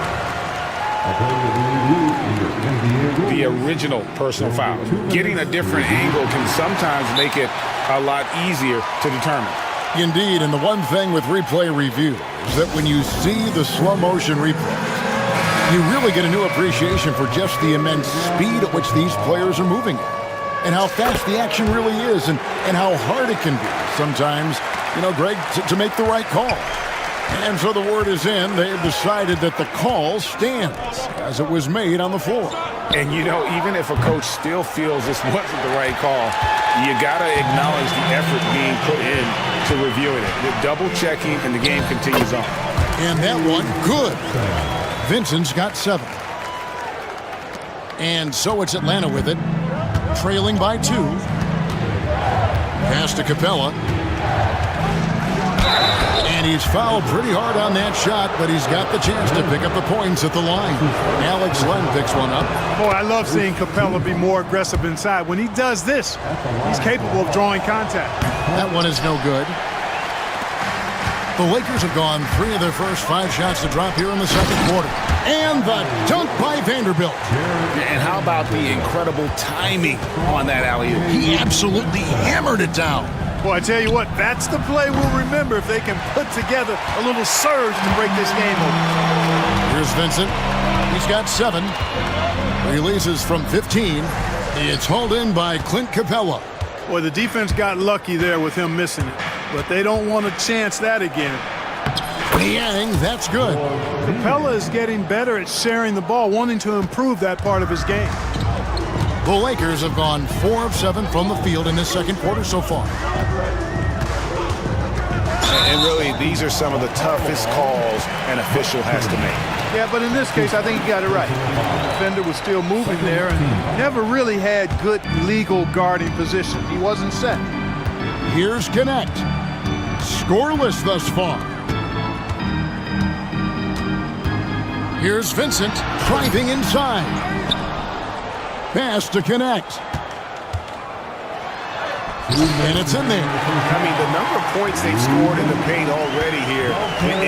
The original personal foul. Getting a different angle can sometimes make it a lot easier to determine. Indeed, and the one thing with replay review is that when you see the slow motion replays, you really get a new appreciation for just the immense speed at which these players are moving at, and how fast the action really is, and how hard it can be sometimes, you know, Greg, to make the right call. And so the word is in, they've decided that the call stands as it was made on the floor. And, you know, even if a coach still feels this wasn't the right call, you got to acknowledge the effort being put in to reviewing it. The double checking, and the game continues on. And that one, good. Vincent's got 7. And so it's Atlanta with it, trailing by 2. Pass to Capella. And he's fouled pretty hard on that shot, but he's got the chance to pick up the points at the line. Alex Len picks one up. Boy, I love seeing Capella be more aggressive inside. When he does this, he's capable of drawing contact. That one is no good. The Lakers have gone 3 of their first 5 shots to drop here in the second quarter. And the dunk by Vanderbilt. And how about the incredible timing on that alley-oop? He absolutely hammered it down. Boy, I tell you what, that's the play we'll remember if they can put together a little surge to break this game open. Here's Vincent. He's got 7. Releases from 15. It's hauled in by Clint Capella. Boy, the defense got lucky there with him missing it, but they don't want to chance that again. Niang, that's good. Capella is getting better at sharing the ball, wanting to improve that part of his game. The Lakers have gone 4 of 7 from the field in this second quarter so far. And really, these are some of the toughest calls an official has to make. Yeah, but in this case, I think he got it right. The defender was still moving there and never really had good legal guarding position. He wasn't set. Here's Connect. Scoreless thus far. Here's Vincent driving inside. Pass to Connect. And it's in there. I mean, the number of points they've scored in the paint already here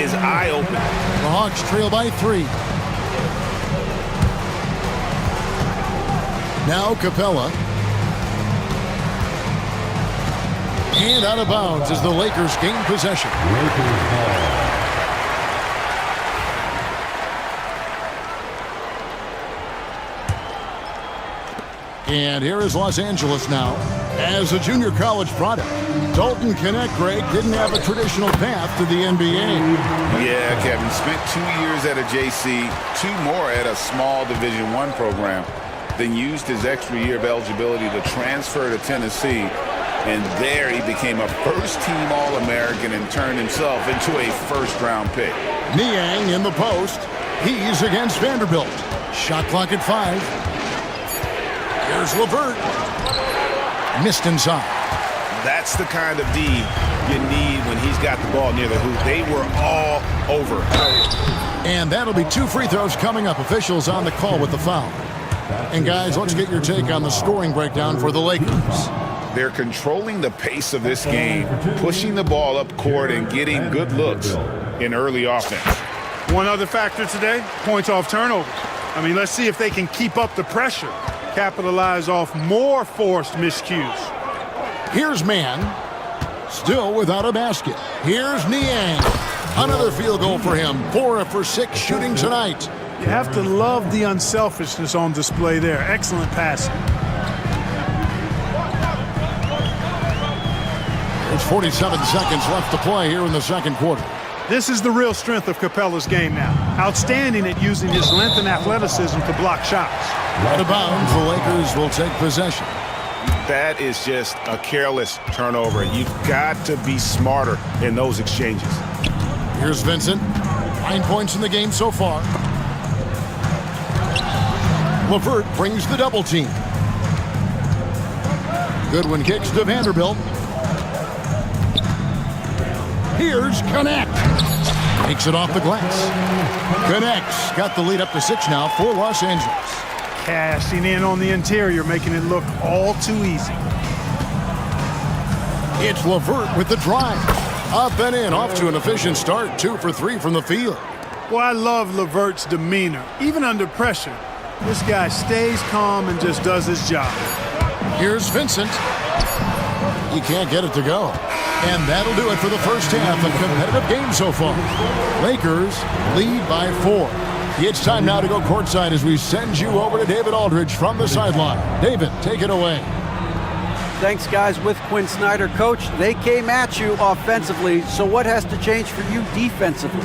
is eye-opening. The Hawks trail by 3. Now Capella. And out of bounds as the Lakers gain possession. And here is Los Angeles now. As a junior college product, Dalton Connect, Greg, didn't have a traditional path to the NBA. Yeah, Kevin, spent 2 years at a JC, 2 more at a small Division I program, then used his extra year of eligibility to transfer to Tennessee. And there he became a first-team All-American and turned himself into a first-round pick. Niang in the post. He's against Vanderbilt. Shot clock at 5. Here's LeVert. Missed inside. That's the kind of D you need when he's got the ball near the hoop. They were all over. And that'll be 2 free throws coming up. Officials on the call with the foul. And guys, let's get your take on the scoring breakdown for the Lakers. They're controlling the pace of this game, pushing the ball up court and getting good looks in early offense. One other factor today, points off turnover. I mean, let's see if they can keep up the pressure, capitalize off more forced miscues. Here's Mann, still without a basket. Here's Niang. Another field goal for him. 4 for 6 shooting tonight. You have to love the unselfishness on display there. Excellent passing. There's 47 seconds left to play here in the second quarter. This is the real strength of Capella's game now. Outstanding at using his length and athleticism to block shots. Out of bounds, the Lakers will take possession. That is just a careless turnover. You've got to be smarter in those exchanges. Here's Vincent. 9 points in the game so far. LeVert brings the double team. Goodwin kicks to Vanderbilt. Here's Connect. Takes it off the glass. Connect's got the lead up to 6 now for Los Angeles. Cashing in on the interior, making it look all too easy. It's LeVert with the drive. Up and in, off to an efficient start. 2 for 3 from the field. Well, I love LeVert's demeanor. Even under pressure, this guy stays calm and just does his job. Here's Vincent. He can't get it to go. And that'll do it for the first half. A competitive game so far. Lakers lead by 4. It's time now to go courtside as we send you over to David Aldridge from the sideline. David, take it away. Thanks, guys. With Quinn Snyder, coach, they came at you offensively. So what has to change for you defensively?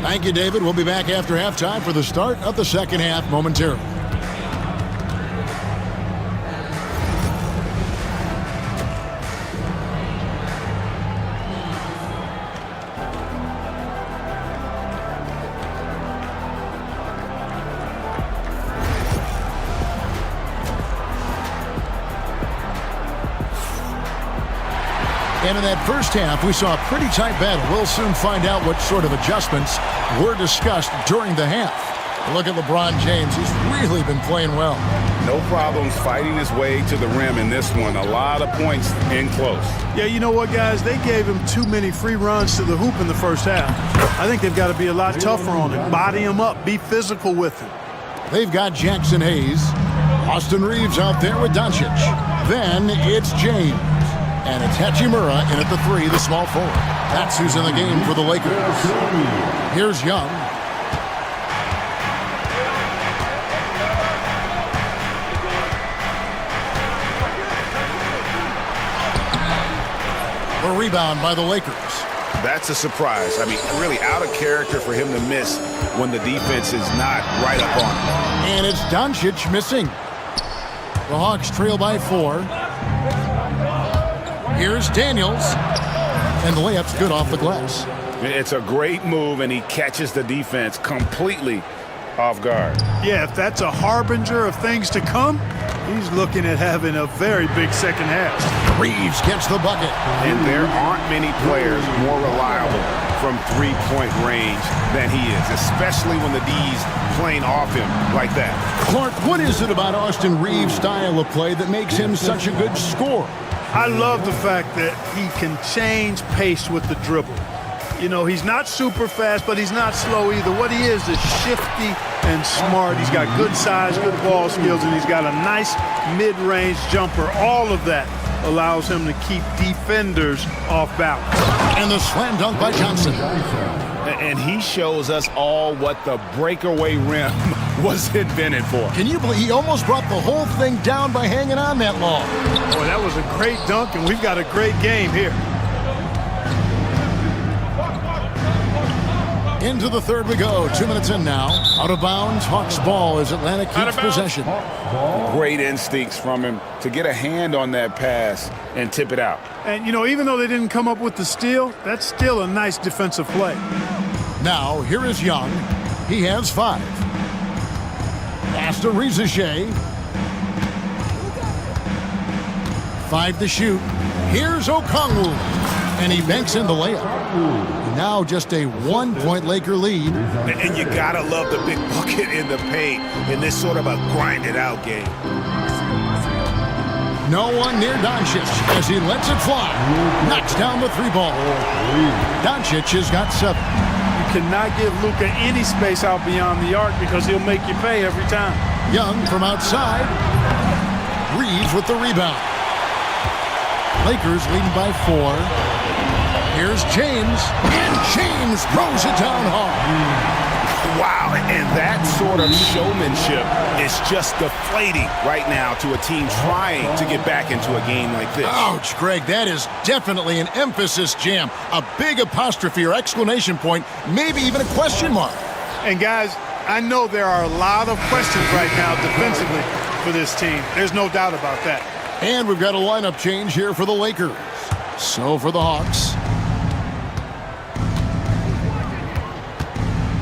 Thank you, David. We'll be back after halftime for the start of the second half momentarily. And in that first half, we saw a pretty tight battle. We'll soon find out what sort of adjustments were discussed during the half. Look at LeBron James. He's really been playing well. No problems fighting his way to the rim in this one. A lot of points in close. Yeah, you know what, guys? They gave him too many free runs to the hoop in the first half. I think they've got to be a lot tougher on him. Body him up. Be physical with him. They've got Jackson Hayes. Austin Reeves out there with Doncic. Then it's James. And it's Hachimura in at the 3, the small forward. That's who's in the game for the Lakers. Here's Young. A rebound by the Lakers. That's a surprise. I mean, really out of character for him to miss when the defense is not right up on him. And it's Doncic missing. The Hawks trail by 4. Here's Daniels. And the layup's good off the glass. It's a great move, and he catches the defense completely off guard. Yeah, if that's a harbinger of things to come, he's looking at having a very big second half. Reeves gets the bucket. And there aren't many players more reliable from three-point range than he is, especially when the D's playing off him like that. Clark, what is it about Austin Reeves' style of play that makes him such a good scorer? I love the fact that he can change pace with the dribble. You know, he's not super fast, but he's not slow either. What he is shifty and smart. He's got good size, good ball skills, and he's got a nice mid-range jumper. All of that allows him to keep defenders off balance. And the slam dunk by Johnson. And he shows us all what the breakaway rim was invented for. Can you believe he almost brought the whole thing down by hanging on that long? Boy, that was a great dunk, and we've got a great game here. Into the third we go. 2 minutes in now. Out of bounds. Hawks ball as Atlanta keeps possession. Great instincts from him to get a hand on that pass and tip it out. And, you know, even though they didn't come up with the steal, that's still a nice defensive play. Now, here is Young. He has 5. Pass to Rizichet. 5 to shoot. Here's Okongwu. And he banks in the layup. Now just a 1-point Laker lead. And you gotta love the big bucket in the paint in this sort of a grinded-out game. No one near Doncic as he lets it fly. Knocks down the 3 ball. Doncic has got 7. You cannot give Luka any space out beyond the arc because he'll make you pay every time. Young from outside. Reeves with the rebound. Lakers leading by 4. Here's James, and James throws it down hard. Wow, and that sort of showmanship is just deflating right now to a team trying to get back into a game like this. Ouch, Greg, that is definitely an emphasis jam. A big apostrophe or exclamation point, maybe even a question mark. And guys, I know there are a lot of questions right now defensively for this team. There's no doubt about that. And we've got a lineup change here for the Lakers. So for the Hawks.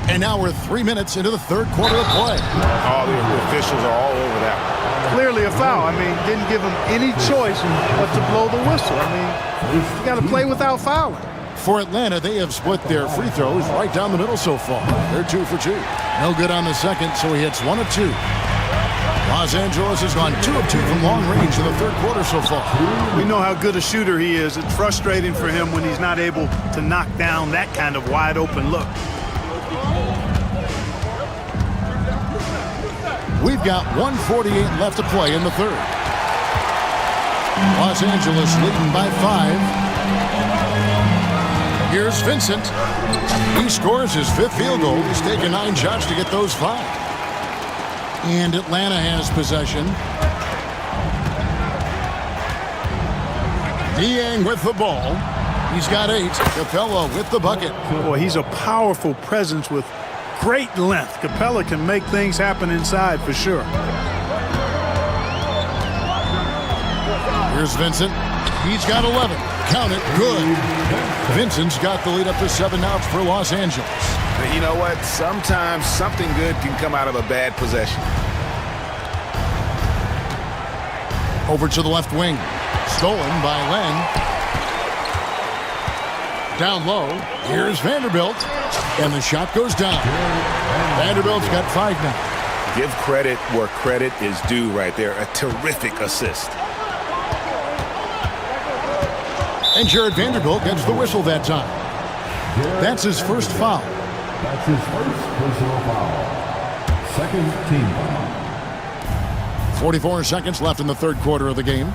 And now we're 3 minutes into the third quarter of play. Oh, the officials are all over that one. Clearly a foul. I mean, didn't give him any choice but to blow the whistle. I mean, you got to play without fouling. For Atlanta, they have split their free throws right down the middle so far. They're 2 for 2. No good on the second, so he hits 1 of 2. Los Angeles has gone 2 of 2 from long range in the third quarter so far. We know how good a shooter he is. It's frustrating for him when he's not able to knock down that kind of wide open look. We've got 1:48 left to play in the third. Los Angeles leading by 5. Here's Vincent. He scores his 5th field goal. He's taken 9 shots to get those 5. And Atlanta has possession. Niang with the ball. He's got 8. Capella with the bucket. Boy, he's a powerful presence with great length. Capella can make things happen inside for sure. Here's Vincent. He's got 11. Count it. Good. Vincent's got the lead up to 7 now for Los Angeles. You know what? Sometimes something good can come out of a bad possession. Over to the left wing. Stolen by Len. Down low. Here's Vanderbilt. And the shot goes down. Vanderbilt's got 5 now. Give credit where credit is due right there. A terrific assist. And Jared Vanderbilt gets the whistle that time. That's his first foul. That's his first personal foul. Second team foul. 44 seconds left in the third quarter of the game.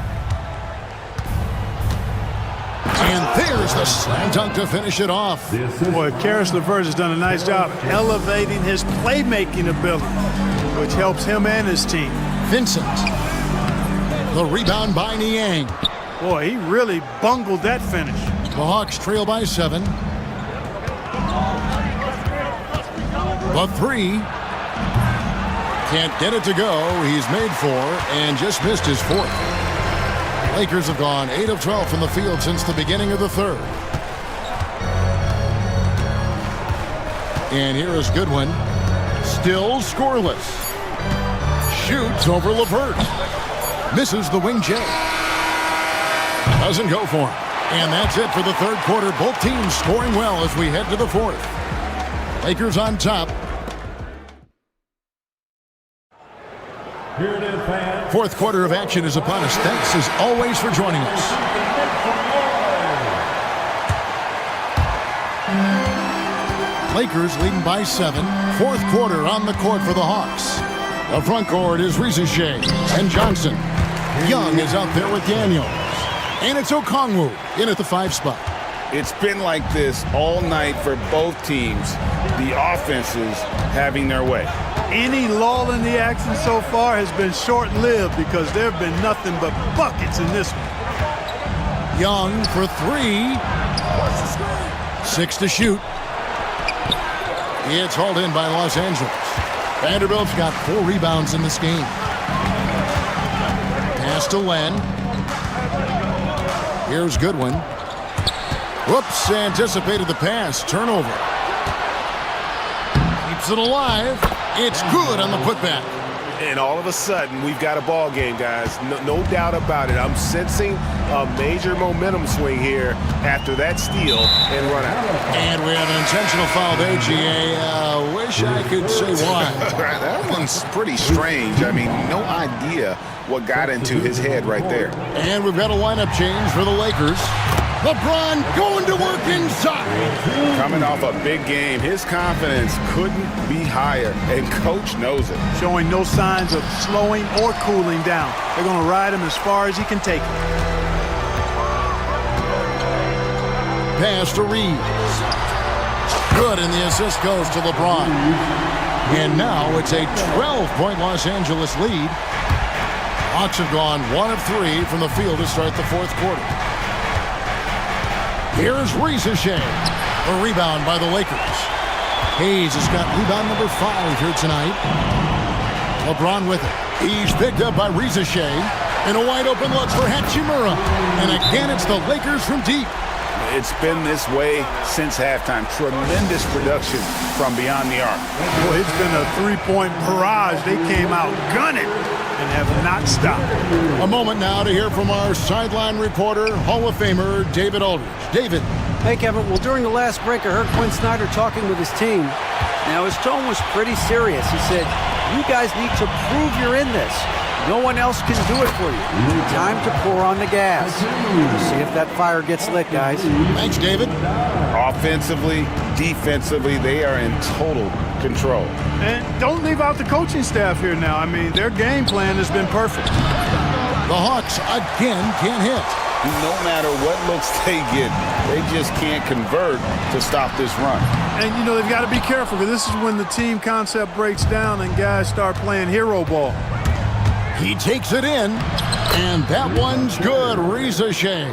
And there's the slam dunk to finish it off. Boy, Karis LeVert has done a nice job elevating his playmaking ability, which helps him and his team. Vincent. The rebound by Niang. Boy, he really bungled that finish. The Hawks trail by 7. The three. Can't get it to go. He's made 4 and just missed his 4th. Lakers have gone 8 of 12 from the field since the beginning of the 3rd. And here is Goodwin. Still scoreless. Shoots over LeVert. Misses the wing J. Doesn't go for him. And that's it for the 3rd quarter. Both teams scoring well as we head to the 4th. Lakers on top. Here it is, fans. 4th quarter of action is upon us. Thanks as always for joining us. Lakers leading by 7. 4th quarter on the court for the Hawks. The front court is Risache and Johnson. Young is out there with Daniels. And it's Okongwu in at the 5 spot. It's been like this all night for both teams. The offenses having their way. Any lull in the action so far has been short-lived because there have been nothing but buckets in this one. Young for 3. 6 to shoot. It's hauled in by Los Angeles. Vanderbilt's got 4 rebounds in this game. Pass to Len. Here's Goodwin. Whoops, anticipated the pass. Turnover. Keeps it alive. It's good on the putback. And all of a sudden, we've got a ball game, guys. No doubt about it. I'm sensing a major momentum swing here after that steal and run out. And we have an intentional foul there, GA. Wish I could say why. That one's pretty strange. I mean, no idea what got into his head right there. And we've got a lineup change for the Lakers. LeBron going to work inside. Coming off a big game, his confidence couldn't be higher, and coach knows it. Showing no signs of slowing or cooling down. They're going to ride him as far as he can take it. Pass to Reeves. Good, and the assist goes to LeBron. And now it's a 12-point Los Angeles lead. Hawks have gone 1 of 3 from the field to start the 4th quarter. Here's Risache. A rebound by the Lakers. Hayes has got rebound number 5 here tonight. LeBron with it. He's picked up by Risache. And a wide open look for Hachimura. And again, it's the Lakers from deep. It's been this way since halftime. Tremendous production from beyond the arc. Boy, it's been a 3-point barrage. They came out gunning and have not stopped. A moment now to hear from our sideline reporter, Hall of Famer David Aldridge. David. Hey, Kevin. Well, during the last break, I heard Quinn Snyder talking with his team. Now, his tone was pretty serious. He said, you guys need to prove you're in this. No one else can do it for you. Time to pour on the gas. See if that fire gets lit, guys. Thanks, David. Offensively, defensively, they are in total control. And don't leave out the coaching staff here now. I mean, their game plan has been perfect. The Hawks again can't hit. No matter what looks they get, they just can't convert to stop this run. And, you know, they've got to be careful because this is when the team concept breaks down and guys start playing hero ball. He takes it in, and that one's good. Risache.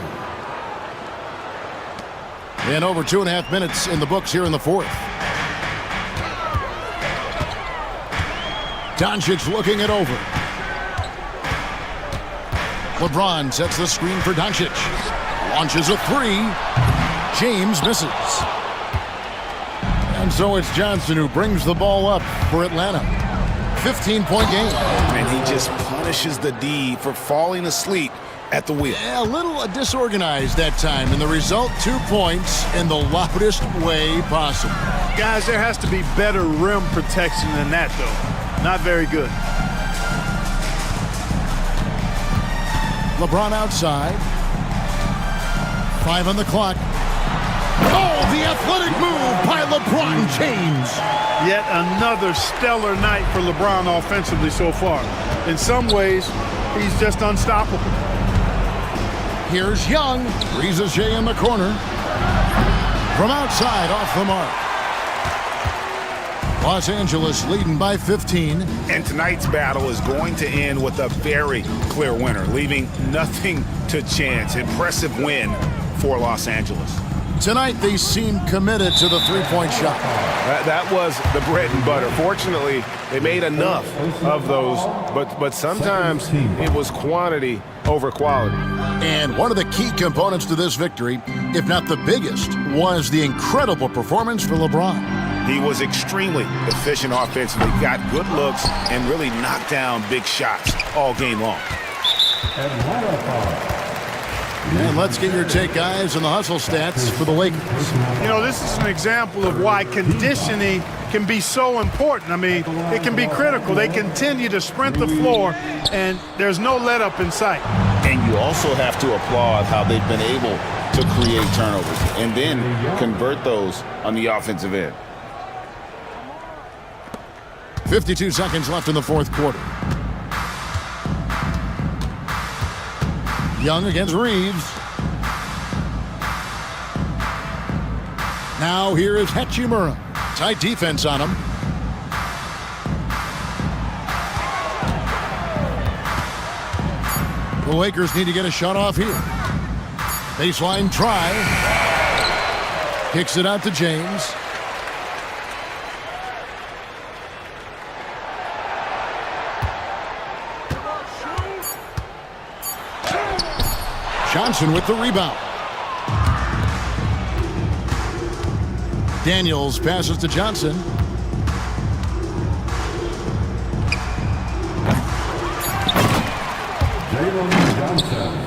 And over 2.5 minutes in the books here in the 4th. Doncic looking it over. LeBron sets the screen for Doncic. Launches a 3. James misses. And so it's Johnson who brings the ball up for Atlanta. 15-point game. And he just punishes the D for falling asleep at the wheel. Yeah, a little disorganized that time, and the result, 2 points in the loudest way possible. Guys, there has to be better rim protection than that, though. Not very good. LeBron outside. 5 on the clock. Oh, the athletic move by LeBron James. Yet another stellar night for LeBron offensively so far. In some ways, he's just unstoppable. Here's Young. Breezes Jay in the corner. From outside, off the mark. Los Angeles leading by 15. And tonight's battle is going to end with a very clear winner, leaving nothing to chance. Impressive win for Los Angeles. Tonight, they seem committed to the three-point shot. That was the bread and butter. Fortunately, they made enough of those, but sometimes it was quantity over quality. And one of the key components to this victory, if not the biggest, was the incredible performance for LeBron. He was extremely efficient offensively, got good looks, and really knocked down big shots all game long. And let's get your take, guys, on the hustle stats for the Lakers. You know, this is an example of why conditioning can be so important. I mean, it can be critical. They continue to sprint the floor, and there's no let-up in sight. And you also have to applaud how they've been able to create turnovers and then convert those on the offensive end. 52 seconds left in the fourth quarter. Young against Reeves. Now here is Hachimura. Tight defense on him. The Lakers need to get a shot off here. Baseline try. Kicks it out to James. Johnson with the rebound. Daniels passes to Johnson. Jalen Johnson.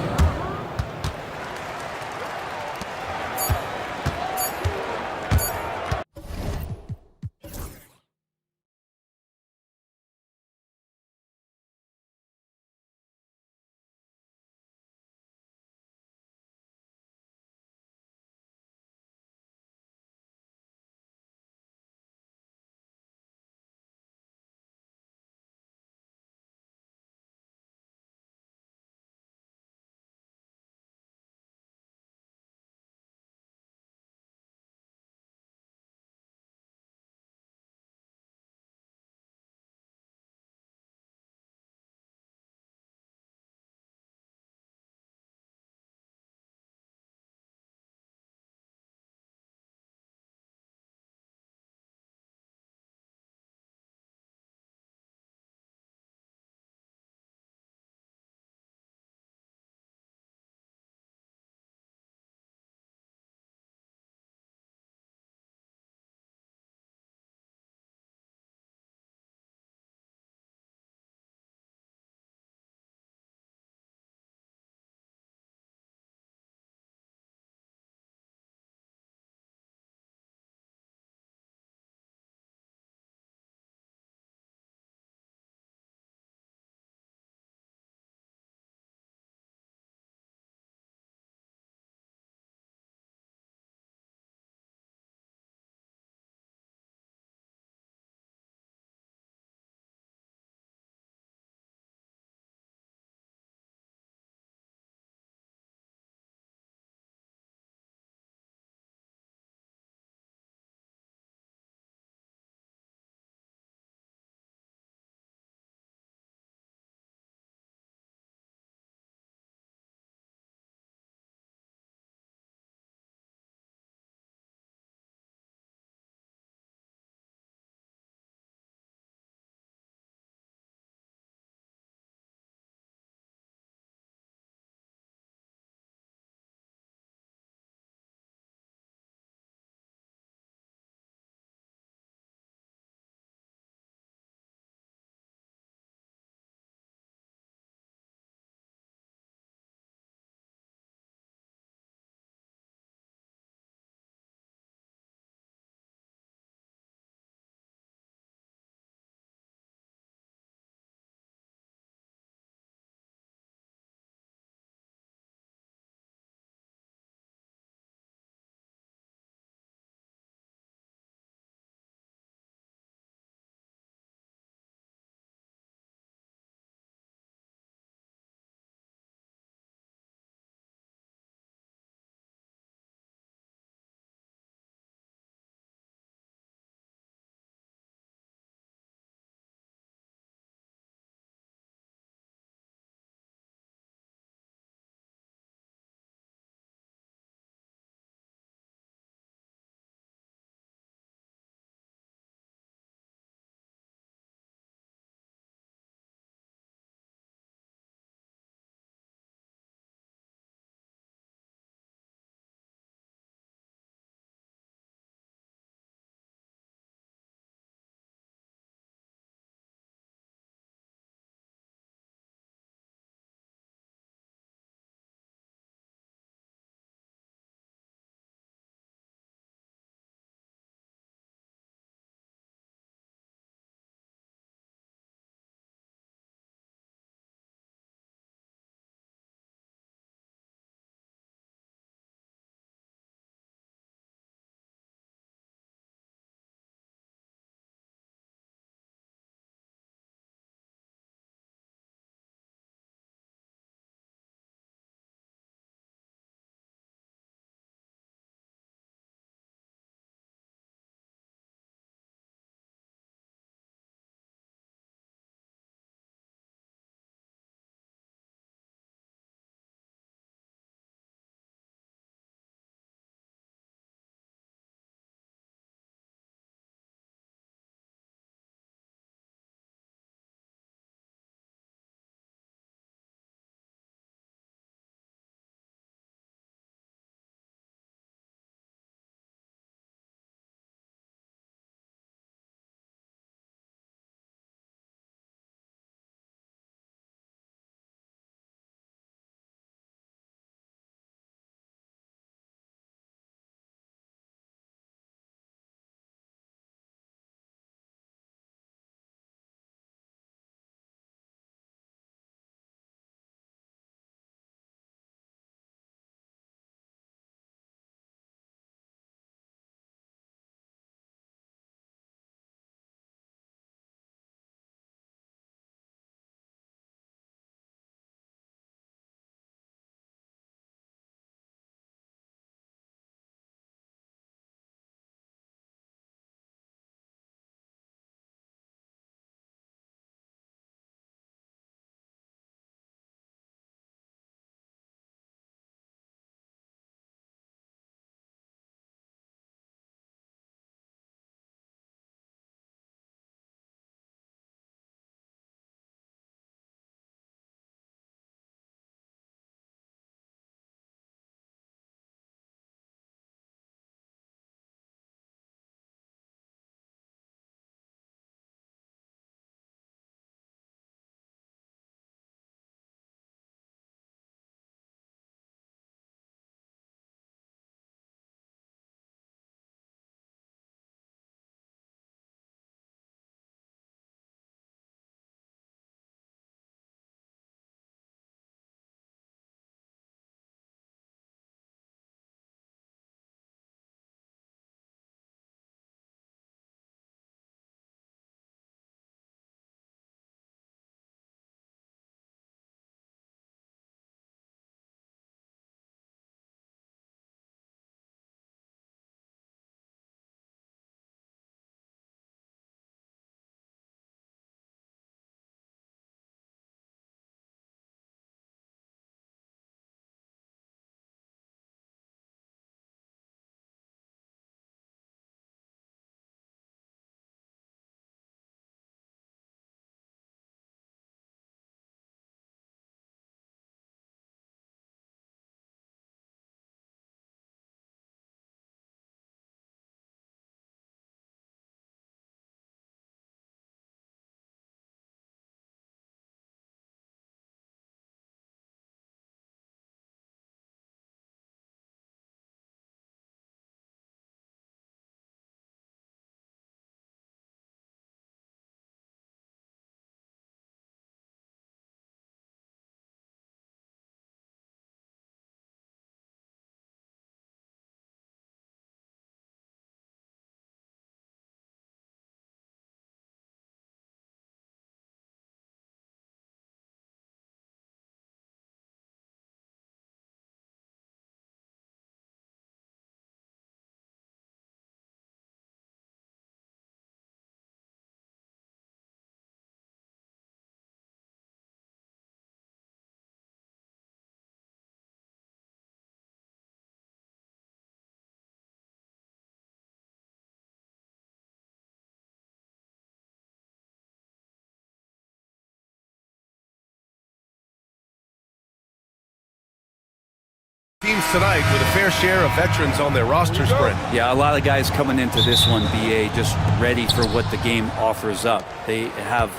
Teams tonight with a fair share of veterans on their roster spread. Yeah, a lot of guys coming into this one, BA, just ready for what the game offers up. They have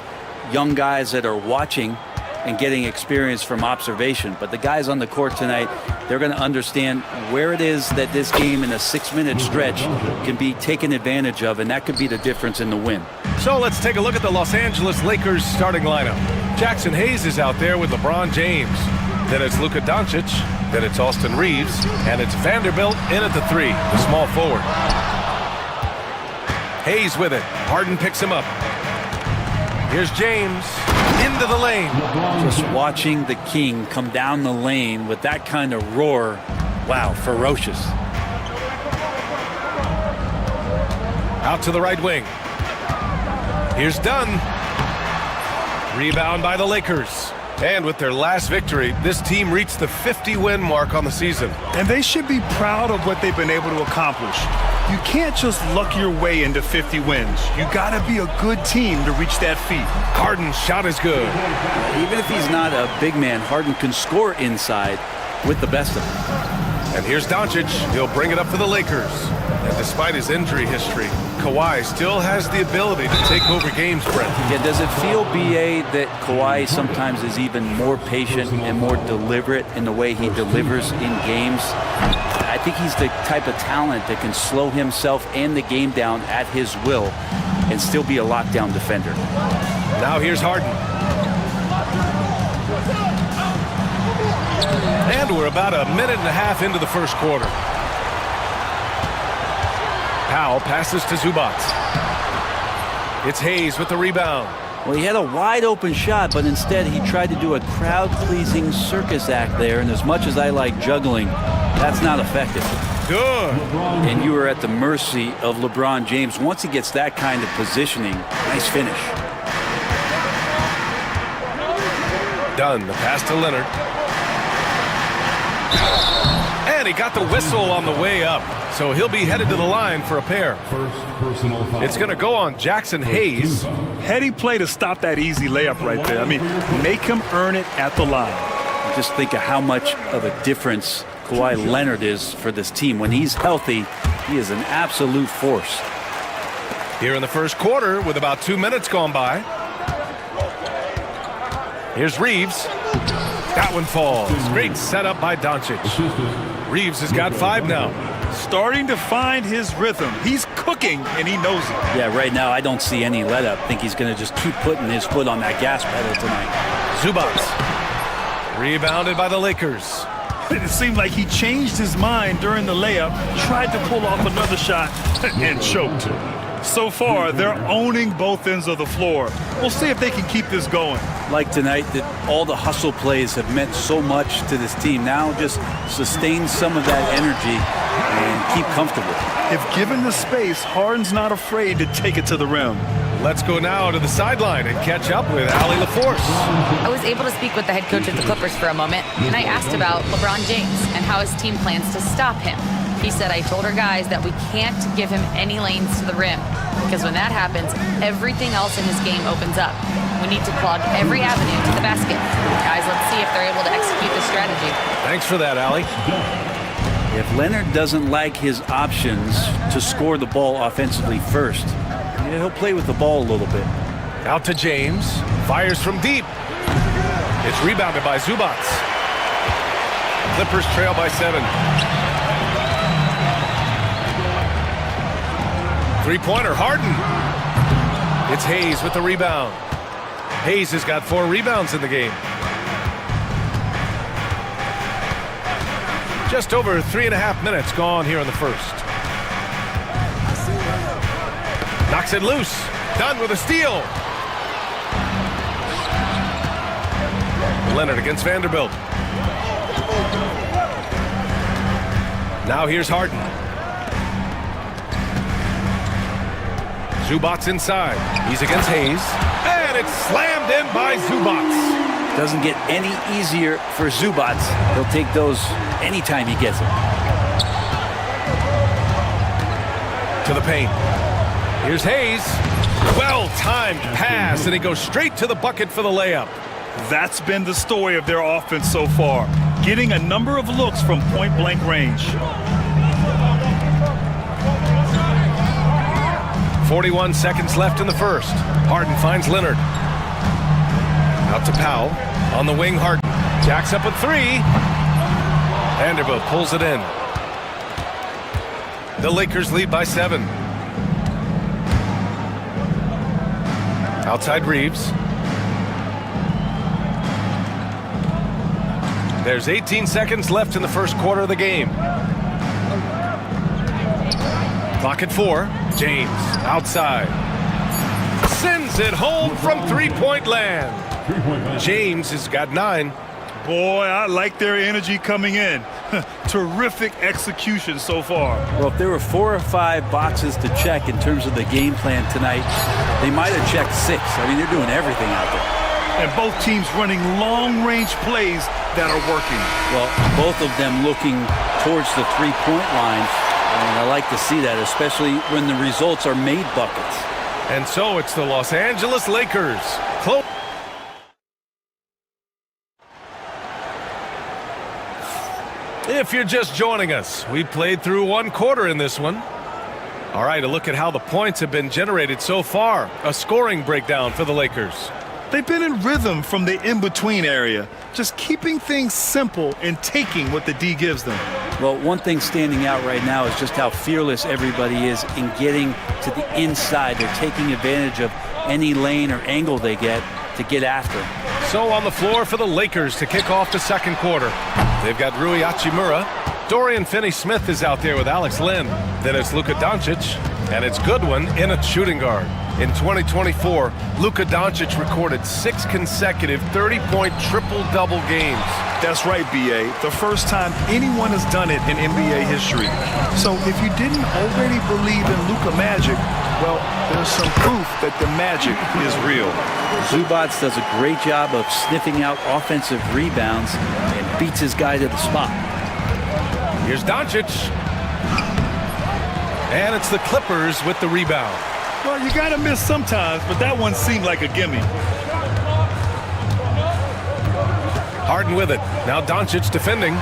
young guys that are watching and getting experience from observation. But the guys on the court tonight, they're going to understand where it is that this game in a 6-minute stretch can be taken advantage of, and that could be the difference in the win. So let's take a look at the Los Angeles Lakers starting lineup. Jackson Hayes is out there with LeBron James. Then it's Luka Doncic. Then it's Austin Reeves. And it's Vanderbilt in at the 3, the small forward. Hayes with it. Harden picks him up. Here's James into the lane. Just watching the King come down the lane with that kind of roar, wow, ferocious. Out to the right wing. Here's Dunn. Rebound by the Lakers. And with their last victory, this team reached the 50-win mark on the season. And they should be proud of what they've been able to accomplish. You can't just luck your way into 50 wins. You gotta be a good team to reach that feat. Harden's shot is good. Even if he's not a big man, Harden can score inside with the best of them. And here's Doncic. He'll bring it up for the Lakers. And despite his injury history, Kawhi still has the ability to take over games, Brent. Yeah, does it feel, BA, that Kawhi sometimes is even more patient and more deliberate in the way he delivers in games? I think he's the type of talent that can slow himself and the game down at his will and still be a lockdown defender. Now here's Harden. And we're about a minute and a half into the first quarter. Powell passes to Zubac. It's Hayes with the rebound. Well, he had a wide open shot, but instead he tried to do a crowd-pleasing circus act there, and as much as I like juggling, that's not effective. Good. And you are at the mercy of LeBron James. Once he gets that kind of positioning, nice finish. Dunn, the pass to Leonard. And he got the whistle on the way up. So he'll be headed to the line for a pair. It's going to go on Jackson Hayes. Heady play to stop that easy layup right there. I mean, make him earn it at the line. Just think of how much of a difference Kawhi Leonard is for this team. When he's healthy, he is an absolute force. Here in the first quarter with about 2 minutes gone by. Here's Reeves. That one falls. Great setup by Doncic. Reeves has got 5 now. Starting to find his rhythm. He's cooking, and he knows it. Yeah, right now I don't see any let up. I think he's going to just keep putting his foot on that gas pedal tonight. Zubac. Rebounded by the Lakers. It seemed like he changed his mind during the layup, tried to pull off another shot, and choked. So far, they're owning both ends of the floor. We'll see if they can keep this going. Like tonight, that all the hustle plays have meant so much to this team. Now just sustain some of that energy and keep comfortable. If given the space, Harden's not afraid to take it to the rim. Let's go now to the sideline and catch up with Allie LaForce. I was able to speak with the head coach of the Clippers for a moment, and I asked about LeBron James and how his team plans to stop him. He said, I told our guys that we can't give him any lanes to the rim, because when that happens, everything else in his game opens up. We need to clog every avenue to the basket. Guys, let's see if they're able to execute this strategy. Thanks for that, Allie. If Leonard doesn't like his options to score the ball offensively first, he'll play with the ball a little bit. Out to James. Fires from deep. It's rebounded by Zubac. Clippers trail by 7. Three-pointer, Harden. It's Hayes with the rebound. Hayes has got 4 rebounds in the game. Just over 3.5 minutes gone here in the first. Knocks it loose. Dunn with a steal. Leonard against Vanderbilt. Now here's Harden. Zubac inside. He's against Hayes. And it's slammed in by Zubac. Doesn't get any easier for Zubac. He'll take those anytime he gets them. To the paint. Here's Hayes. Well-timed pass, and he goes straight to the bucket for the layup. That's been the story of their offense so far. getting a number of looks from point-blank range. 41 seconds left in the first. Harden finds Leonard. Out to Powell. On the wing, Harden. Jacks up a three. Vanderbilt pulls it in. The Lakers lead by 7. Outside Reeves. There's 18 seconds left in the first quarter of the game. Clock at 4. James outside. Sends it home from three-point land. James has got 9. Boy, I like their energy coming in. Terrific execution so far. Well, if there were 4 or 5 boxes to check in terms of the game plan tonight, they might have checked 6. I mean, they're doing everything out there. And both teams running long-range plays that are working. Well, both of them looking towards the three-point line. And I like to see that, especially when the results are made buckets. And so it's the Los Angeles Lakers. Close. If you're just joining us, we played through 1 quarter in this one. All right, a look at how the points have been generated so far. A scoring breakdown for the Lakers. They've been in rhythm from the in-between area, just keeping things simple and taking what the D gives them. Well, one thing standing out right now is just how fearless everybody is in getting to the inside. They're taking advantage of any lane or angle they get to get after. So on the floor for the Lakers to kick off the second quarter. They've got Rui Hachimura. Dorian Finney-Smith is out there with Alex Len. Then it's Luka Doncic, and it's Goodwin in a shooting guard. In 2024, Luka Doncic recorded 6 consecutive 30-point triple-double games. That's right, B.A. The first time anyone has done it in NBA history. So if you didn't already believe in Luka magic, well, there's some proof that the magic is real. Zubac does a great job of sniffing out offensive rebounds and beats his guy to the spot. Here's Doncic. And it's the Clippers with the rebound. Well, you got to miss sometimes, but that one seemed like a gimme. Harden with it. Now Doncic defending.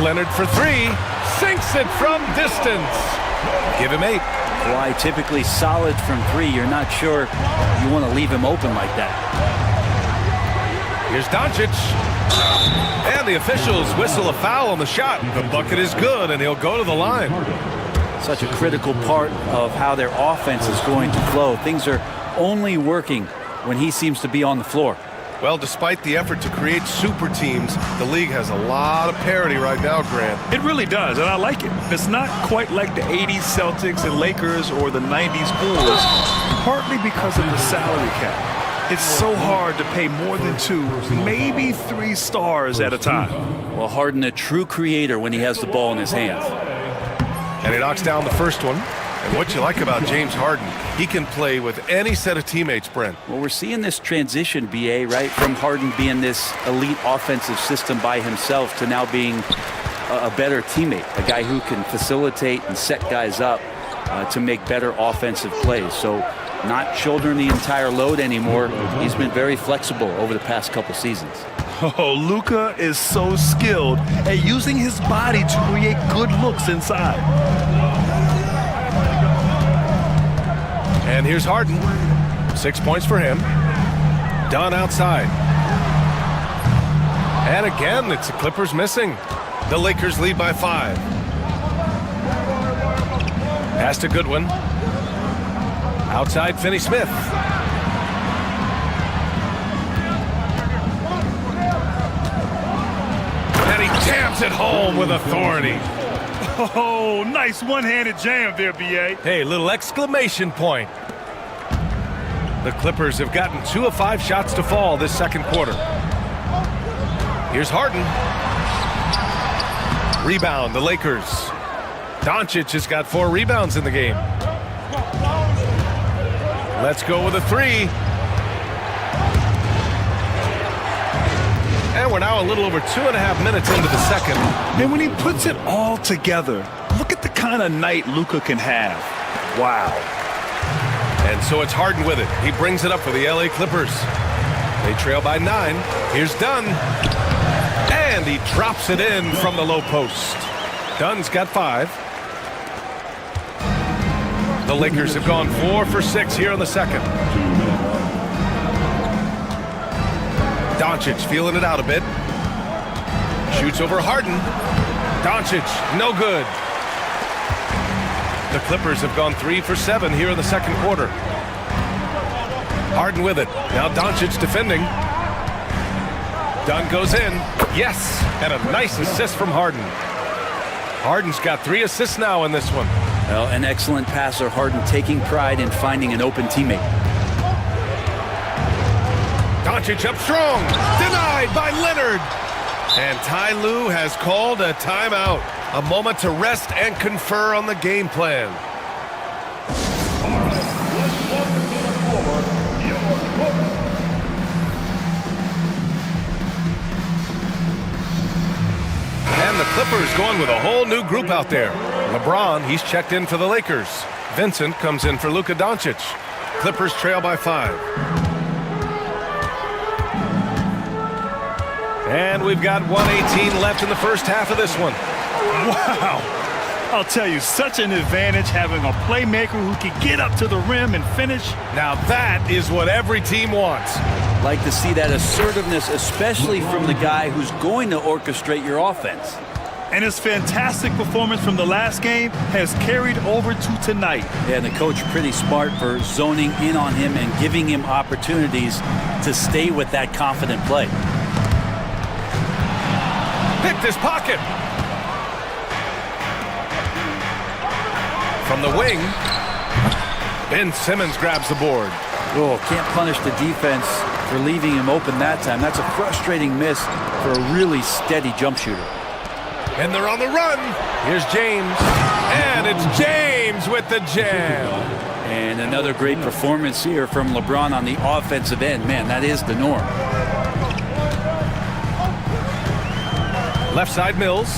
Leonard for 3. Sinks it from distance. Give him 8. Why typically solid from 3. You're not sure you want to leave him open like that. Here's Doncic. And the officials whistle a foul on the shot. The bucket is good, and he'll go to the line. Such a critical part of how their offense is going to flow. Things are only working when he seems to be on the floor. Well, despite the effort to create super teams, the league has a lot of parity right now, Grant. It really does, and I like it. It's not quite like the 80s Celtics and Lakers or the 90s Bulls, partly because of the salary cap. It's so hard to pay more than 2, maybe 3 stars at a time. Well, Harden, a true creator when he has the ball in his hands. And he knocks down the first one. And what you like about James Harden, he can play with any set of teammates, Brent. Well, we're seeing this transition, BA, right, from Harden being this elite offensive system by himself to now being a better teammate, a guy who can facilitate and set guys up to make better offensive plays. So not shouldering the entire load anymore. He's been very flexible over the past couple seasons. Oh, Luka is so skilled at using his body to create good looks inside. And here's Harden. 6 points for him. Done outside. And again, it's the Clippers missing. The Lakers lead by 5. Pass to Goodwin. Outside Finney-Smith. And he jams it home with authority. Oh, nice one-handed jam there, B.A. Hey, little exclamation point. The Clippers have gotten 2 of 5 shots to fall this second quarter. Here's Harden. Rebound, the Lakers. Doncic has got 4 rebounds in the game. Let's go with a 3. And we're now a little over 2.5 minutes into the second. And when he puts it all together, look at the kind of night Luka can have. Wow. And so it's Harden with it. He brings it up for the LA Clippers. They trail by 9. Here's Dunn. And And he drops it in from the low post. Dunn's got 5. The Lakers have gone 4 for 6 here in the second. Doncic feeling it out a bit. Shoots over Harden. Doncic, no good. The Clippers have gone 3 for 7 here in the second quarter. Harden with it. Now Doncic defending. Dunn goes in. Yes, and a nice assist from Harden. Harden's got 3 assists now in this one. Well, an excellent passer, Harden taking pride in finding an open teammate. Doncic up strong. Denied by Leonard. And Ty Lue has called a timeout. A moment to rest and confer on the game plan. And the Clippers going with a whole new group out there. LeBron, he's checked in for the Lakers. Vincent comes in for Luka Doncic. Clippers trail by 5. And we've got 1:18 left in the first half of this one. Wow. I'll tell you, such an advantage having a playmaker who can get up to the rim and finish. Now that is what every team wants. Like to see that assertiveness, especially from the guy who's going to orchestrate your offense. And his fantastic performance from the last game has carried over to tonight. Yeah, and the coach pretty smart for zoning in on him and giving him opportunities to stay with that confident play. Picked his pocket. From the wing, Ben Simmons grabs the board. Oh, can't punish the defense for leaving him open that time. That's a frustrating miss for a really steady jump shooter. And they're on the run. Here's James. And it's James with the jam. And another great performance here from LeBron on the offensive end. Man, that is the norm. Left side Mills.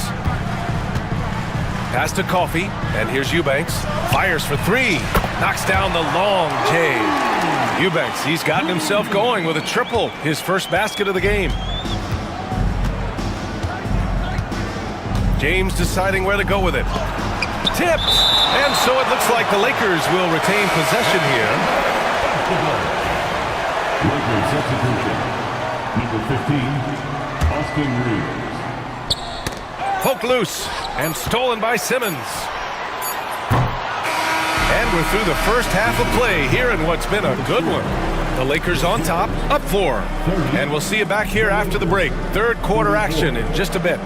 Pass to Coffey. And here's Eubanks. Fires for 3. Knocks down the long J. Eubanks, he's gotten himself going with a triple. His first basket of the game. James deciding where to go with it. Tipped! And so it looks like the Lakers will retain possession here. Lakers substitution. Number 15, Austin Reeves. Poked loose and stolen by Simmons. And we're through the first half of play here in what's been a good one. The Lakers on top, up 4. And we'll see you back here after the break. Third quarter action in just a bit.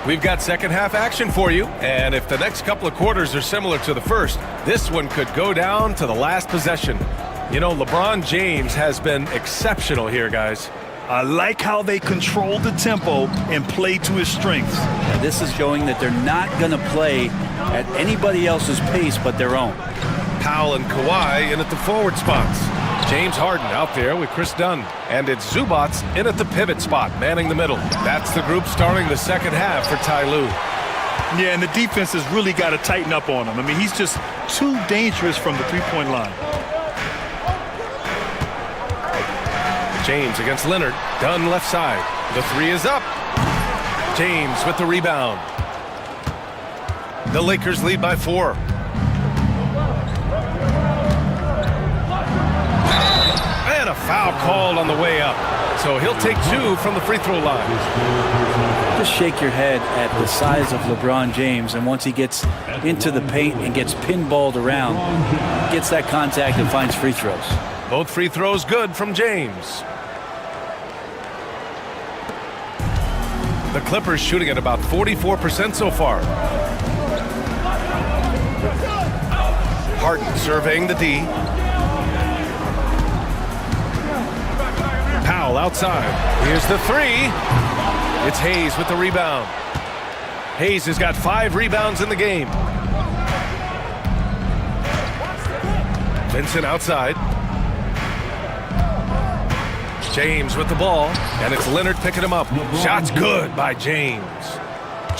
We've got second half action for you, and if the next couple of quarters are similar to the first, this one could go down to the last possession. You know, LeBron James has been exceptional here, guys. I like how they control the tempo and play to his strengths. And this is showing that they're not going to play at anybody else's pace but their own. Powell and Kawhi in at the forward spots. James Harden out there with Chris Dunn. And it's Zubats in at the pivot spot, manning the middle. That's the group starting the second half for Ty Lue. Yeah, and the defense has really got to tighten up on him. I mean, he's just too dangerous from the three-point line. James against Leonard. Dunn left side. The 3 is up. James with the rebound. The Lakers lead by 4. And a foul called on the way up. So he'll take 2 from the free throw line. Just shake your head at the size of LeBron James, and once he gets into the paint and gets pinballed around, gets that contact and finds free throws. Both free throws good from James. The Clippers shooting at about 44% so far. Harden surveying the D. Powell outside. Here's the 3. It's Hayes with the rebound. Hayes has got 5 rebounds in the game. Vincent outside. James with the ball, and it's Leonard picking him up. Shot's good by James.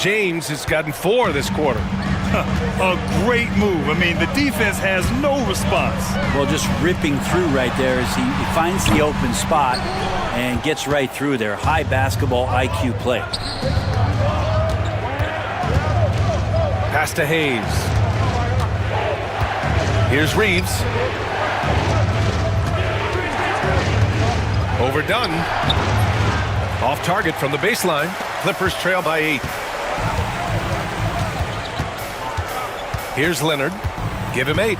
James has gotten 4 this quarter. A great move. I mean, the defense has no response. Well, just ripping through right there as he finds the open spot and gets right through there. High basketball IQ play. Pass to Hayes. Here's Reeves. Overdone. Off target from the baseline. Clippers trail by 8. Here's Leonard. Give him 8.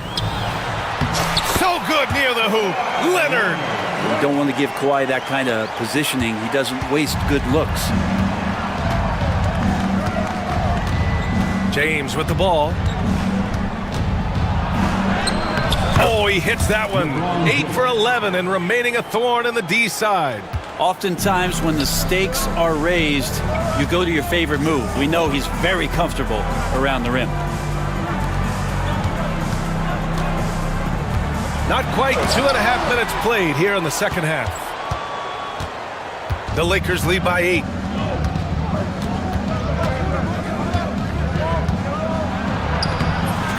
So good near the hoop. Leonard. You don't want to give Kawhi that kind of positioning. He doesn't waste good looks. James with the ball. Oh, he hits that one. 8 for 11 and remaining a thorn in the D side. Oftentimes when the stakes are raised, you go to your favorite move. We know he's very comfortable around the rim. Not quite 2.5 minutes played here in the second half. The Lakers lead by 8.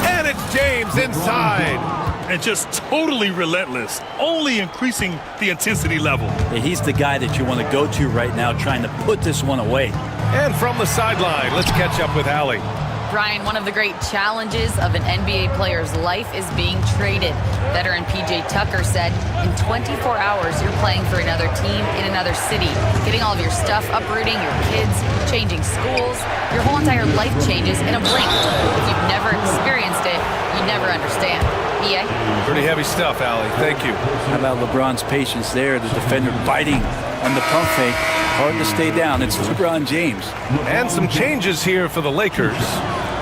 And it's James inside. And just totally relentless, only increasing the intensity level. Yeah, he's the guy that you want to go to right now, trying to put this one away. And from the sideline, let's catch up with Allie. Brian, one of the great challenges of an NBA player's life is being traded. Veteran PJ Tucker said, in 24 hours, you're playing for another team in another city, getting all of your stuff, uprooting your kids, changing schools. Your whole entire life changes in a blink. If you've never experienced it, you never understand. EA? Pretty heavy stuff, Allie. Thank you. How about LeBron's patience there? The defender biting on the pump fake. Hard to stay down. It's LeBron James. And some changes here for the Lakers.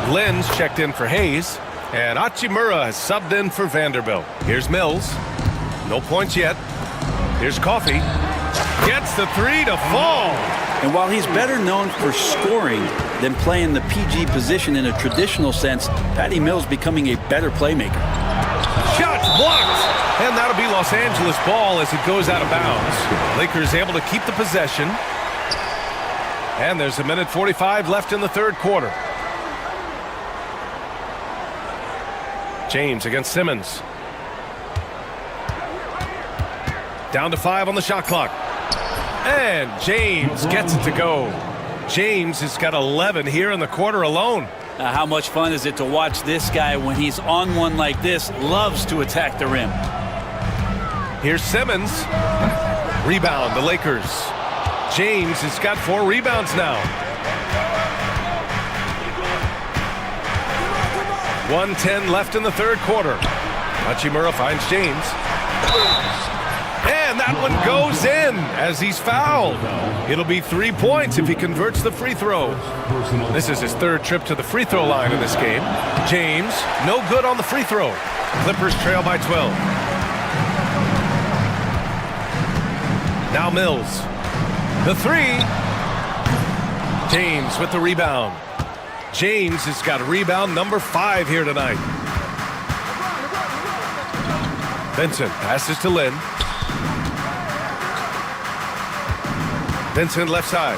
Lynn's checked in for Hayes, and Hachimura has subbed in for Vanderbilt. Here's Mills. No points yet. Here's Coffey. Gets the 3 to fall. And while he's better known for scoring than playing the PG position in a traditional sense, Patty Mills becoming a better playmaker. Shots blocked. And that'll be Los Angeles ball as it goes out of bounds. Lakers able to keep the possession. And there's 1:45 left in the third quarter. James against Simmons. Down to 5 on the shot clock. And James gets it to go. James has got 11 here in the quarter alone. How much fun is it to watch this guy when he's on one like this? Loves to attack the rim. Here's Simmons. Rebound, the Lakers. James has got 4 rebounds now. 1:10 left in the third quarter. Hachimura finds James. And that one goes in as he's fouled. It'll be 3 points if he converts the free throw. This is his third trip to the free throw line in this game. James, no good on the free throw. Clippers trail by 12. Now Mills. The 3. James with the rebound. James has got rebound number 5 here tonight. Vincent passes to Lynn. Vincent left side.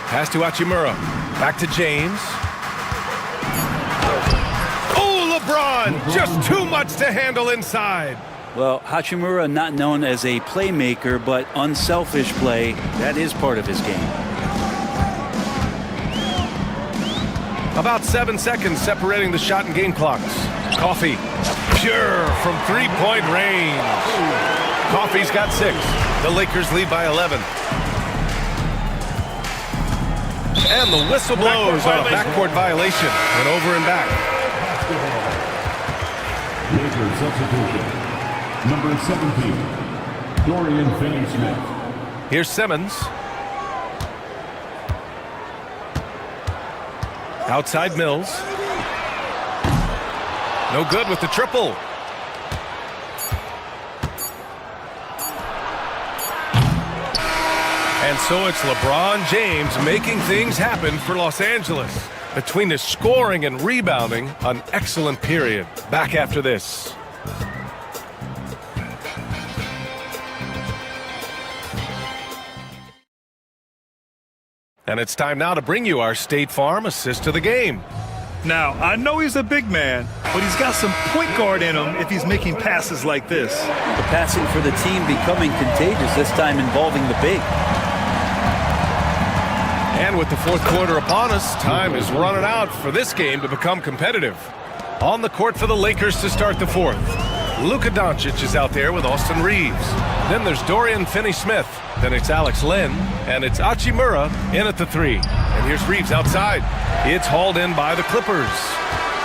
Pass to Hachimura. Back to James. Oh, LeBron! Just too much to handle inside. Well, Hachimura not known as a playmaker, but unselfish play, that is part of his game. About 7 seconds separating the shot and game clocks. Coffey, pure from three-point range. Coffey's got 6. The Lakers lead by 11. And the whistle blows on a backcourt violation. And over and back. Lakers substitution. Number 17, Dorian Finney-Smith. Here's Simmons. Outside Mills. No good with the triple. And so it's LeBron James making things happen for Los Angeles. Between his scoring and rebounding, an excellent period. Back after this. And it's time now to bring you our State Farm assist to the game. Now, I know he's a big man, but he's got some point guard in him if he's making passes like this. The passing for the team becoming contagious, this time involving the big. And with the fourth quarter upon us, time is running out for this game to become competitive. On the court for the Lakers to start the fourth. Luka Doncic is out there with Austin Reeves. Then there's Dorian Finney-Smith. Then it's Alex Len. And it's Hachimura in at the three. And here's Reeves outside. It's hauled in by the Clippers.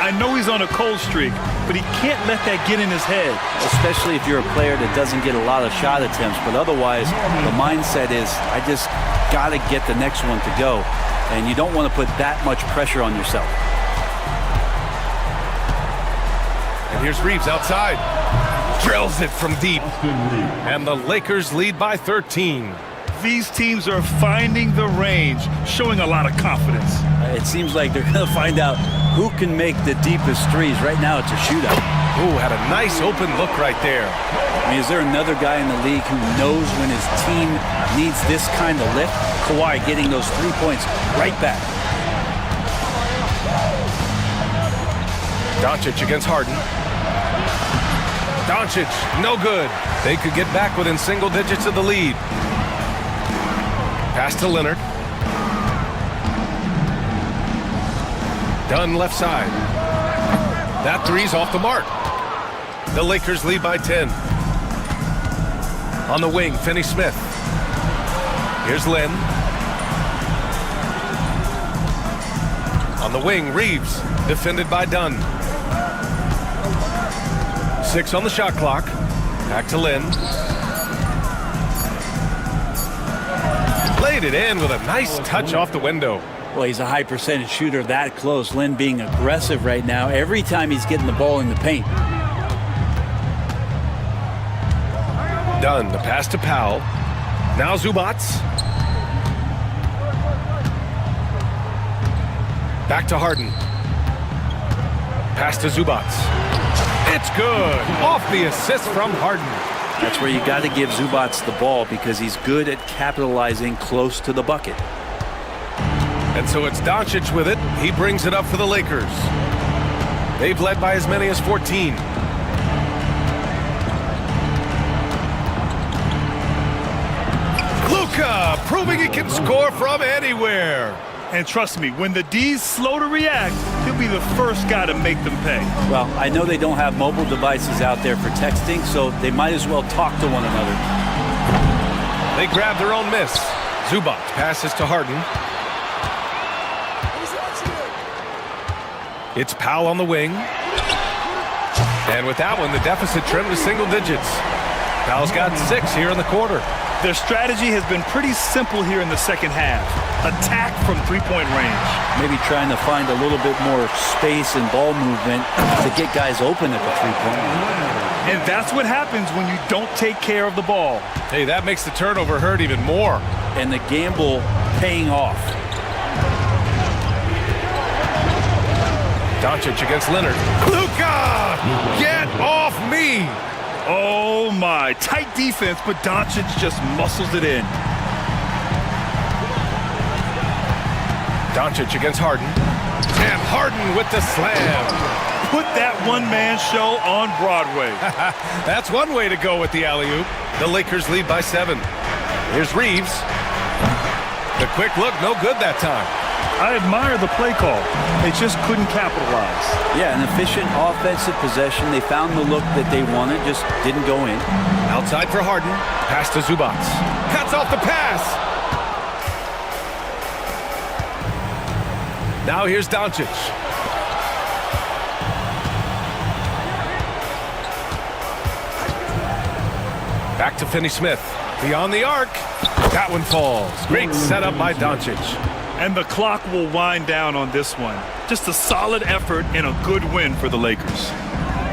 I know he's on a cold streak, but he can't let that get in his head. Especially if you're a player that doesn't get a lot of shot attempts. But otherwise, the mindset is, I just got to get the next one to go. And you don't want to put that much pressure on yourself. And here's Reeves outside. Drills it from deep. And the Lakers lead by 13. These teams are finding the range, showing a lot of confidence. It seems like they're going to find out who can make the deepest threes. Right now, it's a shootout. Ooh, had a nice open look right there. I mean, is there another guy in the league who knows when his team needs this kind of lift? Kawhi getting those 3 points right back. Doncic against Harden. Doncic, no good. They could get back within single digits of the lead. Pass to Leonard. Dunn left side. That three's off the mark. The Lakers lead by 10. On the wing, Finney-Smith. Here's Len. On the wing, Reeves, defended by Dunn. 6 on the shot clock. Back to Len. Laid it in with a nice touch off the window. Well, he's a high percentage shooter that close. Len being aggressive right now every time he's getting the ball in the paint. Dunn, the pass to Powell. Now Zubac. Back to Harden. Pass to Zubac. It's good. Off the assist from Harden. That's where you got to give Zubac the ball because he's good at capitalizing close to the bucket. And so it's Doncic with it. He brings it up for the Lakers. They've led by as many as 14. Luka proving he can score from anywhere. And trust me, when the D's slow to react, he'll be the first guy to make them pay. Well, I know they don't have mobile devices out there for texting, so they might as well talk to one another. They grab their own miss. Zubac passes to Harden. It's Powell on the wing. And with that one, the deficit trimmed to single digits. Powell's got 6 here in the quarter. Their strategy has been pretty simple here in the second half. Attack from three-point range. Maybe trying to find a little bit more space and ball movement to get guys open at the three-point line. And that's what happens when you don't take care of the ball. Hey, that makes the turnover hurt even more. And the gamble paying off. Doncic against Leonard. Luka! Get off me! Oh my, tight defense, but Doncic just muscles it in. Doncic against Harden. And Harden with the slam. Put that one-man show on Broadway. That's one way to go with the alley-oop. The Lakers lead by 7. Here's Reeves. The quick look, no good that time. I admire the play call. They just couldn't capitalize. Yeah, an efficient offensive possession. They found the look that they wanted, just didn't go in. Outside for Harden. Pass to Zubac. Cuts off the pass. Now here's Doncic. Back to Finney-Smith. Beyond the arc. That one falls. Great setup by Doncic. And the clock will wind down on this one. Just a solid effort and a good win for the Lakers.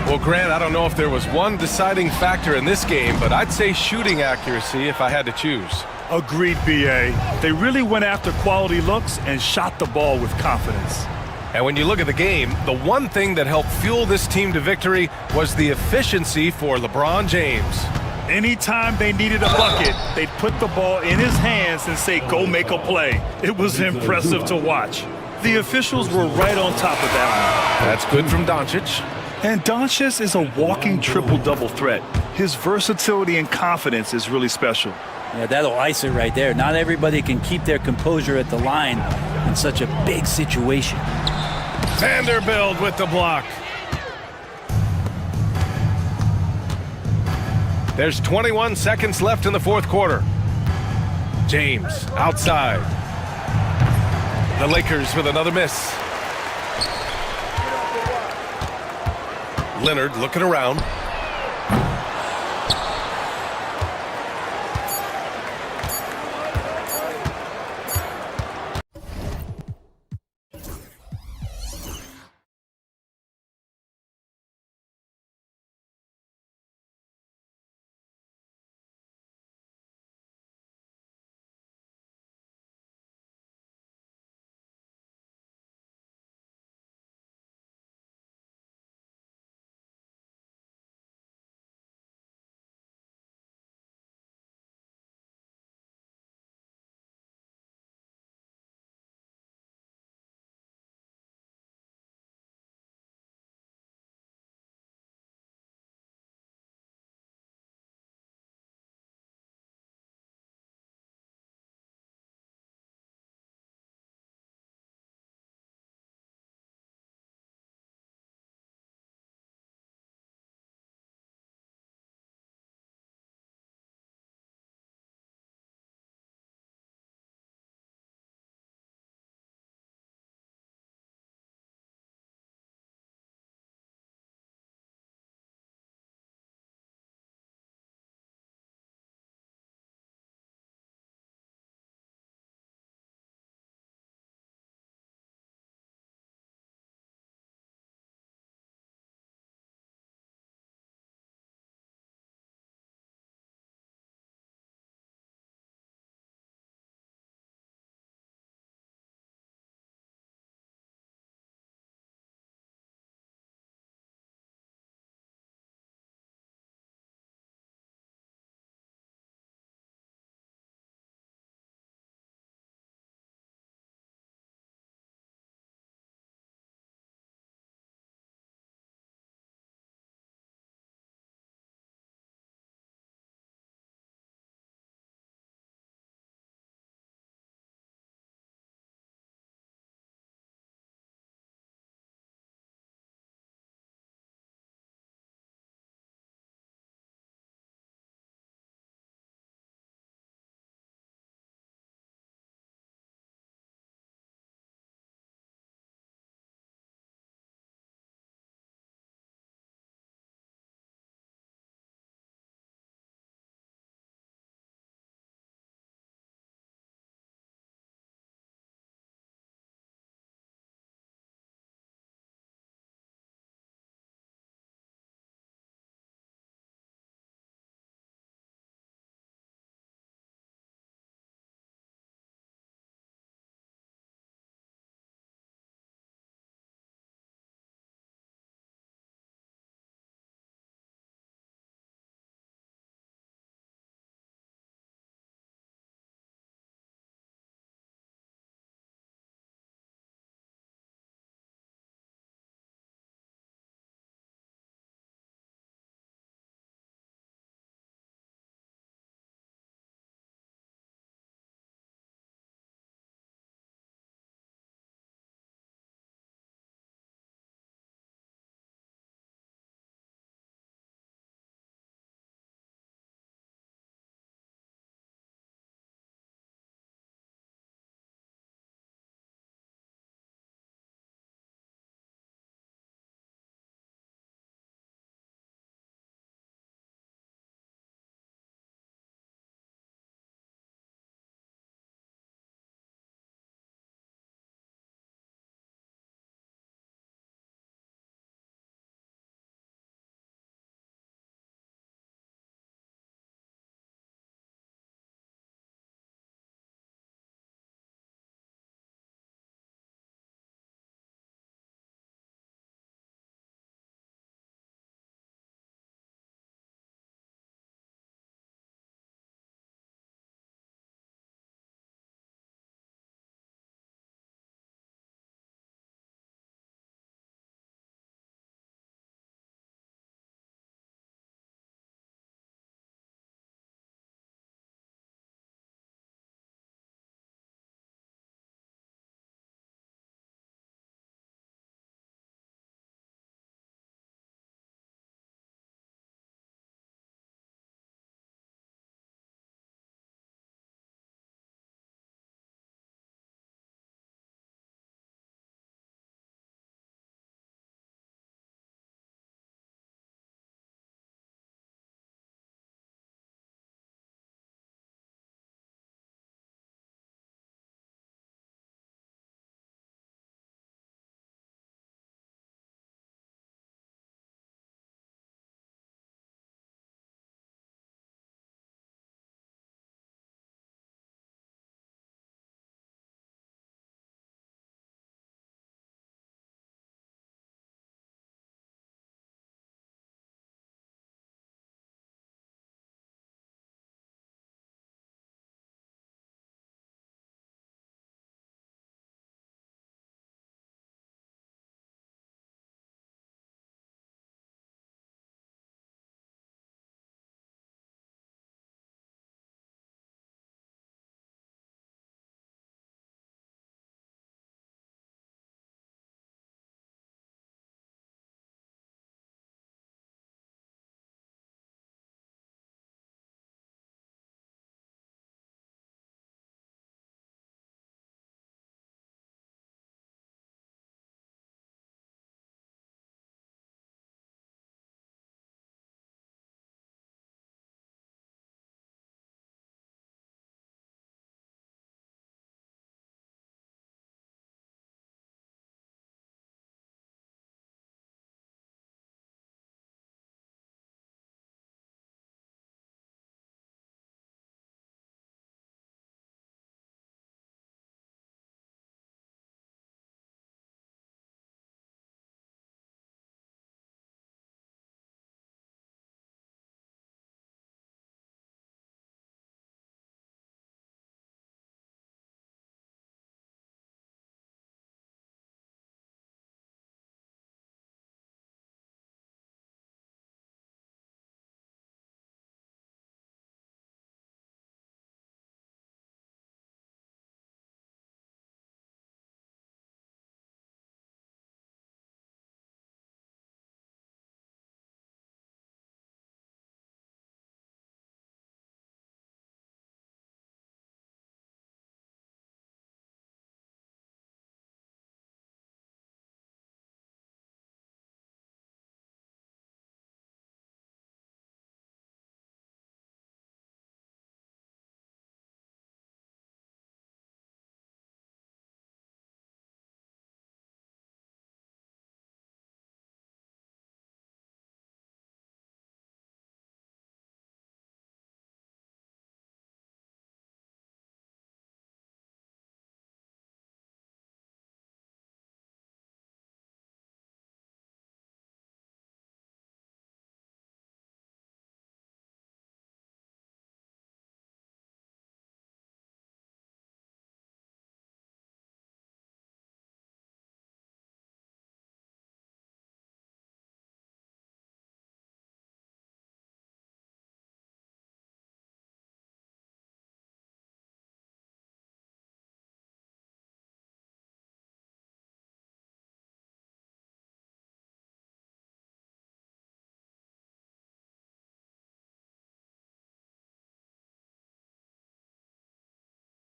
Well, Grant, I don't know if there was one deciding factor in this game, but I'd say shooting accuracy if I had to choose. Agreed, B.A. They really went after quality looks and shot the ball with confidence. And when you look at the game, the one thing that helped fuel this team to victory was the efficiency for LeBron James. Anytime they needed a bucket, they'd put the ball in his hands and say, go make a play. It was impressive to watch. The officials were right on top of that one. That's good from Doncic. And Doncic is a walking triple-double threat. His versatility and confidence is really special. Yeah, that'll ice it right there. Not everybody can keep their composure at the line in such a big situation. Vanderbilt with the block. There's 21 seconds left in the fourth quarter. James outside. The Lakers with another miss. Leonard looking around.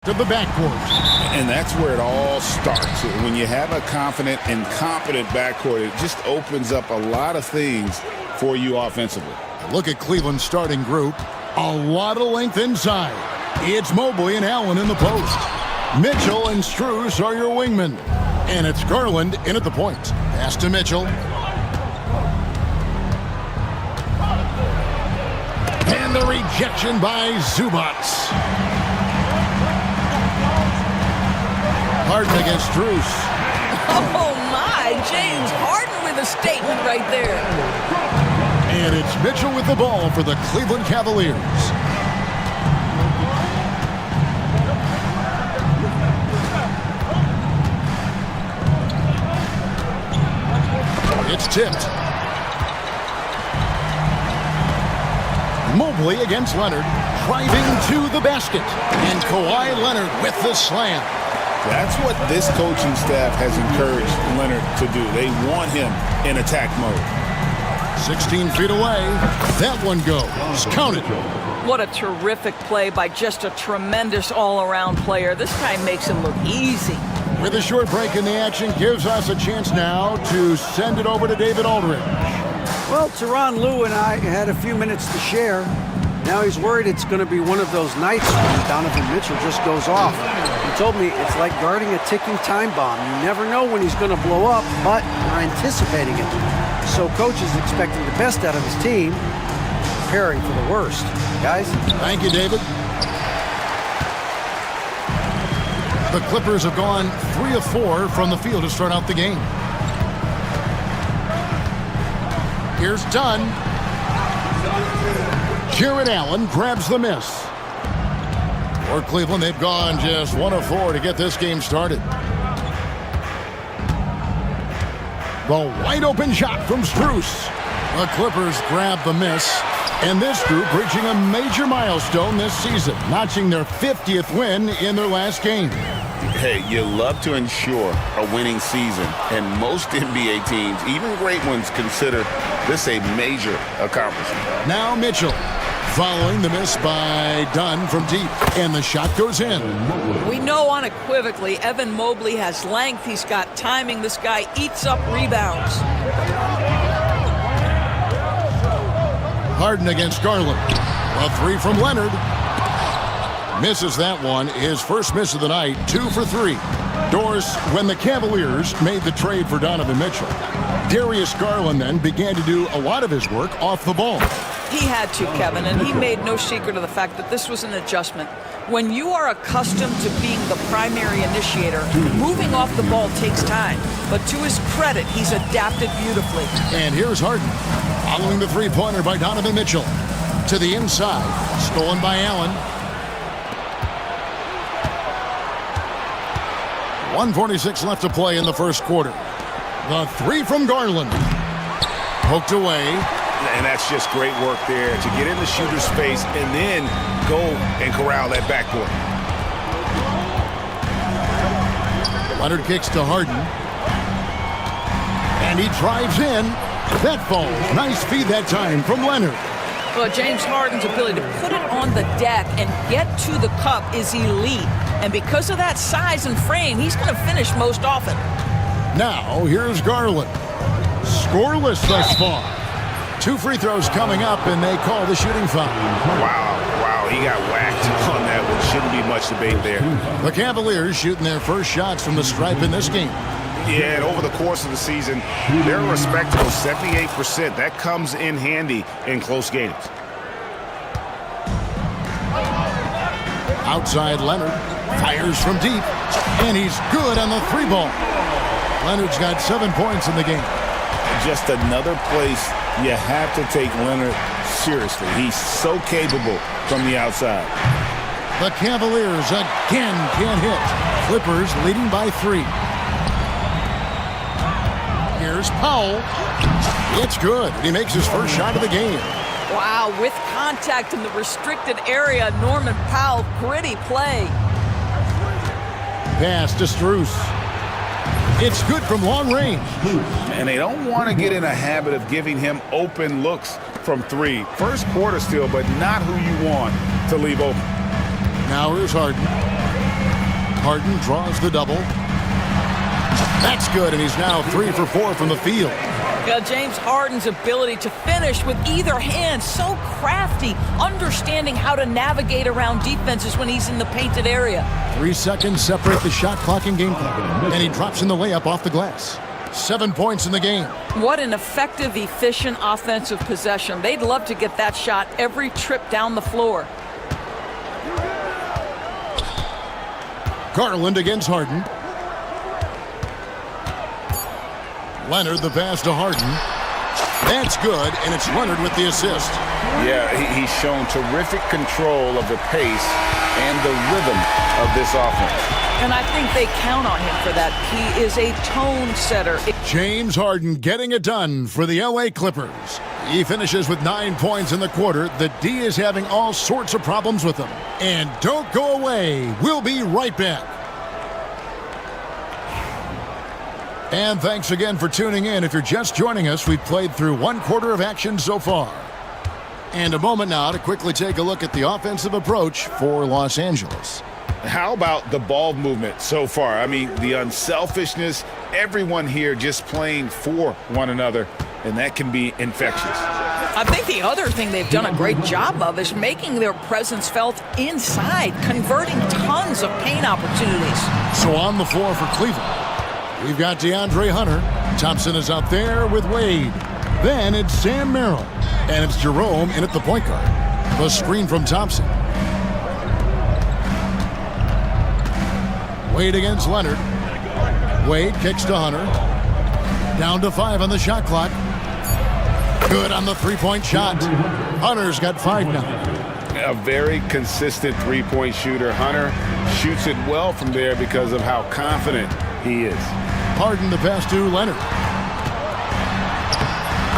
To the backcourt. And that's where it all starts. When you have a confident and competent backcourt, it just opens up a lot of things for you offensively. Look at Cleveland's starting group. A lot of length inside. It's Mobley and Allen in the post. Mitchell and Strus are your wingmen. And it's Garland in at the point. Pass to Mitchell. And the rejection by Zubac. Harden against Strus. Oh, my. James Harden with a statement right there. And it's Mitchell with the ball for the Cleveland Cavaliers. It's tipped. Mobley against Leonard, driving to the basket. And Kawhi Leonard with the slam. That's what this coaching staff has encouraged Leonard to do. They want him in attack mode. 16 feet away. That one goes. Count it. What a terrific play by just a tremendous all-around player. This guy makes it look easy. With a short break in the action, gives us a chance now to send it over to David Aldridge. Well, Tyronn Lue and I had a few minutes to share. Now he's worried it's going to be one of those nights when Donovan Mitchell just goes off. He told me it's like guarding a ticking time bomb. You never know when he's going to blow up, but you're anticipating it. So coach is expecting the best out of his team, preparing for the worst. Guys? Thank you, David. The Clippers have gone 3 of 4 from the field to start out the game. Here's Dunn. Jarrett Allen grabs the miss. For Cleveland, they've gone just 1 of 4 to get this game started. The wide open shot from Strus. The Clippers grab the miss. And this group reaching a major milestone this season, notching their 50th win in their last game. Hey, you love to ensure a winning season, and most NBA teams, even great ones, consider this a major accomplishment. Now Mitchell, following the miss by Dunn from deep, and the shot goes in. We know unequivocally Evan Mobley has length. He's got timing. This guy eats up rebounds. Harden against Garland. A 3 from Leonard. Misses that one. His first miss of the night, 2 for 3. Doris, when the Cavaliers made the trade for Donovan Mitchell, Darius Garland then began to do a lot of his work off the ball. He had to, Kevin, and he made no secret of the fact that this was an adjustment. When you are accustomed to being the primary initiator, moving off the ball takes time. But to his credit, he's adapted beautifully. And here's Harden, following the three-pointer by Donovan Mitchell. To the inside, stolen by Allen. 1:46 left to play in the first quarter. The 3 from Garland. Poked away. And that's just great work there to get in the shooter's space and then go and corral that backcourt. Leonard kicks to Harden. And he drives in. That falls. Nice feed that time from Leonard. Well, James Harden's ability to put it on the deck and get to the cup is elite. And because of that size and frame, he's going to finish most often. Now, here's Garland. Scoreless thus far. 2 free throws coming up, and they call the shooting foul. Wow, he got whacked on that one. Shouldn't be much debate there. The Cavaliers shooting their first shots from the stripe in this game. Yeah, and over the course of the season, they're a respectable 78%. That comes in handy in close games. Outside Leonard. Fires from deep. And he's good on the 3-ball. Leonard's got 7 points in the game. Just another place you have to take Leonard seriously. He's so capable from the outside. The Cavaliers again can't hit. Clippers leading by 3. Here's Powell. It's good. He makes his first shot of the game. Wow, with contact in the restricted area, Norman Powell, gritty play. Pass to Strus. It's good from long range. And they don't want to get in a habit of giving him open looks from 3. First quarter still, but not who you want to leave open. Now here's Harden. Harden draws the double. That's good, and he's now 3 for 4 from the field. Yeah, James Harden's ability to finish with either hand, so crafty, understanding how to navigate around defenses when he's in the painted area. 3 seconds separate the shot clock and game clock, and he drops in the layup off the glass. 7 points in the game. What an effective, efficient offensive possession. They'd love to get that shot every trip down the floor. Garland against Harden. Leonard the pass to Harden. That's good, and it's Leonard with the assist. Yeah, he's shown terrific control of the pace and the rhythm of this offense. And I think they count on him for that. He is a tone setter. James Harden getting it done for the LA Clippers. He finishes with 9 points in the quarter. The D is having all sorts of problems with him. And don't go away. We'll be right back. And thanks again for tuning in. If you're just joining us, we've played through 1 quarter of action so far. And a moment now to quickly take a look at the offensive approach for Los Angeles. How about the ball movement so far? I mean, the unselfishness, everyone here just playing for one another, and that can be infectious. I think the other thing they've done a great job of is making their presence felt inside, converting tons of paint opportunities. So on the floor for Cleveland, we've got DeAndre Hunter. Thompson is out there with Wade. Then it's Sam Merrill, and it's Jerome in at the point guard. The screen from Thompson. Wade against Leonard. Wade kicks to Hunter. Down to 5 on the shot clock. Good on the three-point shot. Hunter's got 5 now. A very consistent three-point shooter. Hunter shoots it well from there because of how confident he is. Harden the pass to Leonard.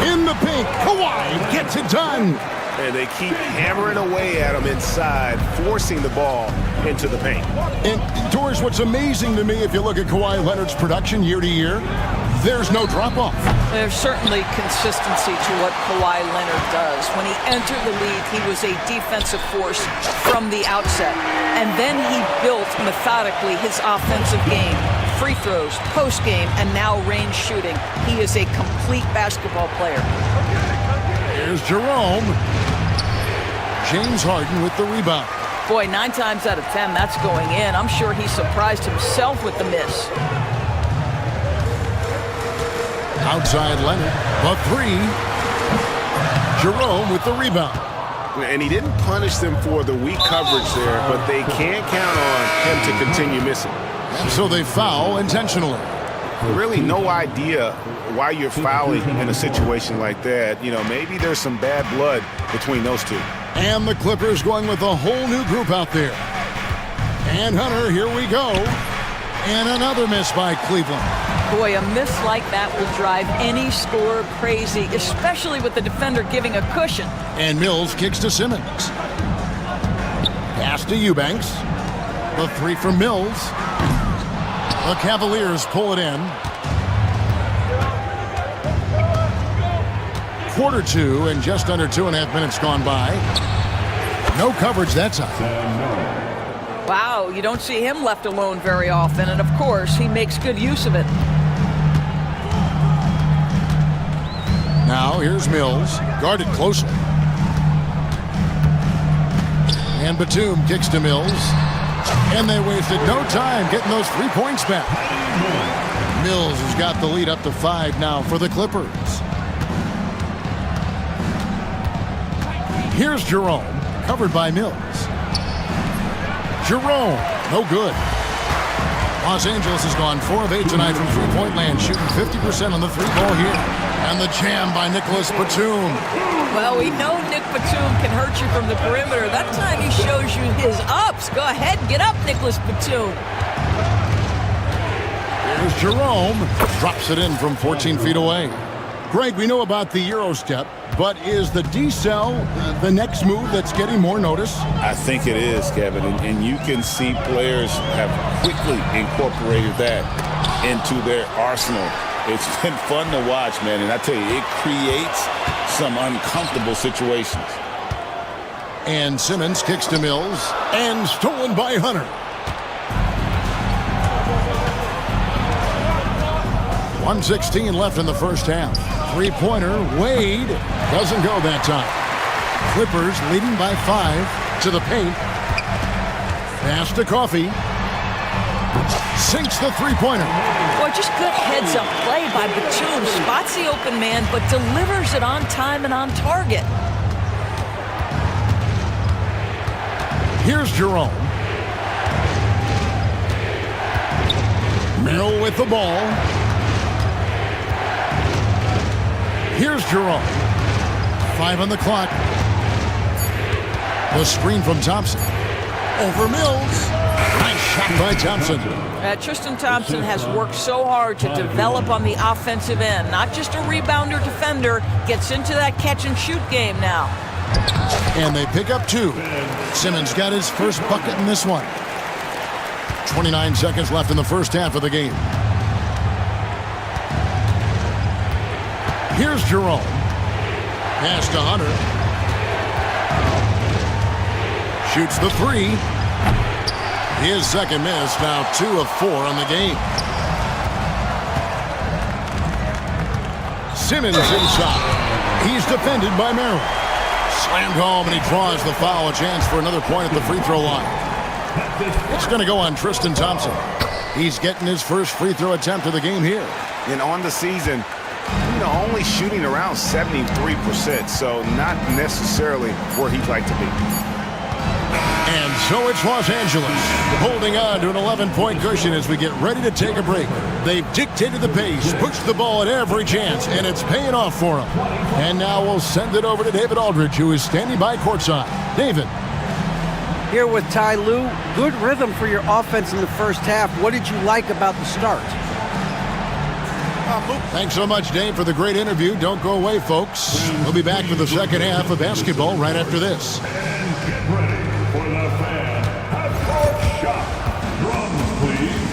In the paint, Kawhi gets it done. And they keep hammering away at him inside, forcing the ball into the paint. And, Doris, what's amazing to me, if you look at Kawhi Leonard's production year to year, there's no drop-off. There's certainly consistency to what Kawhi Leonard does. When he entered the league, he was a defensive force from the outset. And then he built methodically his offensive game. Free throws, post-game, and now range shooting. He is a complete basketball player. Here's Jerome. James Harden with the rebound. Boy, 9 times out of 10, that's going in. I'm sure he surprised himself with the miss. Outside Leonard, the 3. Jerome with the rebound. And he didn't punish them for the weak coverage there, but they can't count on him to continue missing. So they foul intentionally. Really no idea why you're fouling in a situation like that. You know, maybe there's some bad blood between those two. And the Clippers going with a whole new group out there. And Hunter, here we go. And another miss by Cleveland. Boy, a miss like that will drive any scorer crazy, especially with the defender giving a cushion. And Mills kicks to Simmons. Pass to Eubanks. The 3 from Mills. The Cavaliers pull it in. Quarter 2 and just under 2.5 minutes gone by. No coverage that time. Wow, you don't see him left alone very often, and of course, he makes good use of it. Now here's Mills, guarded closely. And Batum kicks to Mills. And they wasted no time getting those 3 points back. Mills has got the lead up to 5 now for the Clippers. Here's Jerome, covered by Mills. Jerome, no good. Los Angeles has gone 4 of 8 tonight from three-point land, shooting 50% on the 3-ball here. And the jam by Nicholas Batum. Well, we know Nick Batum can hurt you from the perimeter. That time he shows you his ups. Go ahead, get up, Nicholas Batum. Here's Jerome. Drops it in from 14 feet away. Greg, we know about the Euro step, but is the D-cell the next move that's getting more notice? I think it is, Kevin, and you can see players have quickly incorporated that into their arsenal. It's been fun to watch, man, and I tell you, it creates some uncomfortable situations. And Simmons kicks to Mills, and stolen by Hunter. 1:16 left in the first half. Three-pointer, Wade, doesn't go that time. Clippers leading by 5 to the paint. Pass to Coffee. Sinks the three-pointer. Boy, just good heads-up play by Batum. Spots the open man, but delivers it on time and on target. Here's Jerome. Merrill with the ball. Here's Jerome. 5 on the clock. The screen from Thompson. Over Mills. Nice shot by Thompson. Tristan Thompson has worked so hard to develop on the offensive end. Not just a rebounder defender. Gets into that catch-and-shoot game now. And they pick up 2. Simmons got his first bucket in this one. 29 seconds left in the first half of the game. Here's Jerome. Pass to Hunter. Shoots the 3. His second miss, now 2 of 4 on the game. Simmons inside. He's defended by Merrill. Slammed home, and he draws the foul. A chance for another point at the free throw line. It's going to go on Tristan Thompson. He's getting his first free throw attempt of the game here. And on the season, only shooting around 73%, so not necessarily where he'd like to be. And so it's Los Angeles holding on to an 11-point cushion as we get ready to take a break. They've dictated the pace, pushed the ball at every chance, and it's paying off for them. And now we'll send it over to David Aldridge, who is standing by courtside. David. Here with Ty Lue. Good rhythm for your offense in the first half. What did you like about the start? Thanks so much, Dave, for the great interview. Don't go away, folks. We'll be back for the second half of basketball right after this. Get ready for the fan half-court shot. Drums, please.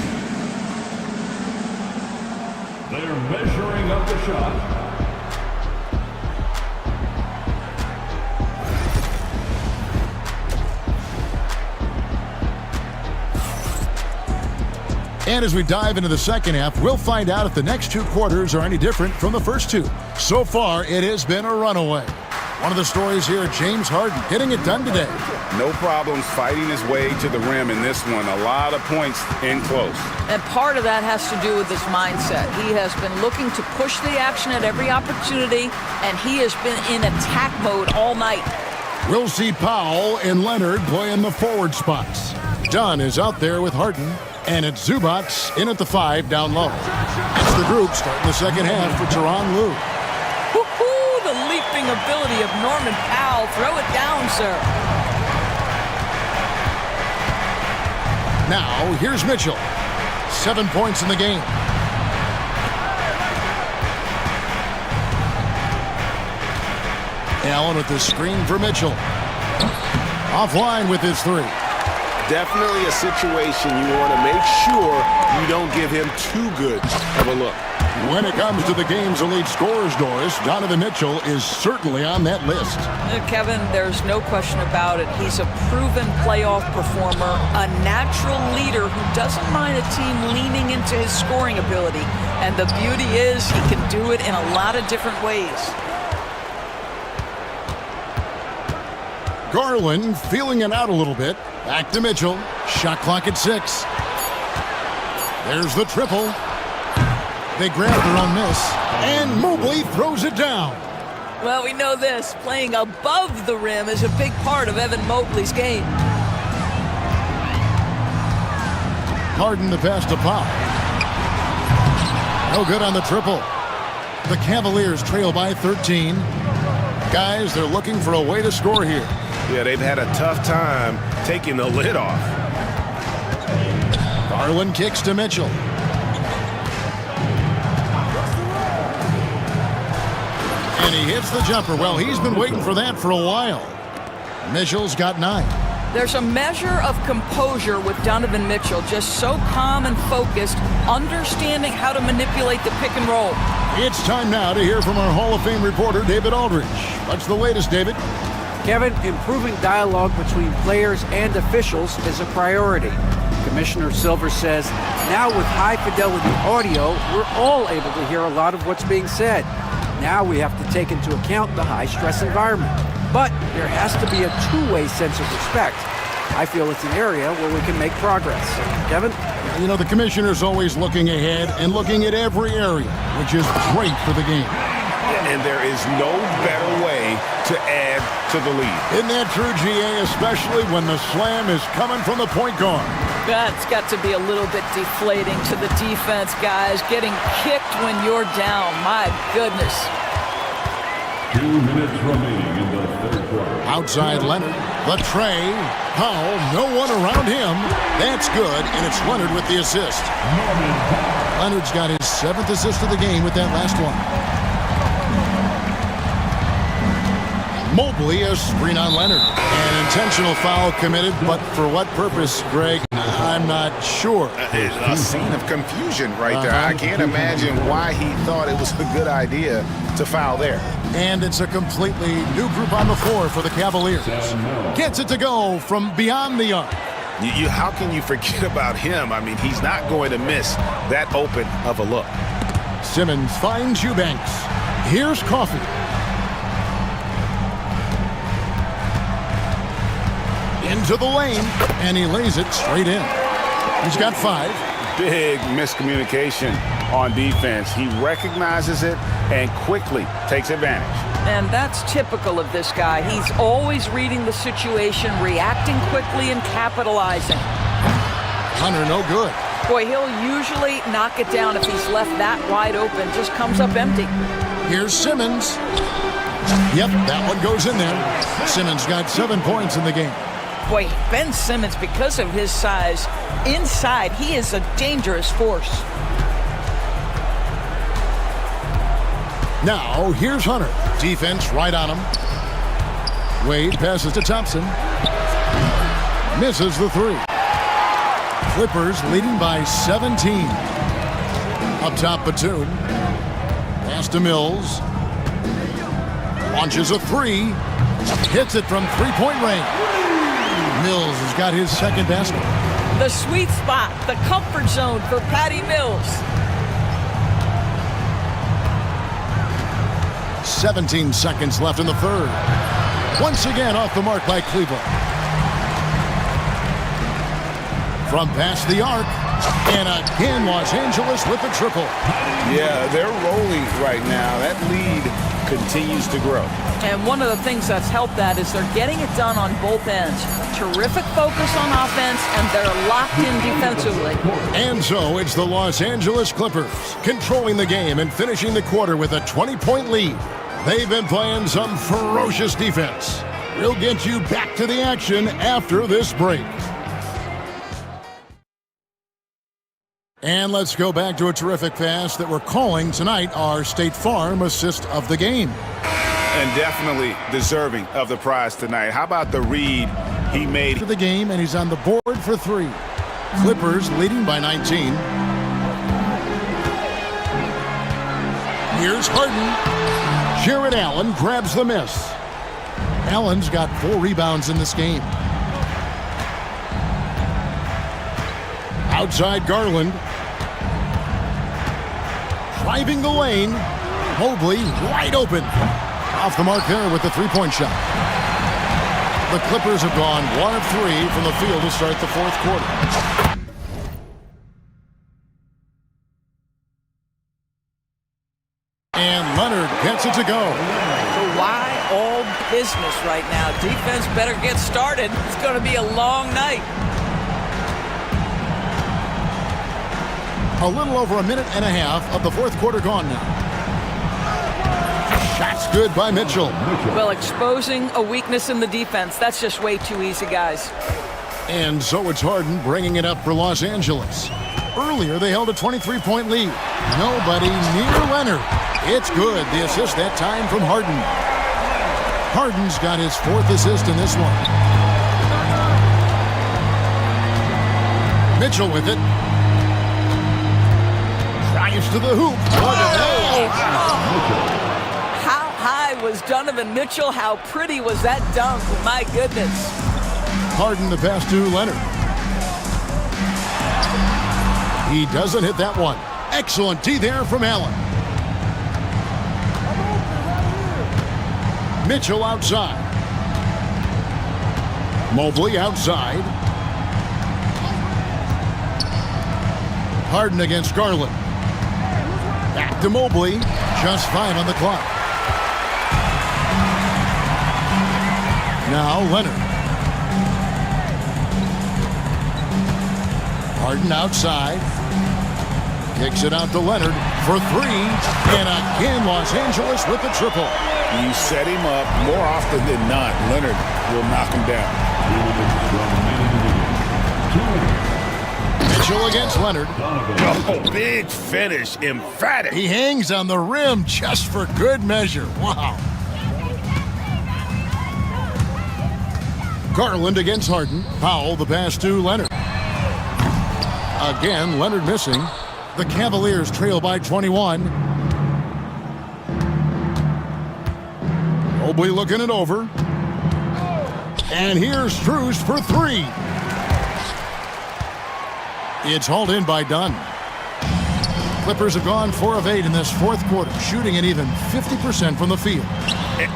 They're measuring up the shot. And as we dive into the second half, we'll find out if the next 2 quarters are any different from the first 2. So far, it has been a runaway. One of the stories here, James Harden getting it done today. No problems fighting his way to the rim in this one. A lot of points in close. And part of that has to do with his mindset. He has been looking to push the action at every opportunity, and he has been in attack mode all night. We'll see Powell and Leonard playing the forward spots. Dunn is out there with Harden. And it's Zubats in at the 5 down low. That's the group starting the second half for Tyronn Lue. Woo-hoo, the leaping ability of Norman Powell. Throw it down, sir. Now, here's Mitchell. 7 points in the game. Allen with the screen for Mitchell. Offline with his 3. Definitely a situation you want to make sure you don't give him too good of a look. When it comes to the game's elite scorers, Doris, Donovan Mitchell is certainly on that list. Kevin, there's no question about it. He's a proven playoff performer, a natural leader who doesn't mind a team leaning into his scoring ability. And the beauty is he can do it in a lot of different ways. Garland feeling it out a little bit. Back to Mitchell. Shot clock at 6. There's the triple. They grab their own miss. And Mobley throws it down. Well, we know this. Playing above the rim is a big part of Evan Mobley's game. Harden the pass to Powell. No good on the triple. The Cavaliers trail by 13. Guys, they're looking for a way to score here. Yeah, they've had a tough time taking the lid off. Garland kicks to Mitchell. And he hits the jumper. Well, he's been waiting for that for a while. Mitchell's got 9. There's a measure of composure with Donovan Mitchell, just so calm and focused, understanding how to manipulate the pick and roll. It's time now to hear from our Hall of Fame reporter, David Aldridge. What's the latest, David? Kevin, improving dialogue between players and officials is a priority. Commissioner Silver says, now with high-fidelity audio, we're all able to hear a lot of what's being said. Now we have to take into account the high-stress environment. But there has to be a two-way sense of respect. I feel it's an area where we can make progress. Kevin? You know, the commissioner's always looking ahead and looking at every area, which is great for the game. And there is no better way to add to the lead. Isn't that true, GA, especially when the slam is coming from the point guard? That's got to be a little bit deflating to the defense, guys. Getting kicked when you're down. My goodness. 2 minutes remaining in the third quarter. Outside Leonard. The tray. Powell, no one around him. That's good, and it's Leonard with the assist. Leonard's got his 7th assist of the game with that last one. Mobley, a screen on Leonard. An intentional foul committed, but for what purpose, Greg? I'm not sure. A scene of confusion right there. I can't imagine why he thought it was a good idea to foul there. And it's a completely new group on the floor for the Cavaliers. Gets it to go from beyond the arc. How can you forget about him? I mean, he's not going to miss that open of a look. Simmons finds Eubanks. Here's Coffee. Into the lane, and he lays it straight in. He's got 5. Big miscommunication on defense. He recognizes it and quickly takes advantage. And that's typical of this guy. He's always reading the situation, reacting quickly, and capitalizing. Hunter, no good. Boy, he'll usually knock it down if he's left that wide open. Just comes up empty. Here's Simmons. Yep, that one goes in there. Simmons got 7 points in the game. Boy, Ben Simmons, because of his size, inside, he is a dangerous force. Now, here's Hunter. Defense right on him. Wade passes to Thompson. Misses the 3. Clippers leading by 17. Up top, Batum. Pass to Mills. Launches a 3. Hits it from three-point range. Mills has got his 2nd basket. The sweet spot, the comfort zone for Patty Mills. 17 seconds left in the 3rd. Once again off the mark by Cleveland. From past the arc, and again Los Angeles with the triple. Yeah, they're rolling right now. That lead continues to grow. And one of the things that's helped that is they're getting it done on both ends. Terrific focus on offense, and they're locked in defensively. And so it's the Los Angeles Clippers controlling the game and finishing the quarter with a 20-point lead. They've been playing some ferocious defense. We'll get you back to the action after this break. And let's go back to a terrific pass that we're calling tonight our State Farm assist of the game. And definitely deserving of the prize tonight. How about the read he made? To the game, and he's on the board for 3. Clippers leading by 19. Here's Harden. Jared Allen grabs the miss. Allen's got 4 rebounds in this game. Outside Garland. Driving the lane. Mobley wide open. Off the mark there with the 3-point shot. The Clippers have gone 1 of 3 from the field to start the 4th quarter. And Leonard gets it to go. So why all business right now? Defense better get started. It's going to be a long night. A little over a minute and a half of the 4th quarter gone now. Shot's good by Mitchell. Well, exposing a weakness in the defense, that's just way too easy, guys. And so it's Harden bringing it up for Los Angeles. Earlier, they held a 23-point lead. Nobody near Leonard. It's good. The assist that time from Harden. Harden's got his 4th assist in this one. Mitchell with it. Drives to the hoop. How high was Donovan Mitchell? How pretty was that dunk? My goodness. Harden the pass to Leonard. He doesn't hit that one. Excellent D there from Allen. Mitchell outside. Mobley outside. Harden against Garland. Back to Mobley. Just 5 on the clock. Now Leonard. Harden outside. Kicks it out to Leonard for 3. And again, Los Angeles with the triple. You set him up more often than not. Leonard will knock him down. Mitchell against Leonard. Oh, big finish, emphatic. He hangs on the rim just for good measure. Wow. Garland against Harden. Powell the pass to Leonard. Again, Leonard missing. The Cavaliers trail by 21. Mobley looking it over. And here's Strus for 3. It's hauled in by Dunn. Clippers have gone 4 of 8 in this fourth quarter, shooting at even 50% from the field.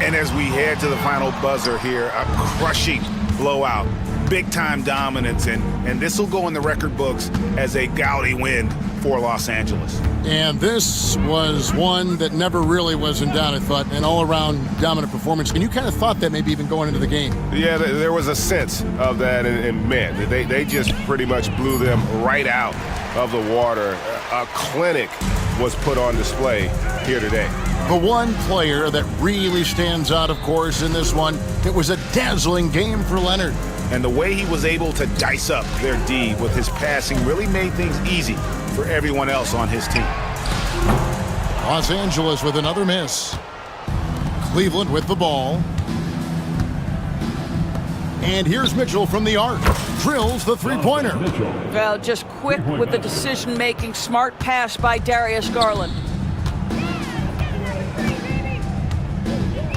And as we head to the final buzzer here, a crushing blowout, big-time dominance, and this will go in the record books as a gaudy win for Los Angeles. And this was one that never really was in doubt, I thought, an all-around dominant performance. And you kind of thought that maybe even going into the game. Yeah, there was a sense of that, and man, they just pretty much blew them right out of the water. A clinic was put on display here today. The one player that really stands out, of course, in this one, it was a dazzling game for Leonard. And the way he was able to dice up their D with his passing really made things easy for everyone else on his team. Los Angeles with another miss. Cleveland with the ball. And here's Mitchell from the arc. Drills the three-pointer. Well, just quick with the decision-making. Smart pass by Darius Garland.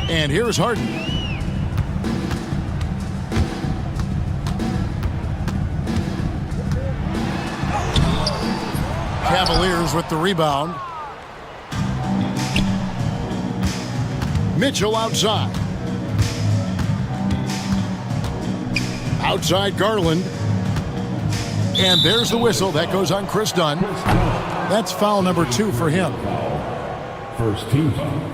And here's Harden. Cavaliers with the rebound. Mitchell outside. Outside Garland. And there's the whistle. That goes on Chris Dunn. That's foul number 2 for him. First team foul.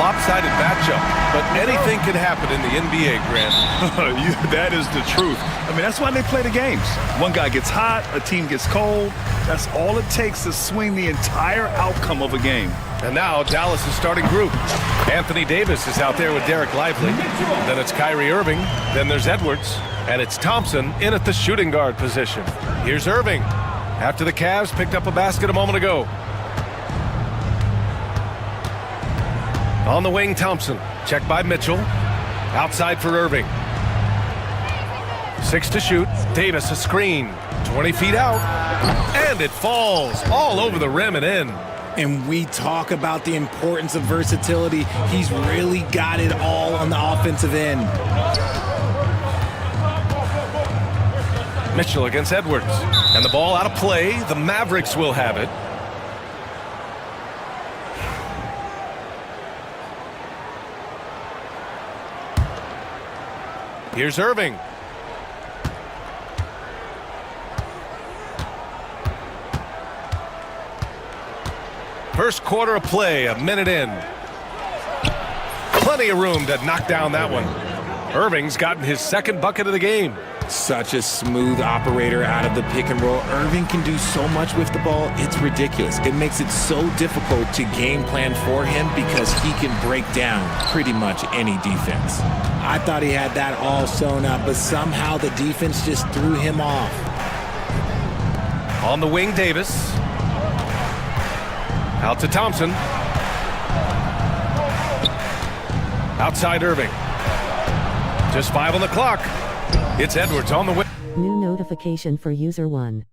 lopsided matchup, but anything can happen in the NBA, Grant. That is the truth. I mean, that's why they play the games. One guy gets hot, a team gets cold. That's all it takes to swing the entire outcome of a game. And now Dallas' starting group. Anthony Davis is out there with Derek Lively. Then it's Kyrie Irving. Then there's Edwards. And it's Thompson in at the shooting guard position. Here's Irving. After the Cavs picked up a basket a moment ago. On the wing, Thompson. Checked by Mitchell. Outside for Irving. 6 to shoot. Davis a screen. 20 feet out. And it falls all over the rim and in. And we talk about the importance of versatility. He's really got it all on the offensive end. Mitchell against Edwards. And the ball out of play. The Mavericks will have it. Here's Irving. First quarter of play, a minute in. Plenty of room to knock down that one. Irving's gotten his second bucket of the game. Such a smooth operator out of the pick and roll. Irving can do so much with the ball, it's ridiculous. It makes it so difficult to game plan for him because he can break down pretty much any defense. I thought he had that all sewn up, but somehow the defense just threw him off. On the wing, Davis. Out to Thompson. Outside Irving. Just 5 on the clock. It's Edwards on the wing. New notification for user 1.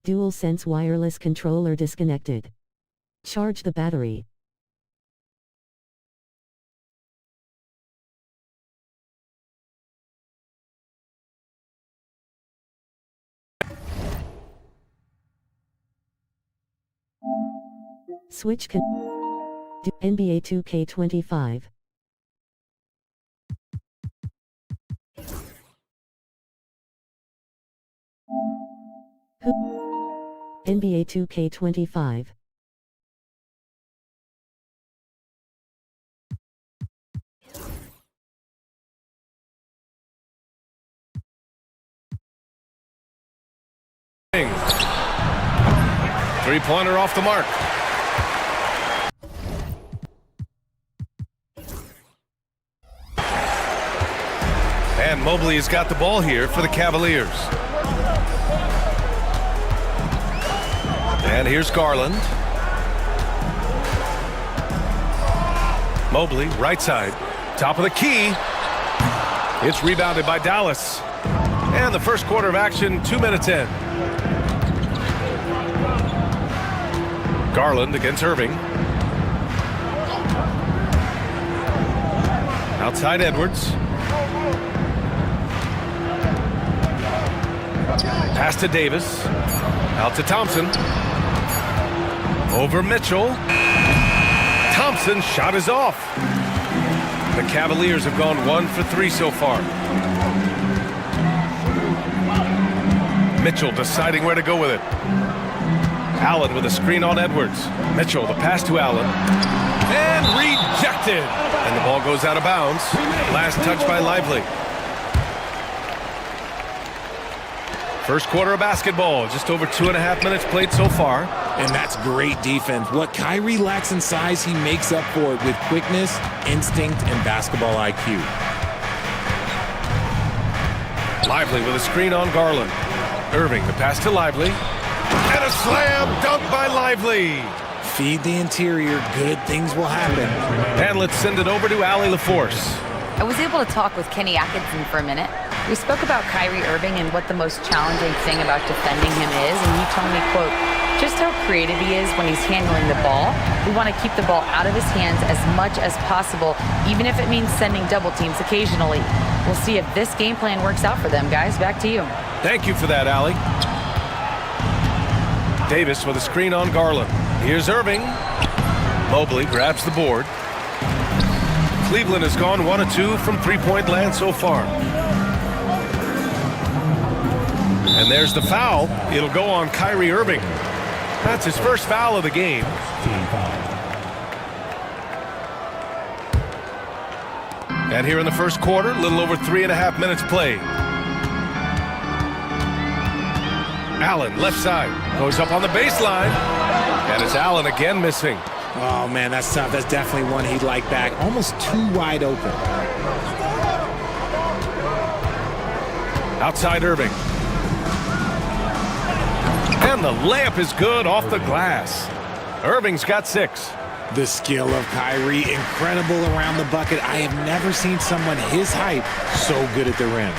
DualSense wireless controller disconnected. Charge the battery. Switch NBA 2K25. NBA 2K25. Three-pointer off the mark. And Mobley has got the ball here for the Cavaliers. And here's Garland. Mobley, right side. Top of the key. It's rebounded by Dallas. And the first quarter of action, 2 minutes in. Garland against Irving. Outside Edwards. Pass to Davis. Out to Thompson. Over Mitchell. Thompson's shot is off. The Cavaliers have gone 1 for 3 so far. Mitchell deciding where to go with it. Allen with a screen on Edwards. Mitchell, the pass to Allen. And rejected. And the ball goes out of bounds. Last touch by Lively. First quarter of basketball, just over 2.5 minutes played so far. And that's great defense. What Kyrie lacks in size, he makes up for it with quickness, instinct, and basketball IQ. Lively with a screen on Garland. Irving, the pass to Lively. And a slam dunk by Lively. Feed the interior, good things will happen. And let's send it over to Allie LaForce. I was able to talk with Kenny Atkinson for a minute. We spoke about Kyrie Irving and what the most challenging thing about defending him is, and he told me, quote, just how creative he is when he's handling the ball. We want to keep the ball out of his hands as much as possible, even if it means sending double teams occasionally. We'll see if this game plan works out for them, guys. Back to you. Thank you for that, Allie. Davis with a screen on Garland. Here's Irving. Mobley grabs the board. Cleveland has gone 1 of 2 from three-point land so far. And there's the foul. It'll go on Kyrie Irving. That's his first foul of the game. And here in the first quarter, a little over 3.5 minutes played. Allen, left side, goes up on the baseline. And it's Allen again missing. Oh, man, that's tough. That's definitely one he'd like back. Almost too wide open. Outside Irving. And the layup is good off the glass. Irving's got 6. The skill of Kyrie, incredible around the bucket. I have never seen someone his height so good at the rim.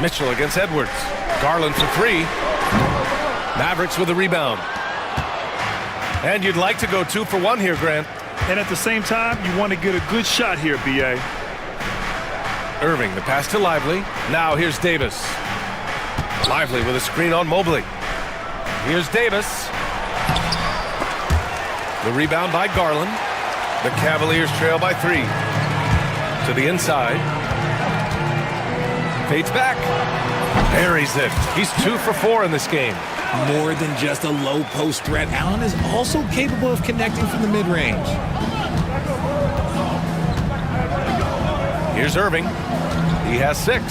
Mitchell against Edwards. Garland for 3. Mavericks with a rebound. And you'd like to go 2 for 1 here, Grant. And at the same time, you want to get a good shot here, B.A. Irving, the pass to Lively. Now here's Davis. Lively with a screen on Mobley. Here's Davis. The rebound by Garland. The Cavaliers trail by 3. To the inside. Fades back. Buries it. He's 2 for 4 in this game. More than just a low post threat, Allen is also capable of connecting from the mid-range. Here's Irving. He has 6.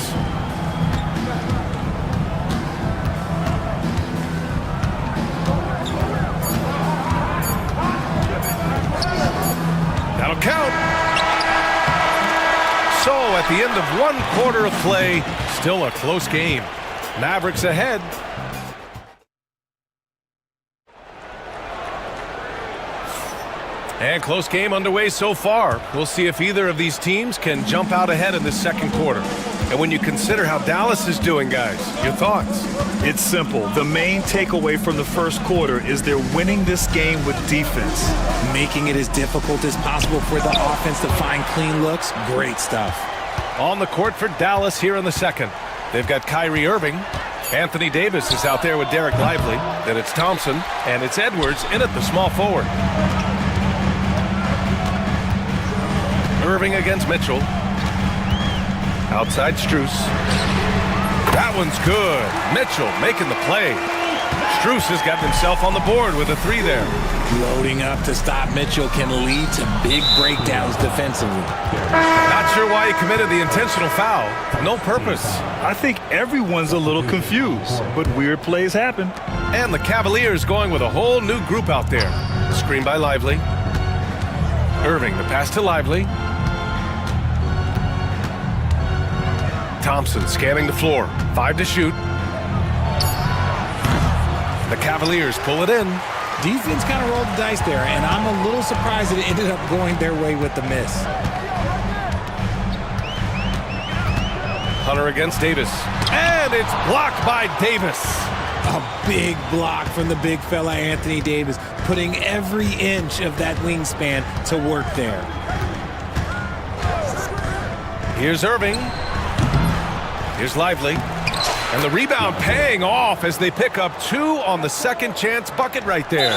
That'll count. So at the end of 1 quarter of play, still a close game. Mavericks ahead. And close game underway so far. We'll see if either of these teams can jump out ahead in the second quarter. And when you consider how Dallas is doing, guys, your thoughts? It's simple. The main takeaway from the first quarter is they're winning this game with defense. Making it as difficult as possible for the offense to find clean looks. Great stuff. On the court for Dallas here in the second. They've got Kyrie Irving. Anthony Davis is out there with Derek Lively. Then it's Thompson, and it's Edwards in at the small forward. Irving against Mitchell. Outside Strus. That one's good. Mitchell making the play. Strus has got himself on the board with a 3 there. Loading up to stop Mitchell can lead to big breakdowns defensively. Not sure why he committed the intentional foul. No purpose. I think everyone's a little confused, but weird plays happen. And the Cavaliers going with a whole new group out there. Screen by Lively. Irving, the pass to Lively. Thompson scanning the floor. 5 to shoot. The Cavaliers pull it in. Defense kind of rolled the dice there, and I'm a little surprised that it ended up going their way with the miss. Hunter against Davis. And it's blocked by Davis. A big block from the big fella Anthony Davis, putting every inch of that wingspan to work there. Here's Irving. Here's Lively. And the rebound paying off as they pick up 2 on the second chance bucket right there.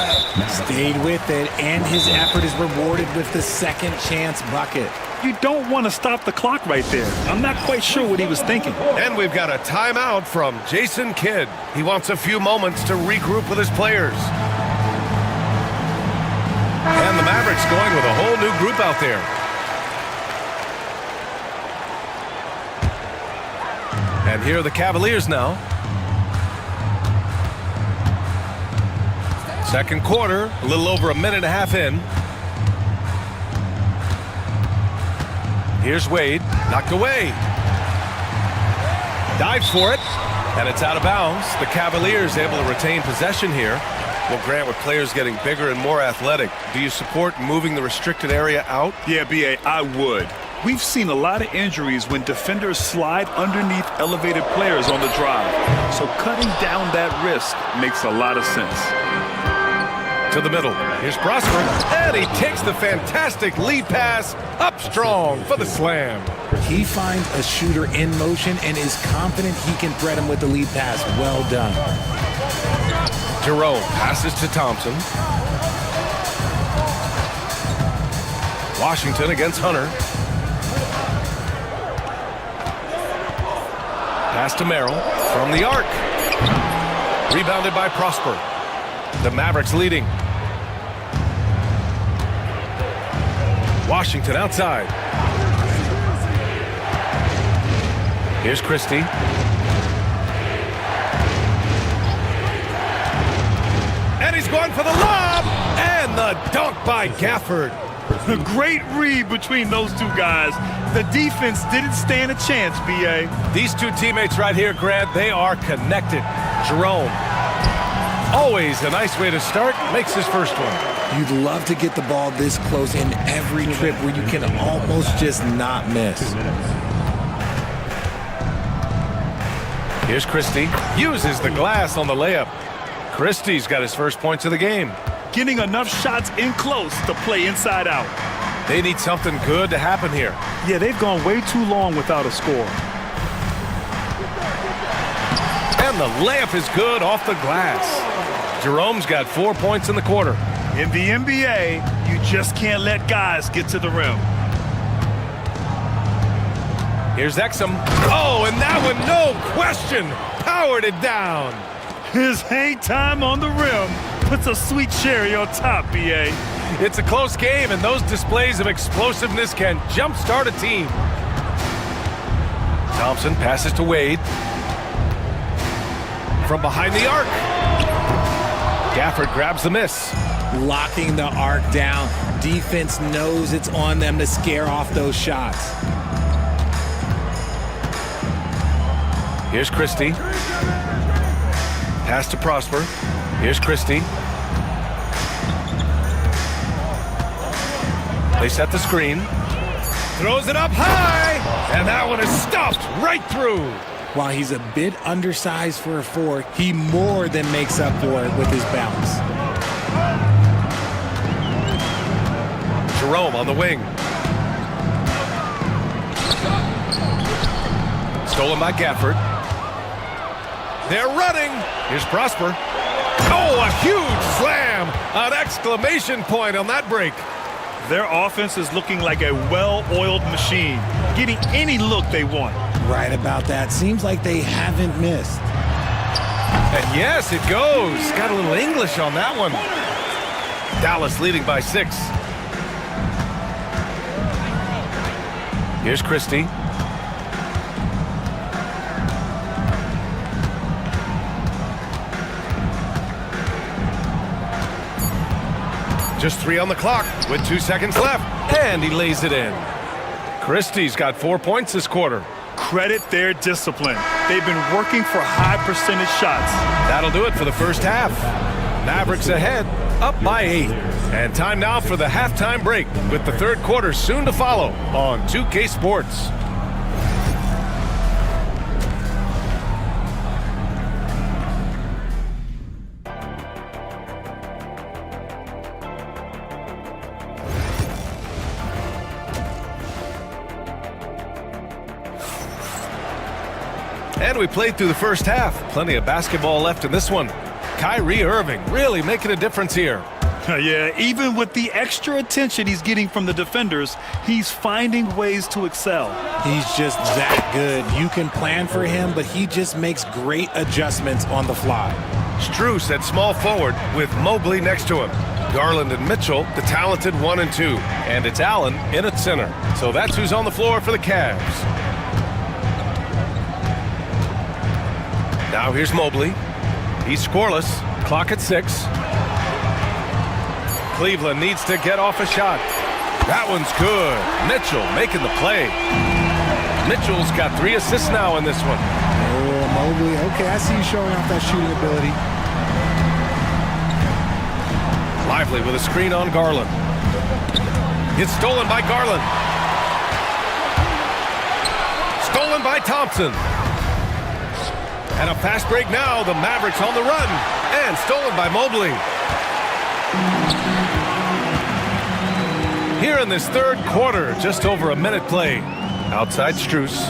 Stayed with it, and his effort is rewarded with the second chance bucket. You don't want to stop the clock right there. I'm not quite sure what he was thinking. And we've got a timeout from Jason Kidd. He wants a few moments to regroup with his players. And the Mavericks going with a whole new group out there. And here are the Cavaliers now. Second quarter, a little over 1.5 minutes in. Here's Wade, knocked away. Dives for it, and it's out of bounds. The Cavaliers able to retain possession here. Well, Grant, with players getting bigger and more athletic, do you support moving the restricted area out? Yeah, B.A., I would. We've seen a lot of injuries when defenders slide underneath elevated players on the drive. So cutting down that risk makes a lot of sense. To the middle. Here's Prosper. And he takes the fantastic lead pass up strong for the slam. He finds a shooter in motion and is confident he can thread him with the lead pass. Well done. Jerome passes to Thompson. Washington against Hunter. Pass to Merrill from the arc. Rebounded by Prosper. The Mavericks leading. Washington outside. Here's Christie. And he's going for the lob! And the dunk by Gafford. A great read between those two guys. The defense didn't stand a chance, B.A. These two teammates right here, Grant, they are connected. Jerome, always a nice way to start, makes his first one. You'd love to get the ball this close in every trip where you can almost just not miss. Here's Christie. Uses the glass on the layup. Christie's got his first points of the game. Getting enough shots in close to play inside out. They need something good to happen here. Yeah, they've gone way too long without a score. And the layup is good off the glass. Jerome's got 4 points in the quarter. In the NBA, you just can't let guys get to the rim. Here's Exum. Oh, and that one, no question, powered it down. His hang time on the rim puts a sweet cherry on top, B.A. It's a close game, and those displays of explosiveness can jumpstart a team. Thompson passes to Wade. From behind the arc. Gafford grabs the miss. Locking the arc down. Defense knows it's on them to scare off those shots. Here's Christie. Pass to Prosper. Here's Christie. They set the screen. Throws it up high. And that one is stuffed right through. While he's a bit undersized for a 4, he more than makes up for it with his bounce. Jerome on the wing. Stolen by Gafford. They're running. Here's Prosper. Oh, a huge slam. An exclamation point on that break. Their offense is looking like a well-oiled machine, getting any look they want. Right about that. Seems like they haven't missed. And yes, it goes. Got a little English on that one. Dallas leading by 6. Here's Christie. Just 3 on the clock with 2 seconds left. And he lays it in. Christie's got 4 points this quarter. Credit their discipline. They've been working for high percentage shots. That'll do it for the first half. Mavericks ahead, up by 8. And time now for the halftime break with the third quarter soon to follow on 2K Sports. And we played through the first half. Plenty of basketball left in this one. Kyrie Irving really making a difference here. Yeah, even with the extra attention he's getting from the defenders, he's finding ways to excel. He's just that good. You can plan for him, but he just makes great adjustments on the fly. Strus at small forward with Mobley next to him. Garland and Mitchell, the talented 1 and 2. And it's Allen in at center. So that's who's on the floor for the Cavs. Now here's Mobley. He's scoreless. Clock at 6. Cleveland needs to get off a shot. That one's good. Mitchell making the play. Mitchell's got 3 assists now in this one. Oh, Mobley. Okay, I see you showing off that shooting ability. Lively with a screen on Garland. It's stolen by Garland. Stolen by Thompson. And a fast break now. The Mavericks on the run. And stolen by Mobley. Here in this third quarter, just over a minute play. Outside Strus.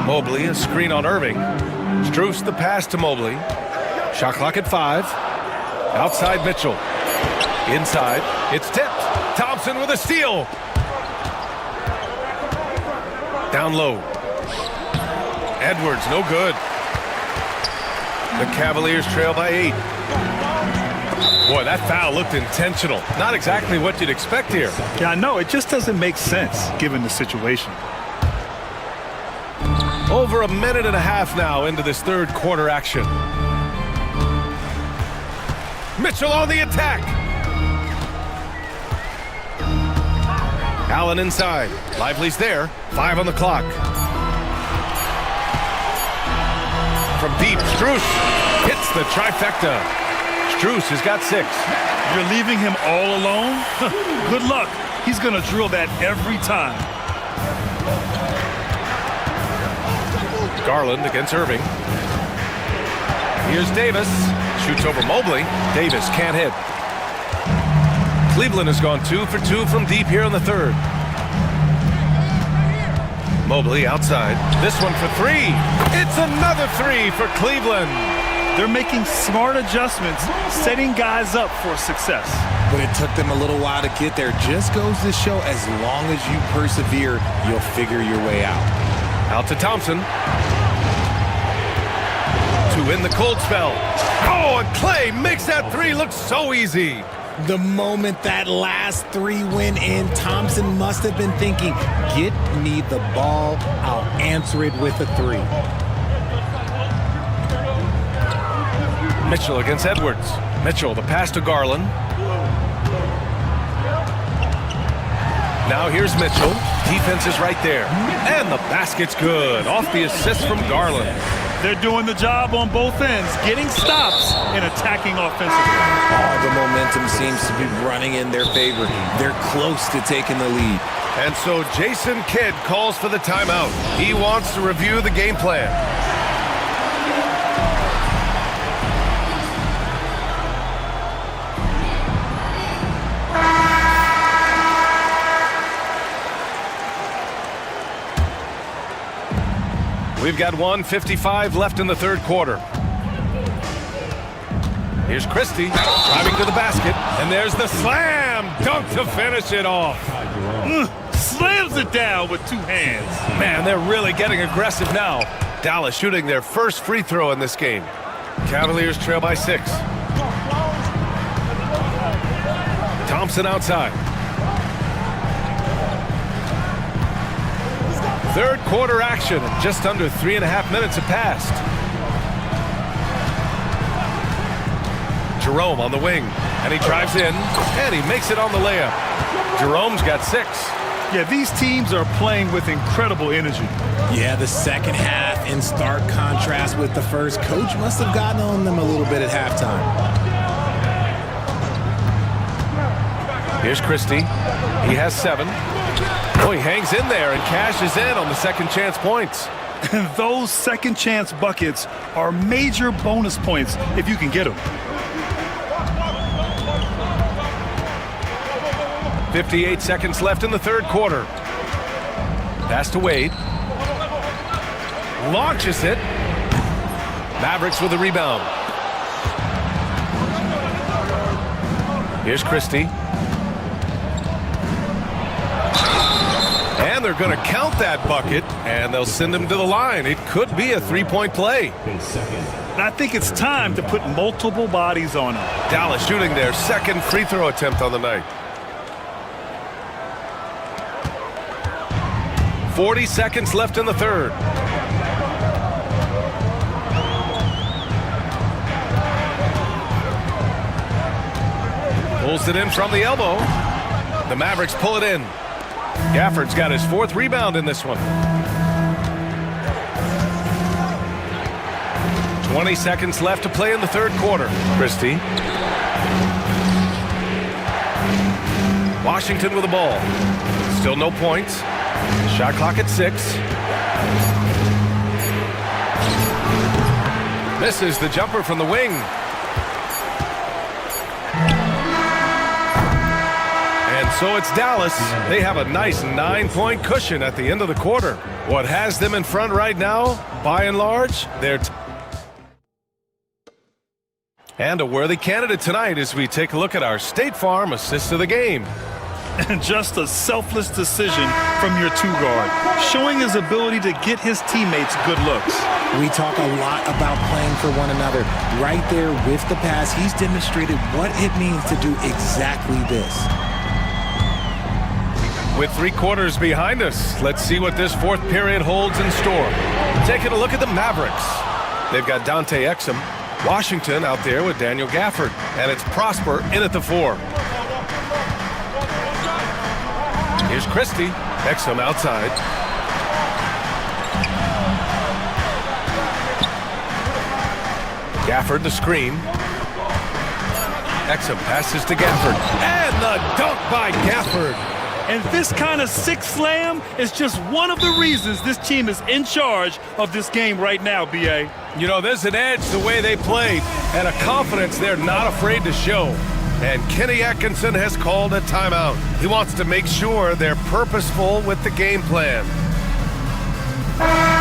Mobley, a screen on Irving. Strus the pass to Mobley. Shot clock at 5. Outside Mitchell. Inside, it's tipped. Thompson with a steal. Down low. Edwards, no good. The Cavaliers trail by 8. Boy, that foul looked intentional. Not exactly what you'd expect here. Yeah, I know. It just doesn't make sense given the situation. Over a minute and a half now into this third quarter action. Mitchell on the attack. Allen inside. Lively's there. 5 on the clock. From deep, Strus hits the trifecta. Strus has got 6. You're leaving him all alone? Good luck. He's going to drill that every time. Garland against Irving. Here's Davis. Shoots over Mobley. Davis can't hit. Cleveland has gone 2 for 2 from deep here in the third. Mobley outside. This one for 3. It's another 3 for Cleveland. They're making smart adjustments, setting guys up for success. But it took them a little while to get there. Just goes to show as long as you persevere, you'll figure your way out. Out to Thompson. To win the cold spell. Oh, and Clay makes that 3 look so easy. The moment that last 3 went in, Thompson must have been thinking, get me the ball, I'll answer it with a 3. Mitchell against Edwards. Mitchell, the pass to Garland. Now here's Mitchell. Defense is right there. And the basket's good. Off the assist from Garland. They're doing the job on both ends, getting stops and attacking offensively. Oh, the momentum seems to be running in their favor. They're close to taking the lead. And so Jason Kidd calls for the timeout. He wants to review the game plan. We've got 1:55 left in the third quarter. Here's Christie driving to the basket, and there's the slam dunk to finish it off. Slams it down with 2 hands. Man, they're really getting aggressive now. Dallas shooting their first free throw in this game. Cavaliers trail by 6. Thompson outside. Third quarter action. Just under 3.5 minutes have passed. Jerome on the wing, and he drives in, and he makes it on the layup. Jerome's got 6. Yeah, these teams are playing with incredible energy. Yeah, the second half in stark contrast with the first. Coach must have gotten on them a little bit at halftime. Here's Christie. He has 7. Oh, he hangs in there and cashes in on the second chance points. And those second chance buckets are major bonus points if you can get them. 58 seconds left in the third quarter. Pass to Wade. Launches it. Mavericks with a rebound. Here's Christie. And they're going to count that bucket, and they'll send him to the line. It could be a 3-point play. And I think it's time to put multiple bodies on him. Dallas shooting their second free throw attempt on the night. 40 seconds left in the third. Pulls it in from the elbow. The Mavericks pull it in. Gafford's got his 4th rebound in this one. 20 seconds left to play in the third quarter. Christie. Washington with the ball. Still no points. Shot clock at 6. Misses the jumper from the wing. And so it's Dallas. They have a nice 9-point cushion at the end of the quarter. What has them in front right now, by and large, they're and a worthy candidate tonight as we take a look at our State Farm assist of the game. And just a selfless decision from your two-guard, showing his ability to get his teammates good looks. We talk a lot about playing for one another. Right there with the pass, he's demonstrated what it means to do exactly this. With 3 quarters behind us, let's see what this 4th period holds in store. Taking a look at the Mavericks. They've got Dante Exum, Washington out there with Daniel Gafford, and it's Prosper in at the 4. Here's Christie, Exum outside. Gafford the screen. Exum passes to Gafford, and the dunk by Gafford. And this kind of sick slam is just one of the reasons this team is in charge of this game right now, B.A. You know, there's an edge the way they played and a confidence they're not afraid to show. And Kenny Atkinson has called a timeout. He wants to make sure they're purposeful with the game plan.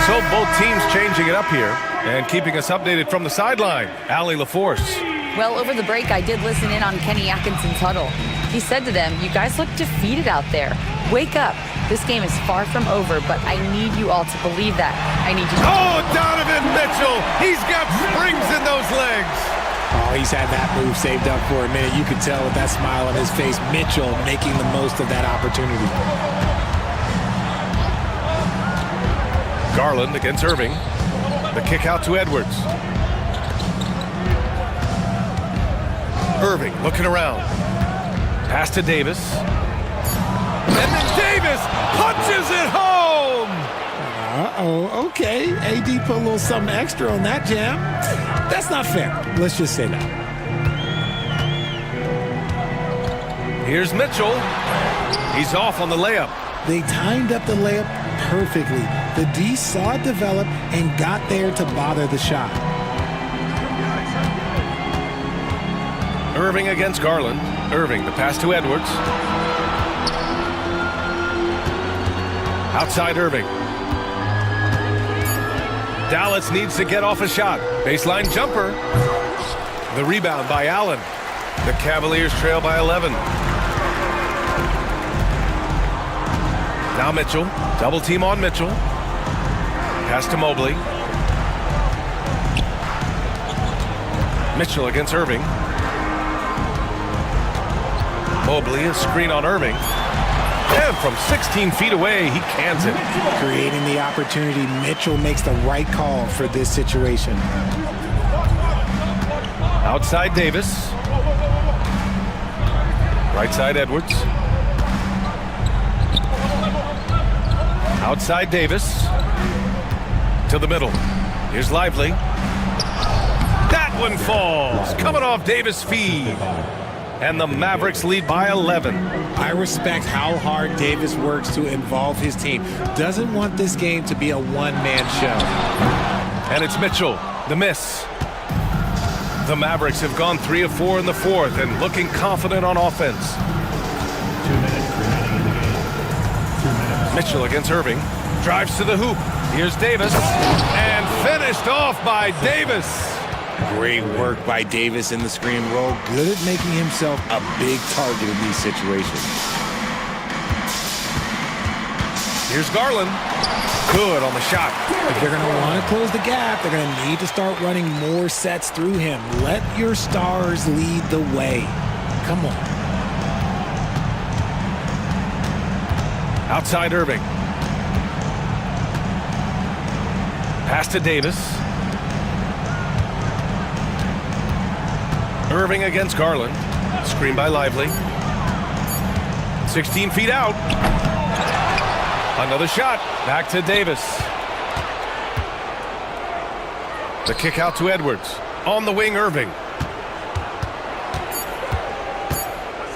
So both teams changing it up here and keeping us updated from the sideline. Allie LaForce. Well, over the break, I did listen in on Kenny Atkinson's huddle. He said to them, "You guys look defeated out there. Wake up. This game is far from over, but I need you all to believe that. I need you to..." Oh, Donovan Mitchell! He's got springs in those legs! Oh, he's had that move saved up for a minute. You could tell with that smile on his face, Mitchell making the most of that opportunity. Garland against Irving. The kick out to Edwards. Irving looking around. Pass to Davis. And then Davis punches it home! Uh-oh, okay. AD put a little something extra on that jam. That's not fair. Let's just say that. Here's Mitchell. He's off on the layup. They timed up the layup perfectly. The D saw it develop and got there to bother the shot. Irving against Garland. Irving, the pass to Edwards. Outside Irving. Dallas needs to get off a shot. Baseline jumper. The rebound by Allen. The Cavaliers trail by 11. Now Mitchell. Double team on Mitchell. Pass to Mobley. Mitchell against Irving. Mobley, a screen on Irving. And from 16 feet away, he cans it. Creating the opportunity, Mitchell makes the right call for this situation. Outside Davis. Right side Edwards. Outside Davis. To the middle. Here's Lively. That one falls. Coming off Davis' feed. And the Mavericks lead by 11. I respect how hard Davis works to involve his team. Doesn't want this game to be a one-man show. And it's Mitchell, the miss. The Mavericks have gone 3 of 4 in the 4th and looking confident on offense. 2 minutes remaining in the game. 2 minutes. Mitchell against Irving. Drives to the hoop. Here's Davis. And finished off by Davis. Great work by Davis in the screen roll. Good at making himself a big target in these situations. Here's Garland. Good on the shot. If they're going to want to close the gap, they're going to need to start running more sets through him. Let your stars lead the way. Come on. Outside Irving. Pass to Davis. Irving against Garland. Screen by Lively. 16 feet out. Another shot. Back to Davis. The kick out to Edwards. On the wing, Irving.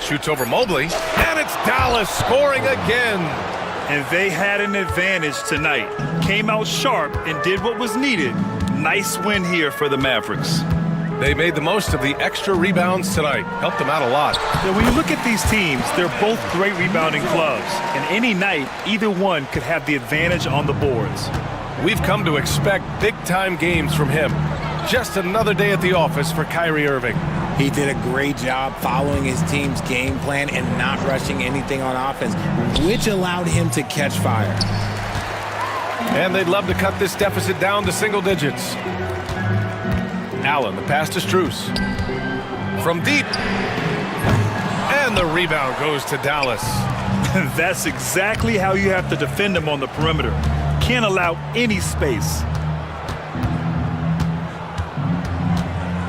Shoots over Mobley. And it's Dallas scoring again. And they had an advantage tonight. Came out sharp and did what was needed. Nice win here for the Mavericks. They made the most of the extra rebounds tonight. Helped them out a lot. Yeah, when you look at these teams, they're both great rebounding clubs. And any night, either one could have the advantage on the boards. We've come to expect big-time games from him. Just another day at the office for Kyrie Irving. He did a great job following his team's game plan and not rushing anything on offense, which allowed him to catch fire. And they'd love to cut this deficit down to single digits. Allen, the pass to Strus. From deep. And the rebound goes to Dallas. That's exactly how you have to defend him on the perimeter. Can't allow any space.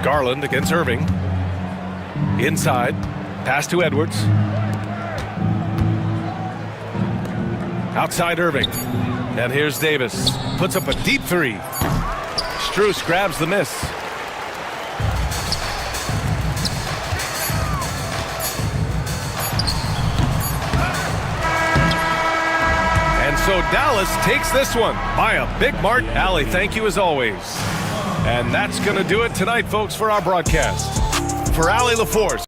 Garland against Irving. Inside. Pass to Edwards. Outside Irving. And here's Davis. Puts up a deep three. Strus grabs the miss. And so Dallas takes this one by a big mark. Allie, thank you as always. And that's going to do it tonight, folks, for our broadcast. For Allie LaForce.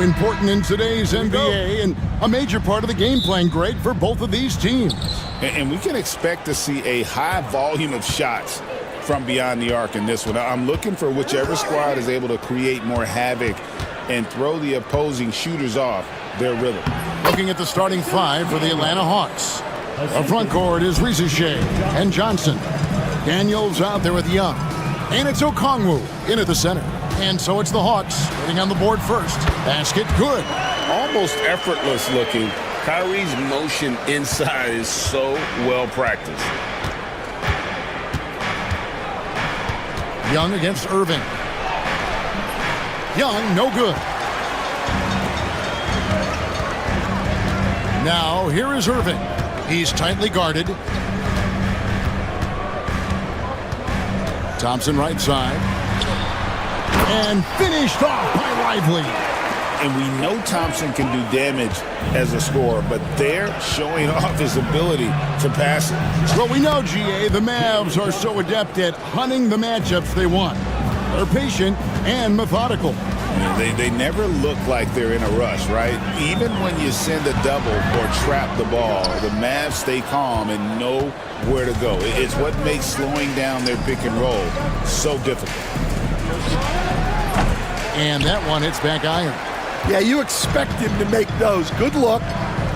Important in today's NBA and a major part of the game plan, Greg, for both of these teams. And we can expect to see a high volume of shots from beyond the arc in this one. I'm looking for whichever squad is able to create more havoc and throw the opposing shooters off their rhythm. Looking at the starting five for the Atlanta Hawks. Our front court is Shea and Johnson. Daniels out there with Young. And it's Okongwu in at the center. And so it's the Hawks getting on the board first. Basket good. Almost effortless looking. Kyrie's motion inside is so well practiced. Young against Irving. Young, no good. Now, here is Irving. He's tightly guarded. Thompson right side. And finished off by Lively. And we know Thompson can do damage as a scorer, but they're showing off his ability to pass it. Well, we know, GA, the Mavs are so adept at hunting the matchups they want. They're patient and methodical. They never look like they're in a rush, right? Even when you send a double or trap the ball, the Mavs stay calm and know where to go. It's what makes slowing down their pick and roll so difficult. And that one hits back iron. Yeah, you expect him to make those. Good look.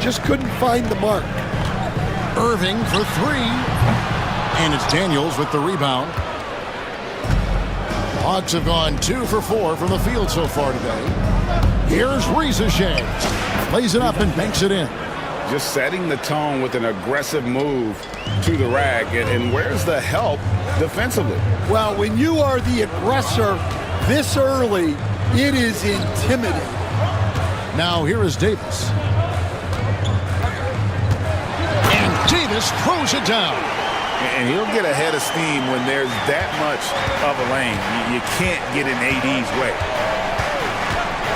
Just couldn't find the mark. Irving for three. And it's Daniels with the rebound. Hawks have gone 2 for 4 from the field so far today. Here's Shea. Lays it up and banks it in. Just setting the tone with an aggressive move to the rack. And where's the help defensively? Well, when you are the aggressor this early, it is intimidating. Now here is Davis. And Davis throws it down. And he'll get ahead of steam when there's that much of a lane. You can't get in AD's way.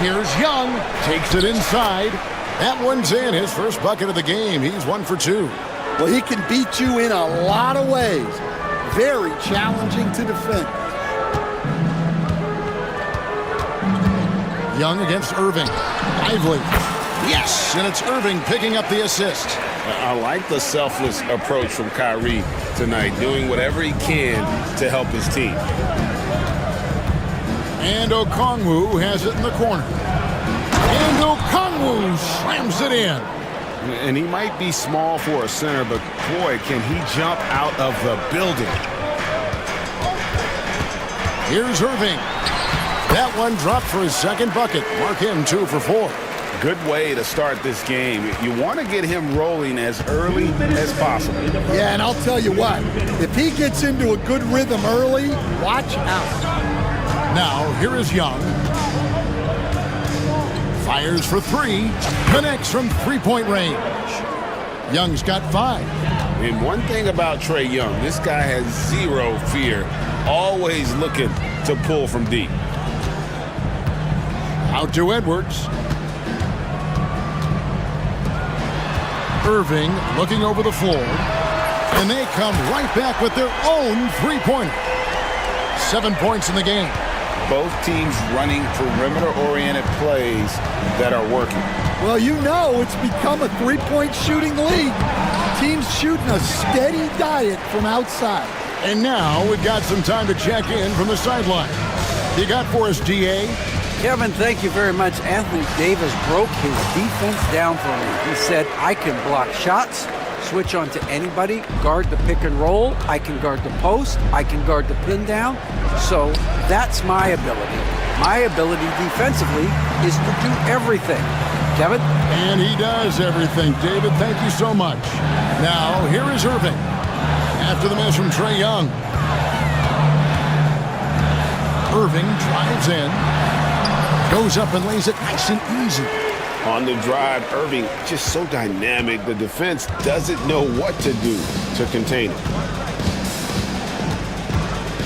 Here's Young. Takes it inside. That one's in. His first bucket of the game. He's 1 for 2. Well, he can beat you in a lot of ways. Very challenging to defend. Young against Irving. Lively. Yes, and it's Irving picking up the assist. I like the selfless approach from Kyrie tonight, doing whatever he can to help his team. And Okongwu has it in the corner. And Okongwu slams it in. And he might be small for a center, but boy, can he jump out of the building. Here's Irving. That one dropped for his second bucket. Mark him 2 for 4. Good way to start this game. You want to get him rolling as early as possible. Yeah, and I'll tell you what, if he gets into a good rhythm early, watch out. Now, here is Young. Fires for 3. Connects from three-point range. Young's got 5. And one thing about Trae Young, this guy has zero fear. Always looking to pull from deep. Out to Edwards. Irving looking over the floor. And they come right back with their own three-pointer. 7 points in the game. Both teams running perimeter-oriented plays that are working. Well, you know it's become a three-point shooting league. Teams shooting a steady diet from outside. And now we've got some time to check in from the sideline. You got for us, DA? Kevin, thank you very much. Anthony Davis broke his defense down for me. He said, I can block shots, switch on to anybody, guard the pick and roll, I can guard the post, I can guard the pin down. So that's my ability. My ability defensively is to do everything. Kevin? And he does everything. David, thank you so much. Now, here is Irving. After the miss from Trae Young. Irving drives in. Goes up and lays it nice and easy. On the drive, Irving just so dynamic. The defense doesn't know what to do to contain it.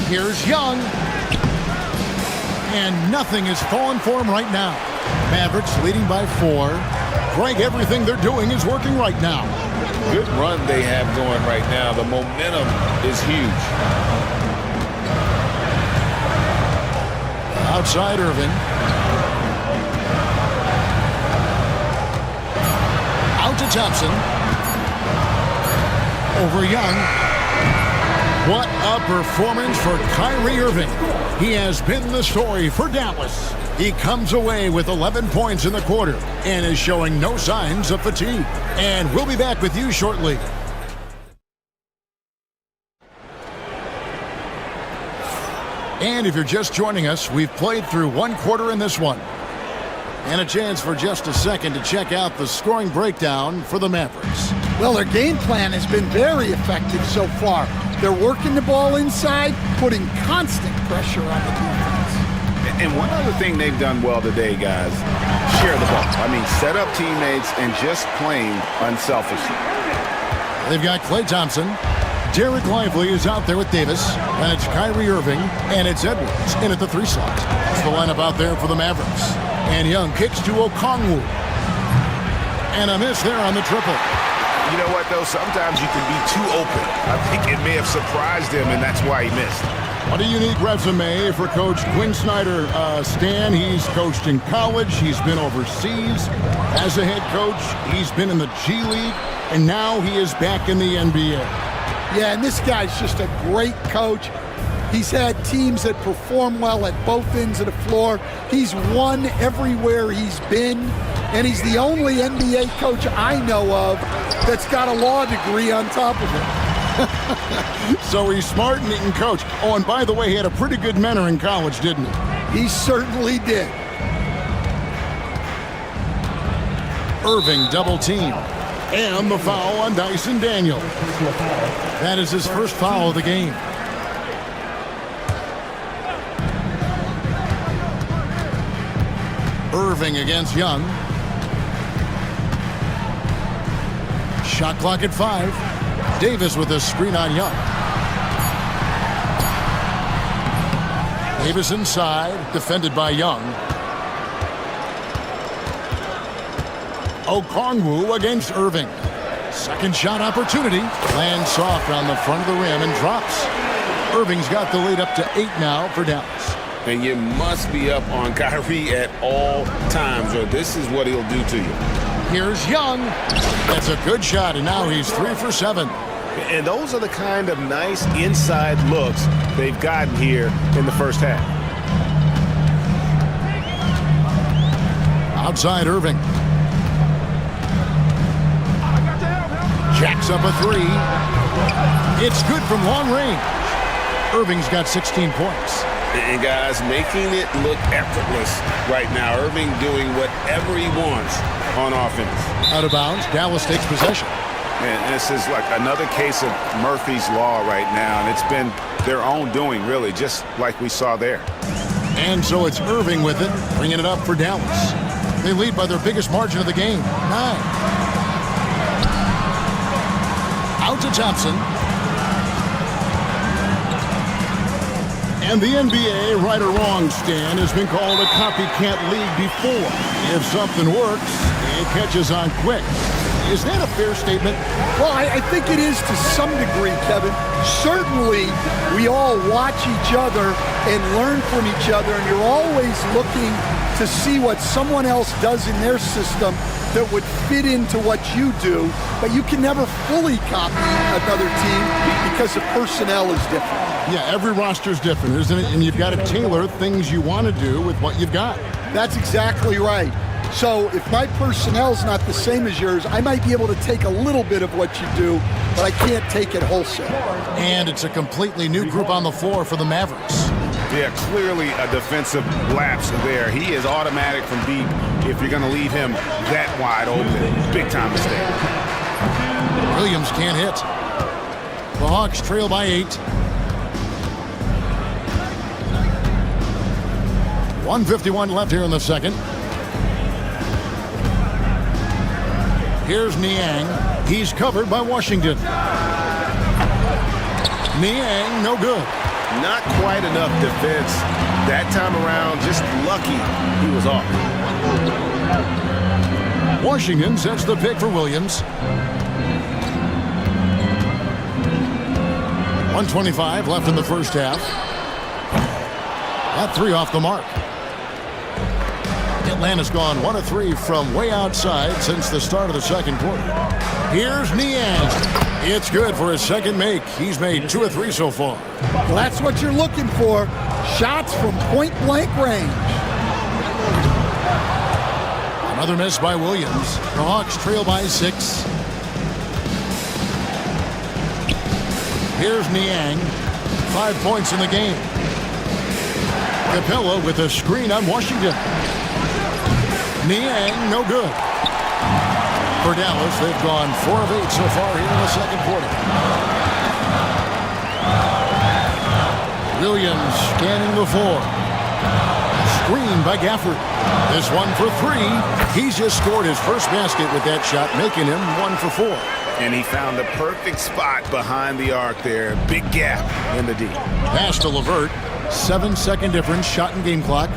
Here's Young. And nothing is falling for him right now. Mavericks leading by 4. Greg, everything they're doing is working right now. Good run they have going right now. The momentum is huge. Outside Irving. Out to Thompson. Over Young. What a performance for Kyrie Irving. He has been the story for Dallas. He comes away with 11 points in the quarter and is showing no signs of fatigue. And we'll be back with you shortly. And if you're just joining us, we've played through one quarter in this one. And a chance for just a second to check out the scoring breakdown for the Mavericks. Well, their game plan has been very effective so far. They're working the ball inside, putting constant pressure on the defense. And one other thing they've done well today, guys, share the ball. I mean, set up teammates and just playing unselfishly. They've got Klay Thompson. Derek Lively is out there with Davis, and it's Kyrie Irving, and it's Edwards in at the 3 slot. That's the lineup out there for the Mavericks. And Young kicks to Okongwu. And a miss there on the triple. You know what, though? Sometimes you can be too open. I think it may have surprised him, and that's why he missed. What a unique resume for Coach Quinn Snyder. Stan, he's coached in college. He's been overseas as a head coach. He's been in the G League, and now he is back in the NBA. Yeah, and this guy's just a great coach. He's had teams that perform well at both ends of the floor. He's won everywhere he's been, and he's the only NBA coach I know of that's got a law degree on top of it. So he's smart and he can coach. Oh, and by the way, he had a pretty good mentor in college, didn't he? He certainly did. Irving double team. And the foul on Dyson Daniel. That is his first foul of the game. Irving against Young. Shot clock at 5. Davis with a screen on Young. Davis inside, defended by Young. Okongwu against Irving. Second shot opportunity. Lands soft on the front of the rim and drops. Irving's got the lead up to 8 now for Dallas. And you must be up on Kyrie at all times, or this is what he'll do to you. Here's Young. That's a good shot, and now he's 3 for 7. And those are the kind of nice inside looks they've gotten here in the first half. Outside Irving. Jacks up a 3. It's good from long range. Irving's got 16 points. And guys, making it look effortless right now. Irving doing whatever he wants on offense. Out of bounds, Dallas takes possession. And this is like another case of Murphy's Law right now, and it's been their own doing, really, just like we saw there. And so it's Irving with it, bringing it up for Dallas. They lead by their biggest margin of the game, 9. Out to Thompson. And the NBA, right or wrong, Stan, has been called a copycat league before. If something works, it catches on quick. Is that a fair statement? Well, I think it is to some degree, Kevin. Certainly, we all watch each other and learn from each other, and you're always looking to see what someone else does in their system that would fit into what you do, but you can never fully copy another team because the personnel is different. Yeah, every roster is different, isn't it? And you've got to tailor things you want to do with what you've got. That's exactly right. So if my personnel's not the same as yours, I might be able to take a little bit of what you do, but I can't take it wholesale. And it's a completely new group on the floor for the Mavericks. Yeah, clearly a defensive lapse there. He is automatic from deep if you're going to leave him that wide open. Big time mistake. Williams can't hit. The Hawks trail by 8. 1:51 left here in the second. Here's Niang. He's covered by Washington. Niang, no good. Not quite enough defense that time around. Just lucky he was off. Washington sets the pick for Williams. 1:25 left in the first half. That 3 off the mark. It Atlanta's gone 1 of 3 from way outside since the start of the second quarter. Here's Niang. It's good for his second make. He's made 2 of 3 so far. Well, that's what you're looking for. Shots from point-blank range. Another miss by Williams. The Hawks trail by 6. Here's Niang. 5 points in the game. Capella with a screen on Washington. Niang, no good. For Dallas, they've gone 4 of 8 so far here in the second quarter. Williams scanning the floor. Screen by Gafford. This one for 3. He's just scored his first basket with that shot, making him 1 for 4. And he found the perfect spot behind the arc there. Big gap in the D. Pass to LeVert. 7-second difference, shot and game clock.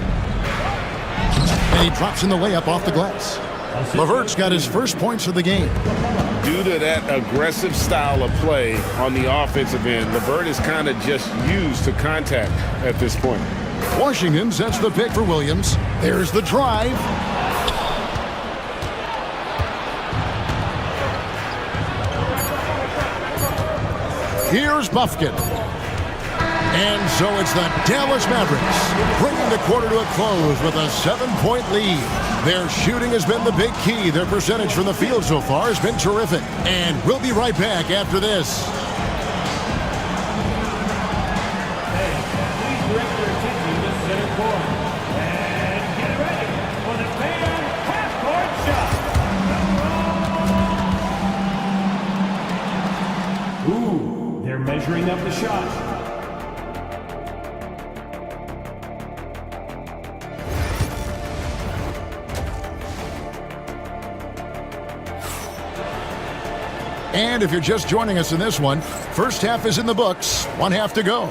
And he drops in the layup off the glass. LeVert's got his first points of the game. Due to that aggressive style of play on the offensive end, LeVert is kind of just used to contact at this point. Washington sets the pick for Williams. There's the drive. Here's Bufkin. And so it's the Dallas Mavericks bringing the quarter to a close with a 7-point lead. Their shooting has been the big key. Their percentage from the field so far has been terrific. And we'll be right back after this. Ooh, they're measuring up the shot. And if you're just joining us in this one, first half is in the books, 1 half to go.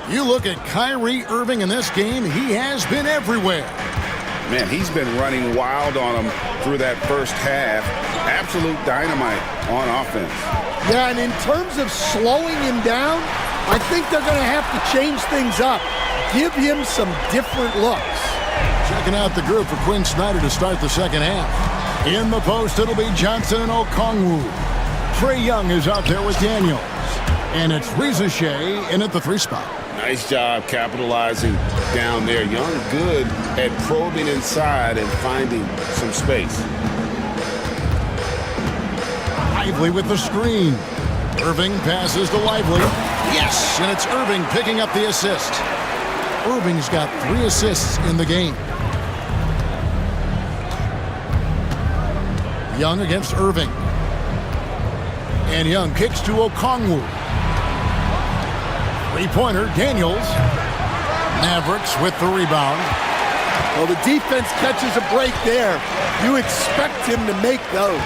You look at Kyrie Irving in this game, he has been everywhere. Man, he's been running wild on him through that first half. Absolute dynamite on offense. Yeah, and in terms of slowing him down, I think they're going to have to change things up. Give him some different looks. Checking out the group for Quinn Snyder to start the second half. In the post, it'll be Johnson and Okongwu. Trae Young is out there with Daniels. And it's Reza Shea in at the 3 spot. Nice job capitalizing down there. Young good at probing inside and finding some space. Lively with the screen. Irving passes to Lively. Yes, and it's Irving picking up the assist. Irving's got 3 assists in the game. Young against Irving. And Young kicks to Okongwu. 3-pointer, Daniels. Mavericks with the rebound. Well, the defense catches a break there. You expect him to make those.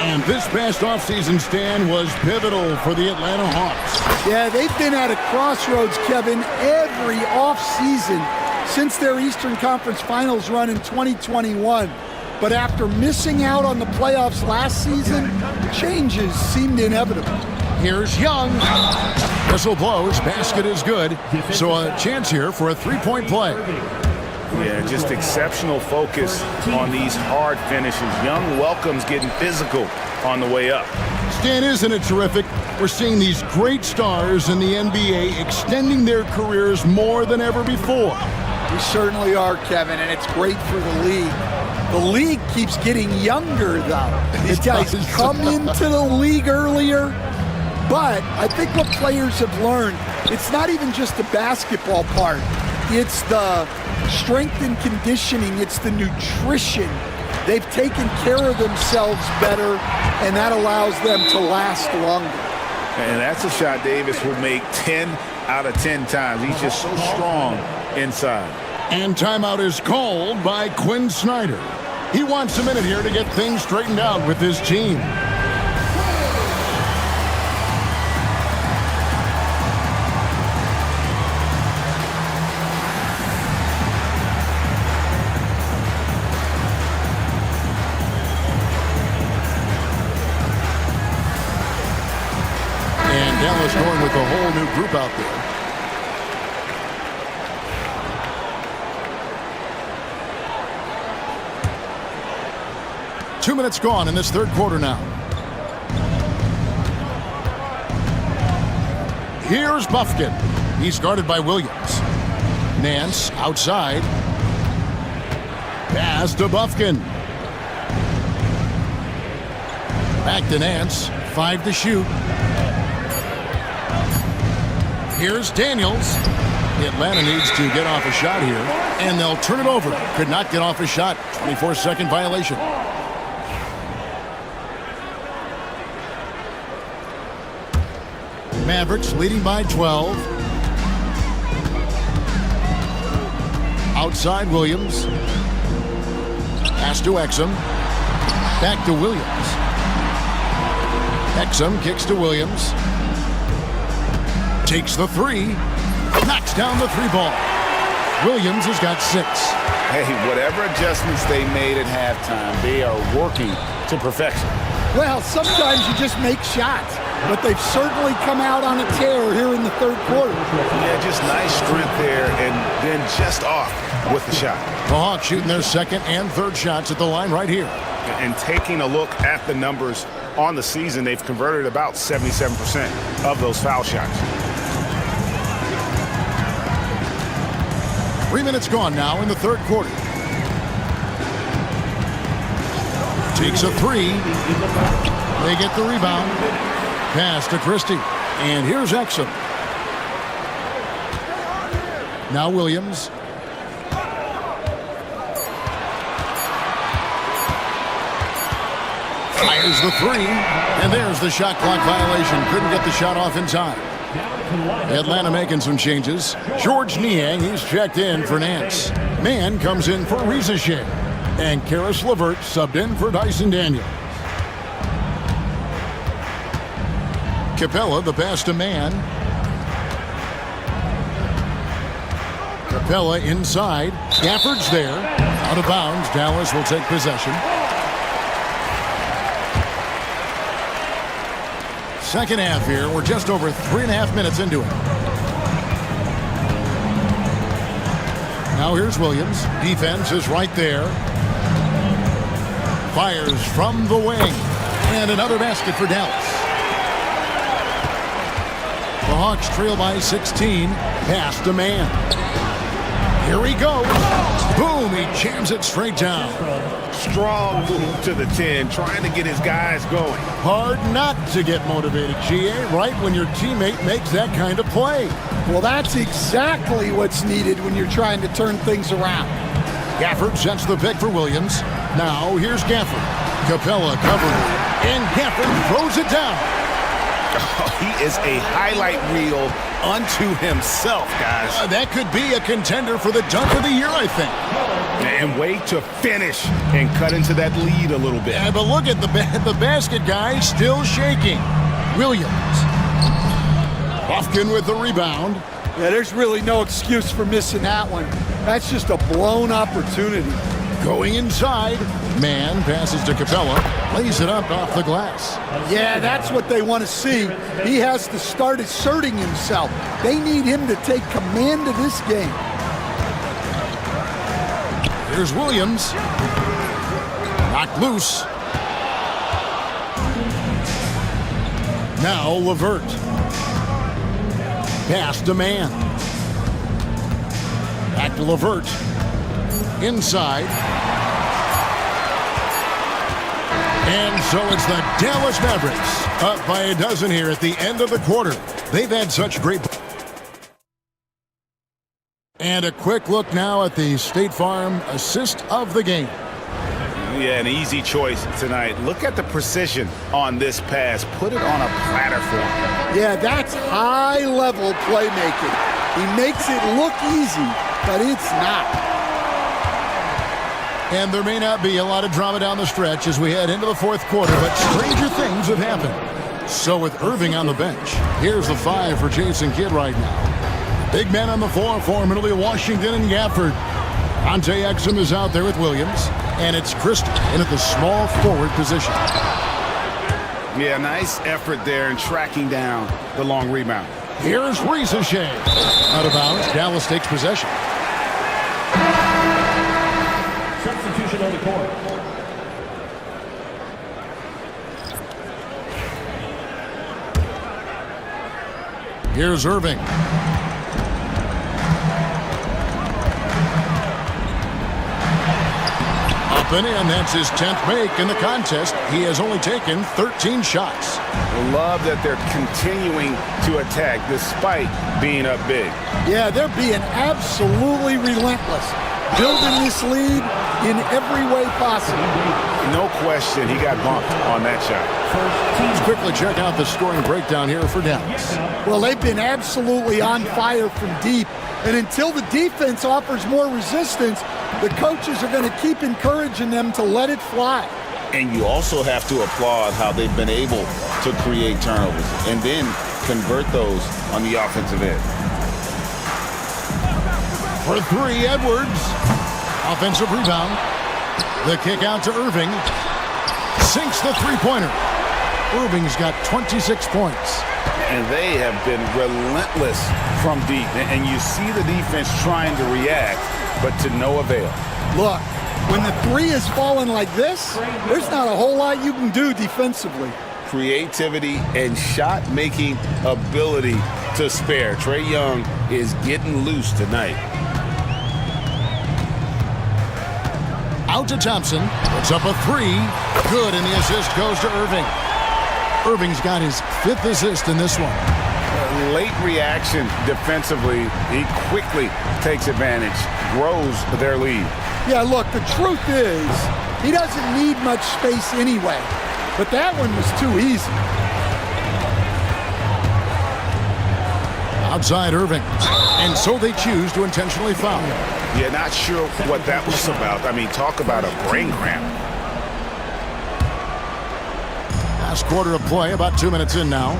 And this past offseason stand was pivotal for the Atlanta Hawks. Yeah, they've been at a crossroads, Kevin, every offseason since their Eastern Conference Finals run in 2021. But after missing out on the playoffs last season, changes seemed inevitable. Here's Young. Whistle blows. Basket is good. So a chance here for a 3-point play. Yeah, just exceptional focus on these hard finishes. Young welcomes getting physical on the way up. Stan, isn't it terrific? We're seeing these great stars in the NBA extending their careers more than ever before. We certainly are, Kevin, and it's great for the league. The league keeps getting younger, though. These guys come into the league earlier, but I think what players have learned, it's not even just the basketball part. It's the strength and conditioning. It's the nutrition. They've taken care of themselves better, and that allows them to last longer. And that's a shot Davis will make 10 out of 10 times. He's just so strong inside. And timeout is called by Quinn Snyder. He wants a minute here to get things straightened out with his team. And Dallas going with a whole new group out there. 2 minutes gone in this third quarter now. Here's Bufkin. He's guarded by Williams. Nance outside. Pass to Bufkin. Back to Nance. 5 to shoot. Here's Daniels. Atlanta needs to get off a shot here, and they'll turn it over. Could not get off a shot. 24-second violation. Mavericks leading by 12. Outside Williams. Pass to Exum. Back to Williams. Exum kicks to Williams. Takes the three. Knocks down the three ball. Williams has got 6. Hey, whatever adjustments they made at halftime, they are working to perfection. Well, sometimes you just make shots, but they've certainly come out on a tear here in the third quarter. Yeah, just nice strength there, and then just off with the shot. The Hawks shooting their second and third shots at the line right here. And taking a look at the numbers on the season, they've converted about 77% of those foul shots. 3 minutes gone now in the third quarter. Takes a three. They get the rebound. Pass to Christie. And here's Exum. Now Williams. Fires the three. And there's the shot clock violation. Couldn't get the shot off in time. Atlanta making some changes. George Niang, he's checked in for Nance. Mann comes in for Rizachet. And Karis LeVert subbed in for Dyson Daniel. Capella, the pass to Mann. Capella inside. Gafford's there. Out of bounds. Dallas will take possession. Second half here. We're just over 3.5 minutes into it. Now here's Williams. Defense is right there. Fires from the wing. And another basket for Dallas. The Hawks trail by 16. Pass to Mann. Here he goes. Boom, he jams it straight down. Strong move to the 10, trying to get his guys going. Hard not to get motivated, GA, right when your teammate makes that kind of play. Well, that's exactly what's needed when you're trying to turn things around. Gafford sets the pick for Williams. Now here's Gafford. Capella covering. And Gafford throws it down. Oh, he is a highlight reel unto himself, guys. That could be a contender for the dunk of the year, I think. And way to finish and cut into that lead a little bit. Yeah, but look at the basket guy still shaking. Williams. Bufkin with the rebound. Yeah, there's really no excuse for missing that one. That's just a blown opportunity. Going inside. Mann passes to Capella. Lays it up off the glass. Yeah, that's what they want to see. He has to start asserting himself. They need him to take command of this game. Here's Williams. Knocked loose. Now LeVert. Pass to Mann. Back to LeVert. Inside. And so it's the Dallas Mavericks up by a dozen here at the end of the quarter. They've had such great... And a quick look now at the State Farm assist of the game. Yeah, an easy choice tonight. Look at the precision on this pass. Put it on a platter for him. Yeah, that's high-level playmaking. He makes it look easy, but it's not. And there may not be a lot of drama down the stretch as we head into the fourth quarter, but stranger things have happened. So with Irving on the bench, here's the 5 for Jason Kidd right now. Big men on the floor for Middle Washington and Gafford. Ante Exum is out there with Williams, and it's Christie in at the small forward position. Yeah, nice effort there in tracking down the long rebound. Here's Rizachet. Out of bounds, Dallas takes possession. Substitution on the court. Here's Irving. Up and in, that's his 10th make in the contest. He has only taken 13 shots. Love that they're continuing to attack despite being up big. Yeah, they're being absolutely relentless, building this lead in every way possible. No question, he got bumped on that shot. Let's quickly check out the scoring breakdown here for Dallas. Well, they've been absolutely on fire from deep, and until the defense offers more resistance, the coaches are going to keep encouraging them to let it fly. And you also have to applaud how they've been able to create turnovers and then convert those on the offensive end. For three, Edwards. Offensive rebound. The kick out to Irving. Sinks the three-pointer. Irving's got 26 points. And they have been relentless from deep. And you see the defense trying to react, but to no avail. Look, when the three is falling like this, there's not a whole lot you can do defensively. Creativity and shot-making ability to spare. Trae Young is getting loose tonight. Out to Thompson. Puts up a three. Good, and the assist goes to Irving. Irving's got his 5th assist in this one. Late reaction defensively. He quickly takes advantage, grows their lead. Yeah, look, the truth is, he doesn't need much space anyway. But that one was too easy. Outside Irving. And so they choose to intentionally foul. Yeah, not sure what that was about. I mean, talk about a brain cramp. Last quarter of play, about 2 minutes in now.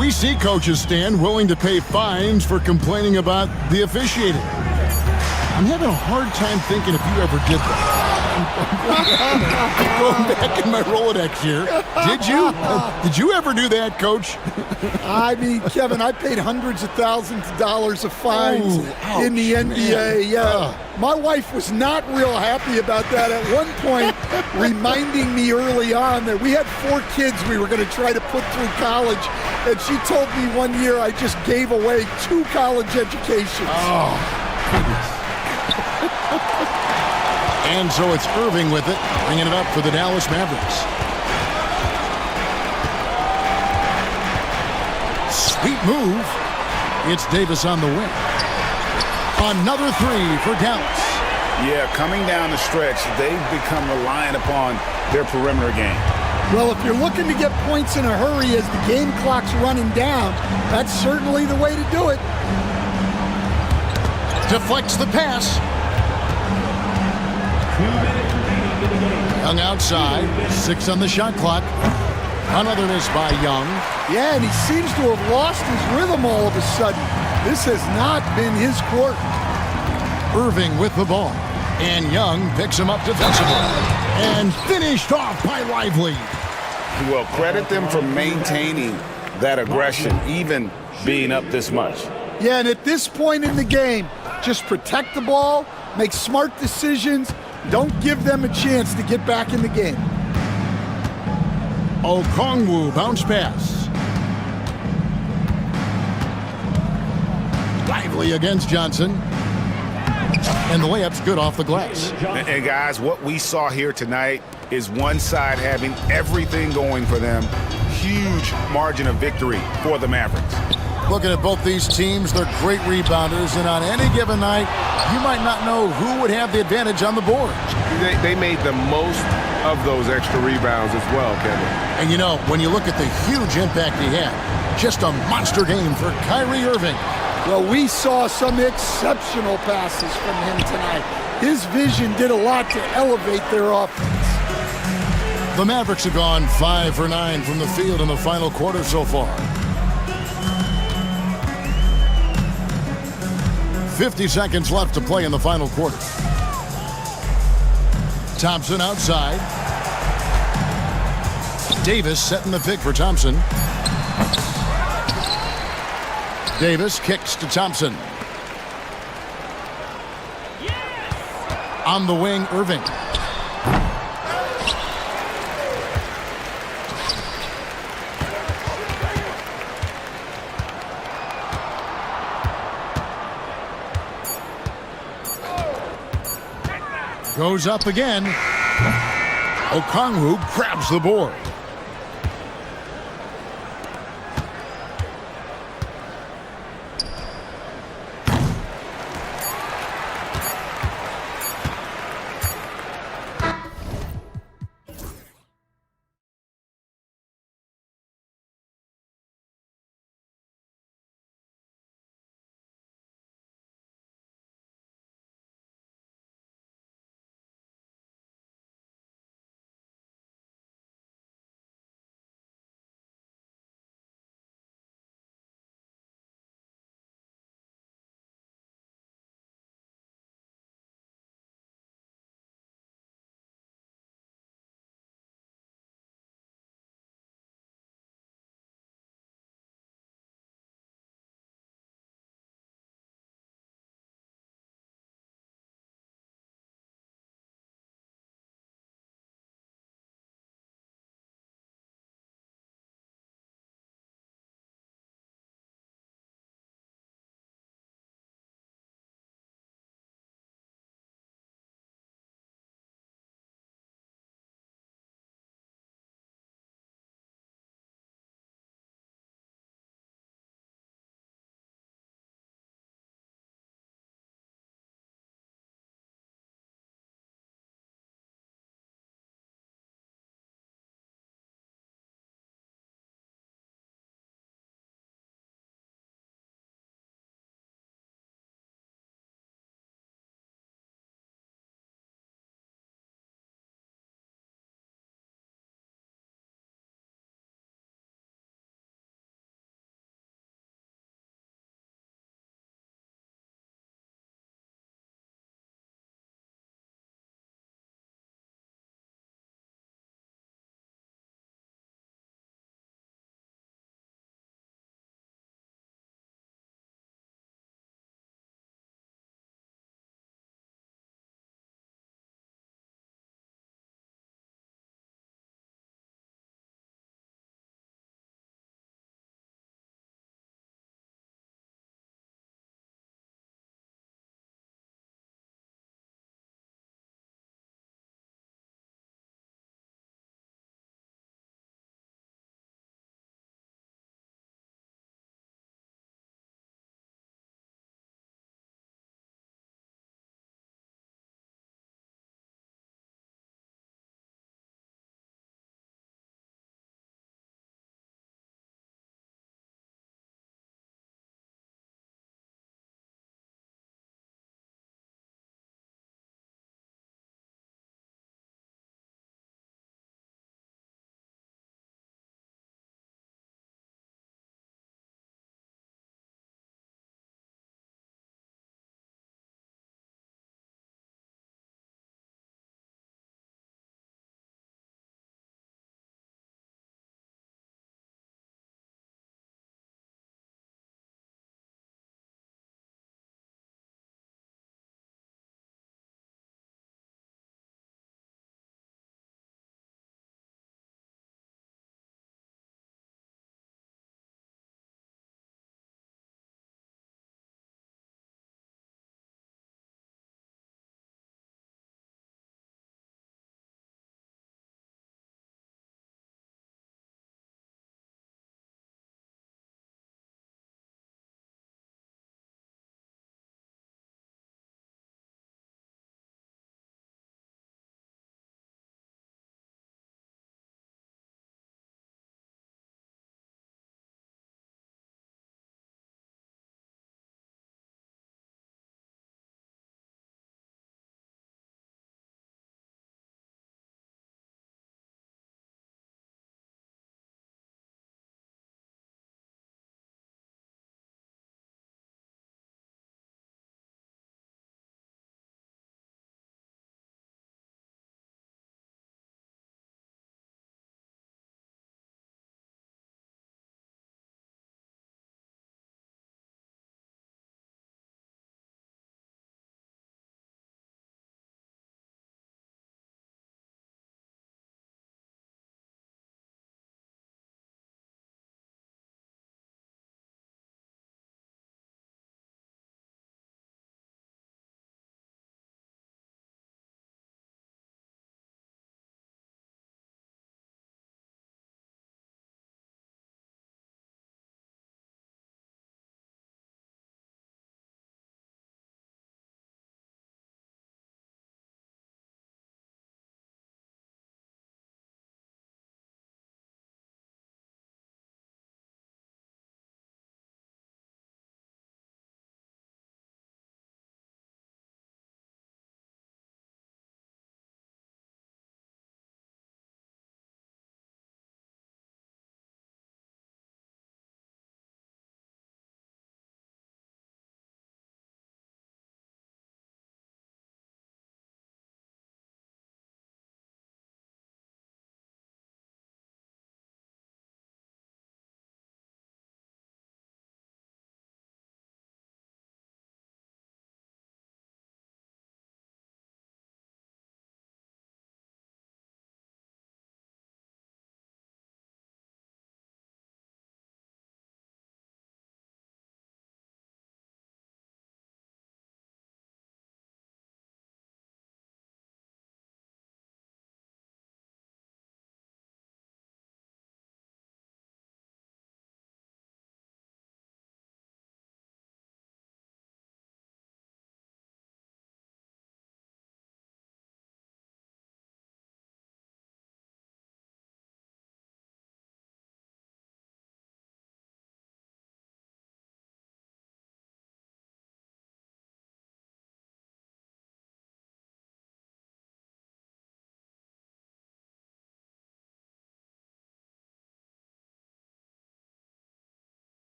We see coaches stand willing to pay fines for complaining about the officiating. I'm having a hard time thinking if you ever did that. Going back in my Rolodex here. Did you? Did you ever do that, Coach? I mean, Kevin, I paid hundreds of thousands of dollars of fines in the NBA. Yeah. My wife was not real happy about that at one point, reminding me early on that we had 4 kids we were going to try to put through college. And she told me one year I just gave away 2 college educations. Oh, goodness. And so it's Irving with it, bringing it up for the Dallas Mavericks. Sweet move. It's Davis on the wing. Another three for Dallas. Yeah, coming down the stretch, they've become reliant upon their perimeter game. Well, if you're looking to get points in a hurry as the game clock's running down, that's certainly the way to do it. Deflects the pass. Young outside, 6 on the shot clock. Another miss by Young. Yeah, and he seems to have lost his rhythm all of a sudden. This has not been his court. Irving with the ball. And Young picks him up defensively. And finished off by Lively. Well, credit them for maintaining that aggression, even being up this much. Yeah, and at this point in the game, just protect the ball, make smart decisions, don't give them a chance to get back in the game. Okongwu bounce pass. Lively against Johnson. And the layup's good off the glass. And guys, what we saw here tonight is one side having everything going for them. Huge margin of victory for the Mavericks. Looking at both these teams, they're great rebounders, and on any given night, you might not know who would have the advantage on the board. They made the most of those extra rebounds as well, Kevin. And you know, when you look at the huge impact he had, just a monster game for Kyrie Irving. Well, we saw some exceptional passes from him tonight. His vision did a lot to elevate their offense. The Mavericks have gone 5 for 9 from the field in the final quarter so far. 50 seconds left to play in the final quarter. Thompson outside. Davis setting the pick for Thompson. Davis kicks to Thompson. On the wing, Irving. Goes up again. Okongwu grabs the board.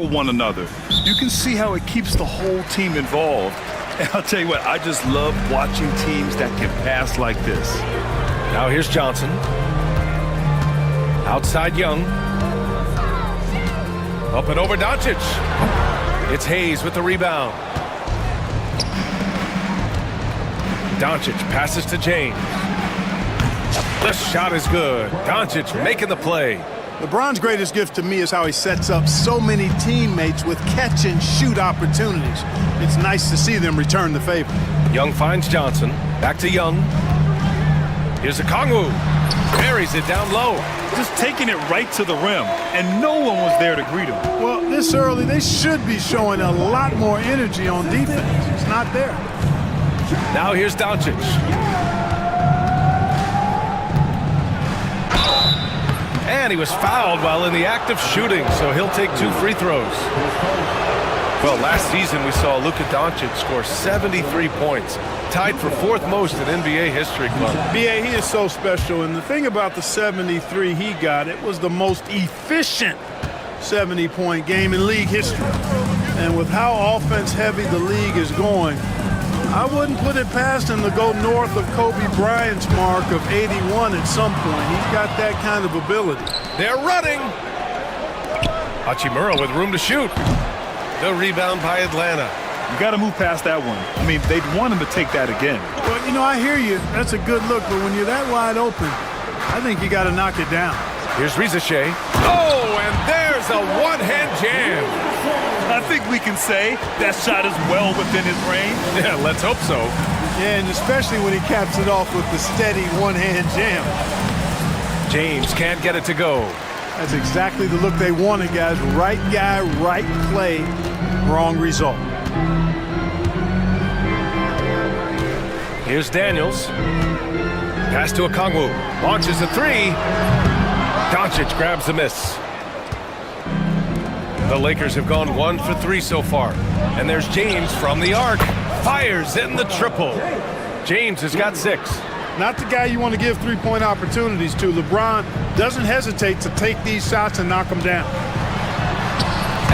one another. You can see how it keeps the whole team involved. And I'll tell you what, I just love watching teams that can pass like this. Now here's Johnson. Outside Young. Up and over Doncic. It's Hayes with the rebound. Doncic passes to James. The shot is good. Doncic making the play. LeBron's greatest gift to me is how he sets up so many teammates with catch and shoot opportunities. It's nice to see them return the favor. Young finds Johnson. Back to Young. Here's a Kongwu. Buries it down low. Just taking it right to the rim, and no one was there to greet him. Well, this early, they should be showing a lot more energy on defense. It's not there. Now here's Doncic. And he was fouled while in the act of shooting, so he'll take 2 free throws. Well, last season we saw Luka Doncic score 73 points, tied for 4th most in NBA history club. B.A., he is so special, and the thing about the 73 he got, it was the most efficient 70-point game in league history. And with how offense-heavy the league is going, I wouldn't put it past him to go north of Kobe Bryant's mark of 81 at some point. He's got that kind of ability. They're running. Hachimura with room to shoot. The rebound by Atlanta. You got to move past that one. I mean, they'd want him to take that again. Well, you know, I hear you. That's a good look, but when you're that wide open, I think you got to knock it down. Here's Rizachet. Oh, and there's a one-hand jam. I think we can say that shot is well within his range. Yeah, let's hope so. Yeah, and especially when he caps it off with the steady one-hand jam. James can't get it to go. That's exactly the look they wanted, guys. Right guy, right play, wrong result. Here's Daniels. Pass to Okongwu. Launches a 3. Doncic grabs the miss. The Lakers have gone 1 for 3 so far. And there's James from the arc. Fires in the triple. James has got 6. Not the guy you want to give three-point opportunities to. LeBron doesn't hesitate to take these shots and knock them down.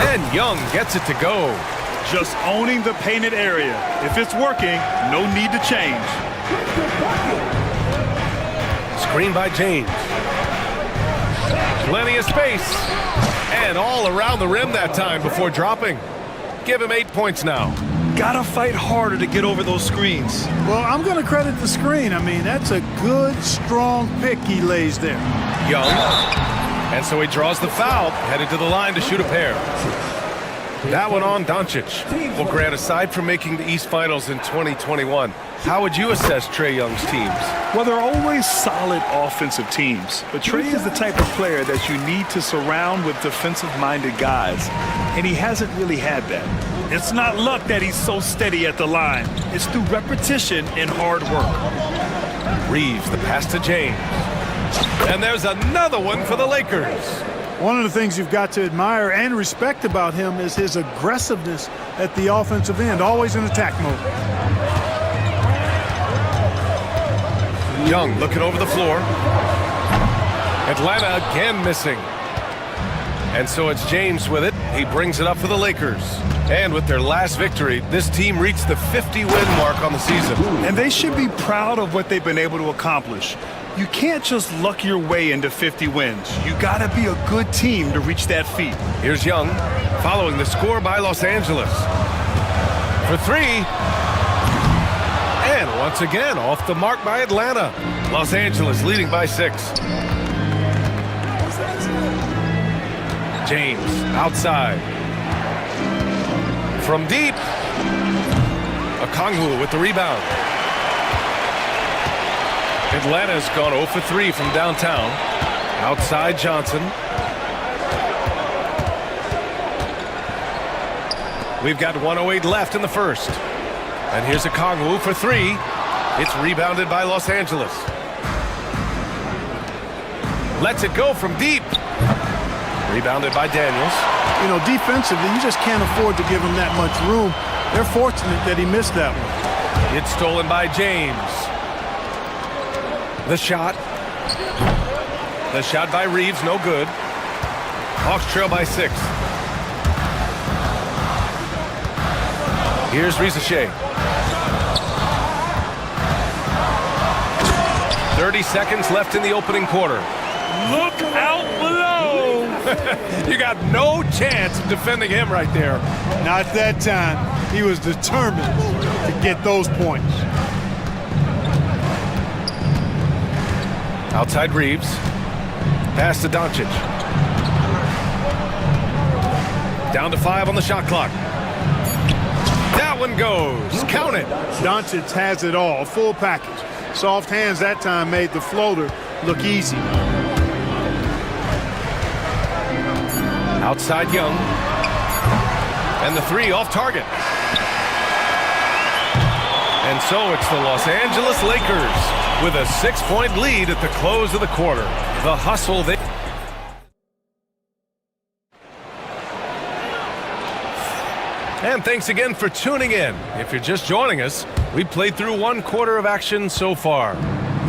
And Young gets it to go. Just owning the painted area. If it's working, no need to change. Screen by James. Plenty of space. And all around the rim that time before dropping. Give him 8 points now. Gotta fight harder to get over those screens. Well, I'm going to credit the screen. I mean, that's a good, strong pick he lays there. Young. And so he draws the foul, headed to the line to shoot a pair. That one on Doncic. Well, Grant, aside from making the East Finals in 2021, how would you assess Trae Young's teams? Well, they're always solid offensive teams, but Trae is the type of player that you need to surround with defensive-minded guys, and he hasn't really had that. It's not luck that he's so steady at the line. It's through repetition and hard work. Reeves, the pass to James. And there's another one for the Lakers. One of the things you've got to admire and respect about him is his aggressiveness at the offensive end, always in attack mode. Young looking over the floor. Atlanta again missing. And so it's James with it. He brings it up for the Lakers. And with their last victory, this team reached the 50-win mark on the season. And they should be proud of what they've been able to accomplish. You can't just luck your way into 50 wins. You gotta be a good team to reach that feat. Here's Young, following the score by Los Angeles. For 3. And once again, off the mark by Atlanta. Los Angeles leading by 6. James, outside. From deep. Okongwu with the rebound. Atlanta's gone 0 for 3 from downtown. Outside Johnson. We've got 1:08 left in the first. And here's Okongwu for 3. It's rebounded by Los Angeles. Lets it go from deep. Rebounded by Daniels. You know, defensively, you just can't afford to give him that much room. They're fortunate that he missed that one. It's stolen by James. The shot. The shot by Reeves, no good. Hawks trail by 6. Here's Ricochet. 30 seconds left in the opening quarter. Look out below! You got no chance of defending him right there. Not that time. He was determined to get those points. Outside Reeves. Pass to Doncic. Down to 5 on the shot clock. That one goes. Count it. Doncic has it all. Full package. Soft hands that time made the floater look easy. Outside Young. And the 3 off target. And so it's the Los Angeles Lakers with a 6-point lead at the close of the quarter. The hustle they... And thanks again for tuning in. If you're just joining us, we played through 1 quarter of action so far.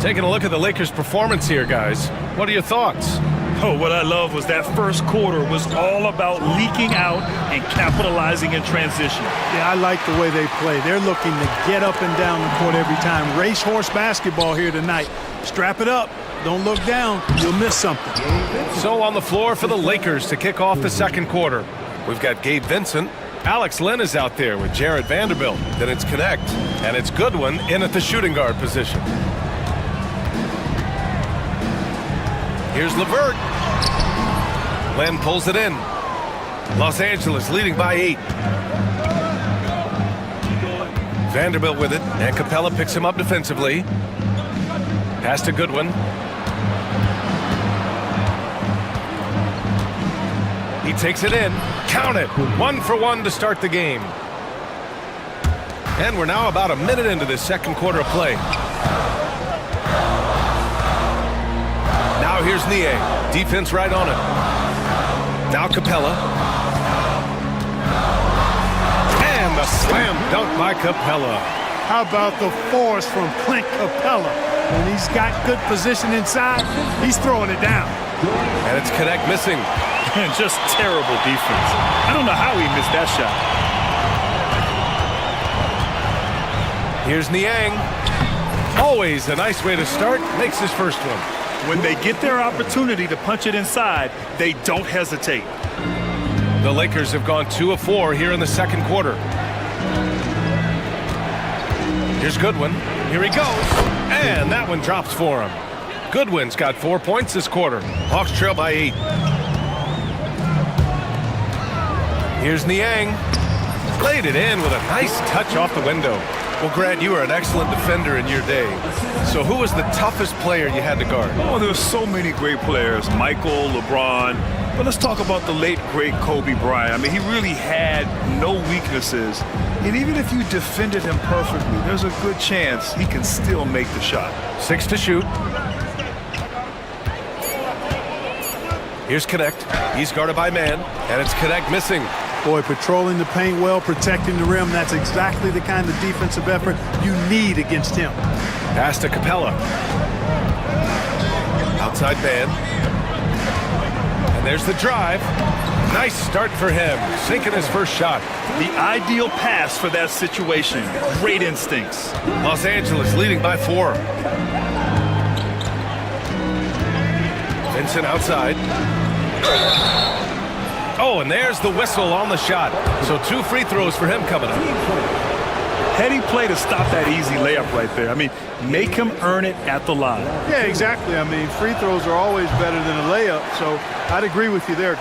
Taking a look at the Lakers' performance here, guys. What are your thoughts? Oh, what I love was that first quarter was all about leaking out and capitalizing in transition. Yeah, I like the way they play. They're looking to get up and down the court every time. Racehorse basketball here tonight. Strap it up. Don't look down. You'll miss something. So on the floor for the Lakers to kick off the second quarter, we've got Gabe Vincent. Alex Len is out there with Jared Vanderbilt. Then it's Connect. And it's Goodwin in at the shooting guard position. Here's LeVert. Len pulls it in. Los Angeles leading by 8. Vanderbilt with it, and Capella picks him up defensively. Pass to Goodwin. He takes it in. Count it. 1 for 1 to start the game. And we're now about a minute into this second quarter of play. Now here's Nie. Defense right on it. Now Capella. And the slam dunk by Capella. How about the force from Clint Capella? When he's got good position inside, he's throwing it down. And it's Connect missing. And just terrible defense. I don't know how he missed that shot. Here's Niang. Always a nice way to start. Makes his first one. When they get their opportunity to punch it inside, they don't hesitate. The Lakers have gone 2 of 4 here in the second quarter. Here's Goodwin. Here he goes. And that one drops for him. Goodwin's got 4 points this quarter. Hawks trail by 8. Here's Niang. Laid it in with a nice touch off the window. Well, Grant, you were an excellent defender in your day. So who was the toughest player you had to guard? Oh, there were so many great players. Michael, LeBron. But let's talk about the late, great Kobe Bryant. I mean, he really had no weaknesses. And even if you defended him perfectly, there's a good chance he can still make the shot. 6 to shoot. Here's Connect. He's guarded by man. And it's Connect missing. Boy, patrolling the paint well, protecting the rim. That's exactly the kind of defensive effort you need against him. Pass to Capella. Outside man. And there's the drive. Nice start for him. Sinking his first shot. The ideal pass for that situation. Great instincts. Los Angeles leading by 4. Vincent outside. Oh, and there's the whistle on the shot. So 2 free throws for him coming up. Heady play to stop that easy layup right there. I mean, make him earn it at the line. Yeah, exactly. I mean, free throws are always better than a layup, so I'd agree with you there.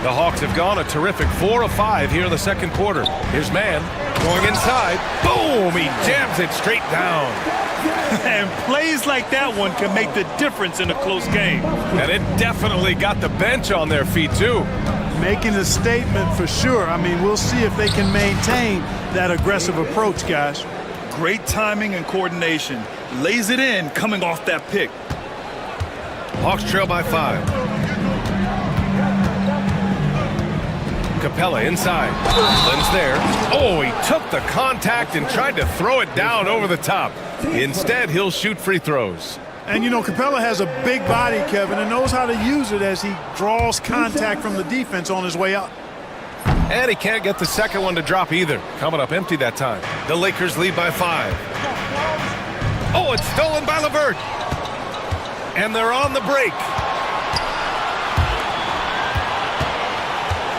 The Hawks have gone a terrific 4 of 5 here in the second quarter. Here's man going inside. Boom! He jams it straight down. And plays like that one can make the difference in a close game. And it definitely got the bench on their feet, too. Making a statement for sure. I mean, we'll see if they can maintain that aggressive approach, guys. Great timing and coordination. Lays it in coming off that pick. Hawks trail by 5. Capella inside. Lynn's there. Oh, he took the contact and tried to throw it down over the top. Instead, he'll shoot free throws. And, you know, Capella has a big body, Kevin, and knows how to use it as he draws contact from the defense on his way up. And he can't get the second one to drop either. Coming up empty that time. The Lakers lead by 5. Oh, it's stolen by LeVert. And they're on the break.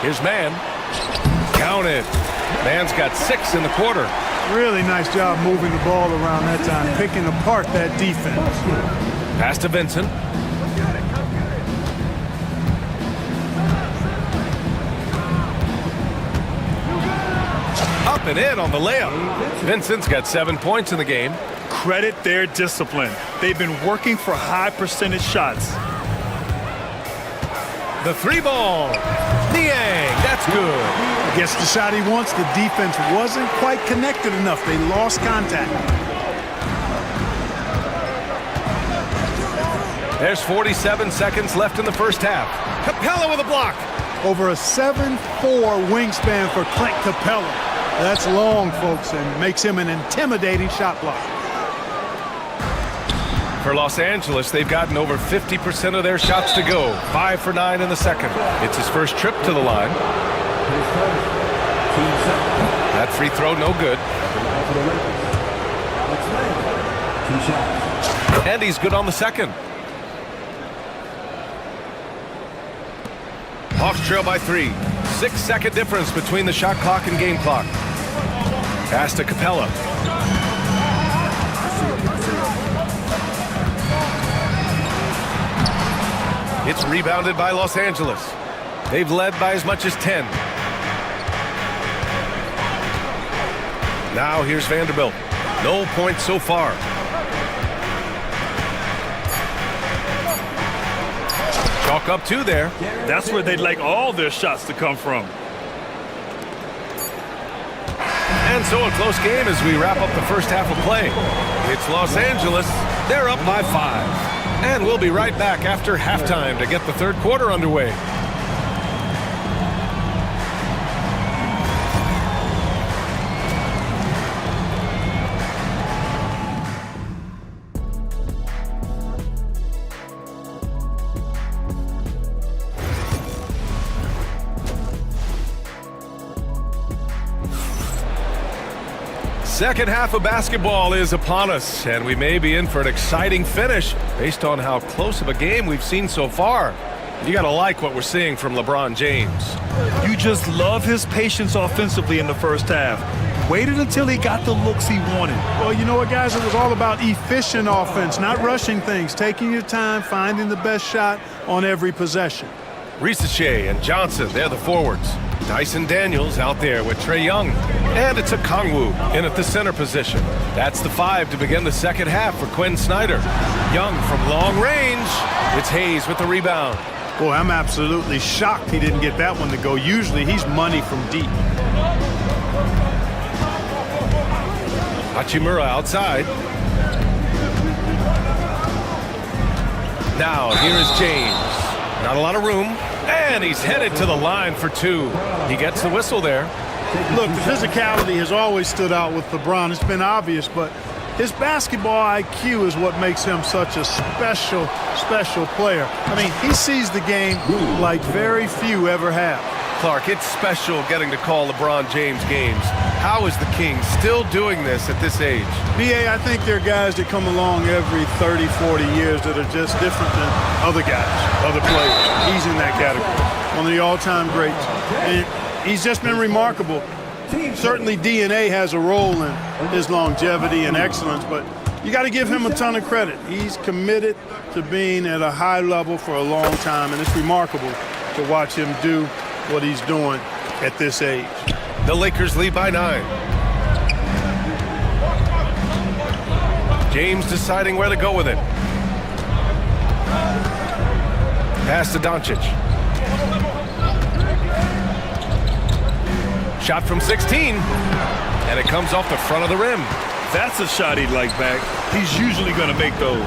Here's Mann. Counted. Mann's got 6 in the quarter. Really nice job moving the ball around that time, picking apart that defense. Pass to Vincent. Up and in on the layup. Vincent's got 7 points in the game. Credit their discipline. They've been working for high percentage shots. The 3-ball. Niang, that's good. Gets the shot he wants. The defense wasn't quite connected enough. They lost contact. There's 47 seconds left in the first half. Capella with a block. Over a 7'4" wingspan for Clint Capella. That's long, folks, and makes him an intimidating shot blocker. For Los Angeles, they've gotten over 50% of their shots to go. 5 for 9 in the second. It's his first trip to the line. That free throw, no good. And he's good on the second. Hawks trail by 3. 6-second difference between the shot clock and game clock. Pass to Capella. It's rebounded by Los Angeles. They've led by as much as 10. Now here's Vanderbilt. No points so far. Chalk up 2 there. That's where they'd like all their shots to come from. And so a close game as we wrap up the first half of play. It's Los Angeles. They're up by 5. And we'll be right back after halftime to get the third quarter underway. Second half of basketball is upon us, and we may be in for an exciting finish based on how close of a game we've seen so far. You gotta like what we're seeing from LeBron James. You just love his patience offensively in the first half. Waited until he got the looks he wanted. Well, you know what, guys? It was all about efficient offense, not rushing things, taking your time, finding the best shot on every possession. Risache and Johnson, they're the forwards. Dyson Daniels out there with Trae Young. And it's a Kongwu in at the center position. That's the 5 to begin the second half for Quinn Snyder. Young from long range. It's Hayes with the rebound. Boy, I'm absolutely shocked he didn't get that one to go. Usually he's money from deep. Hachimura outside. Now here is James. Not a lot of room. And he's headed to the line for 2. He gets the whistle there. Look, the physicality has always stood out with LeBron. It's been obvious, but his basketball IQ is what makes him such a special player. I mean, he sees the game like very few ever have. Clark, it's special getting to call LeBron James games. How is the King still doing this at this age? B.A., I think there are guys that come along every 30, 40 years that are just different than other guys, other players. He's in that category. One of the all-time greats. And he's just been remarkable. Certainly DNA has a role in his longevity and excellence, but you got to give him a ton of credit. He's committed to being at a high level for a long time, and it's remarkable to watch him do what he's doing at this age. The Lakers lead by 9. James deciding where to go with it. Pass to Doncic. Shot from 16. And it comes off the front of the rim. That's a shot he'd like back. He's usually going to make those.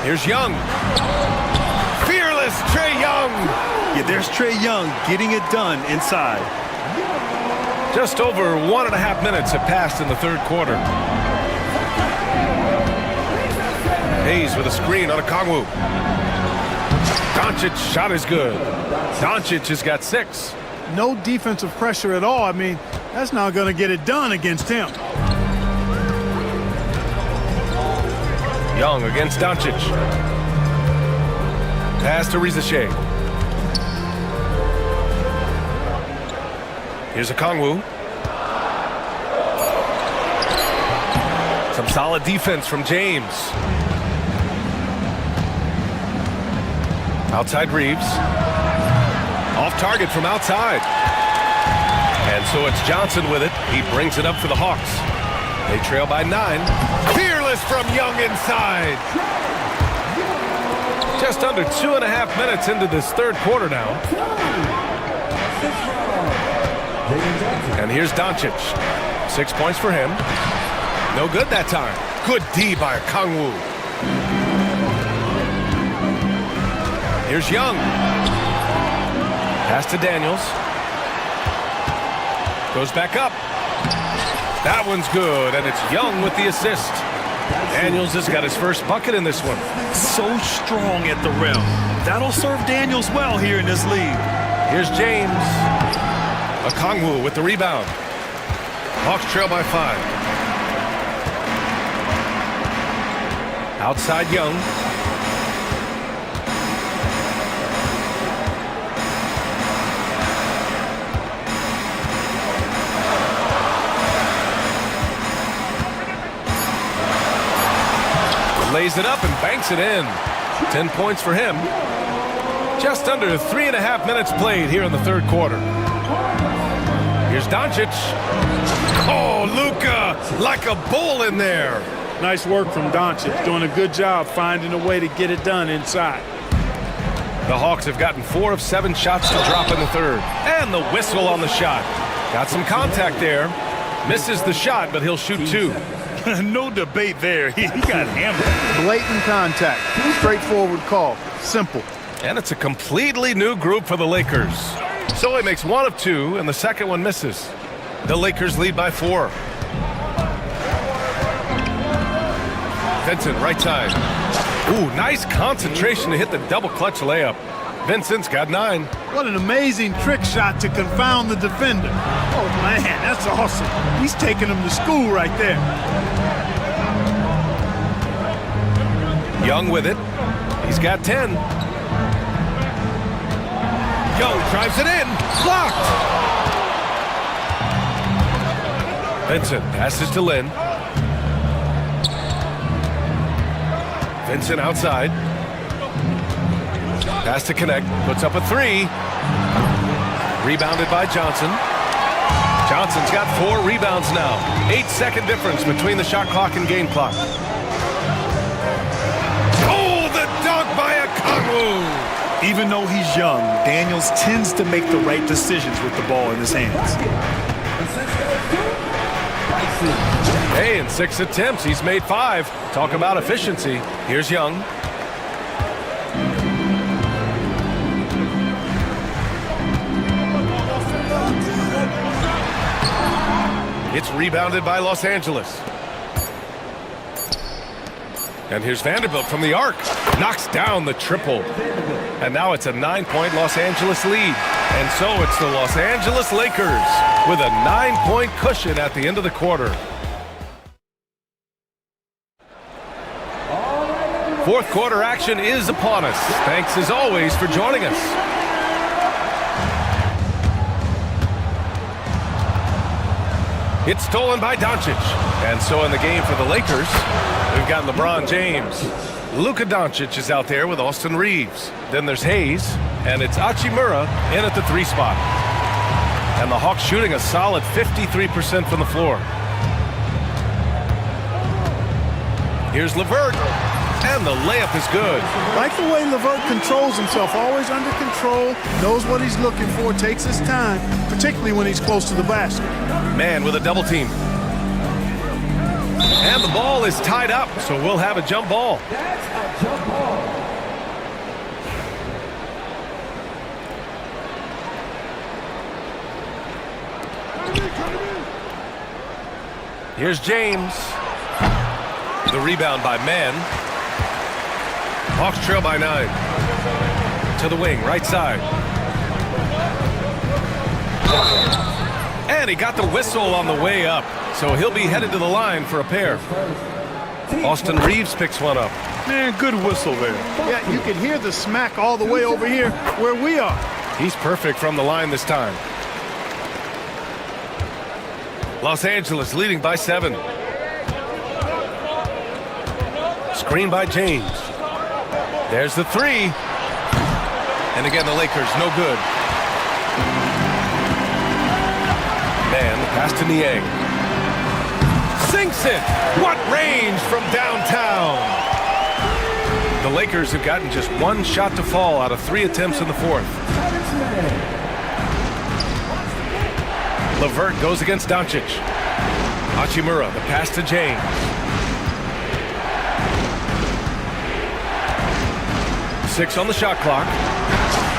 Here's Young. Fearless Trae Young. Yeah, there's Trae Young getting it done inside. Just over 1.5 minutes have passed in the third quarter. Hayes with a screen on a Kongwu. Doncic shot is good. Doncic has got 6. no defensive pressure at all. I mean, that's not going to get it done against him. Young against Doncic. Pass to Rizashe. Here's a Kongwu. Some solid defense from James. Outside Reeves. Off target from outside. And so it's Johnson with it. He brings it up for the Hawks. They trail by 9. Fearless from Young inside. Just under 2.5 minutes into this third quarter now. And here's Doncic. 6 points for him. No good that time. Good D by Kongwu. Here's Young. Pass to Daniels. Goes back up. That one's good, and it's Young with the assist. Daniels has got his first bucket in this one. So strong at the rim. That'll serve Daniels well here in this league. Here's James. Okongwu with the rebound. Hawks trail by 5. Outside Young. Lays it up and banks it in. 10 points for him. Just under 3.5 minutes played here in the third quarter. Here's Doncic. Oh, Luka, like a bull in there. Nice work from Doncic, doing a good job finding a way to get it done inside. The Hawks have gotten 4 of 7 shots to drop in the third. And the whistle on the shot. Got some contact there. Misses the shot, but he'll shoot 2. No debate there. He got hammered. Blatant contact. Straightforward call. Simple. And it's a completely new group for the Lakers. So he makes 1 of 2, and the second one misses. The Lakers lead by 4. Vincent, right side. Ooh, nice concentration to hit the double clutch layup. Vincent's got 9. What an amazing trick shot to confound the defender. Oh, man, that's awesome. He's taking him to school right there. Young with it. He's got 10. Young drives it in. Blocked. Vincent passes to Lynn. Vincent outside. Pass to connect. Puts up a 3. Rebounded by Johnson. Johnson's got 4 rebounds now. 8-second difference between the shot clock and game clock. Oh, the dunk by Okongwu! Even though he's young, Daniels tends to make the right decisions with the ball in his hands. Hey, in 6 attempts, he's made 5. Talk about efficiency. Here's Young. It's rebounded by Los Angeles. And here's Vanderbilt from the arc. Knocks down the triple. And now it's a 9-point Los Angeles lead. And so it's the Los Angeles Lakers with a 9-point cushion at the end of the quarter. Fourth quarter action is upon us. Thanks as always for joining us. It's stolen by Doncic. And so in the game for the Lakers, we've got LeBron James. Luka Doncic is out there with Austin Reeves. Then there's Hayes, and it's Hachimura in at the 3 spot. And the Hawks shooting a solid 53% from the floor. Here's LeVert, and the layup is good. Like the way LeVert controls himself, always under control, knows what he's looking for, takes his time, particularly when he's close to the basket. Man with a double team. And the ball is tied up, so we'll have a jump ball. Here's James. The rebound by Mann. Hawks trail by 9. To the wing, right side. And he got the whistle on the way up, so he'll be headed to the line for a pair. Austin Reeves picks one up. Man, good whistle there. Yeah, you can hear the smack all the way over here where we are. He's perfect from the line this time. Los Angeles leading by 7. Screen by James. There's the 3. And again, the Lakers, no good. Man, the pass to Niang. Sinks it! What range from downtown! The Lakers have gotten just 1 shot to fall out of 3 attempts in the 4th. LeVert goes against Doncic. Hachimura, the pass to James. Six on the shot clock.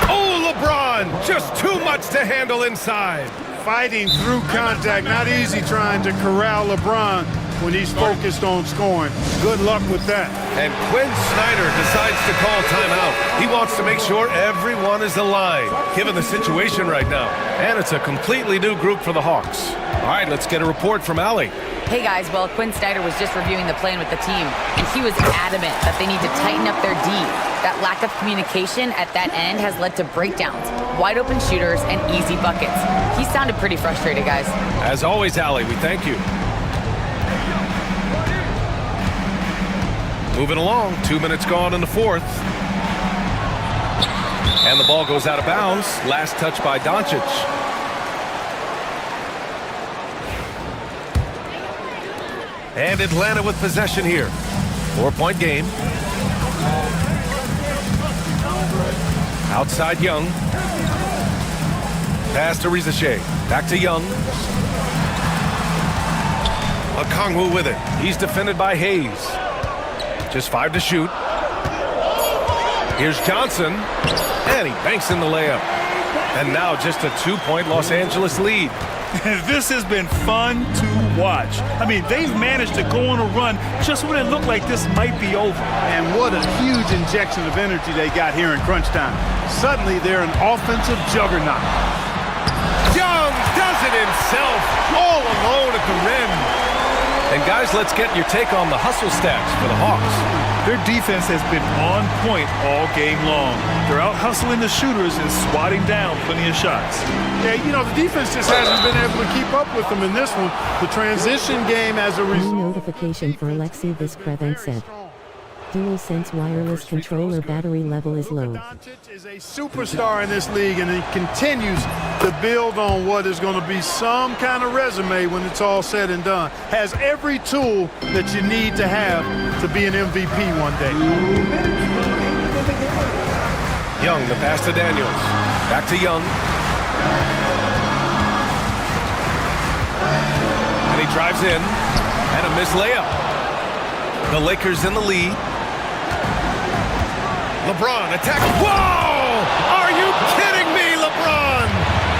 Oh, LeBron! Just too much to handle inside. Fighting through contact, not easy trying to corral LeBron when he's focused on scoring. Good luck with that. And Quinn Snyder decides to call timeout. He wants to make sure everyone is aligned, given the situation right now. And it's a completely new group for the Hawks. All right, let's get a report from Allie. Hey guys, well, Quinn Snyder was just reviewing the plan with the team, and he was adamant that they need to tighten up their D. That lack of communication at that end has led to breakdowns, wide open shooters, and easy buckets. He sounded pretty frustrated, guys. As always, Allie, we thank you. Moving along, 2 minutes gone in the 4th. And the ball goes out of bounds. Last touch by Doncic. And Atlanta with possession here. 4-point game. Outside Young. Pass to Rizashe. Back to Young. Okongwu with it. He's defended by Hayes. Just 5 to shoot. Here's Johnson. And he banks in the layup. And now just a 2-point Los Angeles lead. This has been fun to watch. I mean, they've managed to go on a run just when it looked like this might be over. And what a huge injection of energy they got here in crunch time. Suddenly, they're an offensive juggernaut. Young does it himself, all alone at the rim. And guys, let's get your take on the hustle stats for the Hawks. Their defense has been on point all game long. They're out hustling the shooters and swatting down plenty of shots. Yeah, you know, the defense just hasn't been able to keep up with them in this one. The transition game as a result. New notification for Alexei Viscrevenc said. DualSense wireless controller battery level is low. Doncic is a superstar in this league, and he continues to build on what is going to be some kind of resume when it's all said and done. Has every tool that you need to have to be an MVP one day. Young, the pass to Daniels. Back to Young. And he drives in. And a missed layup. The Lakers in the lead. LeBron attack. Whoa! Are you kidding me, LeBron?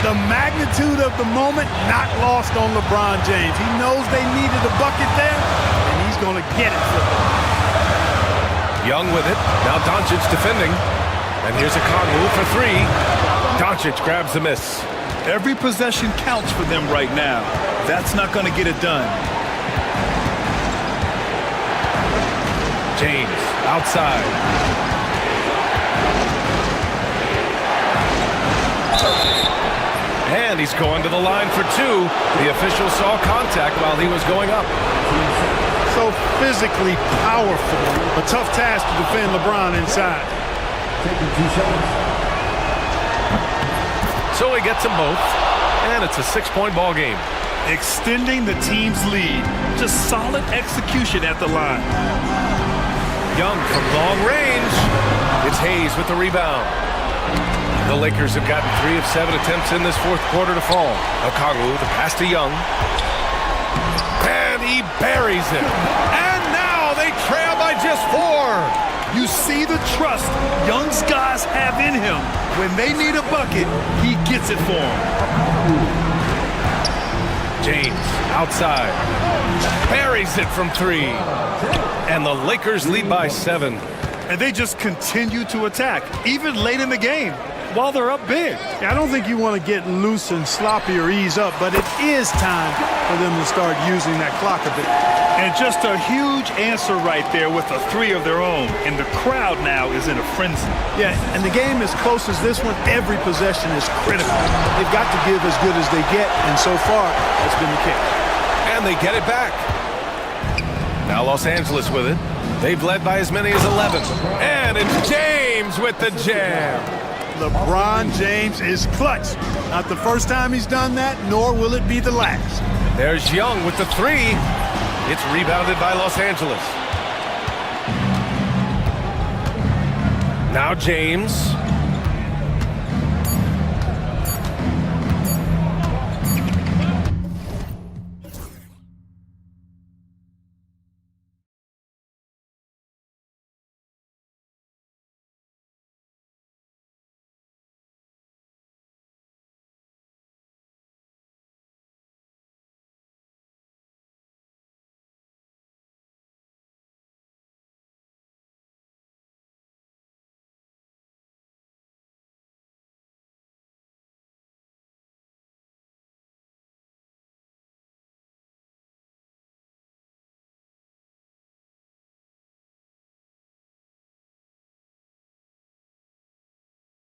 The magnitude of the moment not lost on LeBron James. He knows they needed a bucket there, and he's going to get it for them. Young with it. Now Doncic defending. And here's a Okongwu for 3. Doncic grabs the miss. Every possession counts for them right now. That's not going to get it done. James outside. And he's going to the line for 2. The official saw contact while he was going up. So physically powerful. A tough task to defend LeBron inside. So he gets them both. And it's a 6-point ball game. Extending the team's lead. Just solid execution at the line. Young from long range. It's Hayes with the rebound. The Lakers have gotten 3 of 7 attempts in this 4th quarter to fall. Okongwu, the pass to Young. And he buries it. And now they trail by just 4. You see the trust Young's guys have in him. When they need a bucket, he gets it for them. James outside. Buries it from 3. And the Lakers lead by 7. And they just continue to attack, even late in the game. while they're up big. I don't think you want to get loose and sloppy or ease up, but it is time for them to start using that clock a bit. And just a huge answer right there with a 3 of their own. And the crowd now is in a frenzy. Yeah, and the game as close as this one, every possession is critical. They've got to give as good as they get, and so far, that's been the case. And they get it back. Now Los Angeles with it. They've led by as many as 11. And it's James with the jam. LeBron James is clutch. Not the first time he's done that, nor will it be the last. There's Young with the 3. It's rebounded by Los Angeles. Now James.